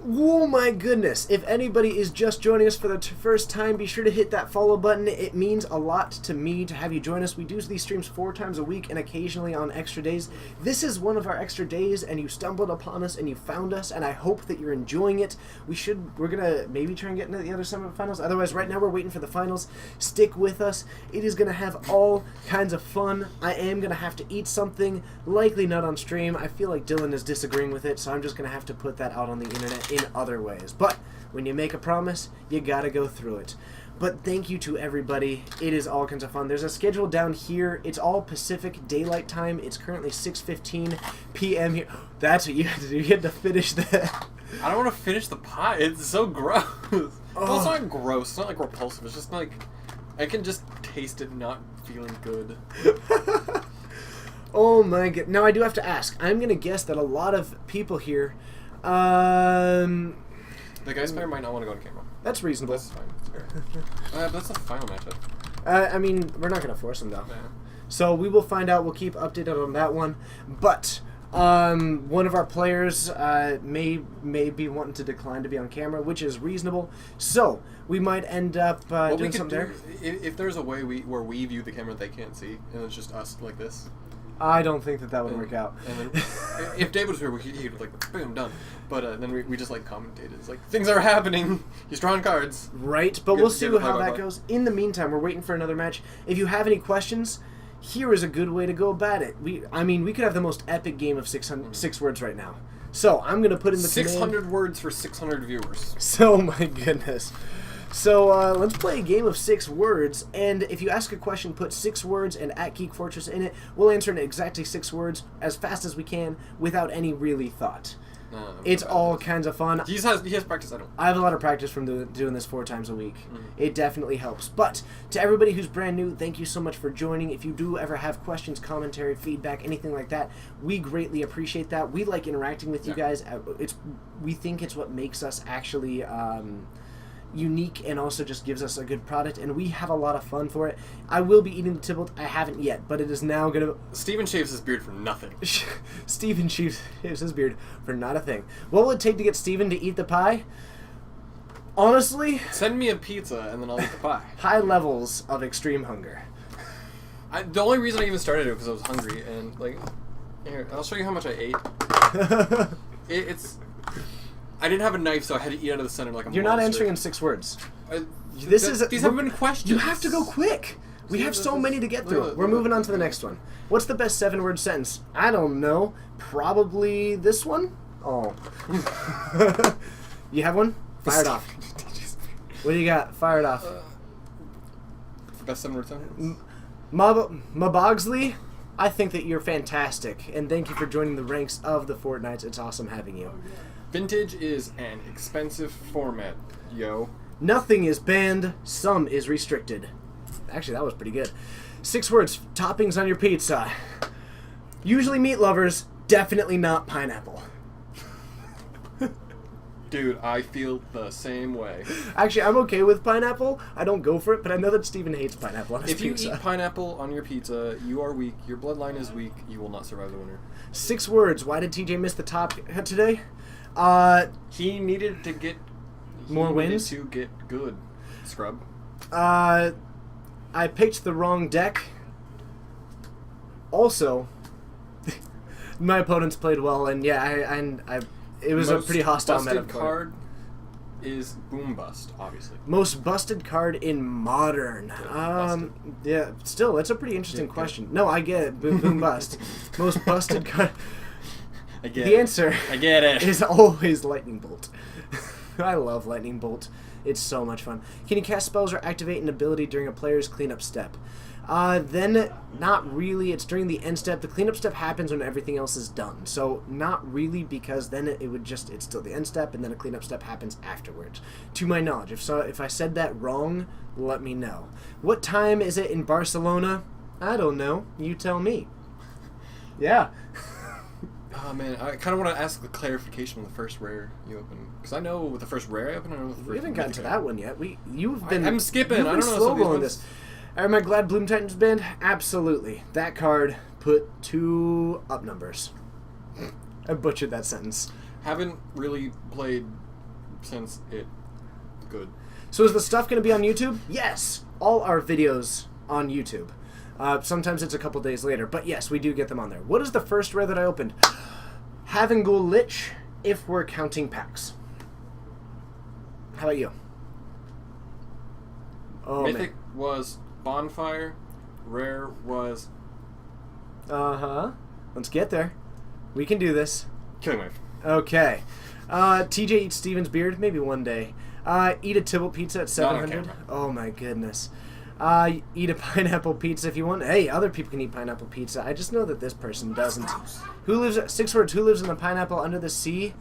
[SPEAKER 8] Oh my goodness. If anybody is just joining us for the first time, be sure to hit that follow button. It means a lot to me to have you join us. We do these streams 4 times a week and occasionally on extra days. This is one of our extra days, and you stumbled upon us and you found us, and I hope that you're enjoying it. We're gonna maybe try and get into the other semifinals. Otherwise, right now we're waiting for the finals. Stick with us. It is gonna have all kinds of fun. I am gonna have to eat something, likely not on stream. I feel like Dylan is disagreeing with it, so I'm just gonna have to put that out on the internet in other ways. But when you make a promise, you gotta go through it. But thank you to everybody. It is all kinds of fun. There's a schedule down here. It's all Pacific Daylight Time. It's currently 6:15 p.m. here. That's what you had to do. You had to finish that.
[SPEAKER 2] I don't want to finish the pie. It's so gross.
[SPEAKER 8] Oh.
[SPEAKER 2] Well, it's not gross. It's not like repulsive. It's just like I can just taste it not feeling good.
[SPEAKER 8] Oh my god. Now I do have to ask. I'm gonna guess that a lot of people here
[SPEAKER 2] The guy's player might not want to go on camera.
[SPEAKER 8] that's reasonable.
[SPEAKER 2] That's fine. It's fair. But that's the final matchup.
[SPEAKER 8] I mean, we're not going to force them, though.
[SPEAKER 2] Yeah.
[SPEAKER 8] So we will find out. We'll keep updated on that one. But one of our players may be wanting to decline to be on camera, which is reasonable. So we might end up
[SPEAKER 2] What we
[SPEAKER 8] doing
[SPEAKER 2] could
[SPEAKER 8] something
[SPEAKER 2] do,
[SPEAKER 8] there.
[SPEAKER 2] if there's a way where we view the camera they can't see, and it's just us like this.
[SPEAKER 8] I don't think that would work out.
[SPEAKER 2] And then if David was here, he'd be like, boom, done. But then we just like commentated. It's like, things are happening. He's drawing cards.
[SPEAKER 8] Right, but
[SPEAKER 2] Good-
[SPEAKER 8] we'll see
[SPEAKER 2] good
[SPEAKER 8] how that
[SPEAKER 2] play-by-play.
[SPEAKER 8] goes. In the meantime, we're waiting for another match. If you have any questions, here is a good way to go about it. We could have the most epic game of 6 words right now. So I'm gonna put in the
[SPEAKER 2] 600
[SPEAKER 8] command.
[SPEAKER 2] words for 600 viewers.
[SPEAKER 8] So my goodness. So let's play a game of 6 words, and if you ask a question, put 6 words and @Geek Fortress in it. We'll answer in exactly 6 words as fast as we can without any really thought. It's all kinds of fun.
[SPEAKER 2] He has practice. I don't.
[SPEAKER 8] I have a lot of practice from doing this 4 times a week. It definitely helps. But to everybody who's brand new, thank you so much for joining. If you do ever have questions, commentary, feedback, anything like that, we greatly appreciate that. We like interacting with you guys. We think it's what makes us actually unique and also just gives us a good product, and we have a lot of fun for it. I will be eating the Tybalt. I haven't yet, but it is now going to...
[SPEAKER 2] Steven shaves his beard for nothing.
[SPEAKER 8] Steven shaves his beard for not a thing. What will it take to get Steven to eat the pie? Honestly...
[SPEAKER 2] Send me a pizza, and then I'll eat the pie.
[SPEAKER 8] High levels of extreme hunger.
[SPEAKER 2] The only reason I even started it was because I was hungry, and, like... Here, I'll show you how much I ate. It's... I didn't have a knife, so I had to eat out of the center like a
[SPEAKER 8] You're
[SPEAKER 2] monster.
[SPEAKER 8] not answering in 6 words.
[SPEAKER 2] These haven't been questions.
[SPEAKER 8] You have to go quick. We have so many to get through. We're moving on to the next one. What's the best 7-word sentence? I don't know. Probably this one? Oh. You have one? Fire it off. What do you got? Fire it off.
[SPEAKER 2] Best 7-word sentence?
[SPEAKER 8] Mabogsley, I think that you're fantastic, and thank you for joining the ranks of the Fortnites. It's awesome having you.
[SPEAKER 2] Vintage is an expensive format, yo.
[SPEAKER 8] Nothing is banned, some is restricted. Actually, that was pretty good. 6 words, toppings on your pizza. Usually meat lovers, definitely not pineapple.
[SPEAKER 2] Dude, I feel the same way.
[SPEAKER 8] Actually, I'm okay with pineapple. I don't go for it, but I know that Steven hates pineapple on his pizza.
[SPEAKER 2] If you eat pineapple on your pizza, you are weak. Your bloodline is weak. You will not survive the winter.
[SPEAKER 8] 6 words, why did TJ miss the top today?
[SPEAKER 2] He needed to get
[SPEAKER 8] more wins
[SPEAKER 2] to get good. Scrub.
[SPEAKER 8] I picked the wrong deck. Also, my opponents played well, and yeah, it was a pretty hostile meta.
[SPEAKER 2] Most busted card is Boom Bust, obviously.
[SPEAKER 8] Most busted card in Modern. Yeah, still, that's a pretty interesting question. No, I get it. Boom Bust. Most busted card.
[SPEAKER 2] I get
[SPEAKER 8] the answer
[SPEAKER 2] I get it.
[SPEAKER 8] is always Lightning Bolt. I love Lightning Bolt. It's so much fun. Can you cast spells or activate an ability during a player's cleanup step? Then, not really. It's during the end step. The cleanup step happens when everything else is done. So, not really, because then it's still the end step, and then a cleanup step happens afterwards. To my knowledge. If I said that wrong, let me know. What time is it in Barcelona? I don't know. You tell me. Yeah.
[SPEAKER 2] Oh man, I kind of want to ask the clarification on the first rare you open, because I know with the first rare I open, I know with the first.
[SPEAKER 8] We haven't gotten to that one yet. You've been.
[SPEAKER 2] I'm skipping.
[SPEAKER 8] You've been
[SPEAKER 2] I don't know.
[SPEAKER 8] slow rolling this. Am I glad Bloom Titans banned? Absolutely. That card put 2 up numbers. I butchered that sentence.
[SPEAKER 2] Haven't really played since it. Good.
[SPEAKER 8] So is the stuff going to be on YouTube? Yes. All our videos on YouTube. Sometimes it's a couple days later, but yes, we do get them on there. What is the first rare that I opened? Havengul Lich, if we're counting packs. How about you? Oh,
[SPEAKER 2] Mythic was Bonfire. Rare was...
[SPEAKER 8] Uh-huh. Let's get there. We can do this.
[SPEAKER 2] Killing Wave.
[SPEAKER 8] Okay. TJ eats Steven's beard? Maybe one day. Eat a Tybalt pizza at 700? Oh my goodness. Eat a pineapple pizza if you want. Hey, other people can eat pineapple pizza. I just know that this person doesn't. Who lives... 6 words. Who lives in the pineapple under the sea?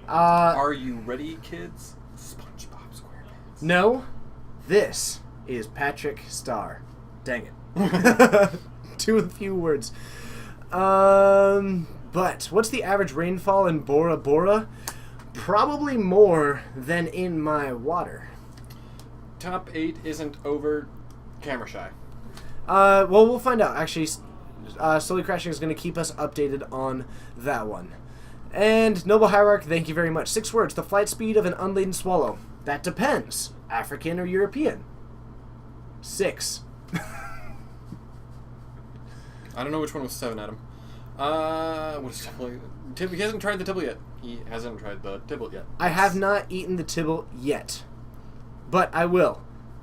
[SPEAKER 2] Are you ready, kids? SpongeBob SquarePants.
[SPEAKER 8] No. This is Patrick Starr. Dang it. Too few words. But what's the average rainfall in Bora Bora? Probably more than in my water.
[SPEAKER 2] Top 8 isn't over. Camera shy.
[SPEAKER 8] Well, we'll find out. Actually, Slowly Crashing is going to keep us updated on that one. And Noble Hierarch, thank you very much. 6 words. The flight speed of an unladen swallow. That depends. African or European? 6.
[SPEAKER 2] I don't know which one was 7, Adam. What is Tybalt? He hasn't tried the Tybalt yet. He hasn't tried the Tybalt yet.
[SPEAKER 8] I have not eaten the Tybalt yet. But I will.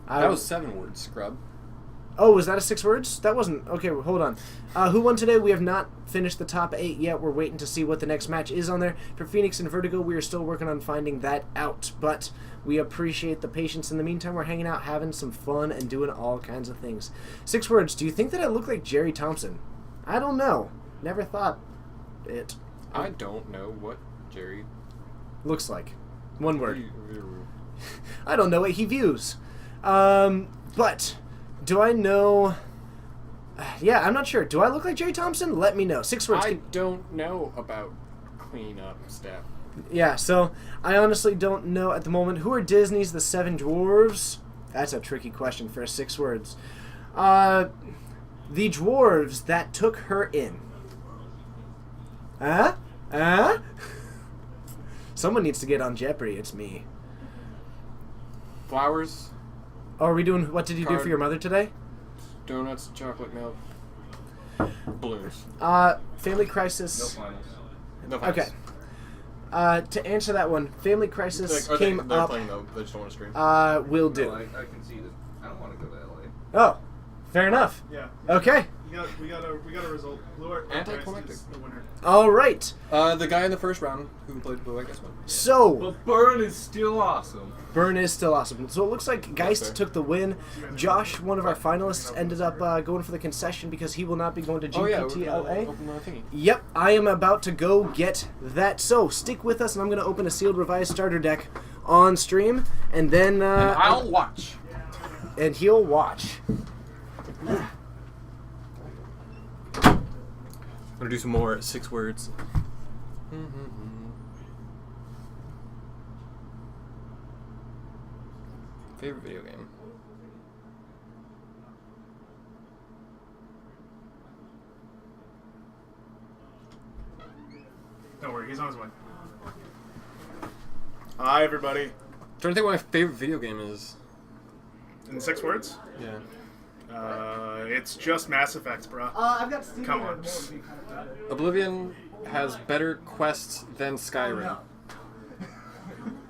[SPEAKER 2] That was 7 words, scrub.
[SPEAKER 8] Oh, was that a 6 words? That wasn't... Okay, hold on. Who won today? We have not finished the top 8 yet. We're waiting to see what the next match is on there. For Phoenix and Vertigo, we are still working on finding that out. But we appreciate the patience. In the meantime, we're hanging out, having some fun, and doing all kinds of things. 6 words. Do you think that I look like Jerry Thompson? I don't know. Never thought it.
[SPEAKER 2] I don't know what Jerry
[SPEAKER 8] Looks like. One word. I don't know what he views. But... Do I know... Yeah, I'm not sure. Do I look like Jerry Thompson? Let me know. 6 words.
[SPEAKER 2] I don't know about cleanup staff.
[SPEAKER 8] Yeah, so I honestly don't know at the moment. Who are Disney's The Seven Dwarves? That's a tricky question for 6 words. The dwarves that took her in. Huh? Huh? Someone needs to get on Jeopardy. It's me.
[SPEAKER 2] Flowers,
[SPEAKER 8] Oh, are we doing... What did you do
[SPEAKER 2] Card.
[SPEAKER 8] for your mother today?
[SPEAKER 2] donuts, chocolate milk, balloons.
[SPEAKER 8] Family Crisis...
[SPEAKER 3] No finals.
[SPEAKER 2] No thanks.
[SPEAKER 8] Okay. To answer that one, Family Crisis came
[SPEAKER 2] they're
[SPEAKER 8] up.
[SPEAKER 2] playing though. They just don't want to stream.
[SPEAKER 8] Will do.
[SPEAKER 7] No, I conceded. I don't want to go to LA.
[SPEAKER 8] Oh, fair enough.
[SPEAKER 6] Yeah.
[SPEAKER 8] Okay.
[SPEAKER 6] We got a result. Blue Art
[SPEAKER 2] Anticlimactic.
[SPEAKER 6] is the winner.
[SPEAKER 8] All right.
[SPEAKER 2] The guy in the first round who played blue, I guess won.
[SPEAKER 8] So,
[SPEAKER 7] But Burn is still awesome.
[SPEAKER 8] Burn is still awesome. So it looks like Geist
[SPEAKER 2] fair.
[SPEAKER 8] took the win. Josh, one of our finalists, ended up going for the concession because he will not be going to
[SPEAKER 2] Oh yeah,
[SPEAKER 8] GPT LA.
[SPEAKER 2] open the thingy.
[SPEAKER 8] Yep, I am about to go get that. So stick with us, and I'm going to open a sealed revised starter deck on stream, and then
[SPEAKER 7] And I'll watch.
[SPEAKER 8] and he'll watch.
[SPEAKER 2] I'm gonna do some more 6 words. Favorite video game?
[SPEAKER 6] Don't worry, he's on his way. Hi, everybody.
[SPEAKER 2] trying to think what my favorite video game is.
[SPEAKER 6] In 6 words?
[SPEAKER 2] Yeah.
[SPEAKER 6] It's just Mass Effect, bro.
[SPEAKER 8] I've got Steve.
[SPEAKER 6] Come on.
[SPEAKER 2] Oblivion has better quests than Skyrim.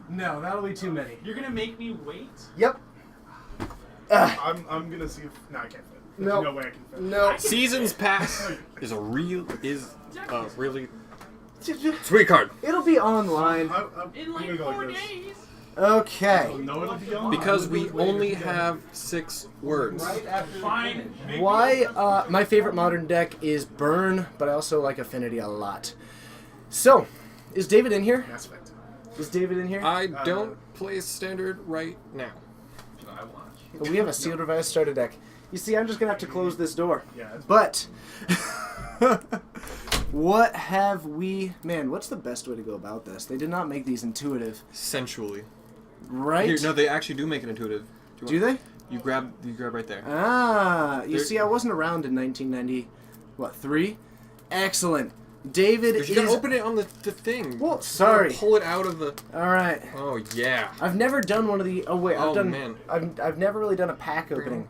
[SPEAKER 8] No, that'll be too many.
[SPEAKER 4] You're gonna make me wait?
[SPEAKER 8] Yep.
[SPEAKER 6] I'm gonna see if... No, I can't fit. There's
[SPEAKER 8] No.
[SPEAKER 6] no way I can fit.
[SPEAKER 8] No.
[SPEAKER 2] Seasons Pass is a really sweet card.
[SPEAKER 8] It'll be online.
[SPEAKER 6] I'm
[SPEAKER 4] In
[SPEAKER 6] gonna
[SPEAKER 4] like
[SPEAKER 6] go
[SPEAKER 4] 4
[SPEAKER 6] like this.
[SPEAKER 4] days.
[SPEAKER 8] Okay.
[SPEAKER 6] No, it'll be on.
[SPEAKER 2] Because we only have 6 words.
[SPEAKER 4] Fine.
[SPEAKER 8] Why? My favorite modern deck is Burn, but I also like Affinity a lot. So, is David in here?
[SPEAKER 6] Mass Effect.
[SPEAKER 8] Is David in here?
[SPEAKER 2] I don't play standard right now.
[SPEAKER 7] I watch.
[SPEAKER 8] We have a sealed revised starter deck. You see, I'm just gonna have to close this door.
[SPEAKER 6] Yeah. It's
[SPEAKER 8] But what have we? Man, what's the best way to go about this? They did not make these intuitive,
[SPEAKER 2] Sensually.
[SPEAKER 8] right?
[SPEAKER 2] Here, no, they actually do make it intuitive.
[SPEAKER 8] Do they?
[SPEAKER 2] You grab right there.
[SPEAKER 8] Ah, you
[SPEAKER 2] There-
[SPEAKER 8] see, I wasn't around in 1990. What, 3? Excellent. David
[SPEAKER 2] You gotta
[SPEAKER 8] is.
[SPEAKER 2] open it on the thing.
[SPEAKER 8] Well,
[SPEAKER 2] You gotta
[SPEAKER 8] sorry.
[SPEAKER 2] Pull it out of the.
[SPEAKER 8] All right.
[SPEAKER 2] Oh yeah.
[SPEAKER 8] I've never done one of the. Oh wait, I've
[SPEAKER 2] Oh,
[SPEAKER 8] done.
[SPEAKER 2] man.
[SPEAKER 8] I've never really done a pack opening.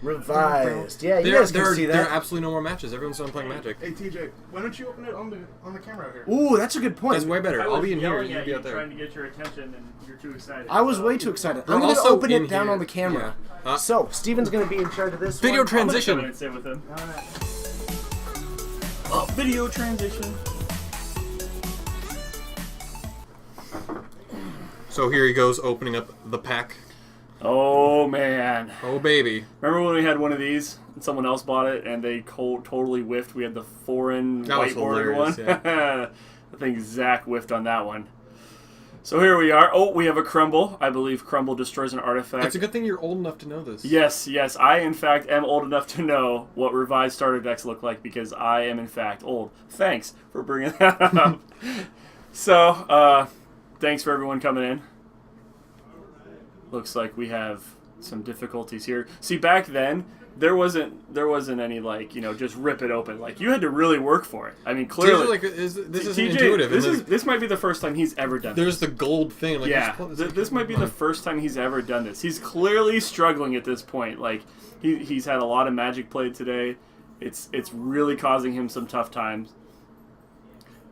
[SPEAKER 8] Revised. Yeah, you
[SPEAKER 2] There,
[SPEAKER 8] guys can
[SPEAKER 2] there,
[SPEAKER 8] see
[SPEAKER 2] there are
[SPEAKER 8] that.
[SPEAKER 2] absolutely no more matches. Everyone's done playing Magic.
[SPEAKER 6] Hey TJ, why don't you open it on the camera out here?
[SPEAKER 8] Ooh, that's a good point.
[SPEAKER 2] That's way better.
[SPEAKER 3] I
[SPEAKER 2] I'll
[SPEAKER 3] was
[SPEAKER 2] be in here.
[SPEAKER 3] yelling
[SPEAKER 2] You'll
[SPEAKER 3] at
[SPEAKER 2] be
[SPEAKER 3] you,
[SPEAKER 2] out there.
[SPEAKER 3] trying to get your attention, and you're too excited.
[SPEAKER 8] I was way too excited.
[SPEAKER 2] We're
[SPEAKER 8] I'm going to
[SPEAKER 2] also
[SPEAKER 8] open it
[SPEAKER 2] in
[SPEAKER 8] down
[SPEAKER 2] here.
[SPEAKER 8] on the camera.
[SPEAKER 2] Yeah.
[SPEAKER 8] So, Steven's going to be in charge of this
[SPEAKER 2] Video
[SPEAKER 8] one.
[SPEAKER 3] I'm gonna come
[SPEAKER 2] transition.
[SPEAKER 3] in and sit with him.
[SPEAKER 2] Video transition. So here he goes, opening up the pack.
[SPEAKER 3] Oh man!
[SPEAKER 2] Oh baby.
[SPEAKER 3] Remember when we had one of these and someone else bought it and they totally whiffed? We had the foreign
[SPEAKER 2] That was
[SPEAKER 3] whiteboard one.
[SPEAKER 2] hilarious,
[SPEAKER 3] I think Zach whiffed on that one. So here we are. Oh, we have a crumble. I believe crumble destroys an artifact.
[SPEAKER 2] It's a good thing you're old enough to know this.
[SPEAKER 3] Yes, I in fact am old enough to know what revised starter decks look like because I am in fact old. Thanks for bringing that up. So, thanks for everyone coming in. Looks like we have some difficulties here. See, back then there wasn't any like just rip it open. Like you had to really work for it. I mean, clearly,
[SPEAKER 2] This isn't
[SPEAKER 3] TJ,
[SPEAKER 2] intuitive.
[SPEAKER 3] This might be the first time he's ever done.
[SPEAKER 2] There's the gold thing. Like,
[SPEAKER 3] Yeah,
[SPEAKER 2] just-
[SPEAKER 3] this might be the first time he's ever done this. He's clearly struggling at this point. Like he's had a lot of Magic played today. It's really causing him some tough times.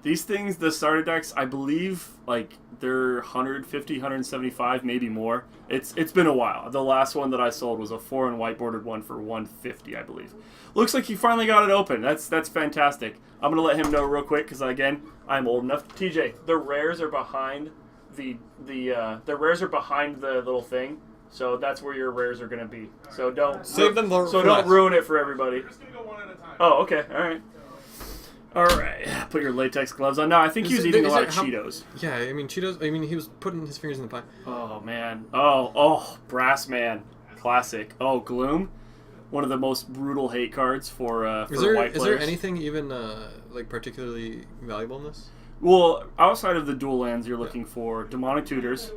[SPEAKER 3] These things, the starter decks, I believe, like, they're 150, 175, maybe more. It's been a while. The last one that I sold was a 4 and whiteboarded one for 150, I believe. Looks like he finally got it open. That's fantastic. I'm gonna let him know real quick because again, I'm old enough. TJ, the rares are behind the rares are behind the little thing, so that's where your rares are gonna be. So don't
[SPEAKER 2] Save them.
[SPEAKER 3] So don't ruin it for everybody. Oh, okay, all right. All right, put your latex gloves on. No, I think he was eating a lot of Cheetos.
[SPEAKER 2] Yeah, I mean Cheetos. I mean he was putting his fingers in the pie.
[SPEAKER 3] Oh man. Oh, Brass Man, classic. Oh, Gloom, one of the most brutal hate cards for white players.
[SPEAKER 2] Is there anything even like particularly valuable in this?
[SPEAKER 3] Well, outside of the dual lands, you're looking for Demonic Tutors.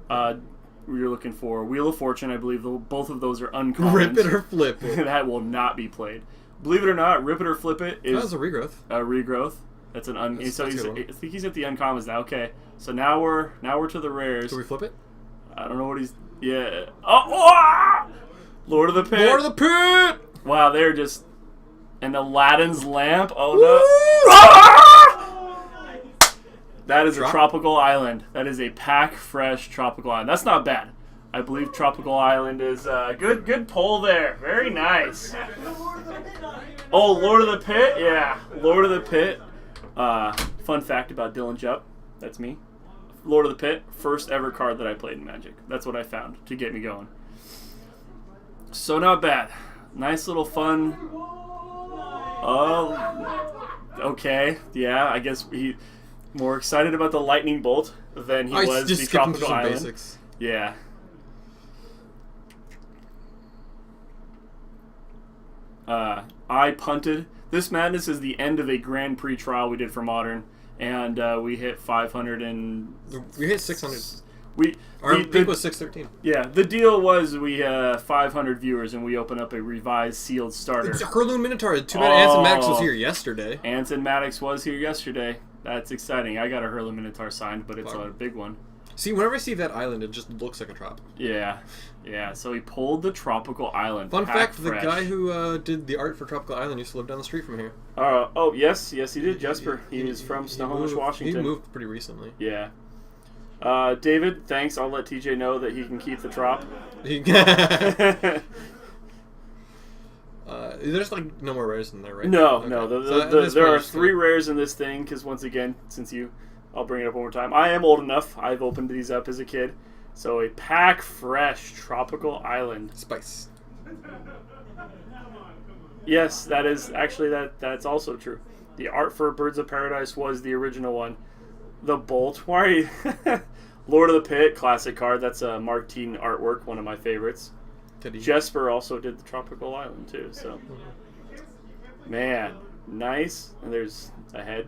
[SPEAKER 3] You're looking for Wheel of Fortune. I believe both of those are uncommons.
[SPEAKER 2] Rip it or flip it.
[SPEAKER 3] That will not be played. Believe it or not, Rip It or Flip It is
[SPEAKER 2] That's a regrowth.
[SPEAKER 3] A regrowth. That's an I think he's at the uncommons now. Okay, so now we're to the rares.
[SPEAKER 2] Can we flip it?
[SPEAKER 3] I don't know what he's. Yeah. Oh! Lord of the Pit.
[SPEAKER 2] Lord of the Pit.
[SPEAKER 3] Wow, they're just. And Aladdin's lamp. Oh no. That is a tropical island. That is a pack fresh tropical island. That's not bad. I believe Tropical Island is good pull there. Very nice. Oh, Lord of the Pit? Yeah, Lord of the Pit. Fun fact about Dylan Jupp. That's me. Lord of the Pit, first ever card that I played in Magic. That's what I found to get me going. So not bad. Nice little fun. Oh, okay. Yeah, I guess he more excited about the lightning bolt than he was the Tropical Island. Basics. Yeah. I punted. This madness is the end of a Grand Prix trial we did for Modern, and we hit 500 and...
[SPEAKER 2] We hit 600.
[SPEAKER 3] Our
[SPEAKER 2] peak was 613.
[SPEAKER 3] Yeah, the deal was we 500 viewers, and we open up a revised sealed starter.
[SPEAKER 2] It's a Heirloom Minotaur. Too bad Anson Maddox was here yesterday.
[SPEAKER 3] Anson Maddox was here yesterday. That's exciting. I got a Heirloom Minotaur signed, but it's a big one.
[SPEAKER 2] See, whenever I see that island, it just looks like a trop.
[SPEAKER 3] Yeah. So he pulled the Tropical Island.
[SPEAKER 2] Fun fact: the guy who did the art for Tropical Island used to live down the street from here.
[SPEAKER 3] Yes, he did. Jesper. He was from Snohomish, Washington.
[SPEAKER 2] He moved pretty recently.
[SPEAKER 3] Yeah. David, thanks. I'll let TJ know that he can keep the trop.
[SPEAKER 2] There's like no more rares in there, right?
[SPEAKER 3] No.
[SPEAKER 2] Okay.
[SPEAKER 3] There are 3 rares in this thing because once again, I'll bring it up one more time. I am old enough. I've opened these up as a kid. So a pack fresh Tropical Island.
[SPEAKER 2] Spice.
[SPEAKER 3] Yes, that is actually that's also true. The art for Birds of Paradise was the original one. The Bolt. Why are you Lord of the Pit, classic card. That's a Mark Teaton artwork, one of my favorites. Jesper also did the Tropical Island too, so man, nice. And there's a head.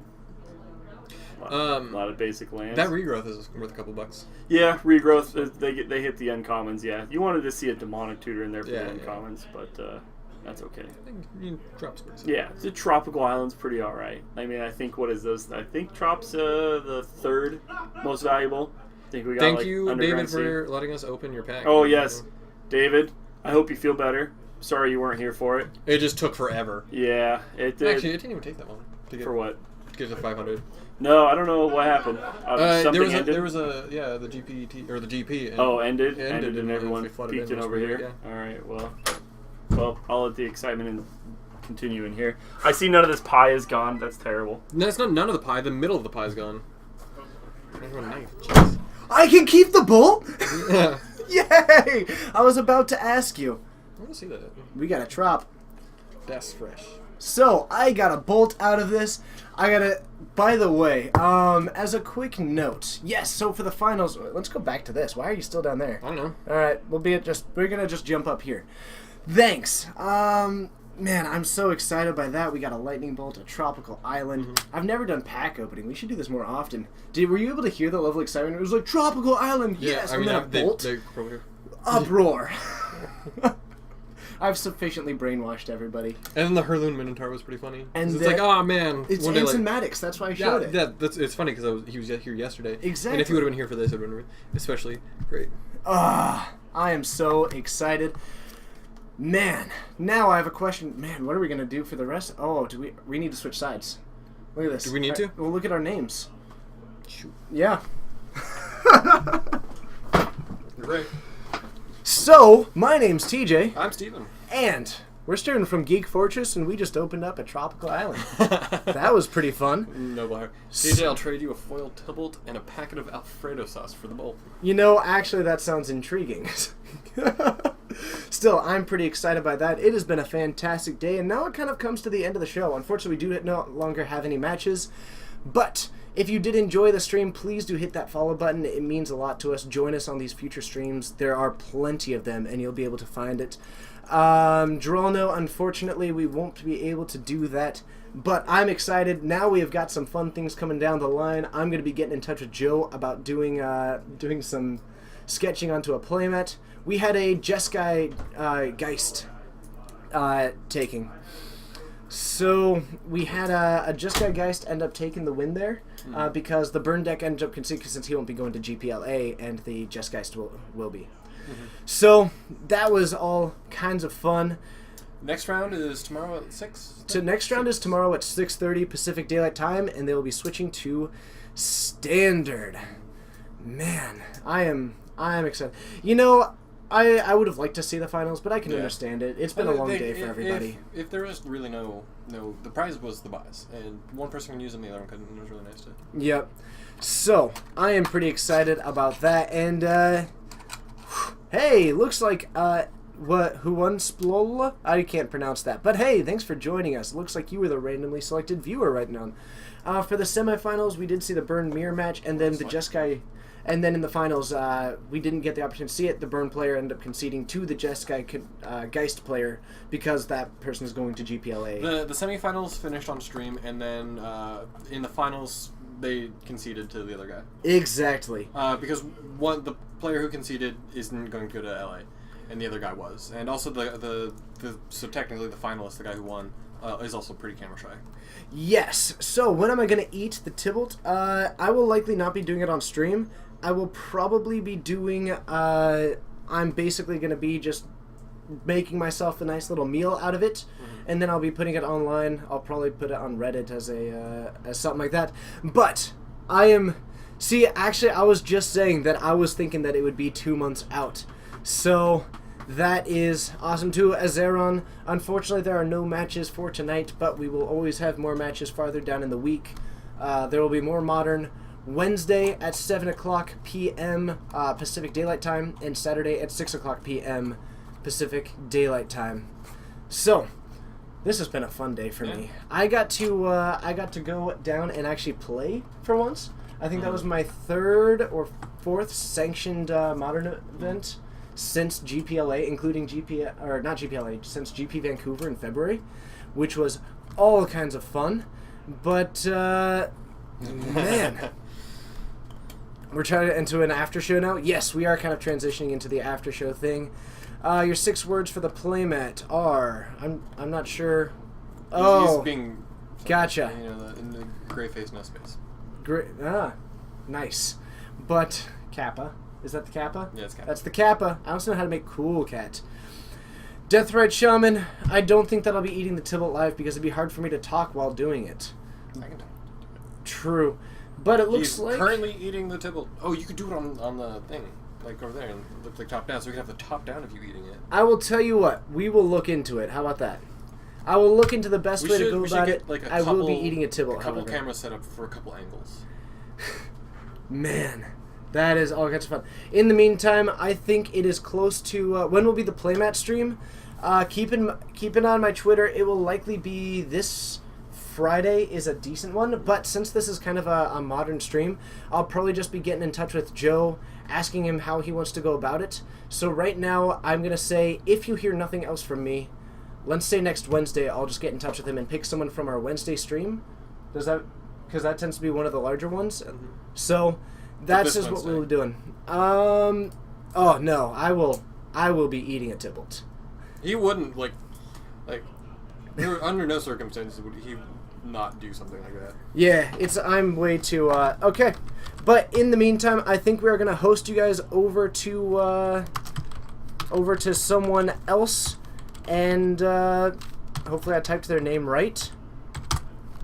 [SPEAKER 3] A lot of basic lands.
[SPEAKER 2] That regrowth is worth a couple bucks.
[SPEAKER 3] Yeah, regrowth. They hit the uncommons. Yeah, you wanted to see a demonic tutor in there for the uncommons, but that's okay.
[SPEAKER 2] I think Trop's pretty simple.
[SPEAKER 3] Yeah, the Tropical Island's pretty all right. I mean, I think what is this? I think Trop's the 3rd most valuable. I think we got.
[SPEAKER 2] Thank you, David, for letting us open your pack.
[SPEAKER 3] Oh yes, David. I hope you feel better. Sorry you weren't here for it.
[SPEAKER 2] It just took forever.
[SPEAKER 3] Yeah, it did.
[SPEAKER 2] Actually, it didn't even take that long.
[SPEAKER 3] For what?
[SPEAKER 2] To get to 500.
[SPEAKER 3] No, I don't know what happened.
[SPEAKER 2] There was the GPT or the GP.
[SPEAKER 3] Ended and everyone peeked in over here. Yeah. All right, well, I'll let the excitement continue in here. I see none of this pie is gone. That's terrible.
[SPEAKER 2] No, it's not none of the pie. The middle of the pie is gone. Jeez.
[SPEAKER 8] I can keep the bolt.
[SPEAKER 2] Yeah.
[SPEAKER 8] Yay! I was about to ask you.
[SPEAKER 2] I want to see that.
[SPEAKER 8] We got a trop.
[SPEAKER 2] That's fresh.
[SPEAKER 8] So, I got a bolt out of this. By the way, as a quick note, yes, so for the finals, let's go back to this. Why are you still down there?
[SPEAKER 2] I don't know.
[SPEAKER 8] Alright, we're gonna just jump up here. Thanks. Man, I'm so excited by that. We got a lightning bolt, a tropical island. Mm-hmm. I've never done pack opening. We should do this more often. Were you able to hear the level of excitement? It was like, tropical island, yes!
[SPEAKER 2] I mean,
[SPEAKER 8] and then a bolt. Uproar. I've sufficiently brainwashed everybody.
[SPEAKER 2] And then the Heirloom Minotaur was pretty funny.
[SPEAKER 8] And
[SPEAKER 2] it's like, oh man.
[SPEAKER 8] It's Anson Maddox, that's why I showed it.
[SPEAKER 2] Yeah, it's funny because he was here yesterday.
[SPEAKER 8] Exactly.
[SPEAKER 2] And if he would have been here for this, it would have been especially great.
[SPEAKER 8] I am so excited. Man, now I have a question. Man, what are we going to do for the rest? Oh, we need to switch sides. Look at this.
[SPEAKER 2] Do we need to?
[SPEAKER 8] Well, look at our names.
[SPEAKER 2] Shoot.
[SPEAKER 8] Yeah.
[SPEAKER 2] You're right.
[SPEAKER 8] So, my name's TJ,
[SPEAKER 2] I'm Steven.
[SPEAKER 8] and we're starting from Geek Fortress, and we just opened up a tropical island. That was pretty fun.
[SPEAKER 2] Noble heart. TJ, I'll trade you a foiled Tybalt and a packet of Alfredo sauce for the bowl.
[SPEAKER 8] You know, actually, that sounds intriguing. Still, I'm pretty excited by that. It has been a fantastic day, and now it kind of comes to the end of the show. Unfortunately, we do no longer have any matches, but if you did enjoy the stream, please do hit that follow button. It means a lot to us. Join us on these future streams. There are plenty of them, and you'll be able to find it. Drolno, unfortunately, we won't be able to do that, but I'm excited. Now we have got some fun things coming down the line. I'm going to be getting in touch with Joe about doing some sketching onto a playmat. We had a Jeskai Geist taking. So we had a Jeskai Geist end up taking the win there because the burn deck ended up conceding since he won't be going to GPLA and the Jesgeist will be. So that was all kinds of fun.
[SPEAKER 2] Next round is tomorrow at 6?
[SPEAKER 8] So next round is tomorrow at 6:30 Pacific Daylight Time, and they will be switching to Standard. Man, I am excited. You know, I would have liked to see the finals, but I can understand it. It's been a long day for everybody.
[SPEAKER 2] If there was really no, the prize was the buys, and one person can use them, the other one couldn't. It was really nice to.
[SPEAKER 8] Yep. So I am pretty excited about that, and hey, looks like who won Splola? I can't pronounce that, but hey, thanks for joining us. Looks like you were the randomly selected viewer right now. For the semifinals, we did see the Burn Mirror match, and then the Jeskai. And then in the finals, we didn't get the opportunity to see it. The Burn player ended up conceding to the Jeskai Geist player because that person is going to GPLA.
[SPEAKER 2] The semifinals finished on stream, and then in the finals, they conceded to the other guy.
[SPEAKER 8] Exactly.
[SPEAKER 2] Because the player who conceded isn't going to go to LA, and the other guy was. And also so technically the finalist, the guy who won, is also pretty camera shy.
[SPEAKER 8] Yes. So when am I going to eat the Tybalt? I will likely not be doing it on stream. I will probably be doing, I'm basically going to be just making myself a nice little meal out of it, and then I'll be putting it online. I'll probably put it on Reddit as something like that. But actually, I was just saying that I was thinking that it would be 2 months out. So that is awesome too. Azeron, unfortunately, there are no matches for tonight, but we will always have more matches farther down in the week. There will be more Modern Wednesday at 7 o'clock p.m. Pacific Daylight Time, and Saturday at 6 o'clock p.m. Pacific Daylight Time. So, this has been a fun day for me. I got to go down and actually play for once. I think that was my third or fourth sanctioned Modern event since GPLA, including since GP Vancouver in February, which was all kinds of fun. But man. We're trying to enter an after show now? Yes, we are kind of transitioning into the after show thing. Your 6 words for the playmat are... I'm not sure.
[SPEAKER 2] He's being...
[SPEAKER 8] Gotcha.
[SPEAKER 2] You know, in the gray face, no space.
[SPEAKER 8] Nice. But, Kappa. Is that the Kappa?
[SPEAKER 2] Yeah, it's Kappa.
[SPEAKER 8] That's the Kappa. I also know how to make Cool Cat. Deathrite Shaman. I don't think that I'll be eating the Tybalt live because it'd be hard for me to talk while doing it.
[SPEAKER 2] I can talk.
[SPEAKER 8] True. But it looks like...
[SPEAKER 2] He's currently eating the Tybalt. Oh, you could do it on the thing. Like over there and look like top down. So we can have the top down of you eating it.
[SPEAKER 8] I will tell you what. We will look into it. How about that? I will look into the best way to go about it.
[SPEAKER 2] Like
[SPEAKER 8] I will be eating a Tybalt,
[SPEAKER 2] a couple
[SPEAKER 8] however.
[SPEAKER 2] cameras set up for a couple angles.
[SPEAKER 8] Man, that is all kinds of fun. In the meantime, I think it is close to... when will be the playmat stream? Keep an eye on my Twitter. It will likely be this... Friday is a decent one, but since this is kind of a modern stream, I'll probably just be getting in touch with Joe, asking him how he wants to go about it. So right now, I'm going to say, if you hear nothing else from me, let's say next Wednesday, I'll just get in touch with him and pick someone from our Wednesday stream. Because that tends to be one of the larger ones. So that's just what we'll be doing. Oh no, I will be eating a Tybalt.
[SPEAKER 2] He wouldn't, under no circumstances would he not do something like that.
[SPEAKER 8] Yeah, I'm way too, okay. But in the meantime, I think we're going to host you guys over to someone else, and hopefully I typed their name right.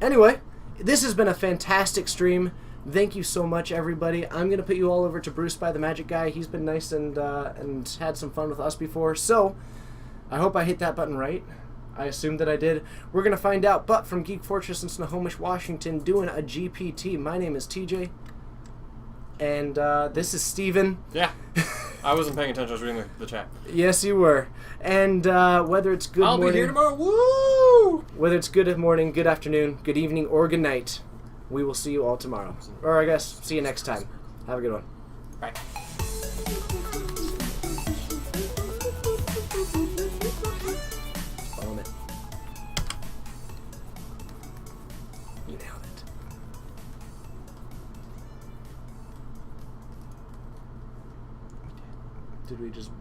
[SPEAKER 8] Anyway, this has been a fantastic stream. Thank you so much, everybody. I'm going to put you all over to Bruce by the Magic Guy. He's been nice and had some fun with us before. So, I hope I hit that button right. I assume that I did. We're going to find out. But from Geek Fortress in Snohomish, Washington, doing a GPT. My name is TJ. And this is Steven.
[SPEAKER 2] Yeah. I wasn't paying attention. I was reading the chat.
[SPEAKER 8] Yes, you were. And whether it's good
[SPEAKER 2] I'll
[SPEAKER 8] morning...
[SPEAKER 2] be here tomorrow. Woo!
[SPEAKER 8] Whether it's good morning, good afternoon, good evening, or good night, we will see you all tomorrow. Or I guess, see you next time. Have a good one.
[SPEAKER 2] Bye.
[SPEAKER 8] Own it. You nailed it. Did we just